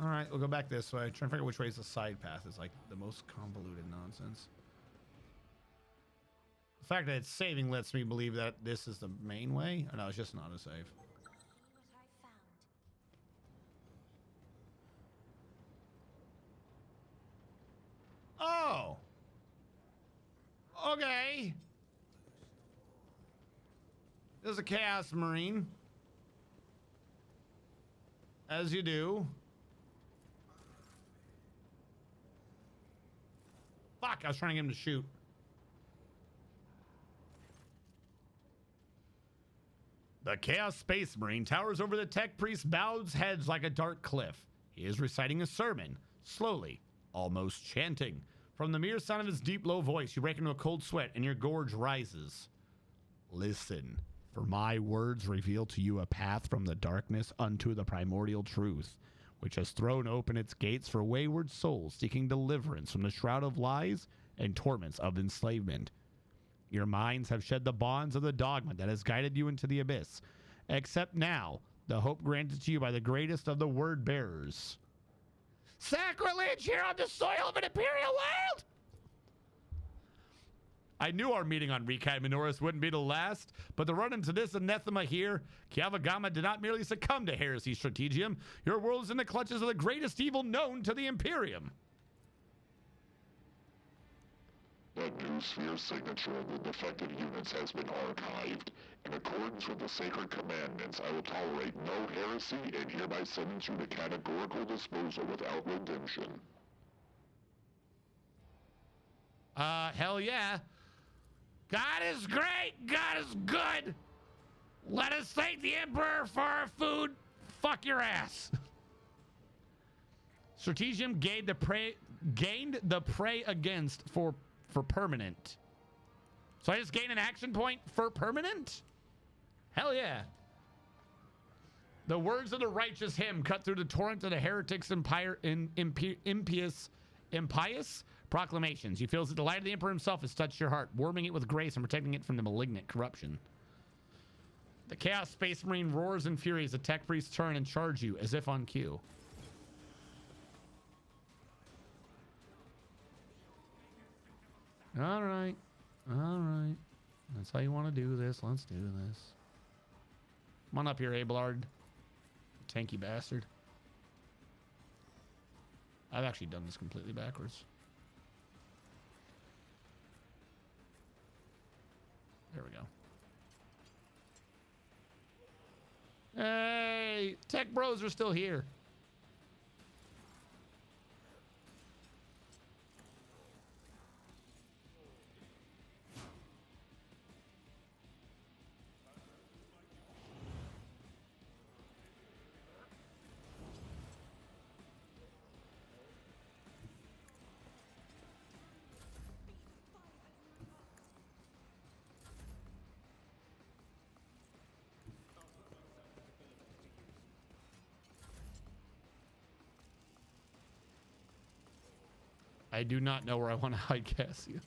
All right, we'll go back this way. Trying to figure out which way is the side path is like the most convoluted nonsense. The fact that it's saving lets me believe that this is the main way. Or no, it's just an autosave. Oh. Okay. There's a Chaos Marine. As you do. Fuck, I was trying to get him to shoot. The Chaos Space Marine towers over the tech priest, bows heads like a dark cliff. He is reciting a sermon, slowly, almost chanting. From the mere sound of his deep, low voice, you break into a cold sweat and your gorge rises. Listen, for my words reveal to you a path from the darkness unto the primordial truth, which has thrown open its gates for wayward souls seeking deliverance from the shroud of lies and torments of enslavement. Your minds have shed the bonds of the dogma that has guided you into the abyss. Accept now the hope granted to you by the greatest of the word bearers. Sacrilege here on the soil of an imperial world! I knew our meeting on Rekai Minoris wouldn't be the last, but to run into this anathema here, Kiavagama did not merely succumb to heresy strategium. Your world is in the clutches of the greatest evil known to the Imperium. The new sphere signature of the defective units has been archived. In accordance with the sacred commandments, I will tolerate no heresy and hereby sentence you to categorical disposal without redemption. Hell yeah. God is great. God is good. Let us thank the Emperor for our food. Fuck your ass. Strategium gained the prey against for permanent. So I just gain an action point for permanent? Hell yeah. The words of the righteous hymn cut through the torrent of the heretics' impious proclamations. You feel that the light of the Emperor himself has touched your heart, warming it with grace and protecting it from the malignant corruption. The Chaos Space Marine roars in fury as the tech priests turn and charge you as if on cue. All right. All right. That's how you want to do this. Let's do this. Come on up here, Abelard. Tanky bastard. I've actually done this completely backwards. There we go. Hey, tech bros are still here. I do not know where I want to hide Cassia.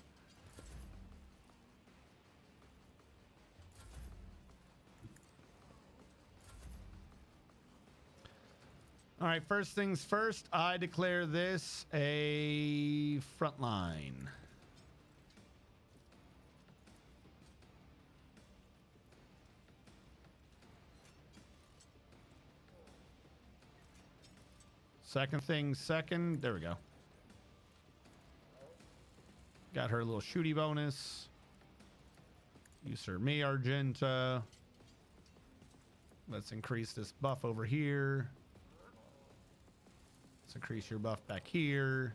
All right, first things first, I declare this a front line. Second thing second, there we go. Got her little shooty bonus. Use her me Argenta. Let's increase this buff over here. Let's increase your buff back here.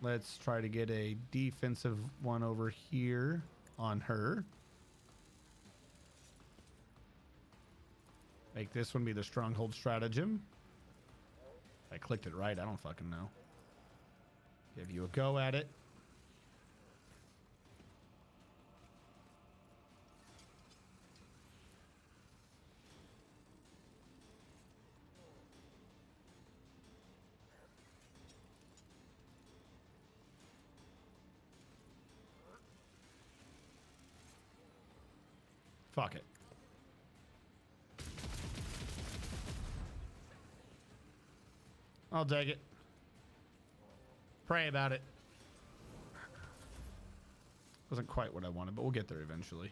Let's try to get a defensive one over here on her. Make this one be the stronghold stratagem. If I clicked it right, I don't fucking know. Give you a go at it. Fuck it. I'll take it. Pray about it. Wasn't quite what I wanted, but we'll get there eventually.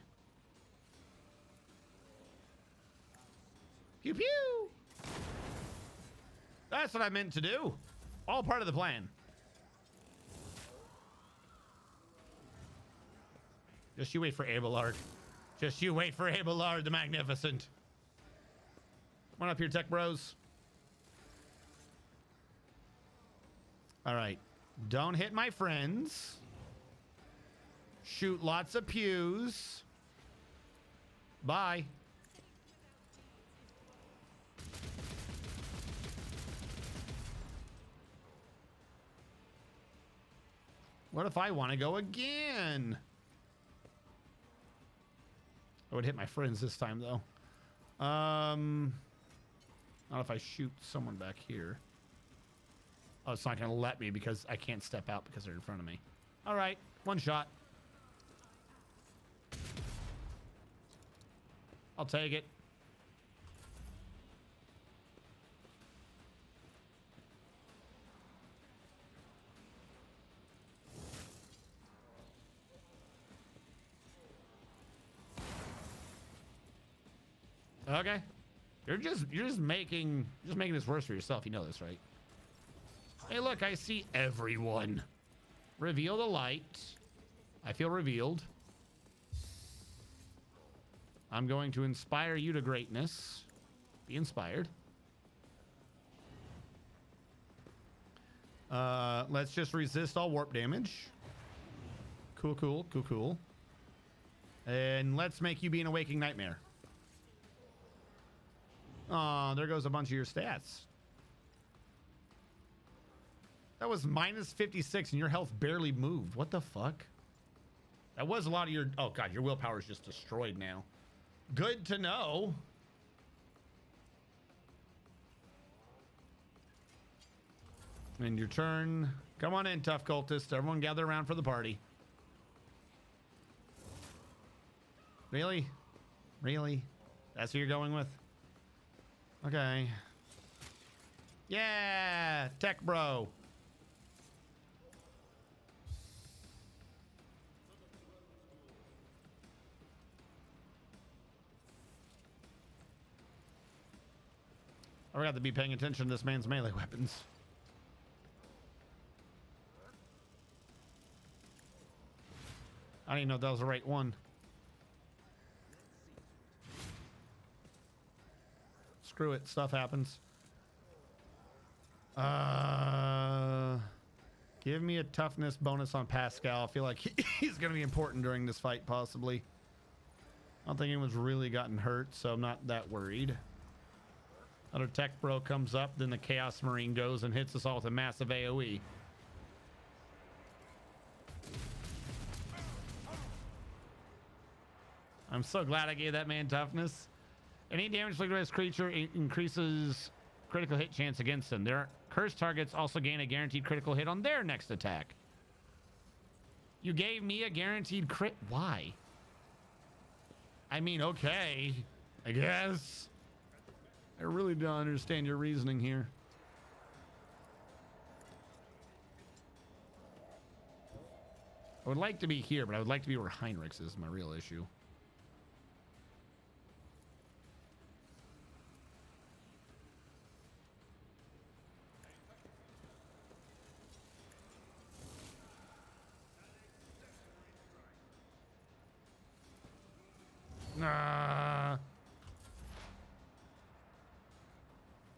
Pew pew! That's what I meant to do. All part of the plan. Just you wait for Abelard. Just you wait for Abelard the Magnificent. Come on up here, tech bros. All right. Don't hit my friends. Shoot lots of pews. Bye. What if I want to go again? I would hit my friends this time, though. Not if I shoot someone back here. Oh, it's not going to let me because I can't step out because they're in front of me. All right, one shot. I'll take it. Okay. You're just making this worse for yourself. You know this, right? Hey, look, I see everyone. Reveal the light. I feel revealed. I'm going to inspire you to greatness. Be inspired. Let's just resist all warp damage. Cool, cool, cool, cool. And let's make you be an awaking nightmare. Oh, there goes a bunch of your stats. That was minus 56 and your health barely moved. What the fuck? That was a lot of your... Oh, God, your willpower is just destroyed now. Good to know. And your turn. Come on in, tough cultist. Everyone gather around for the party. Really? Really? That's who you're going with? Okay. Yeah, tech bro. I forgot to be paying attention to this man's melee weapons. I didn't even know if that was the right one. Screw it, stuff happens. Give me a toughness bonus on Pascal. I feel like he's going to be important during this fight, possibly. I don't think anyone's really gotten hurt, so I'm not that worried. Another tech bro comes up, then the Chaos Marine goes and hits us all with a massive AoE. I'm so glad I gave that man toughness. Any damage inflicted by this creature increases critical hit chance against them. Their cursed targets also gain a guaranteed critical hit on their next attack. You gave me a guaranteed crit. Why? I mean, okay, I guess. I really don't understand your reasoning here. I would like to be here, but I would like to be where Heinrichs is my real issue. Nah.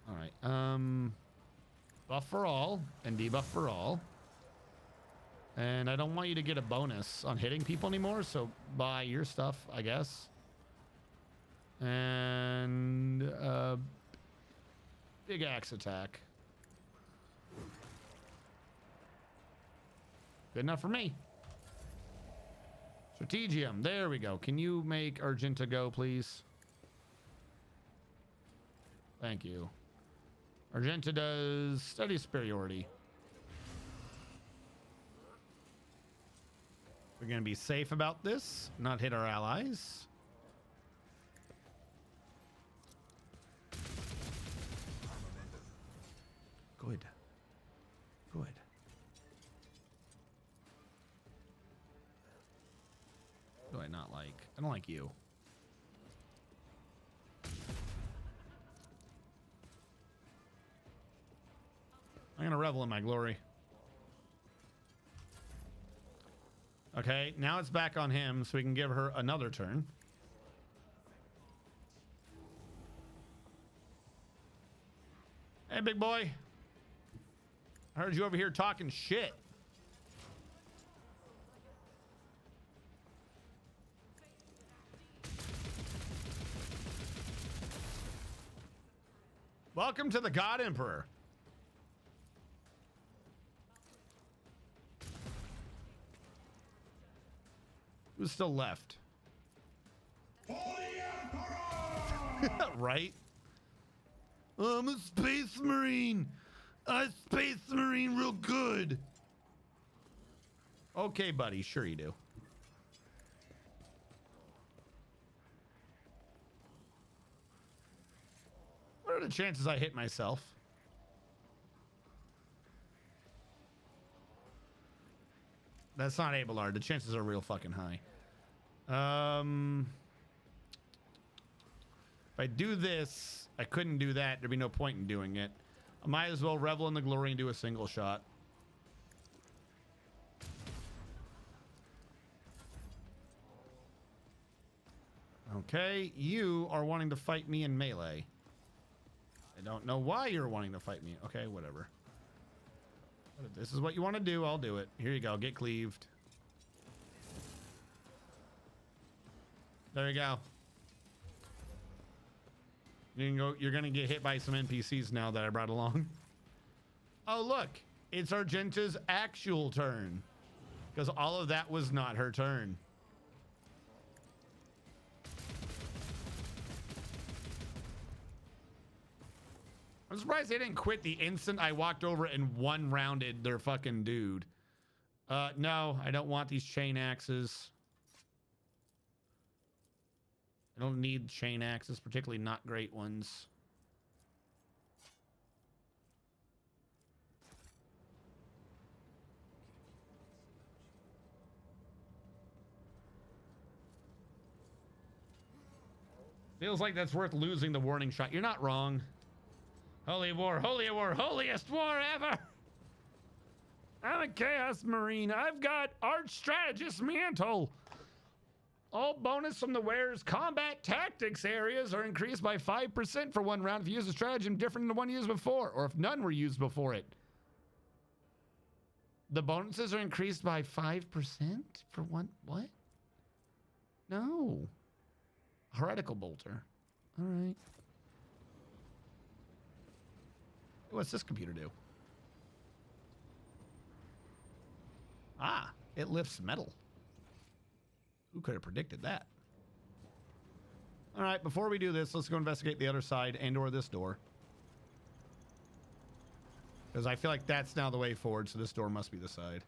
All right. Buff for all and debuff for all. And I don't want you to get a bonus on hitting people anymore, so buy your stuff, I guess. And big axe attack. Good enough for me. Strategium. There we go. Can you make Argenta go, please? Thank you. Argenta does steady superiority. We're going to be safe about this, not hit our allies. Good. Good. What do I not like? I don't like you. I'm going to revel in my glory. Okay, now it's back on him, so we can give her another turn. Hey, big boy. I heard you over here talking shit. Welcome to the God Emperor. Who's still left? Right? I'm a space marine. I space marine real good. Okay, buddy. Sure you do. What are the chances I hit myself? That's not Abelard. The chances are real fucking high. If I do this, I couldn't do that. There'd be no point in doing it. I might as well revel in the glory and do a single shot. Okay, you are wanting to fight me in melee. I don't know why you're wanting to fight me. Okay, whatever. If this is what you want to do, I'll do it. Here you go. Get cleaved. There you go. You can go. You're gonna get hit by some NPCs now that I brought along. Oh look, it's Argenta's actual turn, because all of that was not her turn. I'm surprised they didn't quit the instant I walked over and one-rounded their fucking dude. No, I don't want these chain axes. I don't need chain axes, particularly not great ones. Feels like that's worth losing the warning shot. You're not wrong. Holy war, holiest war ever. I'm a Chaos Marine. I've got Arch Strategist Mantle. All bonus from the wearer's combat tactics areas are increased by 5% for 1 round if you use a stratagem different than the one used before, or if none were used before it. The bonuses are increased by 5% for one. What? No. Heretical Bolter. All right. What's this computer do? Ah, it lifts metal. Who could have predicted that? All right, before we do this, let's go investigate the other side and or this door. Because I feel like that's now the way forward, so this door must be the side.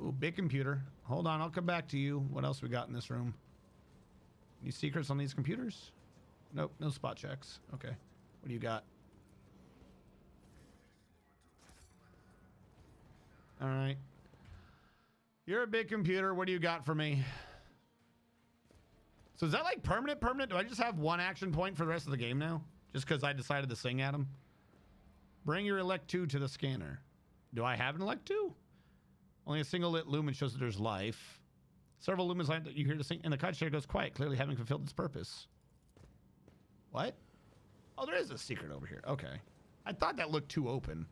Ooh, big computer. Hold on, I'll come back to you. What else we got in this room? Any secrets on these computers? Nope, no spot checks. Okay. What do you got? All right. You're a big computer. What do you got for me? So is that like permanent? Do I just have 1 action point for the rest of the game now? Just because I decided to sing at him? Bring your Elect 2 to the scanner. Do I have an Elect 2? Only a single lit lumen shows that there's life. Several lumens light that you hear to sing, and the cogitator goes quiet, clearly having fulfilled its purpose. What? Oh, there is a secret over here. Okay. I thought that looked too open.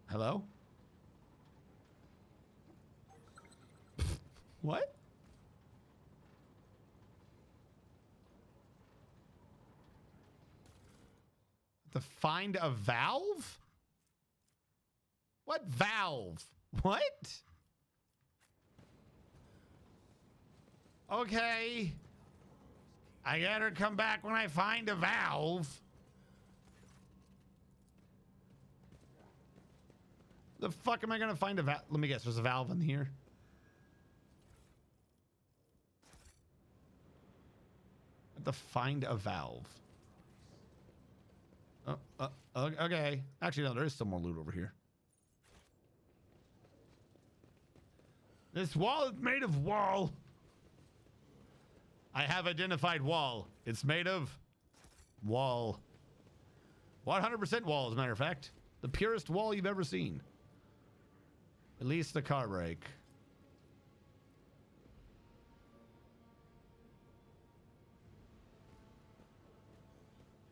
Hello? What? To find a valve? What valve? What? Okay. I gotta come back when I find a valve. The fuck am I gonna find a valve? Let me guess, there's a valve in here. I have to find a valve. Okay. Actually, no, there is some more loot over here. This wall is made of wall. I have identified wall. It's made of wall. 100% wall, as a matter of fact. The purest wall you've ever seen. At least the car brake.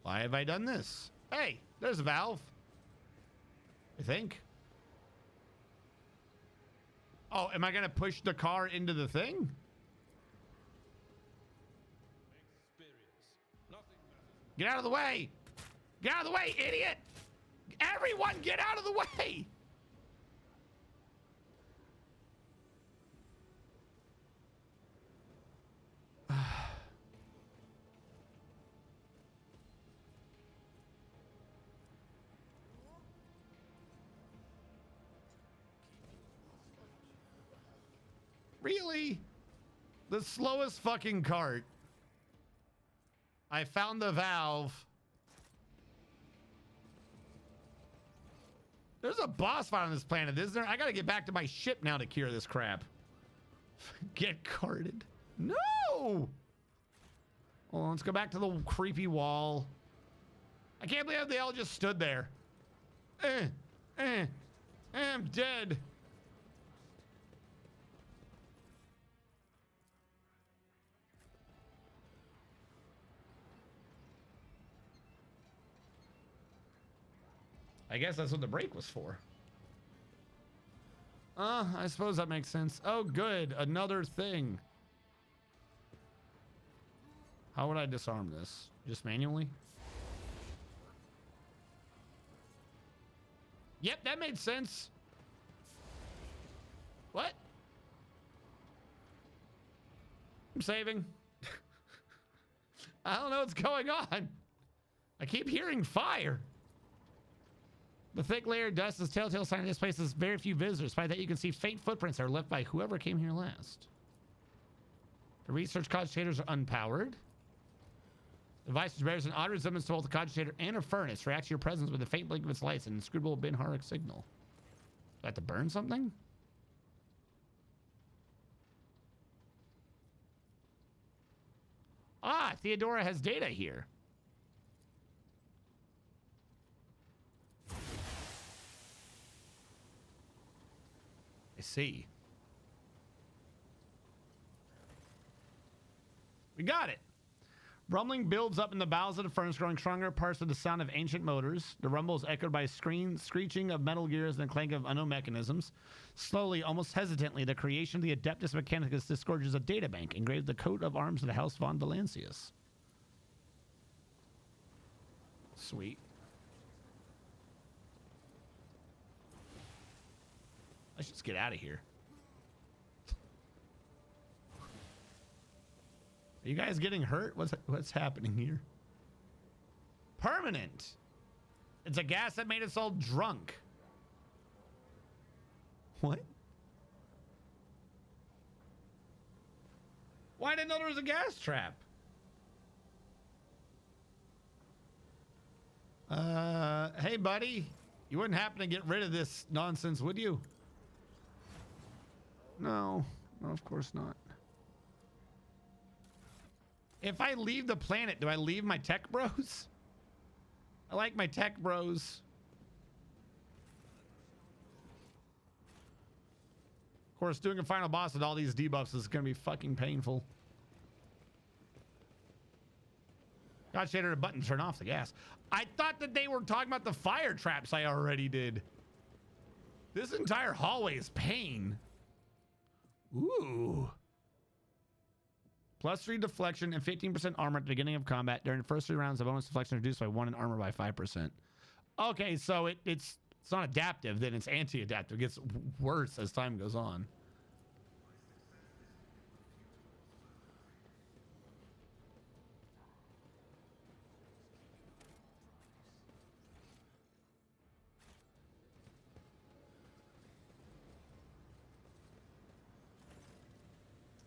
Why have I done this? Hey, there's a valve. I think. Oh, am I going to push the car into the thing? Get out of the way! Get out of the way, idiot! Everyone, get out of the way! Really? The slowest fucking cart. I found the valve. There's a boss fight on this planet, isn't there? I gotta get back to my ship now to cure this crap. Get carted. No! Well, let's go back to the creepy wall. I can't believe they all just stood there. I'm dead. I guess that's what the brake was for. I suppose that makes sense. Oh, good. Another thing. How would I disarm this? Just manually? Yep, that made sense. What? I'm saving. I don't know what's going on. I keep hearing fire. The thick layer of dust is telltale sign of this place has very few visitors. Despite that, you can see faint footprints that are left by whoever came here last. The research cogitators are unpowered. The device bears an odd resemblance to both a cogitator and a furnace. Reacts to your presence with a faint blink of its lights and an inscrutable Binharic signal. Do I have to burn something? Ah, Theodora has data here. I see. We got it. Rumbling builds up in the bowels of the furnace, growing stronger parts of the sound of ancient motors. The rumble is echoed by screeching of metal gears and the clank of unknown mechanisms. Slowly, almost hesitantly, the creation of the Adeptus Mechanicus disgorges a databank engraved the coat of arms of the House von Valancius. Sweet. Let's just get out of here. Are you guys getting hurt? What's happening here? Permanent. It's a gas that made us all drunk. What? Why didn't I know there was a gas trap? Hey, buddy. You wouldn't happen to get rid of this nonsense, would you? No. No, of course not. If I leave the planet, do I leave my tech bros? I like my tech bros. Of course, doing a final boss with all these debuffs is going to be fucking painful. God, she had a button to turn off the gas. I thought that they were talking about the fire traps I already did. This entire hallway is pain. Ooh. +3 deflection and 15% armor at the beginning of combat. During the first 3 rounds, the bonus deflection is reduced by 1 and armor by 5%. Okay, so it's not adaptive, then it's anti-adaptive. It gets worse as time goes on.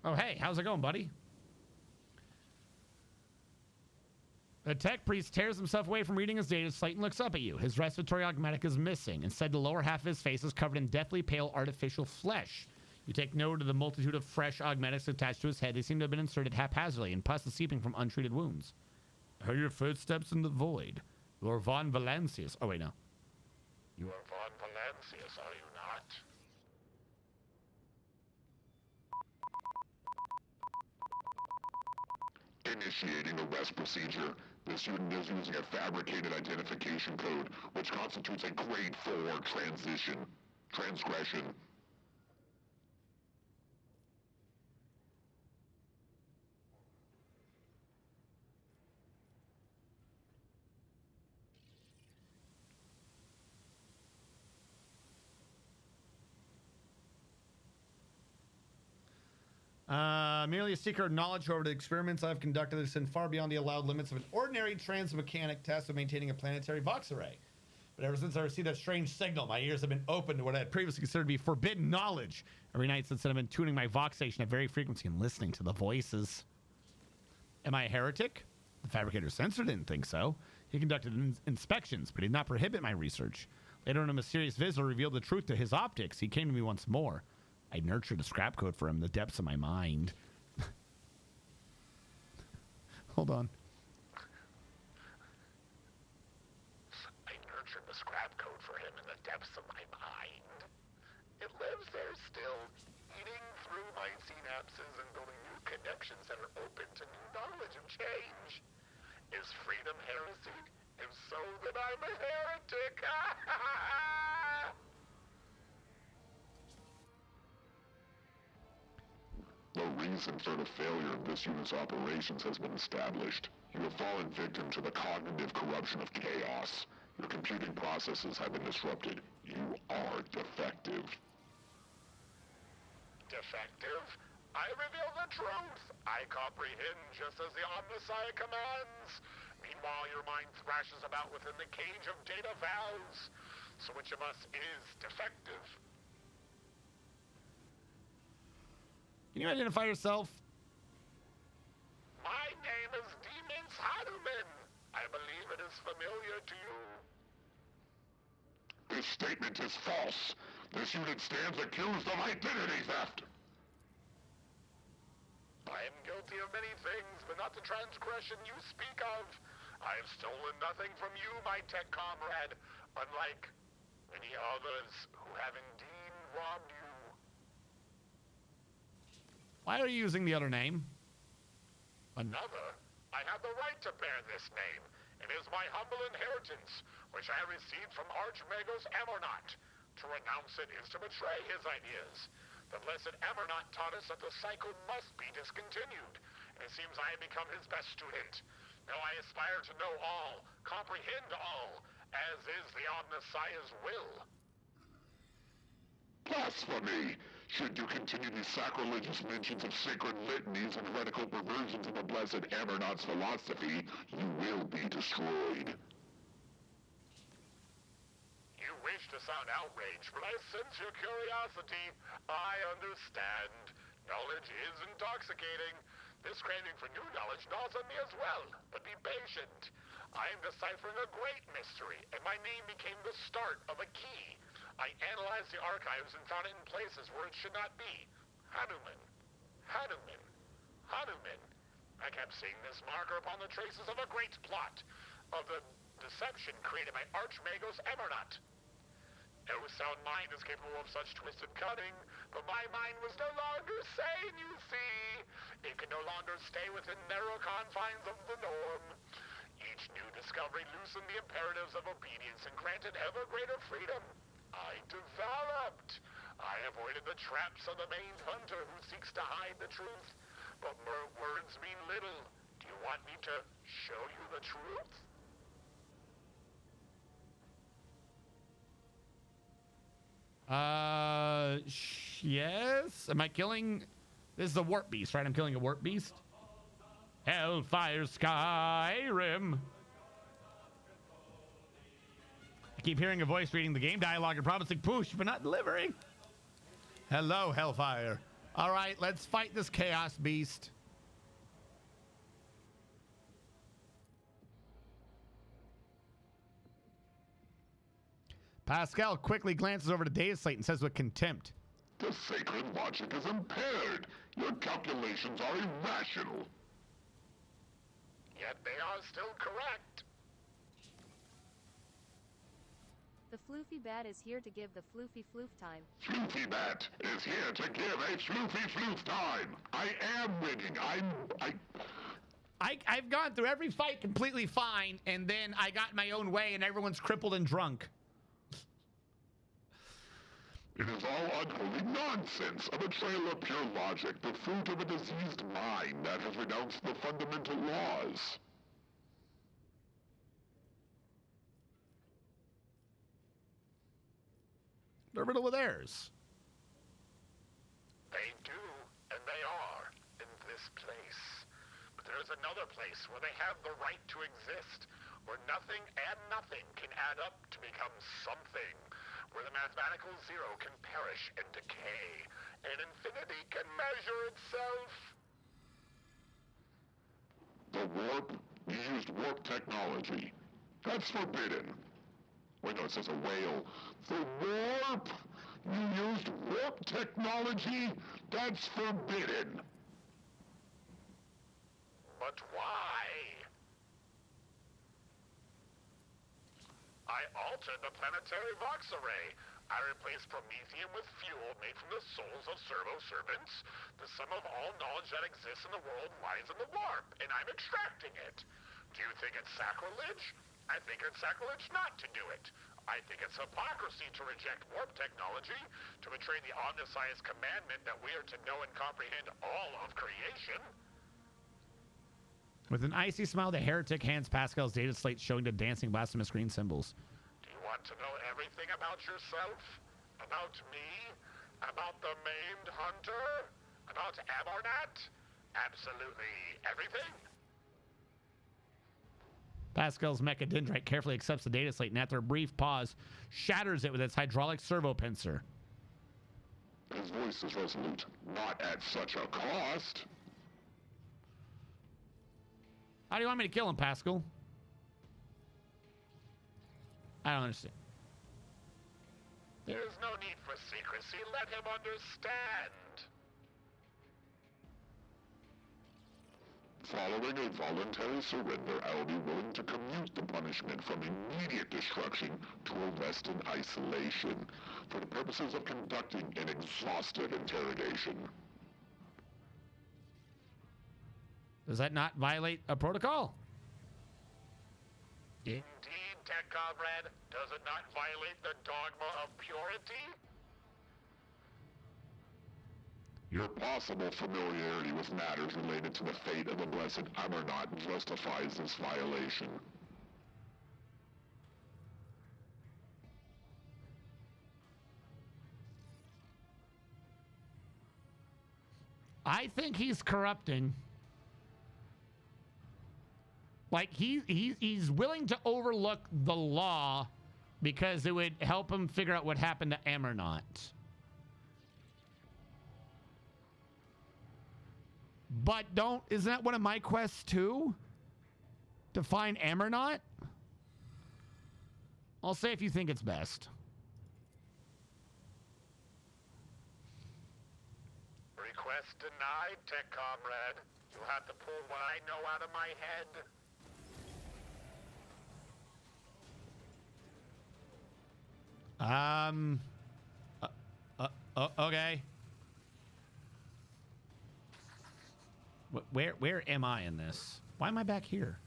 Oh, hey, how's it going, buddy? The tech priest tears himself away from reading his data. Slayton looks up at you. His respiratory augmetic is missing. Instead, the lower half of his face is covered in deathly pale artificial flesh. You take note of the multitude of fresh augmetics attached to his head. They seem to have been inserted haphazardly, and pus is seeping from untreated wounds. I heard your footsteps in the void. You're von Valancius. Oh, wait, no. You are von Valancius, are you not? Initiating arrest procedure. This unit is using a fabricated identification code, which constitutes a grade 4 transgression. Merely a seeker of knowledge. However, the experiments I've conducted have extend far beyond the allowed limits of an ordinary transmechanic test of maintaining a planetary Vox array. But ever since I received that strange signal, my ears have been open to what I had previously considered to be forbidden knowledge. Every night since then, I've been tuning my Vox station at very frequency and listening to the voices. Am I a heretic? The fabricator sensor didn't think so. He conducted inspections, but he did not prohibit my research. Later on, a mysterious visitor revealed the truth to his optics. He came to me once more. I nurtured a scrap code for him in the depths of my mind. Hold on. I nurtured the scrap code for him in the depths of my mind. It lives there still, eating through my synapses and building new connections that are open to new knowledge and change. Is freedom heresy? If so, then I'm a heretic. The reason for the failure of this unit's operations has been established. You have fallen victim to the cognitive corruption of chaos. Your computing processes have been disrupted. You are defective. Defective? I reveal the truth. I comprehend just as the Omnissiah commands. Meanwhile, your mind thrashes about within the cage of data valves. So which of us is defective? Can you identify yourself? My name is Demons Hanuman. I believe it is familiar to you. This statement is false. This unit stands accused of identity theft. I am guilty of many things, but not the transgression you speak of. I have stolen nothing from you, my tech comrade, unlike many others who have indeed robbed you. Why are you using the other name? Another? I have the right to bear this name. It is my humble inheritance, which I received from Archmagos Amernaut. To renounce it is to betray his ideas. The blessed Amernaut taught us that the cycle must be discontinued, and it seems I have become his best student. Now I aspire to know all, comprehend all, as is the Omnissiah's will. Blasphemy! Should you continue these sacrilegious mentions of sacred litanies and heretical perversions of the blessed Amernaut's philosophy, you will be destroyed. You wish to sound outraged, but I sense your curiosity. I understand. Knowledge is intoxicating. This craving for new knowledge gnaws on me as well, but be patient. I am deciphering a great mystery, and my name became the start of a key. I analyzed the archives and found it in places where it should not be. Hanuman. Hanuman. Hanuman. I kept seeing this marker upon the traces of a great plot, of the deception created by Archmagos Amernaut. No sound mind is capable of such twisted cunning, but my mind was no longer sane, you see. It could no longer stay within narrow confines of the norm. Each new discovery loosened the imperatives of obedience and granted ever greater freedom. I developed. I avoided the traps of the maimed hunter who seeks to hide the truth. But words mean little. Do you want me to show you the truth? Yes. Am I killing? This is a warp beast, right? I'm killing a warp beast. Hellfire Skyrim. I keep hearing a voice reading the game dialogue and promising push, but not delivering. Hello, Hellfire. All right, let's fight this chaos beast. Pascal quickly glances over the data slate and says with contempt, The sacred logic is impaired. Your calculations are irrational. Yet they are still correct. The Floofy Bat is here to give the Floofy Floof time. Floofy Bat is here to give a floofy floof time. I am winning. I've gone through every fight completely fine, and then I got my own way, and everyone's crippled and drunk. It is all unholy nonsense, a betrayal of pure logic, the fruit of a diseased mind that has renounced the fundamental laws. They're riddled with errors. They do, and they are, in this place. But there's another place where they have the right to exist, where nothing and nothing can add up to become something, where the mathematical zero can perish and decay, and infinity can measure itself. The warp? You used warp technology. That's forbidden. Wait, no, it says a whale. The warp? You used warp technology? That's forbidden. But why? I altered the planetary Vox array. I replaced promethium with fuel made from the souls of servo-servants. The sum of all knowledge that exists in the world lies in the warp, and I'm extracting it. Do you think it's sacrilege? I think it's sacrilege not to do it. I think it's hypocrisy to reject warp technology, to betray the Omnissiah's commandment that we are to know and comprehend all of creation. With an icy smile, the heretic hands Pascal's data slate showing the dancing blasphemous green symbols. Do you want to know everything about yourself? About me? About the maimed hunter? About Amarnat? Absolutely everything? Pascal's mechadendrite carefully accepts the data slate and after a brief pause, shatters it with its hydraulic servo pincer. His voice is resolute. Not at such a cost. How do you want me to kill him, Pascal? I don't understand. There is no need for secrecy. Let him understand. Following a voluntary surrender, I will be willing to commute the punishment from immediate destruction to arrest and isolation for the purposes of conducting an exhaustive interrogation. Does that not violate a protocol? Indeed, Tech Comrade. Does it not violate the dogma of purity? Your possible familiarity with matters related to the fate of the blessed Amarnot justifies this violation. I think he's corrupting. Like, he's willing to overlook the law because it would help him figure out what happened to Amarnot. But isn't that one of my quests too? To find Amarnot? I'll say if you think it's best. Request denied, Tech Comrade. You'll have to pull what I know out of my head. Okay. Where am I in this? Why am I back here?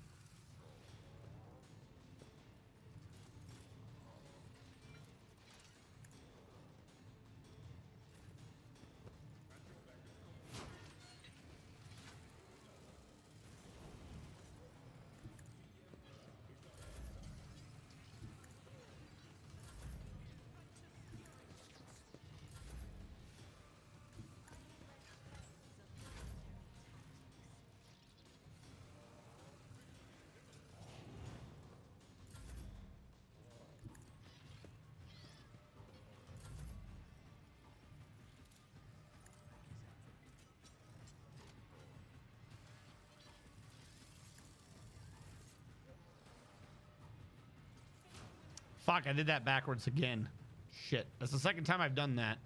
Fuck, I did that backwards again. Shit. That's the second time I've done that.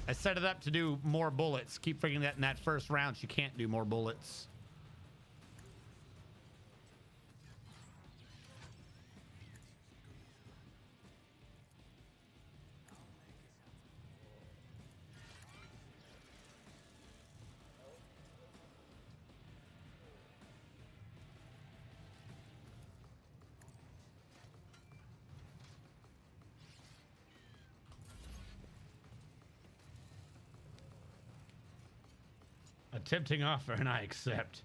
I set it up to do more bullets. Keep freaking that in that first round. She can't do more bullets. A tempting offer, and I accept.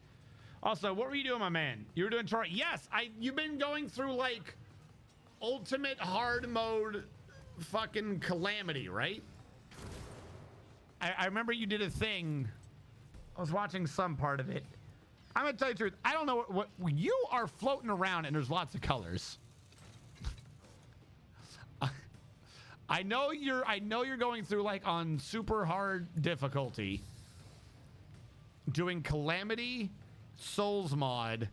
Also, what were you doing, my man? You were doing Troy. Yes, you've been going through like ultimate hard mode fucking calamity, right? I remember you did a thing. I was watching some part of it. I'm gonna tell you the truth. I don't know what you are floating around, and there's lots of colors. I know you're going through like on super hard difficulty. Doing Calamity Souls mod.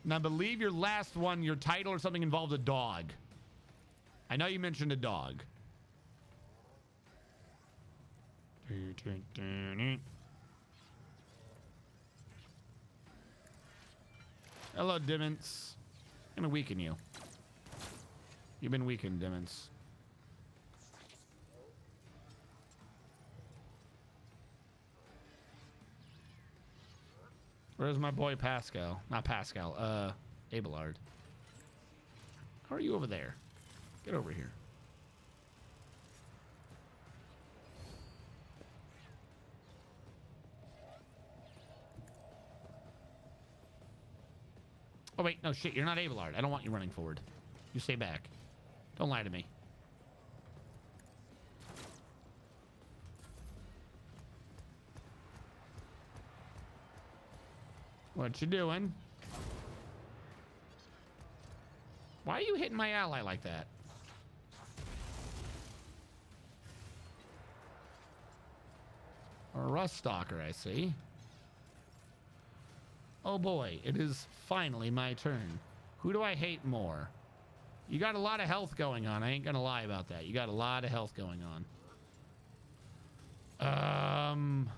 And I believe your last one, your title or something involved a dog. I know you mentioned a dog. Hello, Demons. I'm gonna weaken you. You've been weakened, Demons. Where's my boy Pascal? Not Pascal, Abelard. How are you over there? Get over here. Oh wait, no shit, you're not Abelard. I don't want you running forward. You stay back. Don't lie to me. What you doing? Why are you hitting my ally like that? A rust stalker, I see. Oh boy, it is finally my turn. Who do I hate more? You got a lot of health going on. I ain't gonna lie about that. You got a lot of health going on.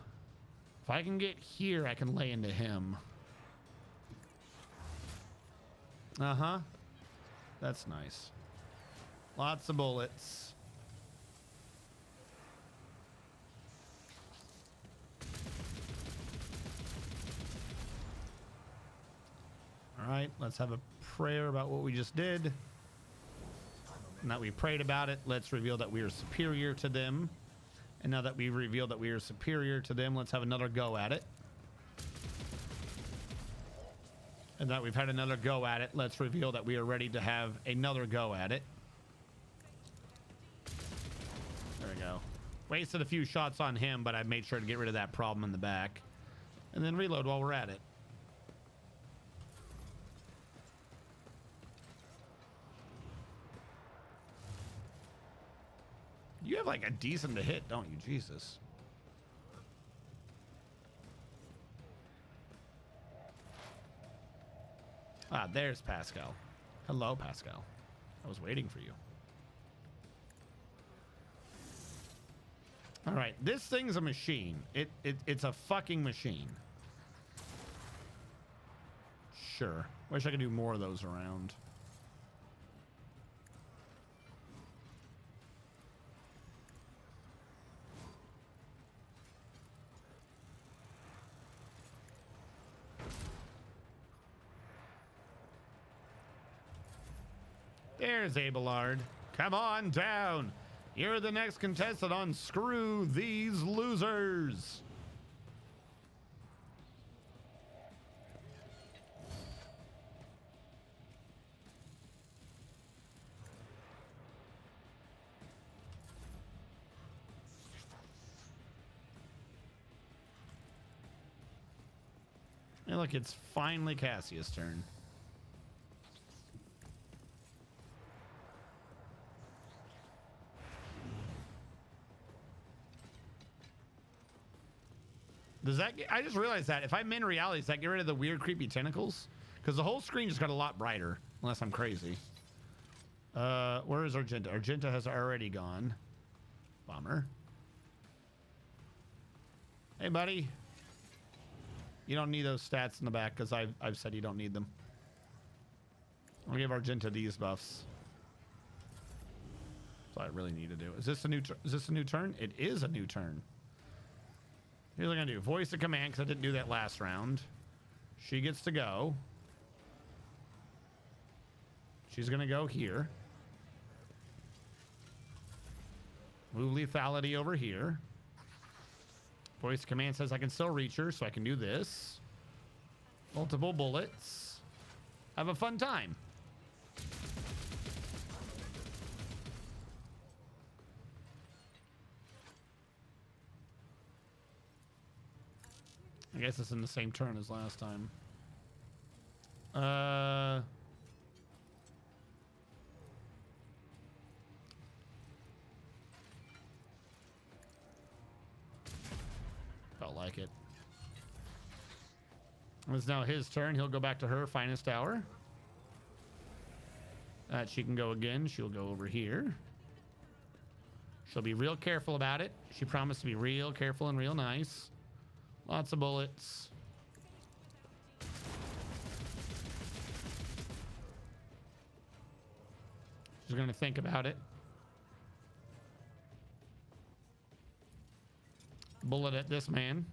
If I can get here, I can lay into him. Uh-huh. That's nice. Lots of bullets. All right, let's have a prayer about what we just did. And that we prayed about it, let's reveal that we are superior to them. And now that we've revealed that we are superior to them, let's have another go at it. And that we've had another go at it, let's reveal that we are ready to have another go at it. There we go. Wasted a few shots on him, but I made sure to get rid of that problem in the back. And then reload while we're at it. You have like a decent to hit, don't you? Jesus. Ah, there's Pascal. Hello, Pascal. I was waiting for you. All right, this thing's a machine. It's a fucking machine. Sure. Wish I could do more of those around. There's Abelard. Come on down. You're the next contestant on Screw These Losers. Hey, look, it's finally Cassia's turn. Does that get, I just realized that if I'm in reality, does that get rid of the weird, creepy tentacles? Because the whole screen just got a lot brighter, unless I'm crazy. Where is Argenta? Argenta has already gone. Bummer. Hey, buddy. You don't need those stats in the back because I've said you don't need them. I'll give Argenta these buffs. That's what I really need to do. Is this a new? Is this a new turn? It is a new turn. Here's what I'm gonna do. Voice the command because I didn't do that last round. She gets to go. She's gonna go here. Move lethality over here. Voice command says I can still reach her, so I can do this. Multiple bullets. Have a fun time. I guess it's in the same turn as last time. Felt like it. It's now his turn. He'll go back to her finest hour. She can go again. She'll go over here. She'll be real careful about it. She promised to be real careful and real nice. Lots of bullets. She's gonna think about it. Bullet at this man.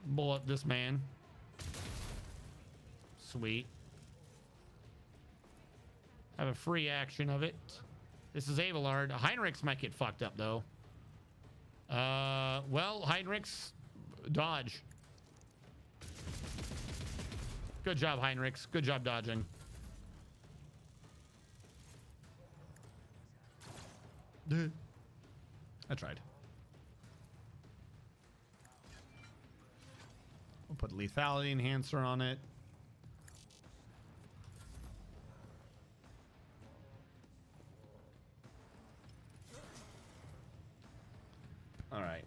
Bullet this man. Sweet. Have a free action of it. This is Abelard. Heinrichs might get fucked up, though. Well, Heinrichs, dodge. Good job, Heinrichs. Good job dodging. I tried. We'll put lethality enhancer on it. All right.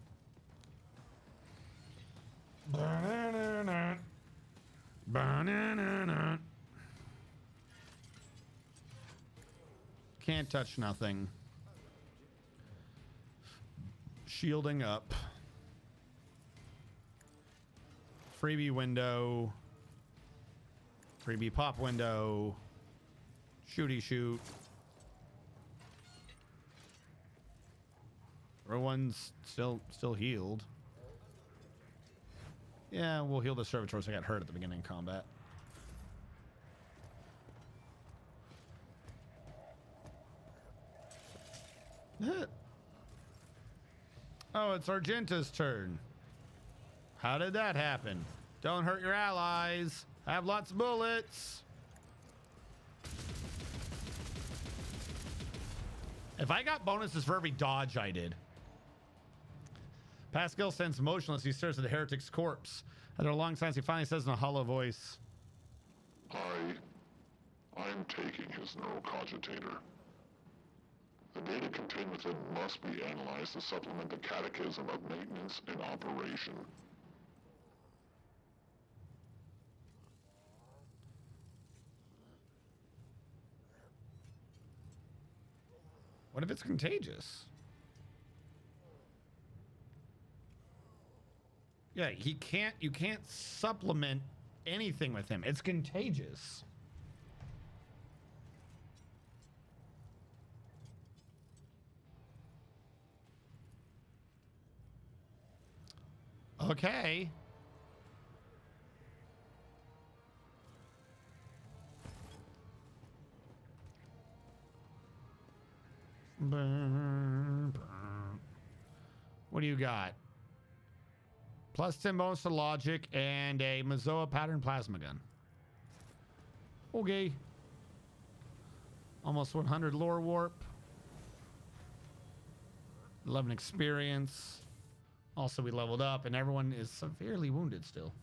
Can't touch nothing. Shielding up. Freebie window. Freebie pop window. Shooty shoot. Everyone's still healed. Yeah, we'll heal the servitors that got hurt at the beginning of combat. Oh, it's Argenta's turn. How did that happen? Don't hurt your allies. Have lots of bullets. If I got bonuses for every dodge I did. Pascal stands motionless. He stares at the heretic's corpse. After a long silence, he finally says in a hollow voice, I'm taking his neurocogitator. The data contained within must be analyzed to supplement the catechism of maintenance and operation. what if it's contagious? Yeah, you can't supplement anything with him. It's contagious. Okay. What do you got? Plus 10 bonus to logic and a Mazoa pattern plasma gun. Okay. Almost 100 lore warp. 11 experience. Also, we leveled up and everyone is severely wounded still.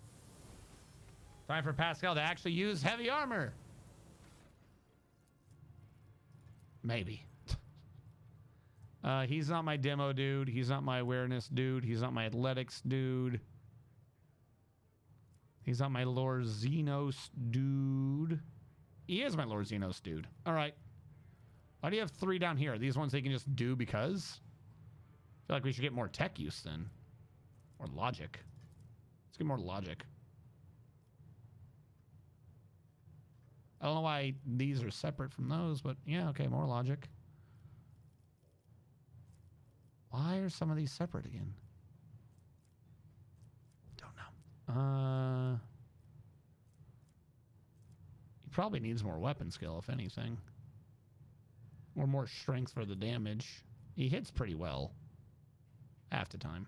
Time for Pascal to actually use heavy armor. Maybe. He's not my demo dude. He's not my awareness dude. He's not my athletics dude. He's not my Lord Xenos dude. He is my Lord Xenos dude. All right. Why do you have 3 down here? Are these ones they can just do because? I feel like we should get more tech use then. Or logic. Let's get more logic. I don't know why these are separate from those, but yeah, okay, more logic. Why are some of these separate again? Don't know. He probably needs more weapon skill, if anything. Or more strength for the damage. He hits pretty well. Half the time.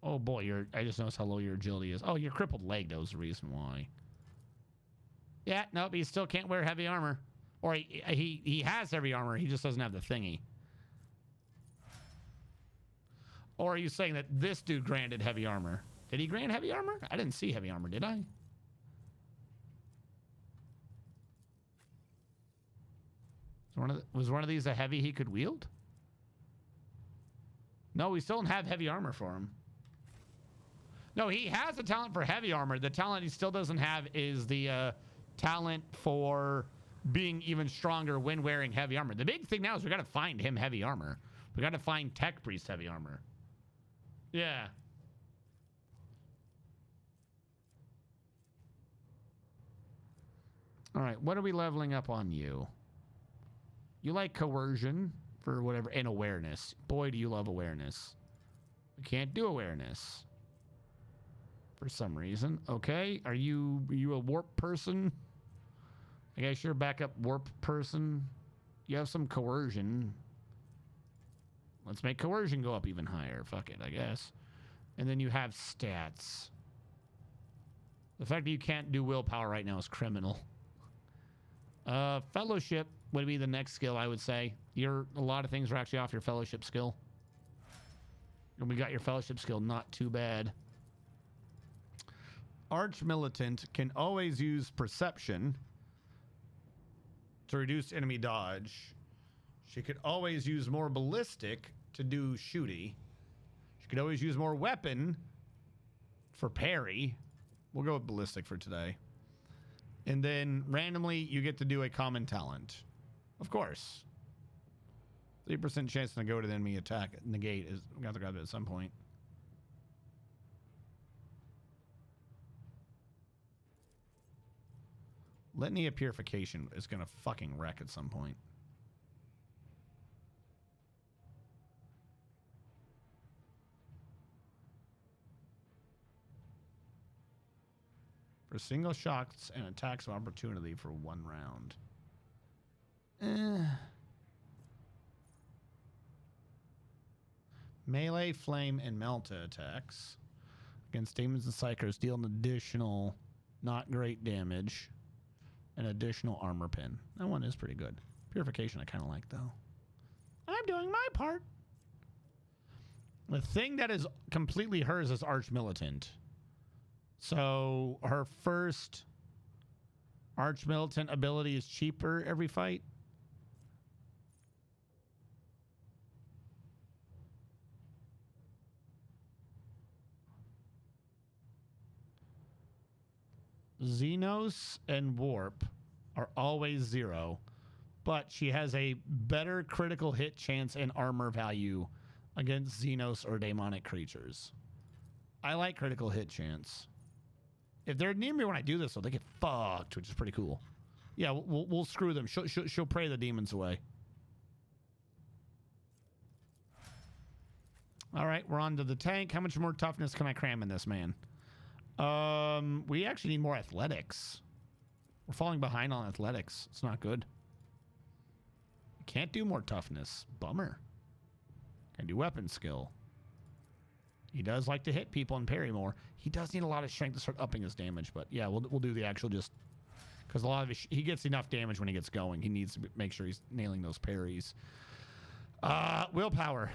Oh boy, I just noticed how low your agility is. Oh, your crippled leg, that was the reason why. Yeah, nope, he still can't wear heavy armor. Or he has heavy armor, he just doesn't have the thingy. Or are you saying that this dude granted heavy armor? Did he grant heavy armor? I didn't see heavy armor, did I? Was one of these a heavy he could wield? No, we still don't have heavy armor for him. No, he has a talent for heavy armor. The talent he still doesn't have is the talent for being even stronger when wearing heavy armor. The big thing now is we got to find him heavy armor. We got to find Tech Priest heavy armor. Yeah. All right, what are we leveling up on you? You like coercion for whatever, and awareness. Boy, do you love awareness. We can't do awareness. For some reason. Okay, are you a warp person? I guess you're a backup warp person. You have some coercion. Let's make coercion go up even higher. Fuck it, I guess. And then you have stats. The fact that you can't do willpower right now is criminal. Fellowship would be the next skill, I would say. A lot of things are actually off your fellowship skill. And we got your fellowship skill not too bad. Arch Militant can always use perception to reduce enemy dodge. She could always use more ballistic to do shooty. She could always use more weapon for parry. We'll go with ballistic for today. And then randomly you get to do a common talent. Of course. 3% chance to go to the enemy attack. Negate is we have to grab it at some point. Litany of Purification is gonna fucking wreck at some point. For single shots and attacks of opportunity for 1 round. Melee, flame, and melta attacks against demons and psychers deal an additional not great damage. An additional armor pin. That one is pretty good. Purification I kind of like, though. I'm doing my part. The thing that is completely hers is Arch Militant. So her first Arch Militant ability is cheaper every fight. Xenos and Warp are always 0, but she has a better critical hit chance and armor value against Xenos or demonic creatures. I like critical hit chance. If they're near me when I do this, though, they get fucked, which is pretty cool. Yeah, we'll screw them. She'll pray the demons away. All right, we're on to the tank. How much more toughness can I cram in this man? We actually need more athletics. We're falling behind on athletics. It's not good. Can't do more toughness. Bummer. Can do weapon skill. He does like to hit people and parry more. He does need a lot of strength to start upping his damage, but yeah, we'll do the actual just because a lot of he gets enough damage when he gets going. He needs to make sure he's nailing those parries. Willpower.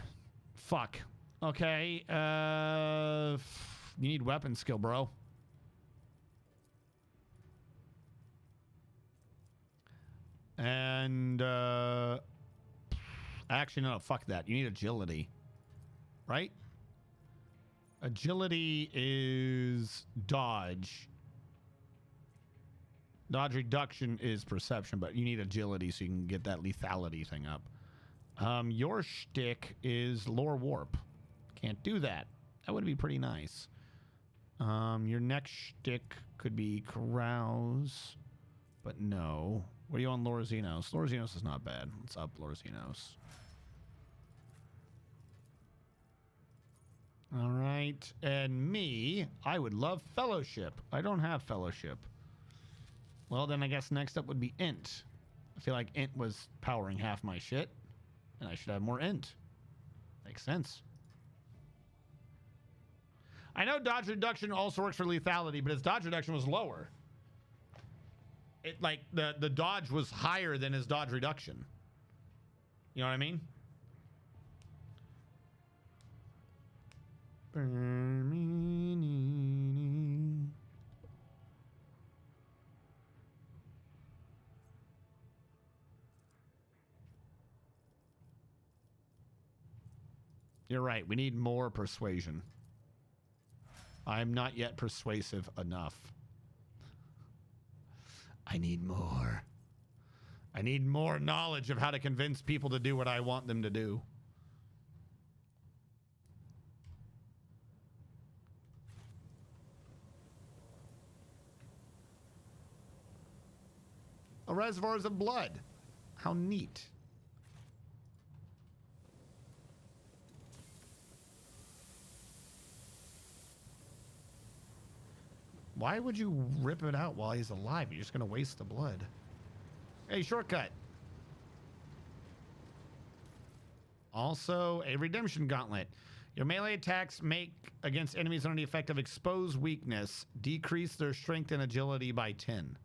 Fuck. Okay. You need weapon skill, bro. And actually, no, fuck that. You need agility, right? Agility is dodge. Dodge reduction is perception, but you need agility so you can get that lethality thing up. Your shtick is lore warp. Can't do that. That would be pretty nice. Your next shtick could be carouse, but no. What are you on Lore Xenos? Lore Xenos is not bad. Let's up Lore Xenos. All right. And me, I would love Fellowship. I don't have Fellowship. Well, then I guess next up would be Int. I feel like Int was powering half my shit, and I should have more Int. Makes sense. I know dodge reduction also works for lethality, but his dodge reduction was lower. It like the dodge was higher than his dodge reduction. You know what I mean? You're right. We need more persuasion. I'm not yet persuasive enough. I need more. I need more knowledge of how to convince people to do what I want them to do. A reservoirs of blood. How neat. Why would you rip it out while he's alive? You're just going to waste the blood. Hey, shortcut. Also, a redemption gauntlet. Your melee attacks make against enemies under the effect of exposed weakness decrease their strength and agility by 10.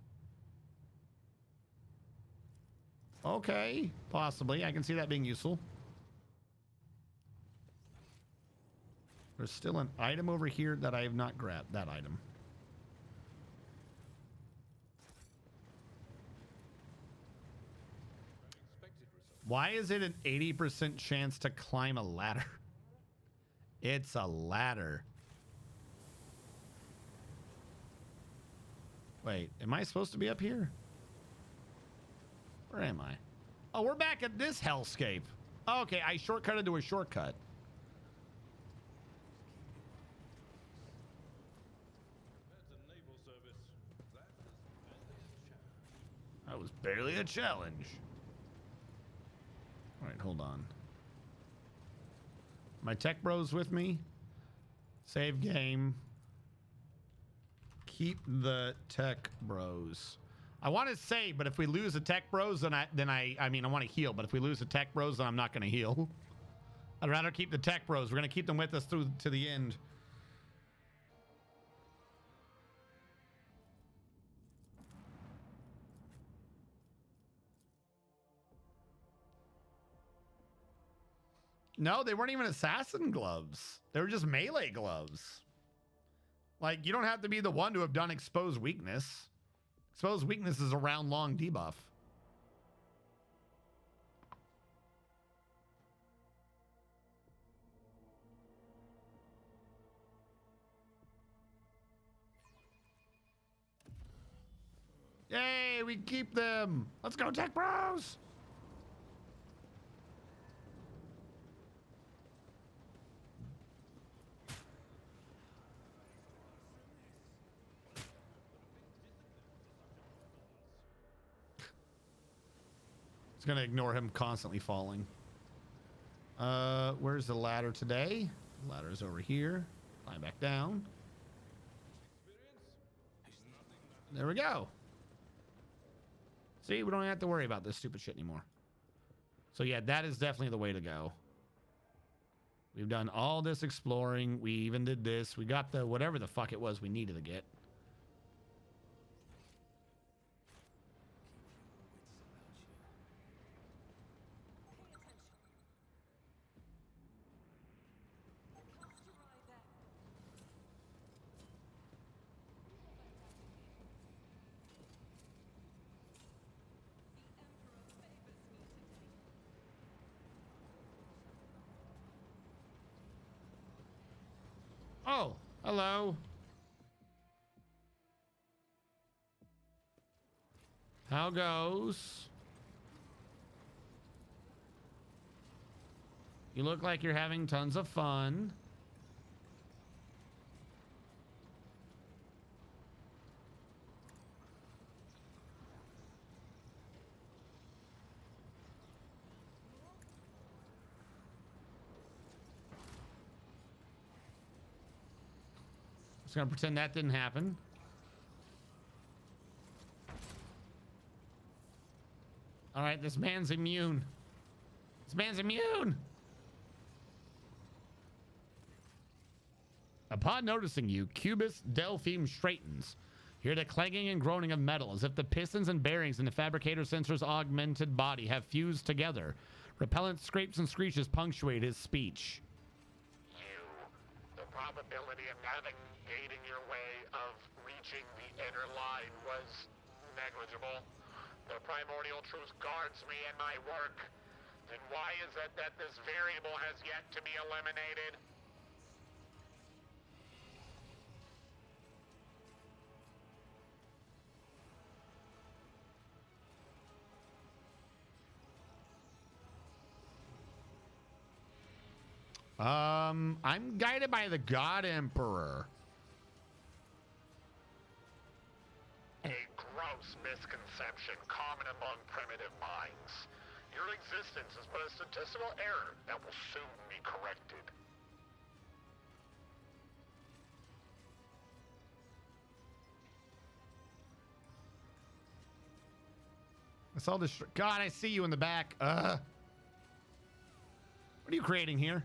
Okay, possibly. I can see that being useful. There's still an item over here that I have not grabbed. That item. Why is it an 80% chance to climb a ladder? It's a ladder. Wait, am I supposed to be up here? Where am I? Oh, we're back at this hellscape. Okay, I shortcutted to a shortcut. That was barely a challenge. All right, hold on. My tech bros with me. Save game. Keep the tech bros. I want to save, but if we lose the tech bros, then I mean I want to heal, but if we lose the tech bros, then I'm not going to heal. I'd rather keep the tech bros. We're going to keep them with us through to the end. No, they weren't even assassin gloves. They were just melee gloves. Like, you don't have to be the one to have done exposed weakness. Exposed weakness is a round long debuff. Yay, we keep them. Let's go, tech bros. It's gonna ignore him constantly falling. Where's the ladder today? The ladder's over here. Climb back down. There we go. See, we don't have to worry about this stupid shit anymore. So yeah, that is definitely the way to go. We've done all this exploring. We even did this. We got the whatever the fuck it was we needed to get. Oh, hello. How goes? You look like you're having tons of fun. Just gonna pretend that didn't happen. All right, this man's immune. This man's immune. Upon noticing you, Cubus Delphine straightens. Hear the clanging and groaning of metal, as if the pistons and bearings in the fabricator sensor's augmented body have fused together. Repellent scrapes and screeches punctuate his speech. The probability of navigating your way of reaching the inner line was negligible. The primordial truth guards me in my work. Then why is it that this variable has yet to be eliminated? I'm guided by the God Emperor. A gross misconception common among primitive minds. Your existence is but a statistical error that will soon be corrected. I saw this. God, I see you in the back. What are you creating here?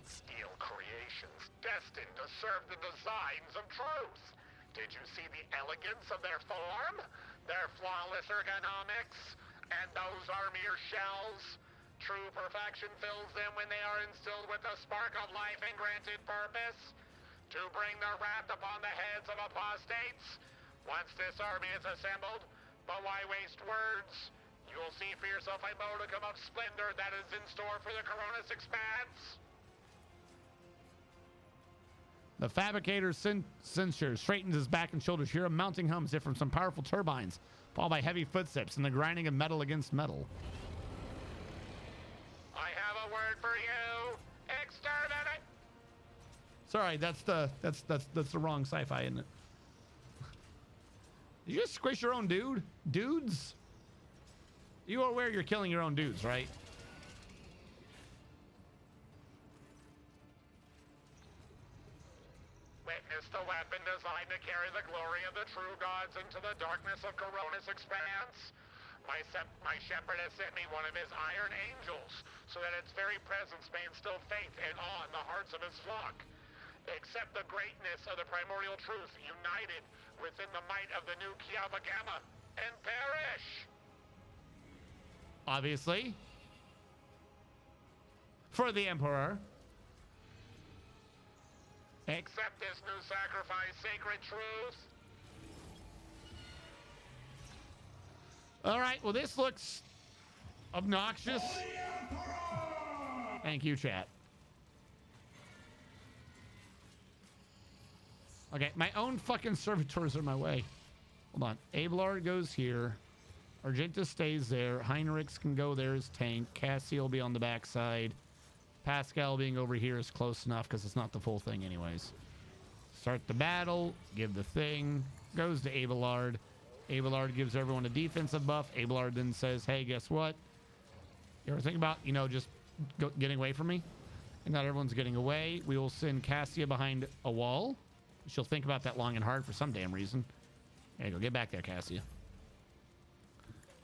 Steel creations destined to serve the designs of truth. Did you see the elegance of their form? Their flawless ergonomics? And those are mere shells? True perfection fills them when they are instilled with a spark of life and granted purpose. To bring their wrath upon the heads of apostates. Once this army is assembled, but why waste words? You'll see for yourself a modicum of splendor that is in store for the Coronis expanse. The fabricator's censure straightens his back and shoulders. Hear a mounting hum as if from some powerful turbines, followed by heavy footsteps and the grinding of metal against metal. I have a word for you. Exterminate. Sorry, that's the wrong sci-fi, isn't it? Did you just squish your own dudes? You are aware you're killing your own dudes, right? Witness the weapon designed to carry the glory of the true gods into the darkness of Corona's expanse. My shepherd has sent me one of his iron angels, so that its very presence may instill faith and awe in the hearts of his flock. Accept the greatness of the primordial truth united within the might of the new Kiaba Gamma, and perish! Obviously. For the Emperor. Accept this new sacrifice, sacred truth. All right, well, this looks obnoxious. Thank you, chat. Okay, my own fucking servitors are in my way. Hold on. Abelard goes here. Argenta stays there. Heinrichs can go there as tank. Cassia will be on the backside. Pascal being over here is close enough because it's not the full thing anyways. Start the battle. Give the thing. Goes to Abelard. Abelard gives everyone a defensive buff. Abelard then says, hey, guess what? You ever think about, you know, just getting away from me? And not everyone's getting away. We will send Cassia behind a wall. She'll think about that long and hard for some damn reason. There you go. Get back there, Cassia.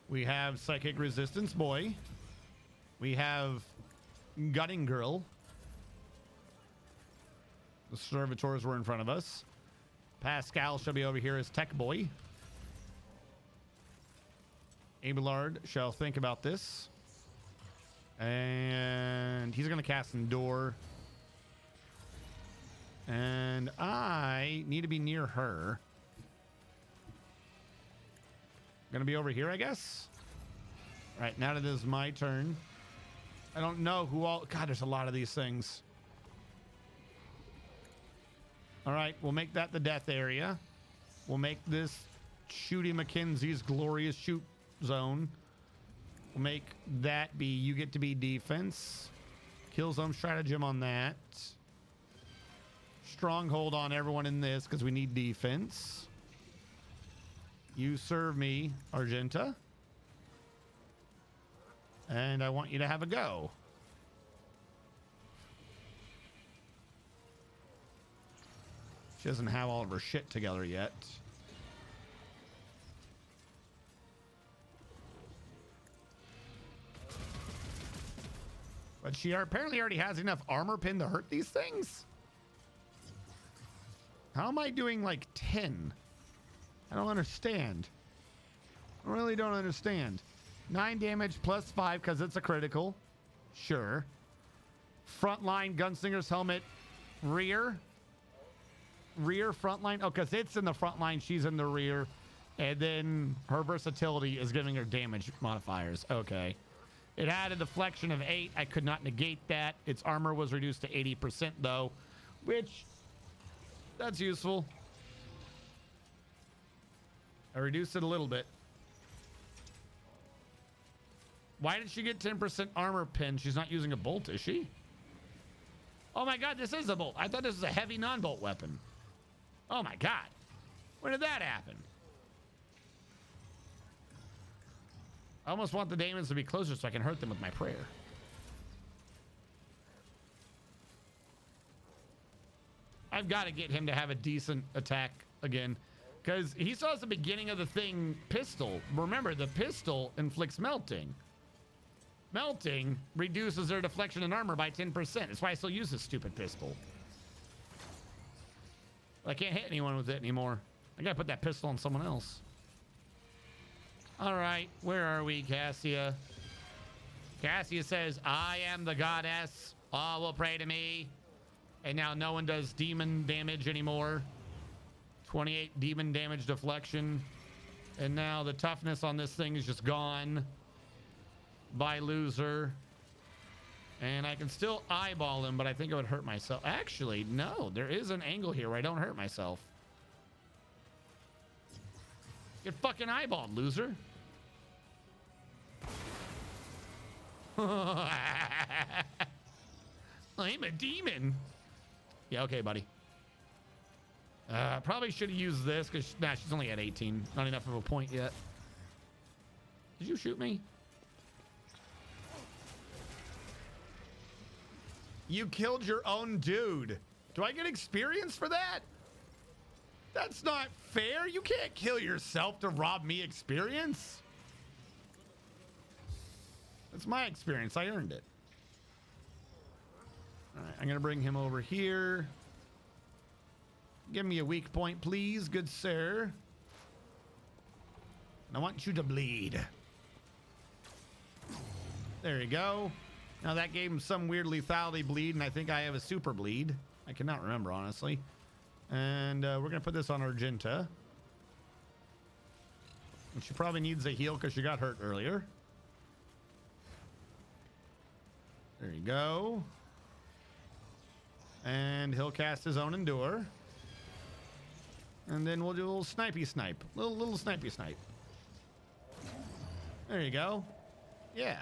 We have Psychic Resistance Boy. We have Gutting Girl. The Servitors were in front of us. Pascal shall be over here as Tech Boy. Abelard shall think about this. And he's going to cast Endure. And I need to be near her. Going to be over here, I guess. All right, now that it is my turn. I don't know who all... God, there's a lot of these things. All right, we'll make that the death area. We'll make this Shooty McKenzie's glorious shoot zone. We'll make that be... You get to be defense. Kill zone stratagem on that. Stronghold on everyone in this because we need defense. You serve me, Argenta. And I want you to have a go. She doesn't have all of her shit together yet. But she apparently already has enough armor pin to hurt these things. How am I doing like 10? I don't understand. I really don't understand. 9 damage plus 5 because it's a critical. Sure. Frontline Gunslinger's helmet. Rear. Rear frontline. Oh, because it's in the front line. She's in the rear. And then her versatility is giving her damage modifiers. Okay. It had a deflection of 8. I could not negate that. Its armor was reduced to 80% though, which that's useful. I reduced it a little bit. Why did she get 10% armor pin? She's not using a bolt, is she? Oh my God, this is a bolt. I thought this was a heavy non-bolt weapon. Oh my God. When did that happen? I almost want the demons to be closer so I can hurt them with my prayer. I've got to get him to have a decent attack again. Because he saw at the beginning of the thing, pistol. Remember, the pistol inflicts melting. Melting reduces their deflection and armor by 10%. That's why I still use this stupid pistol. I can't hit anyone with it anymore. I gotta put that pistol on someone else. All right, where are we, Cassia? Cassia says, I am the goddess. All will pray to me. And now no one does demon damage anymore. 28 demon damage deflection. And now the toughness on this thing is just gone. By loser. And I can still eyeball him, but I think I would hurt myself. Actually, no. There is an angle here where I don't hurt myself. Get fucking eyeballed, loser. I'm a demon. Yeah, okay, buddy. Probably should have used this because she's only at 18. Not enough of a point yet. Did you shoot me? You killed your own dude. Do I get experience for that? That's not fair. You can't kill yourself to rob me experience. That's my experience. I earned it. All right, I'm going to bring him over here. Give me a weak point, please, good sir. And I want you to bleed. There you go. Now that gave him some weird lethality bleed, and I think I have a super bleed. I cannot remember, honestly. And we're going to put this on Argenta. And she probably needs a heal because she got hurt earlier. There you go. And he'll cast his own Endure. And then we'll do a little snipey snipe. Little snipey snipe. There you go. Yeah.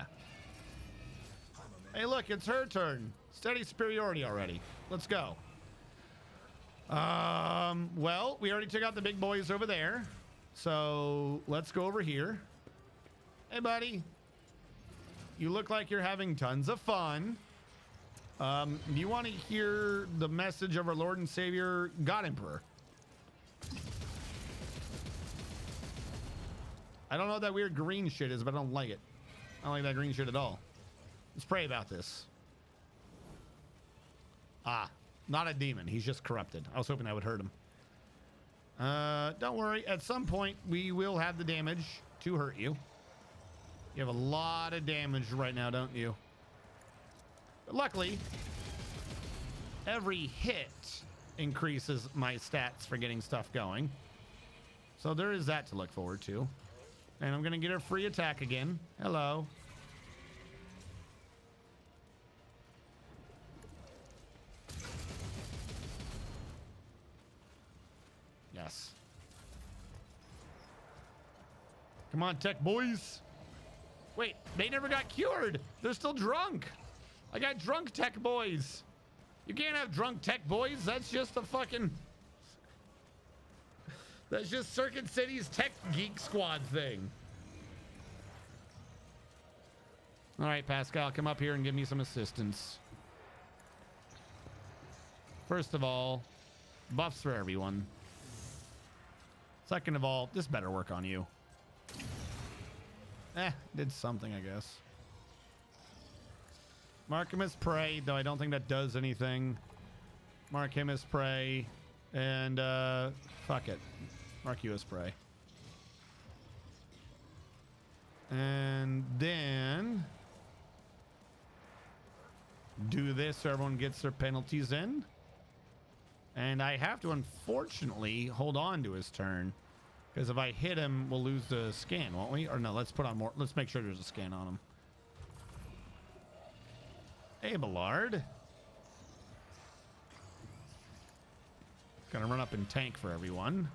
Hey, look, it's her turn. Steady superiority already. Let's go. Well, we already took out the big boys over there. So let's go over here. Hey, buddy. You look like you're having tons of fun. Do you want to hear the message of our Lord and Savior, God Emperor? I don't know what that weird green shit is, but I don't like it. I don't like that green shit at all. Let's pray about this. Ah, not a demon. He's just corrupted. I was hoping that would hurt him. Don't worry. At some point, we will have the damage to hurt you. You have a lot of damage right now, don't you? But luckily, every hit increases my stats for getting stuff going. So there is that to look forward to. And I'm going to get her free attack again. Hello. Yes. Come on, tech boys. Wait, they never got cured. They're still drunk. I got drunk tech boys. You can't have drunk tech boys. That's just a fucking... That's just Circuit City's tech geek squad thing. All right, Pascal, come up here and give me some assistance. First of all, buffs for everyone. Second of all, this better work on you. Did something, I guess. Mark him as prey, though I don't think that does anything. Mark him as prey. And, fuck it. Mark you as prey. And then... do this so everyone gets their penalties in. And I have to, unfortunately, hold on to his turn. Because if I hit him, we'll lose the scan, won't we? Or no, let's put on more. Let's make sure there's a scan on him. Hey, Ballard. Gonna run up and tank for everyone.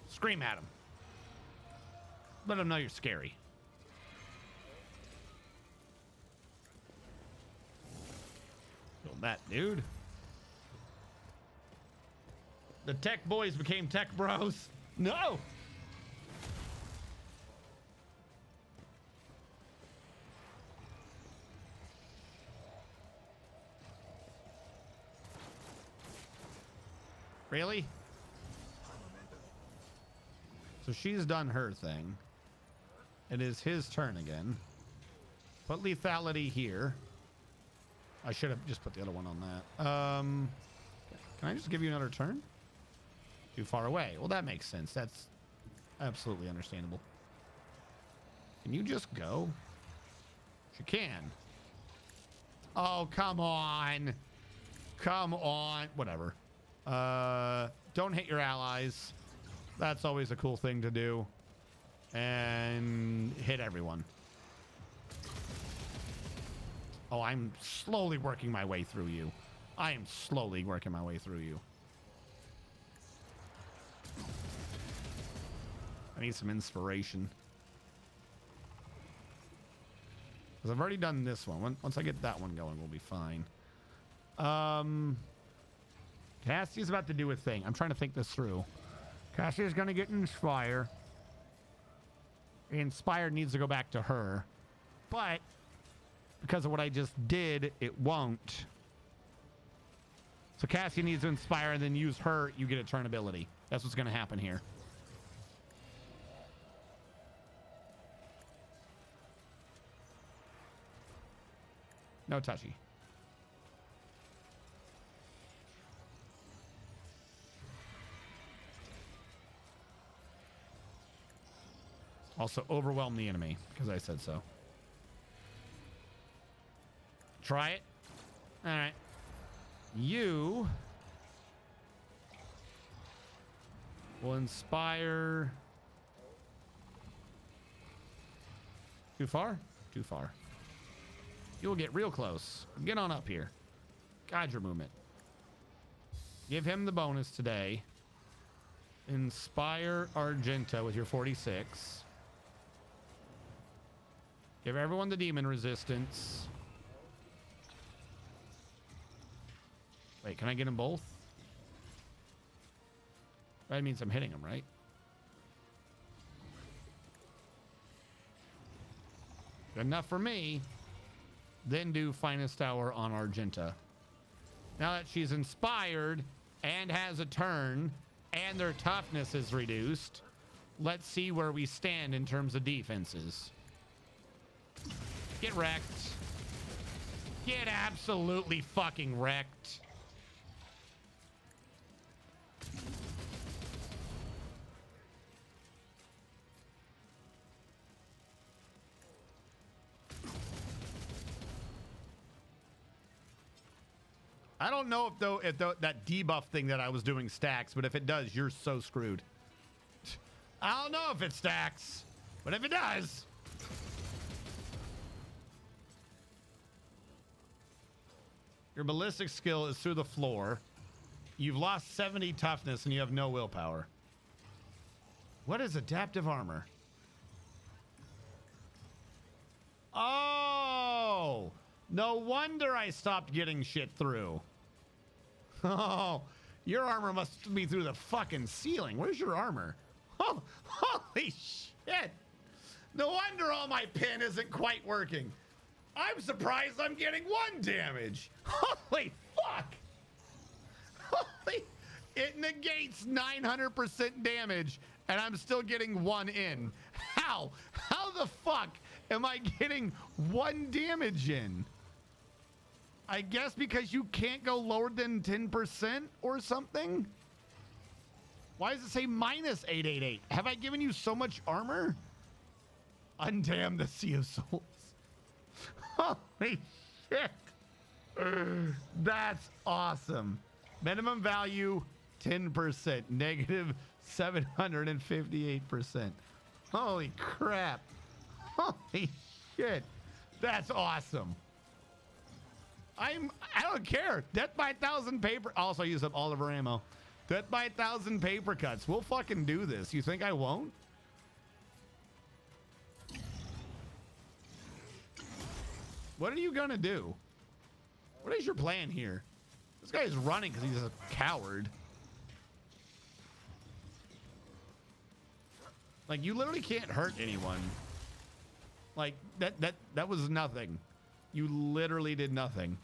Scream at him. Let him know you're scary. Kill that dude. The tech boys became tech bros. No! Really? So she's done her thing. It is his turn again. Put lethality here. I should have just put the other one on that. Can I just give you another turn? Too far away. Well, that makes sense. That's absolutely understandable. Can you just go? She can. Oh, come on. Come on. Whatever. Don't hit your allies. That's always a cool thing to do. And hit everyone. Oh, I'm slowly working my way through you. I am slowly working my way through you. I need some inspiration. Because I've already done this one. Once I get that one going, we'll be fine. Cassia's about to do a thing. I'm trying to think this through. Cassia's going to get Inspire. Inspire needs to go back to her. But because of what I just did, it won't. So Cassia needs to Inspire and then use her. You get a turn ability. That's what's going to happen here. No touchy. Also, overwhelm the enemy, because I said so. Try it. All right. You will Inspire. Too far? Too far. You will get real close. Get on up here. Guide your movement. Give him the bonus today. Inspire Argenta with your 46. Give everyone the demon resistance. Wait, can I get them both? That means I'm hitting them, right? Good enough for me. Then do Finest Hour on Argenta. Now that she's inspired and has a turn and their toughness is reduced, let's see where we stand in terms of defenses. Get wrecked. Get absolutely fucking wrecked. I don't know if that debuff thing that I was doing stacks, but if it does, you're so screwed. I don't know if it stacks, but if it does. Your ballistic skill is through the floor. You've lost 70 toughness and you have no willpower. What is adaptive armor? Oh, no wonder I stopped getting shit through. Oh, your armor must be through the fucking ceiling. Where's your armor? Oh, holy shit. No wonder all my pin isn't quite working. I'm surprised I'm getting 1 damage. Holy fuck. Holy, it negates 900% damage and I'm still getting 1 in. How? How the fuck am I getting 1 damage in? I guess because you can't go lower than 10% or something? Why does it say minus 888? Have I given you so much armor? Undamn the Sea of Souls. Holy shit. That's awesome. Minimum value 10%. Negative 758%. Holy crap. Holy shit. That's awesome. I don't care. Death by 1,000 paper. Also use up all of our ammo. Death by 1,000 paper cuts. We'll fucking do this. You think I won't? What are you gonna do? What is your plan here? This guy is running because he's a coward. Like, you literally can't hurt anyone. Like, that was nothing. You literally did nothing.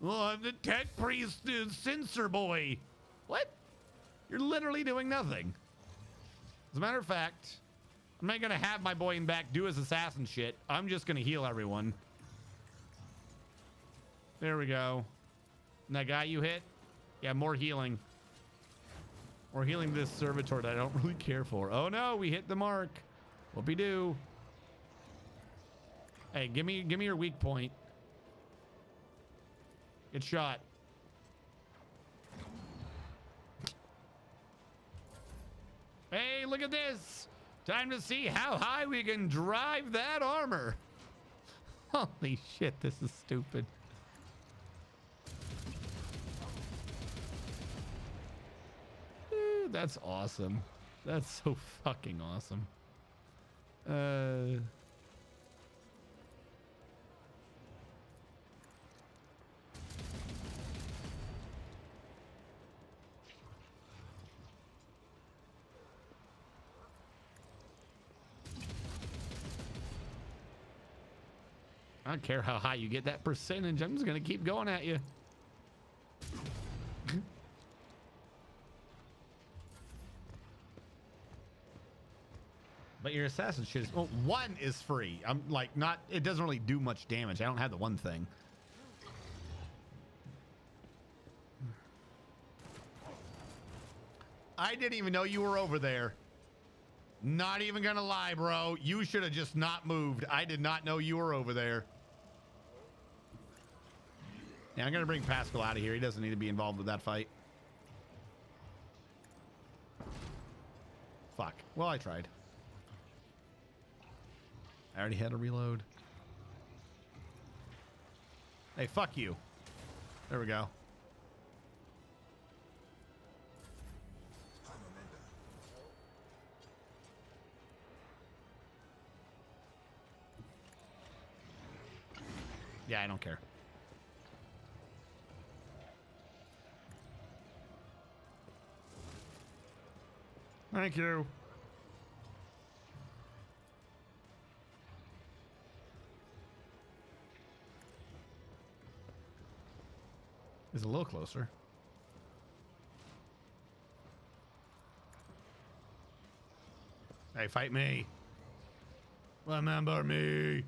Oh, I'm the tech priest, censor boy. What? You're literally doing nothing. As a matter of fact, I'm not gonna have my boy in back do his assassin shit. I'm just gonna heal everyone. There we go. And that guy you hit? Yeah, more healing. More healing this servitor that I don't really care for. Oh no, we hit the mark. Whoopie-doo. Hey, give me your weak point. Get shot. Hey, look at this. Time to see how high we can drive that armor. Holy shit, this is stupid. That's awesome. That's so fucking awesome. I don't care how high you get that percentage. I'm just going to keep going at you. But your assassin shit is... Well, one is free. I'm like not... It doesn't really do much damage. I don't have the one thing. I didn't even know you were over there. Not even gonna lie, bro. You should have just not moved. I did not know you were over there. Yeah, I'm gonna bring Pascal out of here. He doesn't need to be involved with that fight. Fuck. Well, I tried. I already had a reload. Hey, fuck you. There we go. Yeah, I don't care. Thank you. It's a little closer. Hey, fight me. Remember me.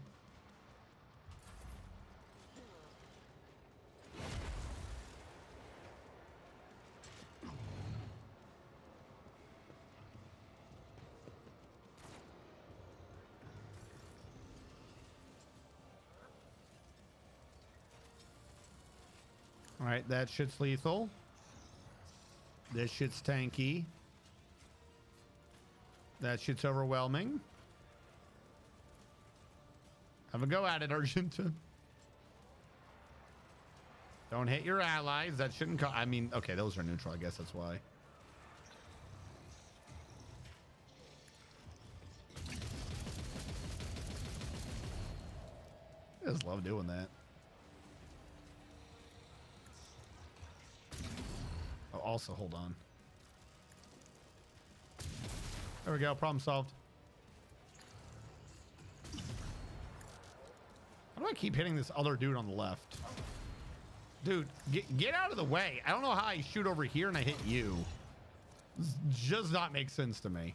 All right, that shit's lethal. This shit's tanky. That shit's overwhelming. Have a go at it, Argenta. Don't hit your allies. That shouldn't I mean, okay, those are neutral. I guess that's why. I just love doing that. Oh, also, hold on. There we go. Problem solved. How do I keep hitting this other dude on the left? Dude, get out of the way. I don't know how I shoot over here and I hit you. This does not make sense to me.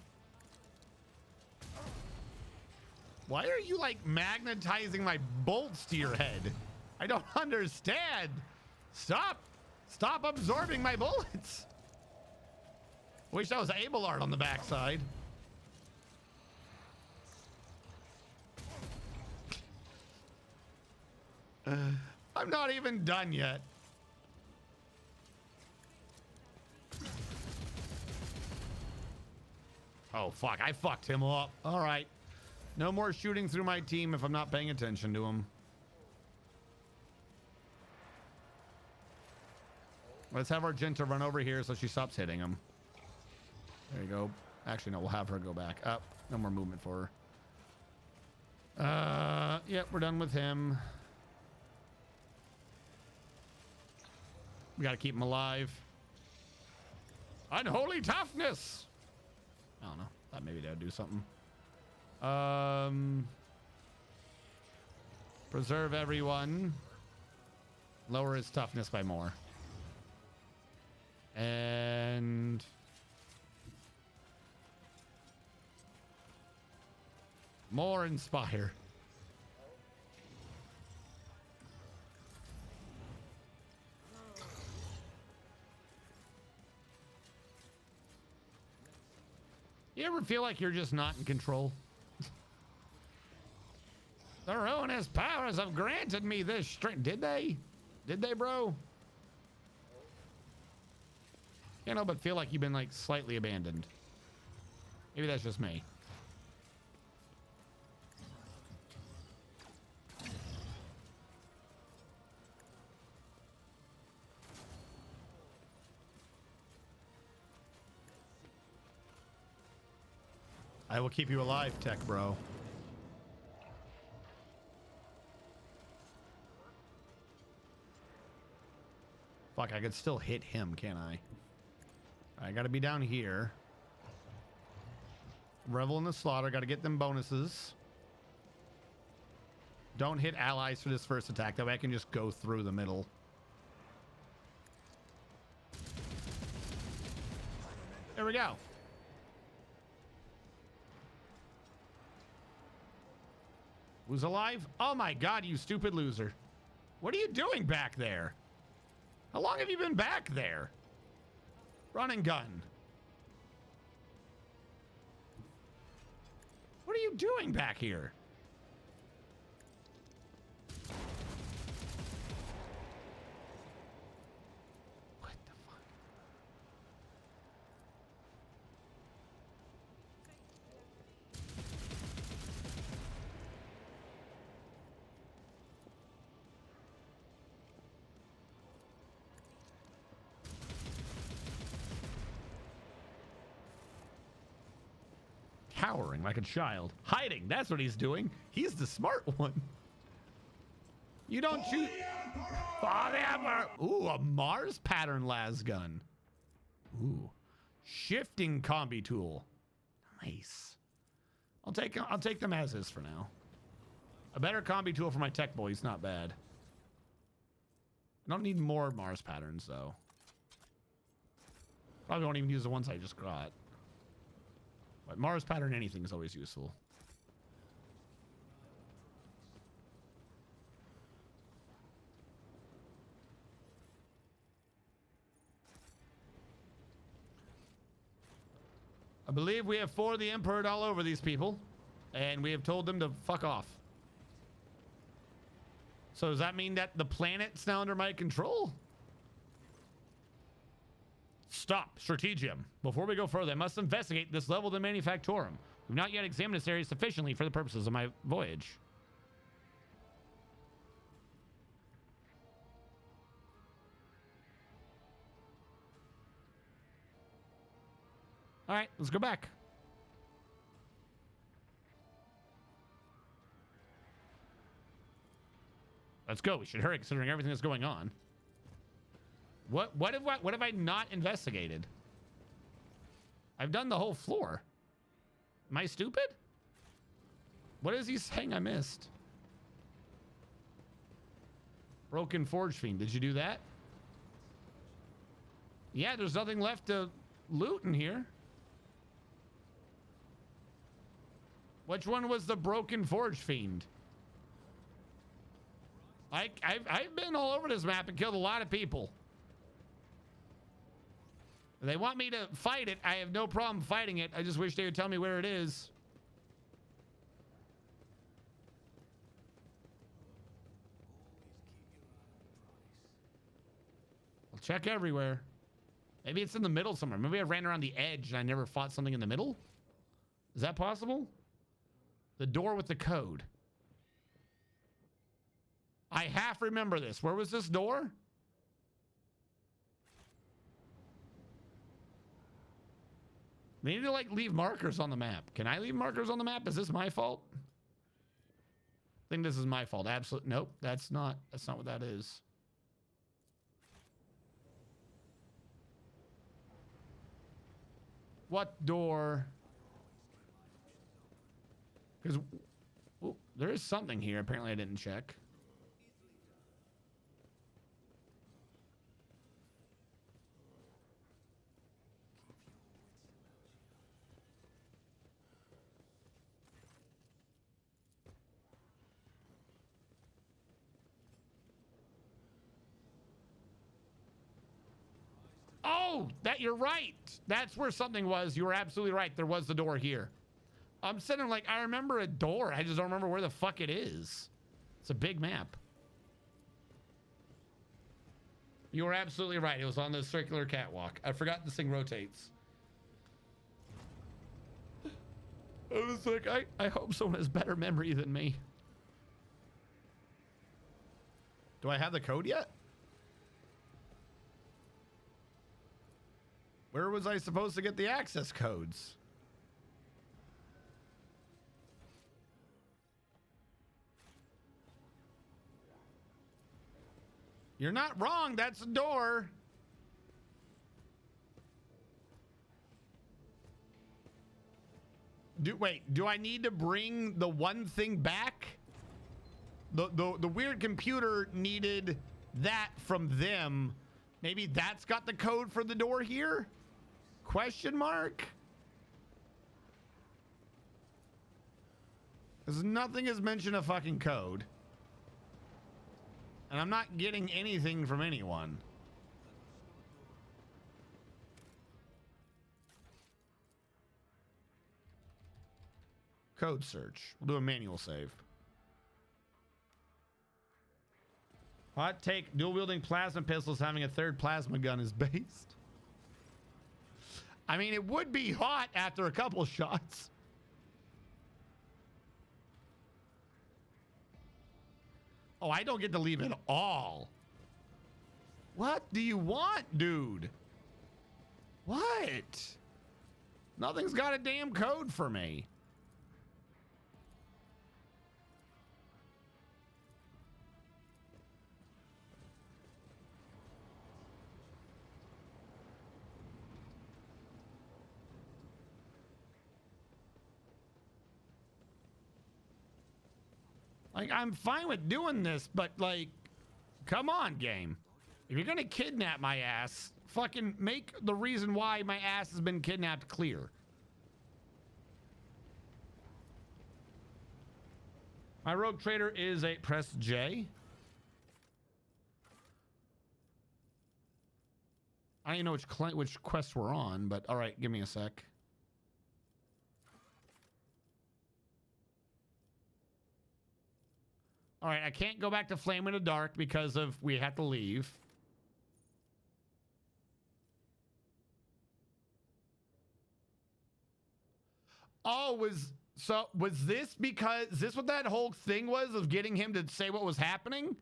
Why are you like magnetizing my bolts to your head? I don't understand. Stop. Stop absorbing my bullets. Wish that was Abelard on the backside. I'm not even done yet. Oh, fuck. I fucked him up. All right. No more shooting through my team if I'm not paying attention to him. Let's have Argenta run over here so she stops hitting him. There you go. Actually, no, we'll have her go back up. No more movement for her. Yep, we're done with him. We got to keep him alive. Unholy toughness. I don't know. Thought maybe that would do something. Preserve everyone. Lower his toughness by more. And more inspire. You ever feel like you're just not in control? The ruinous powers have granted me this strength. Did they? Did they, bro? Can't help but feel like you've been like slightly abandoned. Maybe that's just me. I will keep you alive, tech bro. Fuck, I could still hit him, can't I? I gotta be down here. Revel in the slaughter, gotta get them bonuses. Don't hit allies for this first attack. That way I can just go through the middle. There we go. Who's alive? Oh my god, you stupid loser. What are you doing back there? How long have you been back there? Run and gun. What are you doing back here? What the fuck? Cowering like a child. Hiding, that's what he's doing. He's the smart one. You don't shoot. For the Emperor. Ooh, a Mars pattern las gun. Ooh. Shifting combi tool. Nice. I'll take them as is for now. A better combi tool for my tech boys, not bad. I don't need more Mars patterns though. Probably won't even use the ones I just got. But Mars pattern anything is always useful. I believe we have 4 of the Emperor all over these people, and we have told them to fuck off. So does that mean that the planet's now under my control? Stop. Strategium. Before we go further, I must investigate this level of the Manufactorum. We've not yet examined this area sufficiently for the purposes of my voyage. All right, let's go back. Let's go. We should hurry considering everything that's going on. What have I not investigated? I've done the whole floor. Am I stupid? What is he saying I missed? Broken Forge Fiend. Did you do that? Yeah, there's nothing left to loot in here. Which one was the Broken Forge Fiend? I've been all over this map and killed a lot of people. If they want me to fight it, I have no problem fighting it. I just wish they would tell me where it is. I'll check everywhere. Maybe it's in the middle somewhere. Maybe I ran around the edge and I never fought something in the middle. Is that possible? The door with the code. I half remember this. Where was this door? They need to like leave markers on the map. Can I leave markers on the map? Is this my fault? I think this is my fault. Absolutely. Nope. That's not what that is. What door? Because there is something here. Apparently I didn't check. Oh, that you're right. That's where something was. You were absolutely right. There was the door here. I'm sitting like, I remember a door. I just don't remember where the fuck it is. It's a big map. You were absolutely right. It was on the circular catwalk. I forgot this thing rotates. I was like, I hope someone has better memory than me. Do I have the code yet? Where was I supposed to get the access codes? You're not wrong. That's a door. Wait, do I need to bring the one thing back? the weird computer needed that from them. Maybe that's got the code for the door here? Question mark? Because nothing has mentioned a fucking code. And I'm not getting anything from anyone. Code search. We'll do a manual save. Hot take, dual wielding plasma pistols having a third plasma gun is based. I mean, it would be hot after a couple shots. Oh, I don't get to leave at all. What do you want, dude? What? Nothing's got a damn code for me. Like, I'm fine with doing this, but, like, come on, game. If you're gonna kidnap my ass, fucking make the reason why my ass has been kidnapped clear. My rogue trader is a press J. I don't even know which quest we're on, but all right, give me a sec. All right, I can't go back to Flame in the Dark because of we have to leave. Oh, was this because is this what that whole thing was of getting him to say what was happening?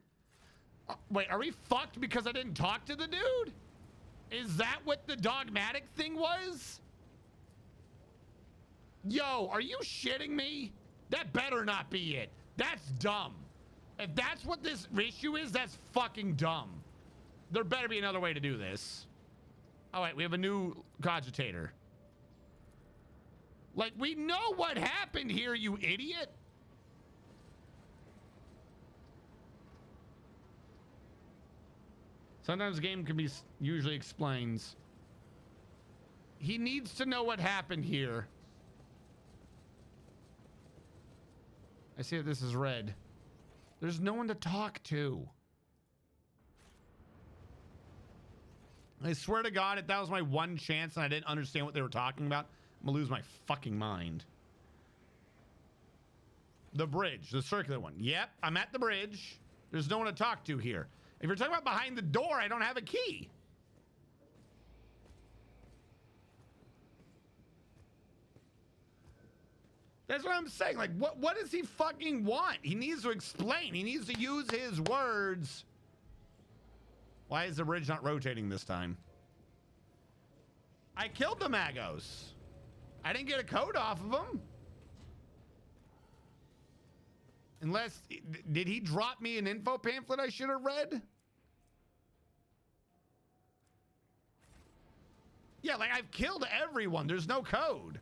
Wait, are we fucked because I didn't talk to the dude? Is that what the dogmatic thing was? Yo, are you shitting me? That better not be it. That's dumb. If that's what this issue is, that's fucking dumb. There better be another way to do this. All right, we have a new cogitator. Like, we know what happened here, you idiot. Sometimes the game can be usually explains. He needs to know what happened here. I see that this is red. There's no one to talk to. I swear to God, if that was my one chance and I didn't understand what they were talking about, I'm gonna lose my fucking mind. The bridge, the circular one. Yep, I'm at the bridge. There's no one to talk to here. If you're talking about behind the door, I don't have a key. That's what I'm saying. Like, what does he fucking want? He needs to explain. He needs to use his words. Why is the bridge not rotating this time? I killed the Magos. I didn't get a code off of them. Unless, did he drop me an info pamphlet I should have read? Yeah, like I've killed everyone. There's no code.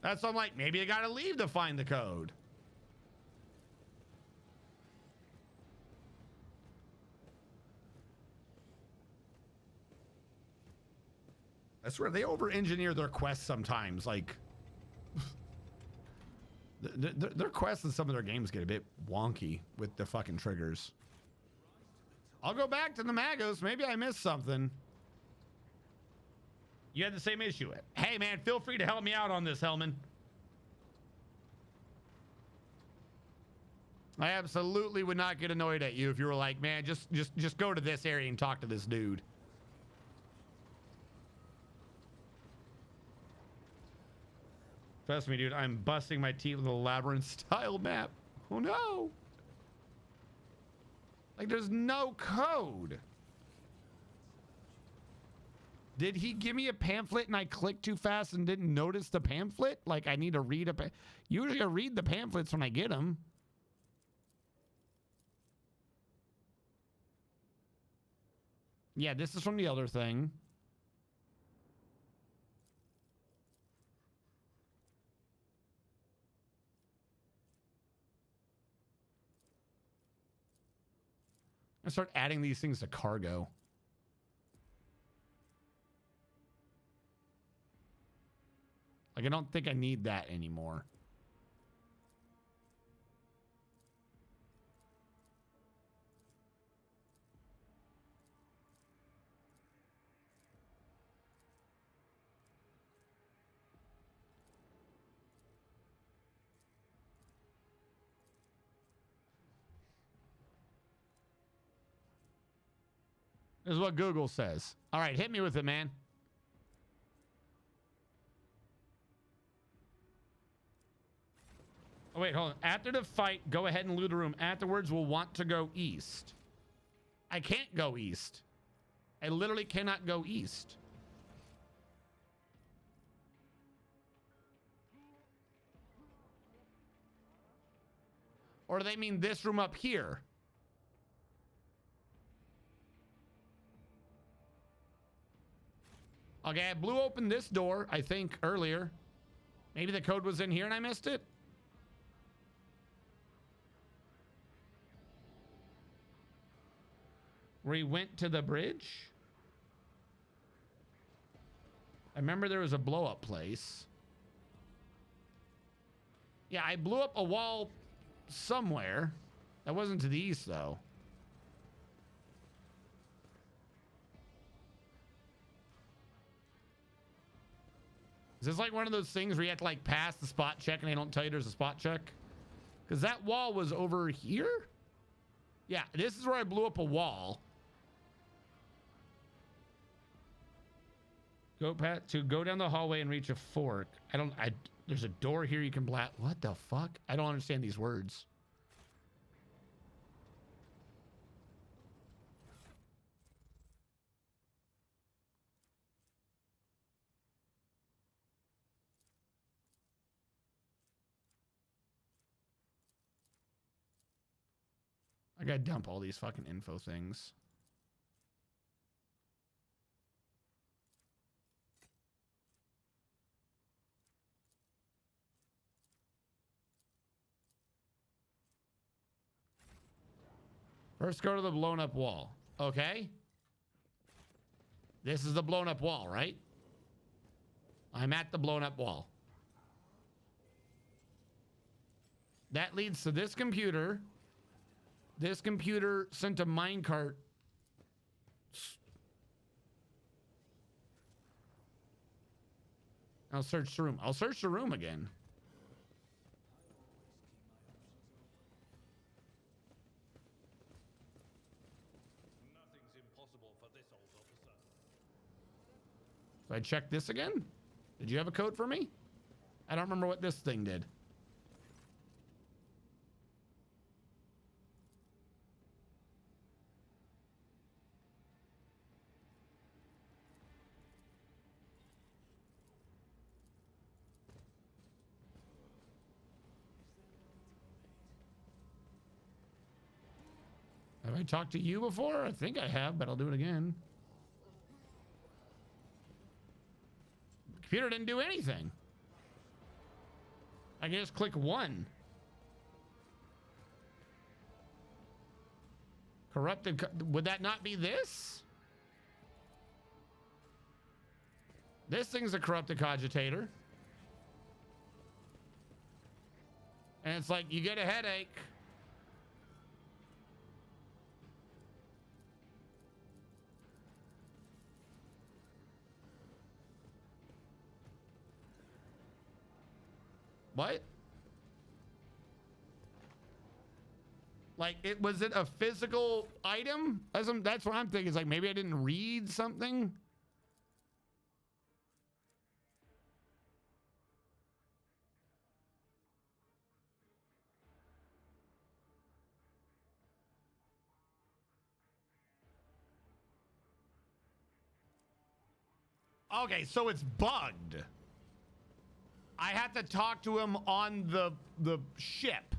That's why I'm like, maybe I gotta leave to find the code. I swear they over-engineer their quests sometimes. Like, their quests in some of their games get a bit wonky with the fucking triggers. I'll go back to the Magos. Maybe I missed something. You had the same issue. Hey, man, feel free to help me out on this, Hellman. I absolutely would not get annoyed at you if you were like, man, just go to this area and talk to this dude. Trust me, dude, I'm busting my teeth with a labyrinth-style map. Oh, no. Like, there's no code. Did he give me a pamphlet and I clicked too fast and didn't notice the pamphlet? Like, I need to read usually I read the pamphlets when I get them. Yeah, this is from the other thing. I start adding these things to cargo. Like, I don't think I need that anymore. This is what Google says. All right, hit me with it, man. Oh, wait, hold on. After the fight, go ahead and loot a room. Afterwards, we'll want to go east. I can't go east. I literally cannot go east. Or do they mean this room up here? Okay, I blew open this door, I think, earlier. Maybe the code was in here and I missed it. We went to the bridge. I remember there was a blow up place. Yeah, I blew up a wall somewhere. That wasn't to the east, though. Is this like one of those things where you have to like pass the spot check and they don't tell you there's a spot check? Because that wall was over here? Yeah, this is where I blew up a wall. Go down the hallway and reach a fork. There's a door here you can blast. What the fuck? I don't understand these words. I gotta dump all these fucking info things. First, go to the blown up wall. Okay. This is the blown up wall, right? I'm at the blown up wall. That leads to this computer. This computer sent a minecart. I'll search the room. I'll search the room again. Nothing's impossible for this old officer. So I check this again? Did you have a code for me? I don't remember what this thing did. Have I talked to you before? I think I have, but I'll do it again. The computer didn't do anything. I can just click 1. Corrupted. Would that not be this? This thing's a corrupted cogitator. And it's like, you get a headache. What? Like, was it a physical item? That's what I'm thinking. It's like, maybe I didn't read something. Okay, so it's bugged. I have to talk to him on the ship.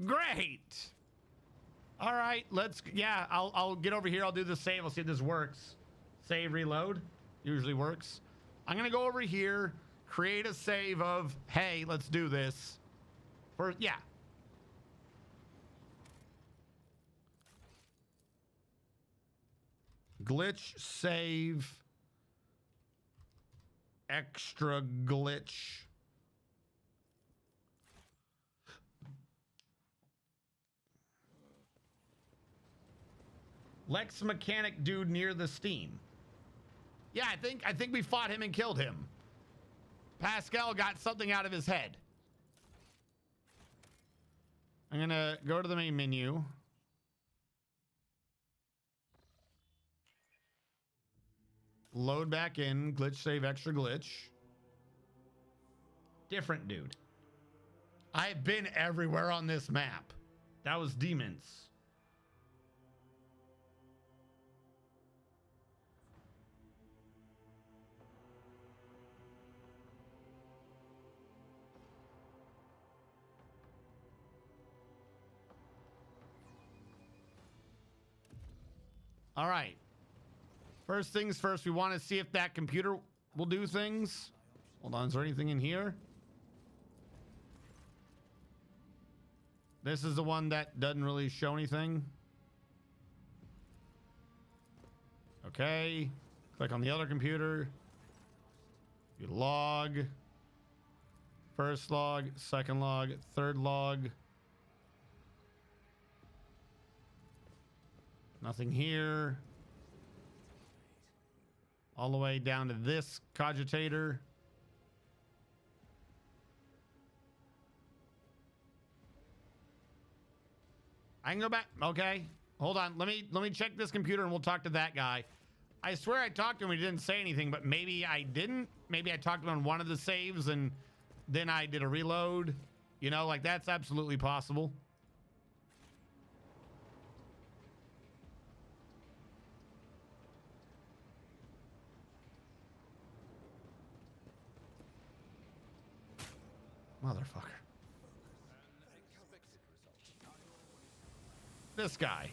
Great. All right, I'll get over here. I'll do the save. I'll see if this works. Save, reload. Usually works. I'm going to go over here, create a save of, hey, let's do this. Yeah. Glitch, save, extra glitch. Lex mechanic dude near the steam. Yeah, I think we fought him and killed him. Pascal got something out of his head. I'm gonna go to the main menu. Load back in, glitch, save, extra glitch. Different dude. I've been everywhere on this map. That was demons. All right. First things first, we want to see if that computer will do things. Hold on, is there anything in here? This is the one that doesn't really show anything. Okay. Click on the other computer. You log. First log, second log, third log. Nothing here. All the way down to this cogitator. I can go back. Okay. Hold on. Let me check this computer and we'll talk to that guy. I swear I talked to him and he didn't say anything, but maybe I didn't. Maybe I talked to him on one of the saves and then I did a reload. You know, like that's absolutely possible. Motherfucker. This guy.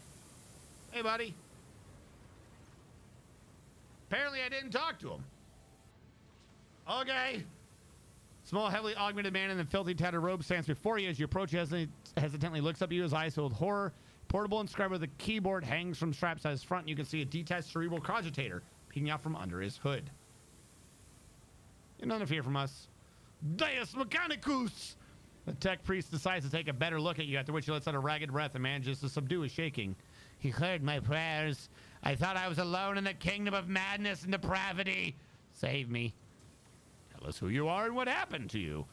Hey, buddy. Apparently I didn't talk to him. Okay. Small, heavily augmented man in the filthy tattered robe stands before you as you approach. He hesitantly looks up at you, his eyes filled with horror. Portable inscriber with a keyboard hangs from straps at his front. You can see a detached cerebral cogitator peeking out from under his hood. You're none to fear from us. Deus Mechanicus! The tech priest decides to take a better look at you, after which he lets out a ragged breath and manages to subdue his shaking. He heard my prayers. I thought I was alone in the kingdom of madness and depravity. Save me. Tell us who you are and what happened to you.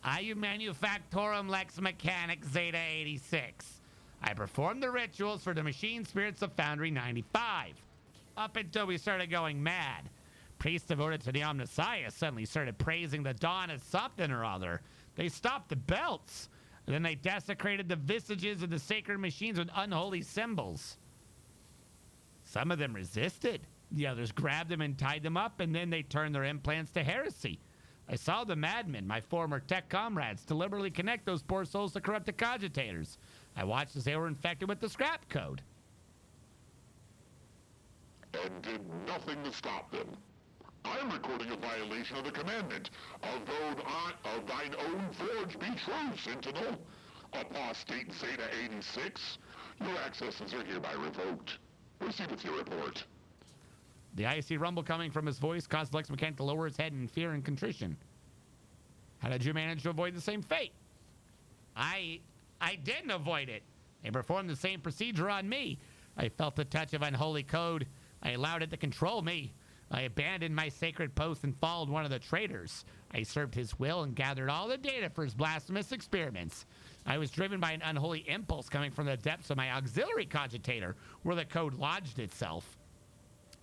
I am Manufactorum Lex Mechanic Zeta 86. I performed the rituals for the machine spirits of Foundry 95. Up until we started going mad. Priests devoted to the Omnissiah suddenly started praising the dawn as something or other. They stopped the belts. And then they desecrated the visages of the sacred machines with unholy symbols. Some of them resisted. The others grabbed them and tied them up, and then they turned their implants to heresy. I saw the madmen, my former tech comrades, deliberately connect those poor souls to corrupted cogitators. I watched as they were infected with the scrap code. And did nothing to stop them. I'm recording a violation of the commandment. Of thine own forge be true, Sentinel. Apostate Zeta 86. Your accesses are hereby revoked. Proceed with your report. The icy rumble coming from his voice caused Lex Mechanic to lower his head in fear and contrition. How did you manage to avoid the same fate? I didn't avoid it. They performed the same procedure on me. I felt the touch of unholy code. I allowed it to control me. I abandoned my sacred post and followed one of the traitors. I served his will and gathered all the data for his blasphemous experiments. I was driven by an unholy impulse coming from the depths of my auxiliary cogitator, where the code lodged itself.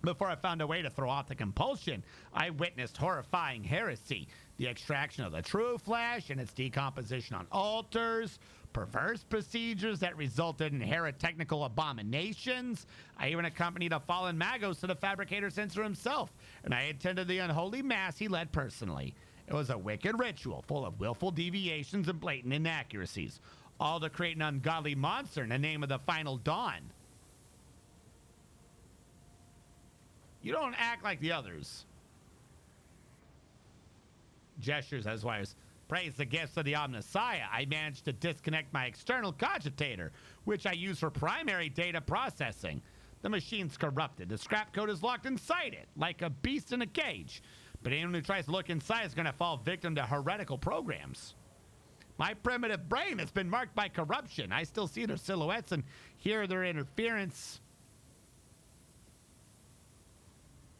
Before I found a way to throw off the compulsion, I witnessed horrifying heresy, the extraction of the true flesh and its decomposition on altars, perverse procedures that resulted in heretical abominations. I even accompanied a fallen Magos to the fabricator censor himself, and I attended the unholy mass he led personally. It was a wicked ritual full of willful deviations and blatant inaccuracies, all to create an ungodly monster in the name of the final dawn. You don't act like the others. Gestures as wires. Praise the gifts of the Omnissiah. I managed to disconnect my external cogitator, which I use for primary data processing. The machine's corrupted. The scrap code is locked inside it, like a beast in a cage. But anyone who tries to look inside is going to fall victim to heretical programs. My primitive brain has been marked by corruption. I still see their silhouettes and hear their interference.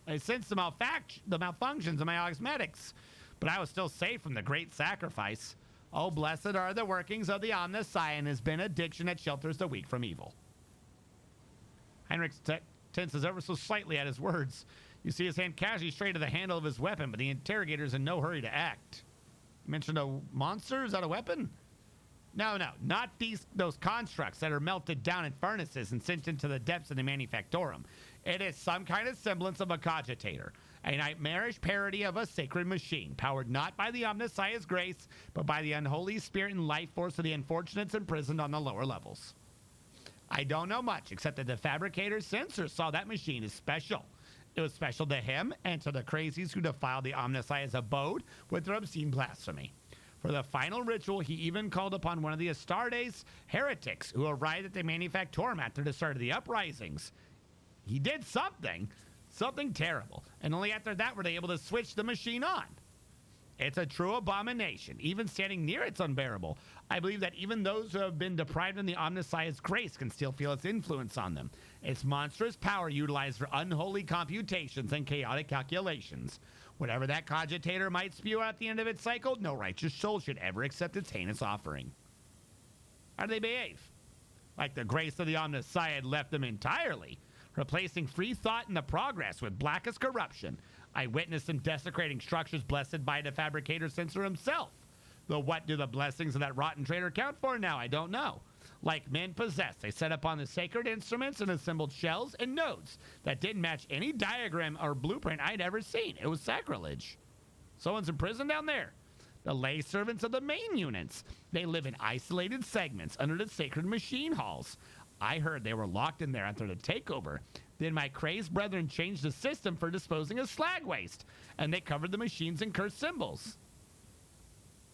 I sense the malfunctions of my cosmetics, but I was still safe from the great sacrifice. Oh, blessed are the workings of the Omnissiah, and his benediction that shelters the weak from evil. Heinrich tenses ever so slightly at his words. You see his hand casually straight to the handle of his weapon, but the interrogator's in no hurry to act. You mentioned a monster? Is that a weapon? No, not those constructs that are melted down in furnaces and sent into the depths of the manufactorum. It is some kind of semblance of a cogitator, a nightmarish parody of a sacred machine, powered not by the Omnissiah's grace, but by the unholy spirit and life force of the unfortunates imprisoned on the lower levels. I don't know much, except that the fabricator's sensor saw that machine as special. It was special to him and to the crazies who defiled the Omnissiah's abode with their obscene blasphemy. For the final ritual, he even called upon one of the Astartes heretics who arrived at the manufactorum after the start of the uprisings. He did something terrible, and only after that were they able to switch the machine on. It's a true abomination. Even standing near it's unbearable. I believe that even those who have been deprived of the Omnissiah's grace can still feel its influence on them. Its monstrous power utilized for unholy computations and chaotic calculations. Whatever that cogitator might spew out at the end of its cycle, no righteous soul should ever accept its heinous offering. How do they behave? Like the grace of the Omnissiah had left them entirely, replacing free thought and the progress with blackest corruption. I witnessed them desecrating structures blessed by the fabricator sensor himself. Though what do the blessings of that rotten traitor count for now? I don't know. Like men possessed, they set upon the sacred instruments and assembled shells and nodes that didn't match any diagram or blueprint I'd ever seen. It was sacrilege. Someone's in prison down there. The lay servants of the main units. They live in isolated segments under the sacred machine halls. I heard they were locked in there after the takeover. Then my crazed brethren changed the system for disposing of slag waste, and they covered the machines in cursed symbols.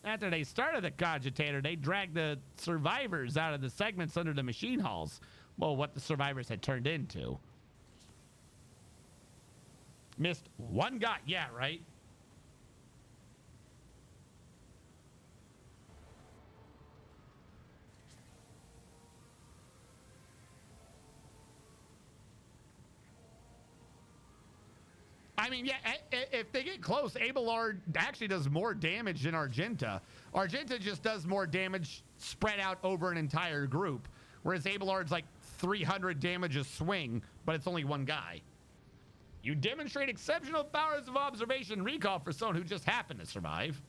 After they started the cogitator, they dragged the survivors out of the segments under the machine halls. Well, what the survivors had turned into. Missed one guy. Yeah, right? I mean, yeah, if they get close, Abelard actually does more damage than Argenta. Argenta just does more damage spread out over an entire group, whereas Abelard's like 300 damage a swing, but it's only one guy. You demonstrate exceptional powers of observation and recall for someone who just happened to survive.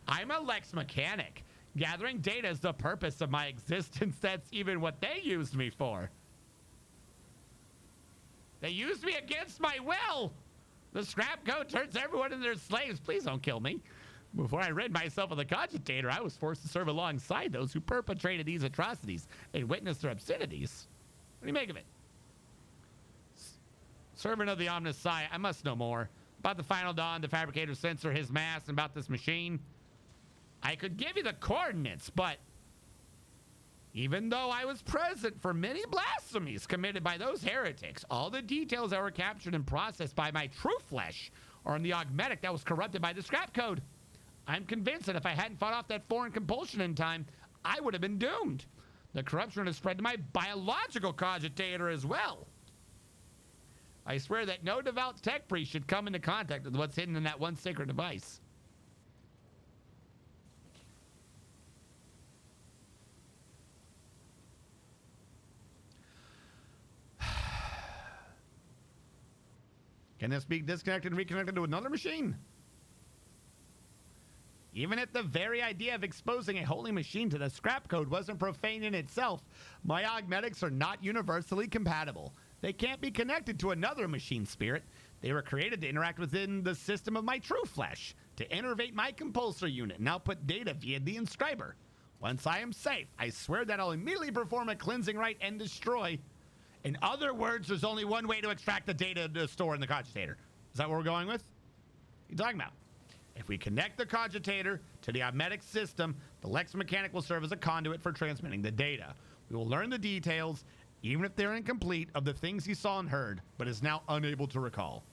I'm a Lex mechanic. Gathering data is the purpose of my existence. That's even what they used me for. They used me against my will. The scrap code turns everyone into their slaves. Please don't kill me. Before I rid myself of the cogitator, I was forced to serve alongside those who perpetrated these atrocities and witnessed their obscenities. What do you make of it? Servant of the Omnissiah, I must know more. About the final dawn, the fabricator's sensor, his mass, and about this machine. I could give you the coordinates, but even though I was present for many blasphemies committed by those heretics, all the details that were captured and processed by my true flesh are in the augmetic that was corrupted by the scrap code. I'm convinced that if I hadn't fought off that foreign compulsion in time, I would have been doomed. The corruption has spread to my biological cogitator as well. I swear that no devout tech priest should come into contact with what's hidden in that one sacred device. Can this be disconnected and reconnected to another machine? Even if the very idea of exposing a holy machine to the scrap code wasn't profane in itself, my augmetics are not universally compatible. They can't be connected to another machine spirit. They were created to interact within the system of my true flesh, to innervate my compulsor unit and output data via the inscriber. Once I am safe, I swear that I'll immediately perform a cleansing rite and destroy. In other words, there's only one way to extract the data to store in the cogitator. Is that what we're going with? What are you talking about? If we connect the cogitator to the augmetic system, the Lex mechanic will serve as a conduit for transmitting the data. We will learn the details even if they're incomplete, of the things he saw and heard, but is now unable to recall.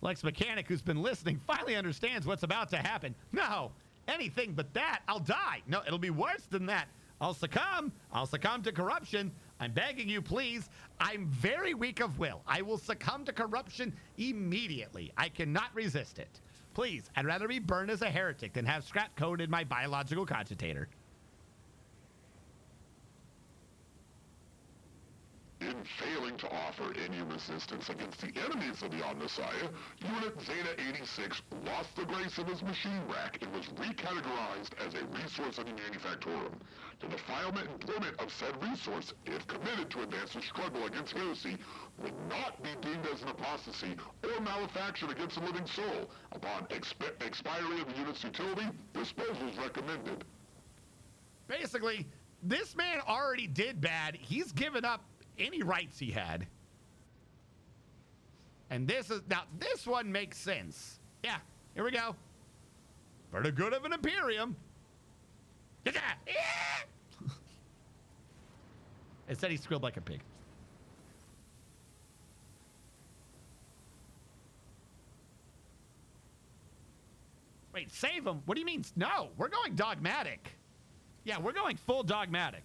Lex Mechanic, who's been listening, finally understands what's about to happen. No, anything but that. I'll die. No, it'll be worse than that. I'll succumb. I'll succumb to corruption. I'm begging you, please. I'm very weak of will. I will succumb to corruption immediately. I cannot resist it. Please, I'd rather be burned as a heretic than have scrap code in my biological cogitator. In failing to offer any resistance against the enemies of the Omnissiah, Unit Zeta 86 lost the grace of his machine rack and was recategorized as a resource in the Manufactorum. The defilement and employment of said resource, if committed to advance the struggle against heresy, would not be deemed as an apostasy or malefactor against a living soul. Upon expiry of the unit's utility, disposal is recommended. Basically, this man already did bad. He's given up any rights he had. And this one makes sense. Yeah, here we go. For the good of an Imperium. It said he squealed like a pig. Wait, save him? What do you mean? No, we're going dogmatic. Yeah, we're going full dogmatic.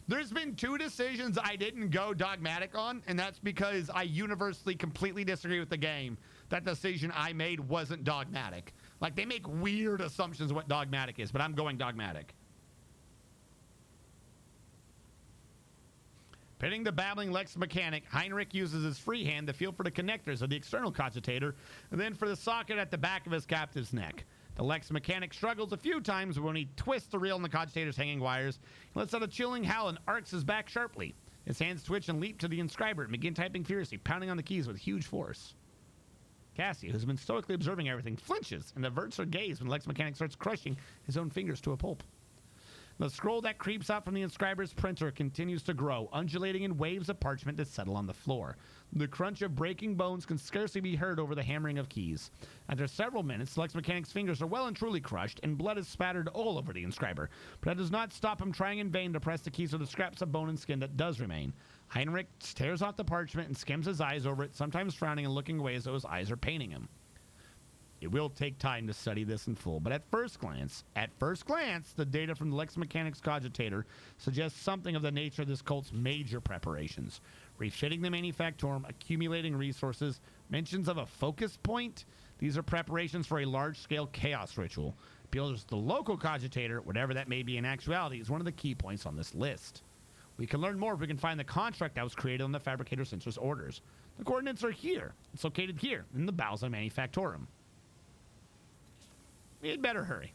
There's been 2 decisions I didn't go dogmatic on, and that's because I universally completely disagree with the game. That decision I made wasn't dogmatic. Like, they make weird assumptions of what dogmatic is, but I'm going dogmatic. Pitting the babbling Lex Mechanic, Heinrich uses his free hand to feel for the connectors of the external cogitator, and then for the socket at the back of his captive's neck. The Lex Mechanic struggles a few times when he twists the reel in the cogitator's hanging wires. He lets out a chilling howl and arcs his back sharply. His hands twitch and leap to the inscriber and begin typing furiously, pounding on the keys with huge force. Cassia, who's been stoically observing everything, flinches and averts her gaze when Lex Mechanic starts crushing his own fingers to a pulp. The scroll that creeps out from the inscriber's printer continues to grow, undulating in waves of parchment that settle on the floor. The crunch of breaking bones can scarcely be heard over the hammering of keys. After several minutes, Lex Mechanic's fingers are well and truly crushed, and blood is spattered all over the inscriber. But that does not stop him trying in vain to press the keys with the scraps of bone and skin that does remain. Heinrich tears off the parchment and skims his eyes over it, sometimes frowning and looking away as though his eyes are paining him. It will take time to study this in full, but at first glance, the data from the Lex Mechanic's cogitator suggests something of the nature of this cult's major preparations. Refitting the Manufactorum, accumulating resources, mentions of a focus point. These are preparations for a large-scale chaos ritual. Appeals to the local cogitator, whatever that may be in actuality, is one of the key points on this list. We can learn more if we can find the contract that was created on the Fabricator Sensor's orders. The coordinates are here. It's located here, in the bowels of Manufactorum. We'd better hurry.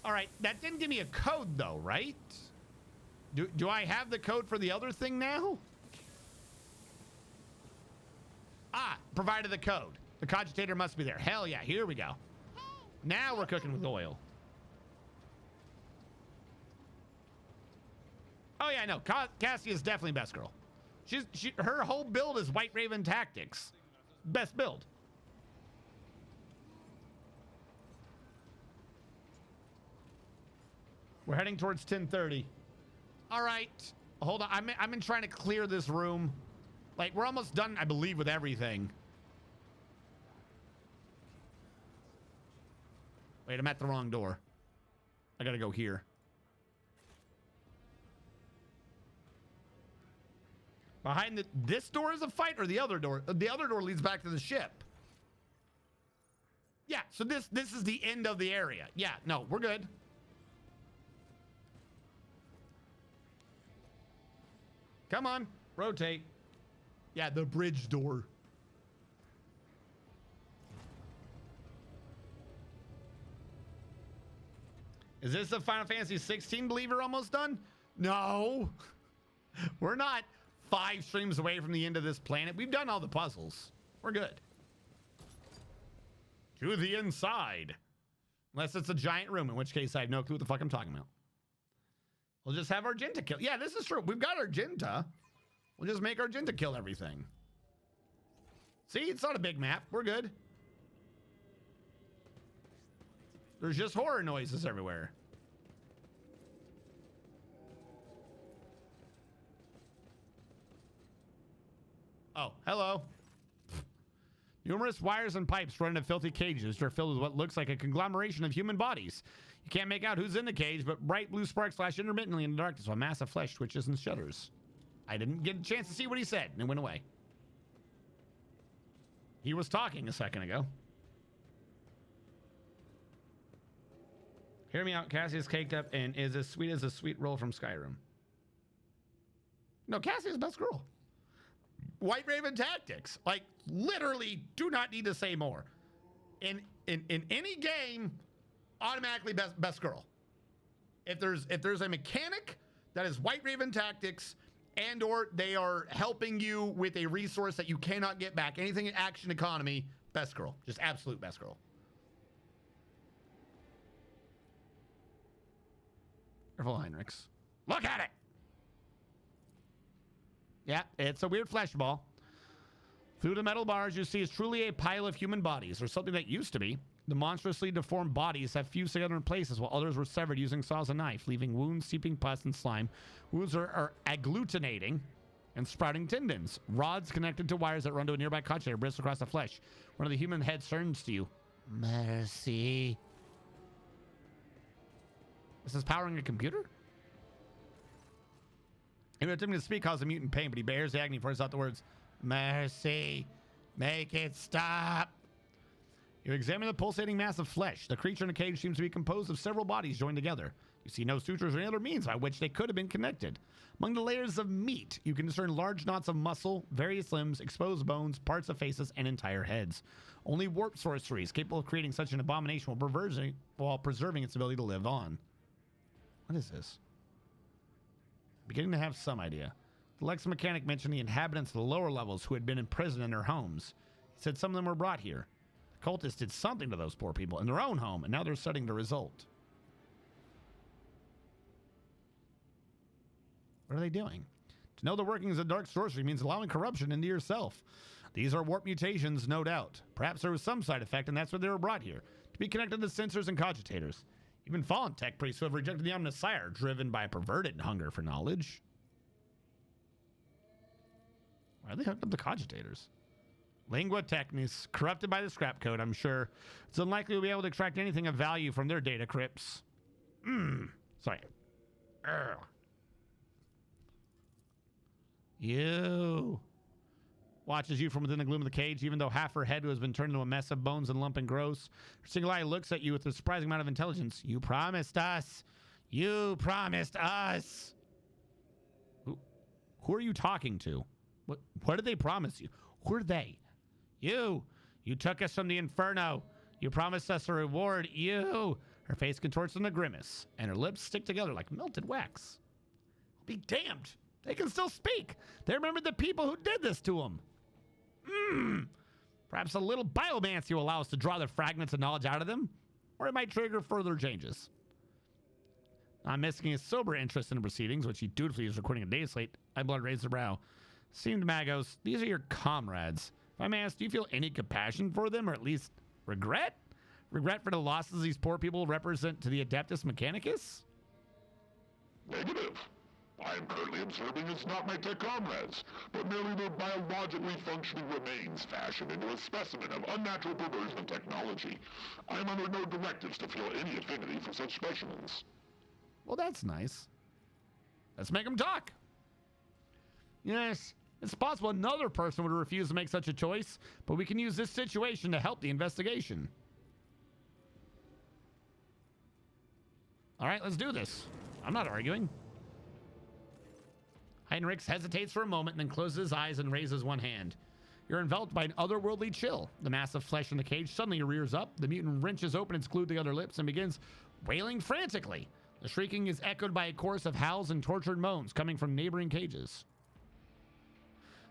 All right, that didn't give me a code, though, right? Do I have the code for the other thing now? Ah, provided the code. The cogitator must be there. Hell yeah, here we go. Now we're cooking with oil. Oh yeah, no, Cassia is definitely best girl. Her whole build is White Raven tactics. Best build. We're heading towards 10:30. All right, hold on. I've been trying to clear this room. Like, we're almost done, I believe, with everything. Wait, I'm at the wrong door. I gotta go here. Behind this door is a fight, or the other door? The other door leads back to the ship. Yeah, so this is the end of the area. Yeah, no, we're good. Come on, rotate. Yeah, the bridge door. Is this a Final Fantasy 16 believer almost done? No. We're not 5 streams away from the end of this planet. We've done all the puzzles. We're good. To the inside. Unless it's a giant room, in which case I have no clue what the fuck I'm talking about. We'll just have Argenta kill. Yeah, this is true. We've got Argenta. We'll just make Argenta kill everything. See, it's not a big map. We're good. There's just horror noises everywhere. Numerous wires and pipes run into filthy cages that are filled with what looks like a conglomeration of human bodies. You can't make out who's in the cage, but bright blue sparks flash intermittently in the darkness while massive flesh twitches and shudders. I didn't get a chance to see what he said, and it went away. He was talking a second ago. Hear me out. Cassia's caked up and is as sweet as a sweet roll from Skyrim. No, Cassia's the best girl. White Raven tactics. Like, literally do not need to say more. In any game, automatically best girl. If there's a mechanic that is White Raven tactics and or they are helping you with a resource that you cannot get back, anything in action economy, best girl. Just absolute best girl. Careful, Heinrichs. Look at it! Yeah, it's a weird flesh ball. Through the metal bars you see is truly a pile of human bodies, or something that used to be. The monstrously deformed bodies have fused together in places, while others were severed using saws and knife, leaving wounds, seeping pus, and slime. Wounds are agglutinating and sprouting tendons. Rods connected to wires that run to a nearby cogitator bristle across the flesh. One of the human heads turns to you. Mercy. This is powering a computer? Even attempting to speak causes a mutant pain, but he bears the agony before he out the words, Mercy, make it stop. You examine the pulsating mass of flesh. The creature in the cage seems to be composed of several bodies joined together. You see no sutures or any other means by which they could have been connected. Among the layers of meat, you can discern large knots of muscle, various limbs, exposed bones, parts of faces, and entire heads. Only warp sorcery is capable of creating such an abomination while preserving its ability to live on. What is this? Beginning to have some idea. The Lex mechanic mentioned the inhabitants of the lower levels who had been imprisoned in their homes. He said some of them were brought here. The cultists did something to those poor people in their own home, and now they're studying the result. What are they doing? To know the workings of dark sorcery means allowing corruption into yourself. These are warp mutations, no doubt. Perhaps there was some side effect, and that's why they were brought here. To be connected to sensors and cogitators. Even fallen tech priests who have rejected the Omnissiah, driven by a perverted hunger for knowledge. Why are they hooked up to cogitators? Lingua Technis, corrupted by the scrap code, I'm sure. It's unlikely we'll be able to extract anything of value from their data crypts. Sorry. Urgh. You. Watches you from within the gloom of the cage, even though half her head has been turned into a mess of bones and lump and gross. Her single eye looks at you with a surprising amount of intelligence. You promised us. You promised us. Who are you talking to? What did they promise you? Who are they? You took us from the inferno. You promised us a reward. You. Her face contorts in a grimace, and her lips stick together like melted wax. Be damned. They can still speak. They remembered the people who did this to them. Perhaps a little biomancy will allow us to draw the fragments of knowledge out of them, or it might trigger further changes. Not missing his sober interest in the proceedings, which he dutifully is recording a days late, Eyeblood raised her brow. Seemed Magos, these are your comrades. If I may ask, do you feel any compassion for them, or at least regret? Regret for the losses these poor people represent to the Adeptus Mechanicus? Negative. I am currently observing it's not my tech comrades, but merely their biologically functioning remains fashioned into a specimen of unnatural perversion of technology. I am under no directives to feel any affinity for such specimens. Well, that's nice. Let's make them talk. Yes, it's possible another person would refuse to make such a choice, but we can use this situation to help the investigation. All right, let's do this. I'm not arguing. Heinrichs hesitates for a moment and then closes his eyes and raises one hand. You're enveloped by an otherworldly chill. The mass of flesh in the cage suddenly rears up. The mutant wrenches open its glued together lips and begins wailing frantically. The shrieking is echoed by a chorus of howls and tortured moans coming from neighboring cages.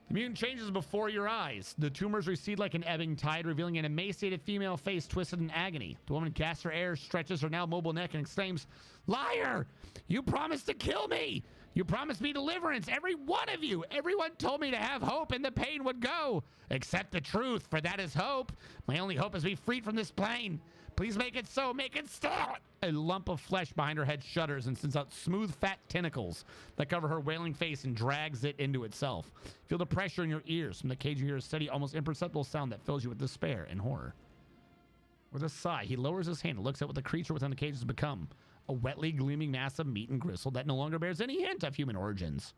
The mutant changes before your eyes. The tumors recede like an ebbing tide, revealing an emaciated female face twisted in agony. The woman gasps her air, stretches her now mobile neck, and exclaims, "Liar! You promised to kill me! You promised me deliverance, every one of you. Everyone told me to have hope and the pain would go. Accept the truth, for that is hope. My only hope is to be freed from this plane. Please make it so. Make it stop. A lump of flesh behind her head shudders and sends out smooth, fat tentacles that cover her wailing face and drags it into itself. Feel the pressure in your ears. From the cage, you hear a steady, almost imperceptible sound that fills you with despair and horror. With a sigh, he lowers his hand and looks at what the creature within the cage has become. A wetly gleaming mass of meat and gristle that no longer bears any hint of human origins.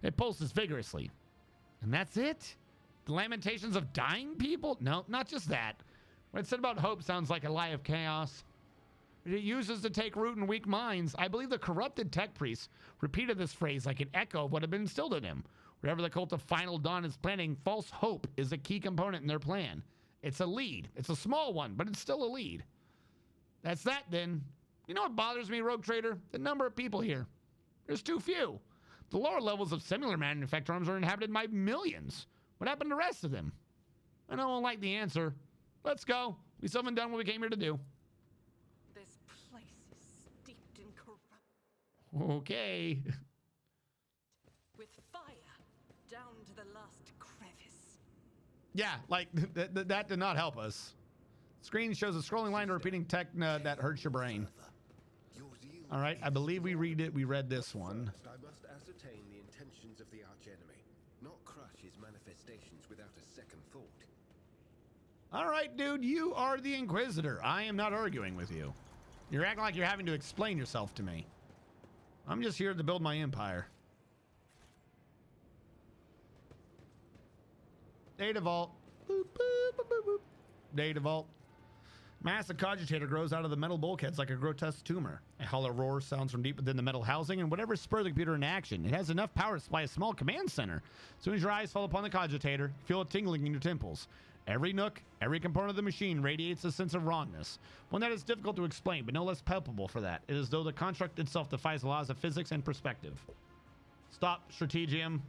It pulses vigorously. And that's it? The lamentations of dying people? No, not just that. What it said about hope sounds like a lie of chaos. It uses to take root in weak minds. I believe the corrupted tech priest repeated this phrase like an echo of what had been instilled in him. Wherever the cult of Final Dawn is planning, false hope is a key component in their plan. It's a lead. It's a small one, but it's still a lead. That's that then. You know what bothers me, Rogue Trader? The number of people here. There's too few. The lower levels of similar manufactured arms are inhabited by millions. What happened to the rest of them? I don't like the answer. Let's go. We still haven't done what we came here to do. This place is steeped in corruption. Okay. With fire down to the last crevice. Yeah, like that did not help us. Screen shows a scrolling line of repeating tech that hurts your brain. All right, I believe we read this one. First, I must ascertain the intentions of the archenemy, not crush his manifestations without a second thought. All right, dude, you are the Inquisitor. I am not arguing with you. You're acting like you're having to explain yourself to me. I'm just here to build my empire. Data vault. Boop, boop, boop, boop, boop. Data vault. Massive cogitator grows out of the metal bulkheads like a grotesque tumor. A hollow roar sounds from deep within the metal housing, and whatever spurs the computer into action, it has enough power to supply a small command center. As soon as your eyes fall upon the cogitator, you feel it tingling in your temples. Every nook, every component of the machine radiates a sense of wrongness. One that is difficult to explain, but no less palpable for that. It is as though the construct itself defies the laws of physics and perspective. Stop, Strategium.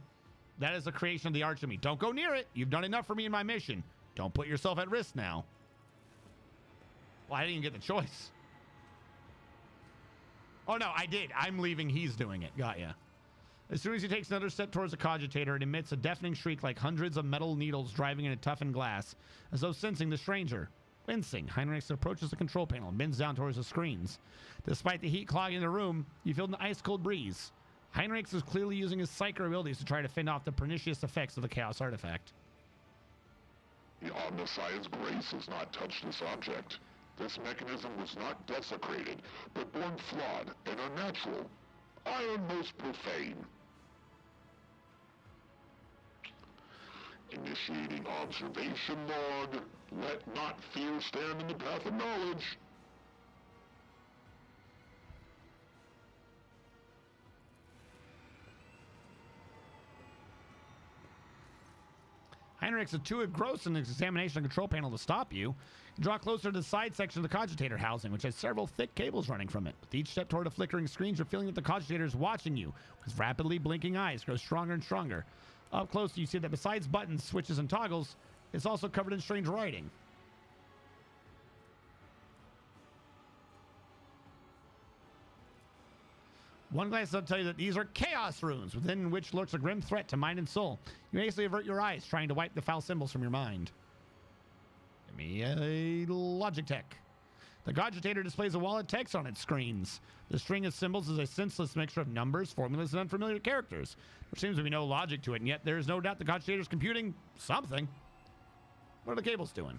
That is the creation of the archenemy. Don't go near it. You've done enough for me in my mission. Don't put yourself at risk now. Well, I didn't even get the choice. Oh, no, I did. I'm leaving. He's doing it. Got ya. As soon as he takes another step towards the cogitator, it emits a deafening shriek like hundreds of metal needles driving into toughened glass, as though sensing the stranger. Wincing, Heinrich approaches the control panel and bends down towards the screens. Despite the heat clogging the room, you feel an ice-cold breeze. Heinrich is clearly using his psycho abilities to try to fend off the pernicious effects of the Chaos artifact. The Omniscience grace has not touched this object. This mechanism was not desecrated, but born flawed and unnatural. I am most profane. Initiating observation log. Let not fear stand in the path of knowledge. Heinrich's too engrossed in his examination of the control panel to stop you. You draw closer to the side section of the cogitator housing, which has several thick cables running from it. With each step toward the flickering screens, you're feeling that the cogitator is watching you. His rapidly blinking eyes grow stronger and stronger. Up close, you see that besides buttons, switches, and toggles, it's also covered in strange writing. One glance will tell you that these are chaos runes, within which lurks a grim threat to mind and soul. You hastily avert your eyes, trying to wipe the foul symbols from your mind. Give me a logic tech. The cogitator displays a wall of text on its screens. The string of symbols is a senseless mixture of numbers, formulas, and unfamiliar characters. There seems to be no logic to it, and yet there is no doubt the cogitator is computing something. What are the cables doing?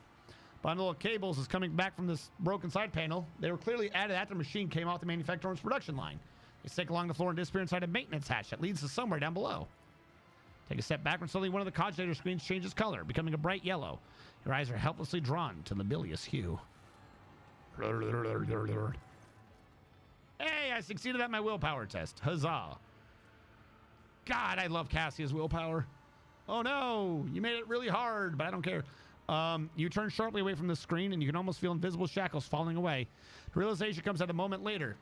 Bundle of cables is coming back from this broken side panel. They were clearly added after the machine came off the manufacturer's production line. They stick along the floor and disappear inside a maintenance hatch that leads to somewhere down below. Take a step back and suddenly one of the cogitator screens changes color, becoming a bright yellow. Your eyes are helplessly drawn to the bilious hue. Hey, I succeeded at my willpower test. Huzzah. God, I love Cassia's willpower. Oh no, you made it really hard, but I don't care. You turn sharply away from the screen and you can almost feel invisible shackles falling away. The realization comes at a moment later.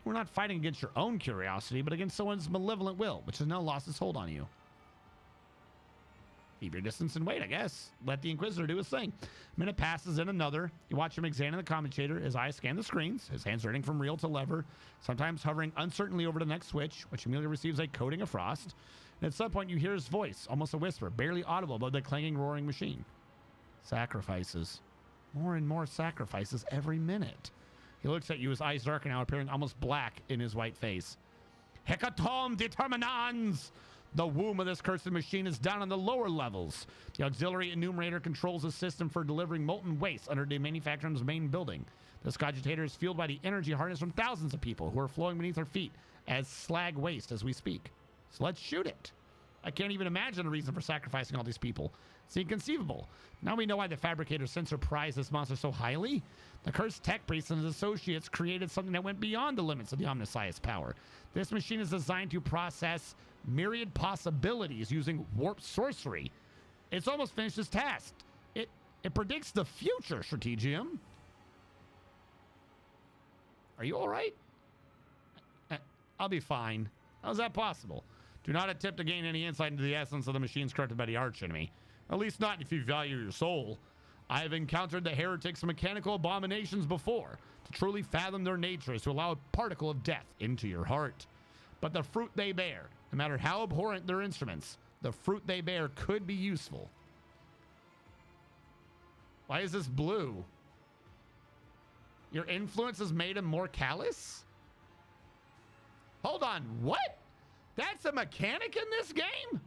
We're not fighting against your own curiosity, but against someone's malevolent will, which has now lost its hold on you. Keep your distance and wait, I guess. Let the Inquisitor do his thing. A minute passes, in another. You watch him examine the commentator. His eyes scan the screens, his hands turning from reel to lever, sometimes hovering uncertainly over the next switch, which immediately receives a coating of frost. And at some point, you hear his voice, almost a whisper, barely audible above the clanging, roaring machine. Sacrifices. More and more sacrifices every minute. He looks at you, his eyes darken now, appearing almost black in his white face. Hecatomb determinans! The womb of this cursed machine is down on the lower levels. The auxiliary enumerator controls a system for delivering molten waste under the manufacturer's main building. This cogitator is fueled by the energy harnessed from thousands of people who are flowing beneath our feet as slag waste as we speak. So let's shoot it. I can't even imagine the reason for sacrificing all these people. It's inconceivable. Now we know why the fabricator sensor prized this monster so highly. The cursed tech priest and his associates created something that went beyond the limits of the Omnissiah's power. This machine is designed to process myriad possibilities using warp sorcery. It's almost finished its task. It predicts the future, Strategium. Are you all right? I'll be fine. How's that possible? Do not attempt to gain any insight into the essence of the machines corrupted by the archenemy. At least not if you value your soul. I have encountered the heretics' mechanical abominations before. To truly fathom their nature is to allow a particle of death into your heart. But the fruit they bear, no matter how abhorrent their instruments, the fruit they bear could be useful. Why is this blue? Your influence has made him more callous? Hold on, what? That's a mechanic in this game?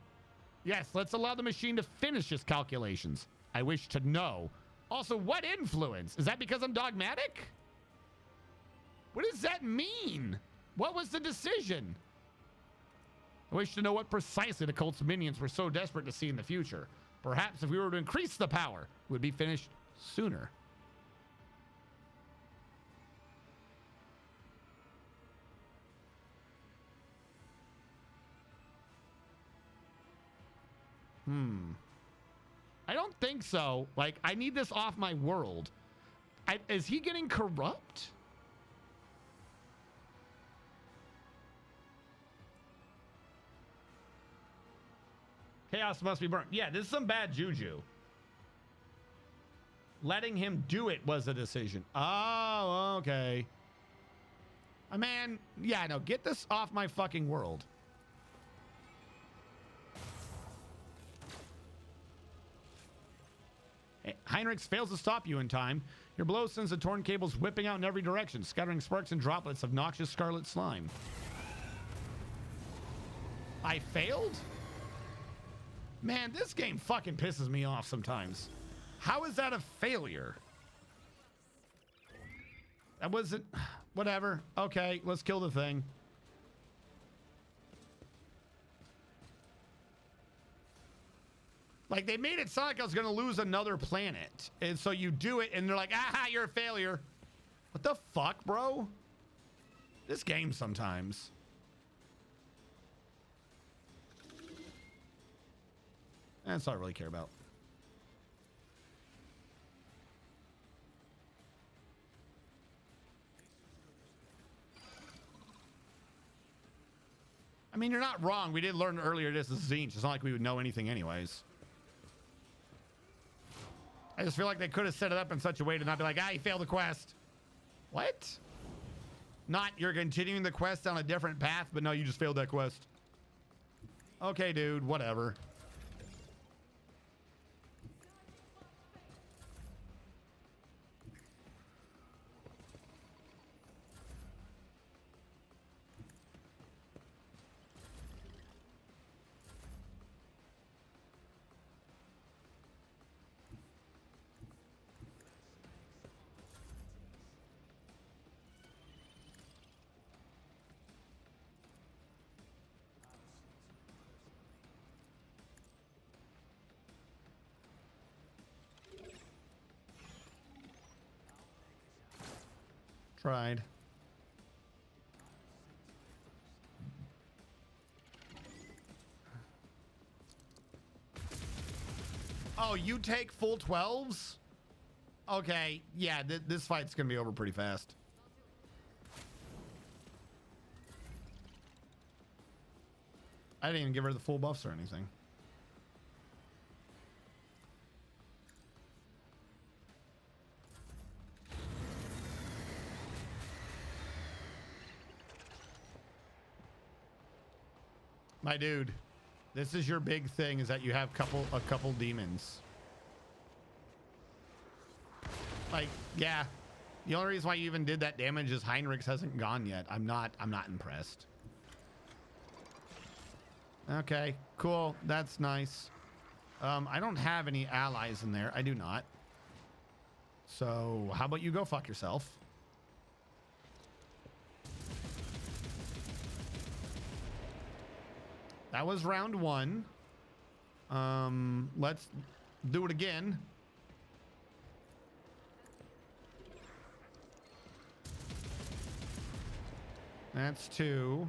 Yes, let's allow the machine to finish its calculations. I wish to know. Also, what influence? Is that because I'm dogmatic? What does that mean? What was the decision? I wish to know what precisely the cult's minions were so desperate to see in the future. Perhaps if we were to increase the power, it would be finished sooner. I don't think so. Like, I need this off my world. Is he getting corrupt? Chaos must be burnt. Yeah, this is some bad juju. Letting him do it was a decision. Oh, okay. Man, yeah, no, get this off my fucking world. Heinrichs fails to stop you in time. Your blow sends the torn cables whipping out in every direction, scattering sparks and droplets of noxious scarlet slime. I failed? Man, this game fucking pisses me off sometimes. How is that a failure? That wasn't... Whatever. Okay, let's kill the thing. Like, they made it sound like I was going to lose another planet. And so you do it, and they're like, aha, you're a failure. What the fuck, bro? This game sometimes. That's all I really care about. I mean, you're not wrong. We did learn earlier this is Zinch. It's not like we would know anything anyways. I just feel like they could have set it up in such a way to not be like, ah, you failed the quest. What? Not you're continuing the quest down a different path, but no, you just failed that quest. Okay, dude, whatever. Tried. Oh, you take full 12s? Okay, yeah, this fight's gonna be over pretty fast. I didn't even give her the full buffs or anything. My dude, this is your big thing, is that you have a couple demons. Like, yeah. The only reason why you even did that damage is Heinrichs hasn't gone yet. I'm not impressed. Okay, cool. That's nice. I don't have any allies in there. I do not. So how about you go fuck yourself? That was round 1. Let's do it again. That's 2.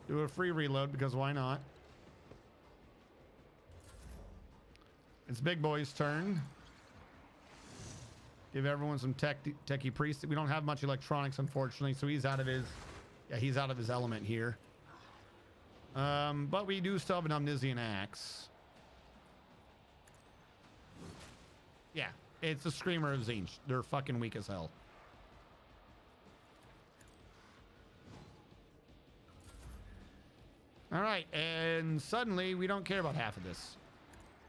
Do a free reload because why not? It's Big Boy's turn. Give everyone some techie priest. We don't have much electronics, unfortunately, so he's out of his element here. But we do still have an Omnissian axe. Yeah, it's a Screamer of Zinch. They're fucking weak as hell. All right, and suddenly we don't care about half of this.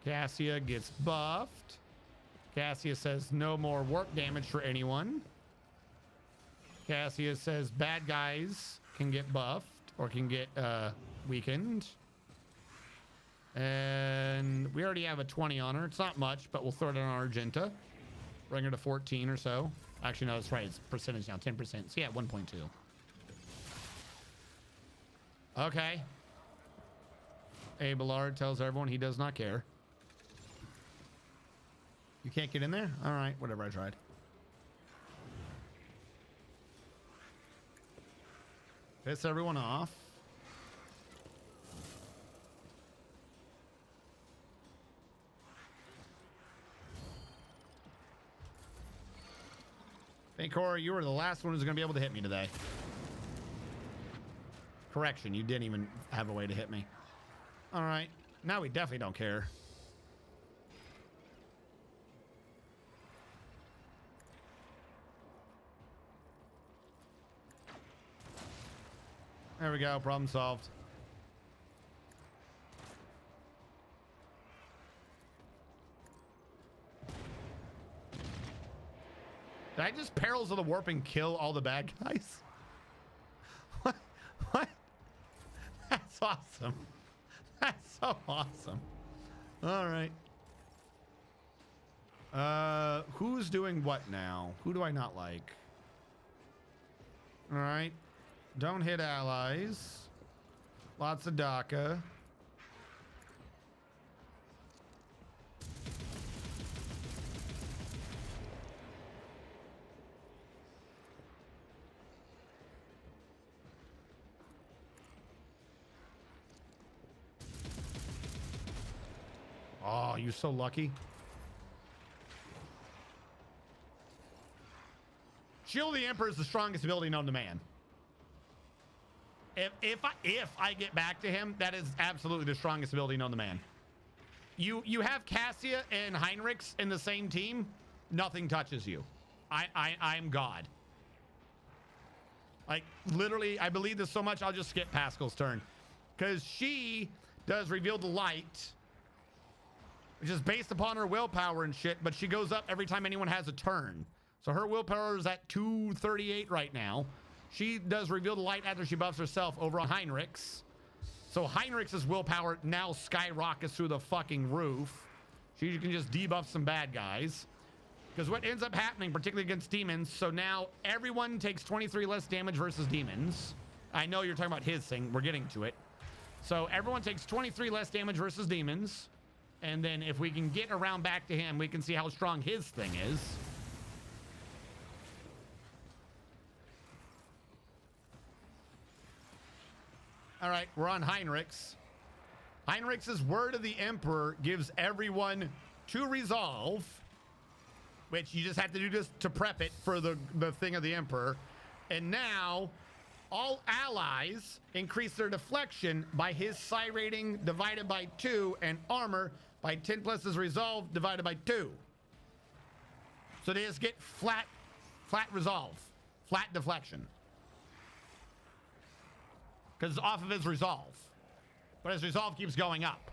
Cassia gets buffed. Cassia says no more warp damage for anyone. Cassia says bad guys can get buffed or can get weakened. And we already have a 20 on her. It's not much, but we'll throw it on Argenta. Bring her to 14 or so. Actually, no, that's right. It's percentage now, 10%. So yeah, 1.2. Okay. Abelard tells everyone he does not care. You can't get in there? All right, whatever, I tried. Piss everyone off. Hey, Cora, you were the last one who's going to be able to hit me today. Correction, you didn't even have a way to hit me. All right, now we definitely don't care. There we go, problem solved. Did I just Perils of the Warping kill all the bad guys? What? What? That's awesome. That's so awesome. All right. Who's doing what now? Who do I not like? All right. Don't hit allies. Lots of DACA. Oh, you're so lucky. Shield of the Emperor is the strongest ability known to man. If I get back to him, that is absolutely the strongest ability known to man. You have Cassia and Heinrichs in the same team, nothing touches you. I'm God. Like, literally, I believe this so much, I'll just skip Pascal's turn. Because she does Reveal the Light, which is based upon her willpower and shit, but she goes up every time anyone has a turn. So her willpower is at 238 right now. She does Reveal the Light after she buffs herself over on Heinrichs. So Heinrichs' willpower now skyrockets through the fucking roof. She can just debuff some bad guys. Because what ends up happening, particularly against demons, so now everyone takes 23 less damage versus demons. I know you're talking about his thing. We're getting to it. So everyone takes 23 less damage versus demons. And then if we can get around back to him, we can see how strong his thing is. All right, we're on Heinrichs. Heinrichs' Word of the Emperor gives everyone 2 resolve, which you just have to do this to prep it for the thing of the Emperor. And now all allies increase their deflection by his psi rating divided by 2 and armor by 10 plus his resolve divided by 2. So they just get flat resolve, flat deflection. Because it's off of his resolve. But his resolve keeps going up.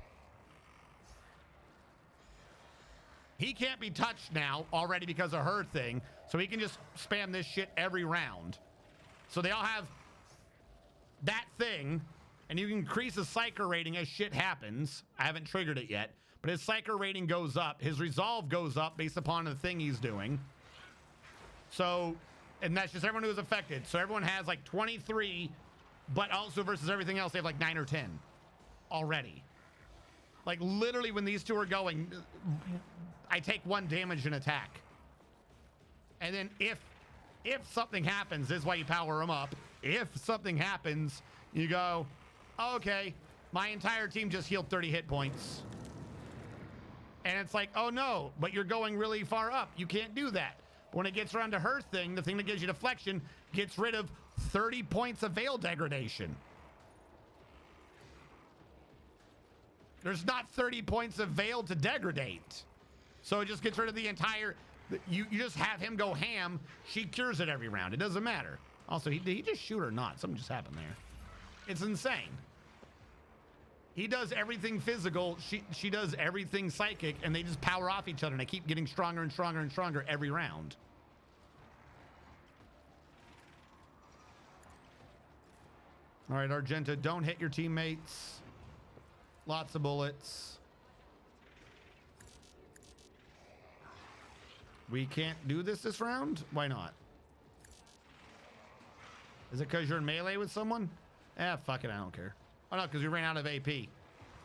He can't be touched now already because of her thing, so he can just spam this shit every round. So they all have that thing, and you can increase his Psyker rating as shit happens. I haven't triggered it yet, but his Psyker rating goes up. His resolve goes up based upon the thing he's doing. So, and that's just everyone who's affected. So everyone has like 23, but also versus everything else, they have like 9 or 10 already. Like literally when these two are going, I take 1 damage in attack. And then if something happens, this is why you power them up. If something happens, you go, okay, my entire team just healed 30 hit points. And it's like, oh no, but you're going really far up. You can't do that. But when it gets around to her thing, the thing that gives you deflection gets rid of 30 points of veil degradation. There's not 30 points of veil to degradate. So it just gets rid of the entire... You just have him go ham. She cures it every round. It doesn't matter. Also, did he just shoot or not? Something just happened there. It's insane. He does everything physical. She does everything psychic, and they just power off each other, and they keep getting stronger and stronger and stronger every round. All right, Argenta, don't hit your teammates. Lots of bullets. We can't do this round? Why not? Is it because you're in melee with someone? Fuck it, I don't care. Oh no, because we ran out of AP. You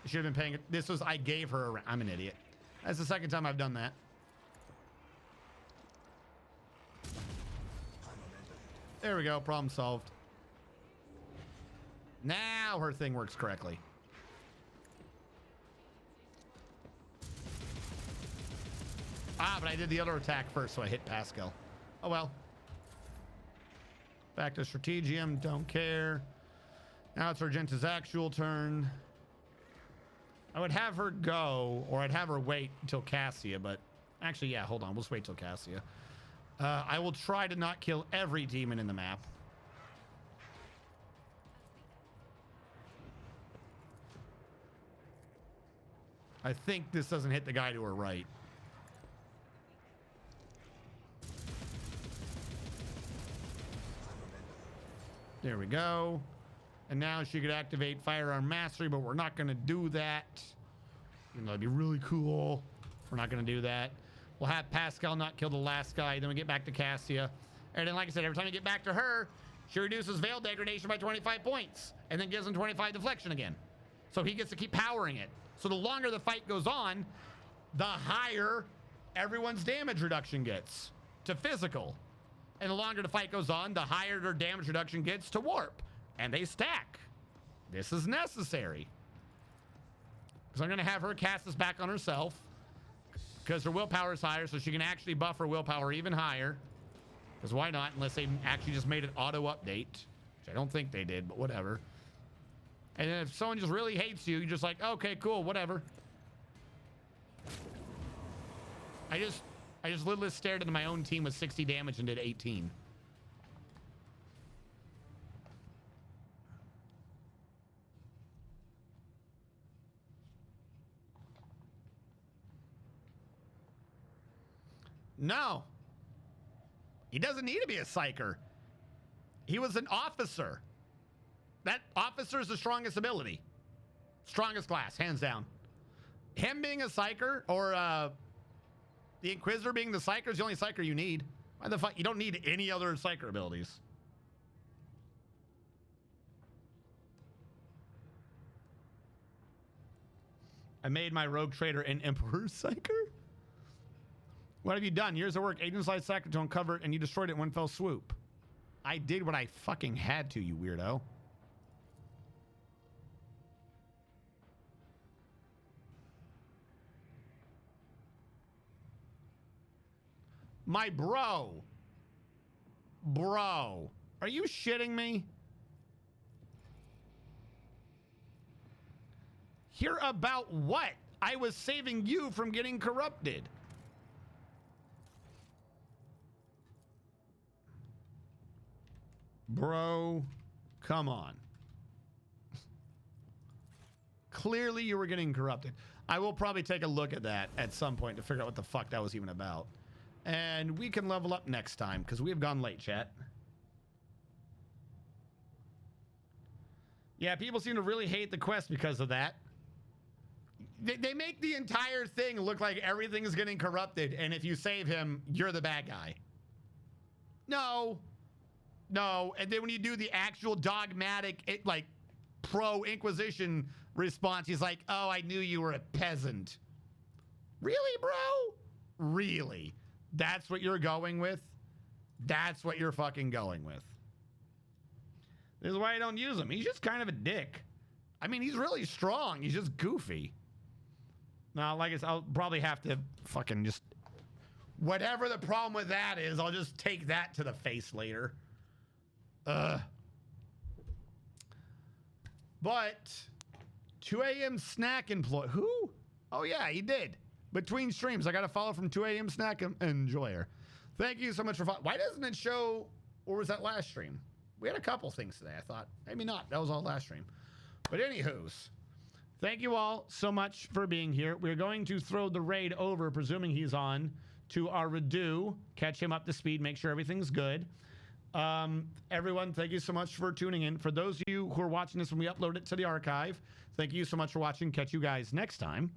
should have been paying it. This was, I gave her I'm an idiot. That's the second time I've done that. There we go, problem solved. Now her thing works correctly. But I did the other attack first, so I hit Pascal. Oh well. Back to Strategium, don't care. Now it's Argenta's actual turn. I would have her go, or I'd have her wait until Cassia, but actually, yeah, hold on. We'll just wait till Cassia. I will try to not kill every demon in the map. I think this doesn't hit the guy to her right. There we go. And now she could activate Firearm Mastery, but we're not going to do that. Even though it'd be really cool. We're not going to do that. We'll have Pascal not kill the last guy. Then we get back to Cassia. And then, like I said, every time you get back to her, she reduces Veil Degradation by 25 points. And then gives him 25 deflection again. So he gets to keep powering it. So the longer the fight goes on, the higher everyone's damage reduction gets to physical. And the longer the fight goes on, the higher their damage reduction gets to warp. And they stack. This is necessary. Because I'm going to have her cast this back on herself. Because her willpower is higher, so she can actually buff her willpower even higher. Because why not? Unless they actually just made an auto-update. Which I don't think they did, but whatever. And then if someone just really hates you, you're just like, okay, cool, whatever. I just literally stared into my own team with 60 damage and did 18. No. He doesn't need to be a psyker. He was an officer. That officer is the strongest ability. Strongest class, hands down. Him being a psyker, or the Inquisitor being the psyker is the only psyker you need. Why the fuck? You don't need any other psyker abilities. I made my rogue trader an Emperor psyker? What have you done? Years of work, Agent Slide Psyker to uncover it, and you destroyed it in one fell swoop. I did what I fucking had to, you weirdo. My bro. Bro. Are you shitting me? Hear about what? I was saving you from getting corrupted. Bro, come on. Clearly you were getting corrupted. I will probably take a look at that at some point to figure out what the fuck that was even about. And we can level up next time because we have gone late, chat. Yeah, people seem to really hate the quest because of that. They make the entire thing look like everything is getting corrupted, and if you save him, you're the bad guy. No. No. And then when you do the actual dogmatic, like, pro-Inquisition response, he's like, oh, I knew you were a peasant. Really, bro? Really? That's what you're going with? That's what you're fucking going with. This is why I don't use him. He's just kind of a dick. I mean, he's really strong. He's just goofy. Now, like I said, I'll probably have to fucking just... Whatever the problem with that is, I'll just take that to the face later. But 2 a.m. snack employee. Who? Oh, yeah, he did. Between streams, I got a follow from 2 a.m. snack enjoyer. Thank you so much for following. Why doesn't it show... Or was that last stream? We had a couple things today, I thought. Maybe not. That was all last stream. But anywho's, thank you all so much for being here. We're going to throw the raid over, presuming he's on, to our Redo. Catch him up to speed. Make sure everything's good. Everyone, thank you so much for tuning in. For those of you who are watching this when we upload it to the archive, thank you so much for watching. Catch you guys next time.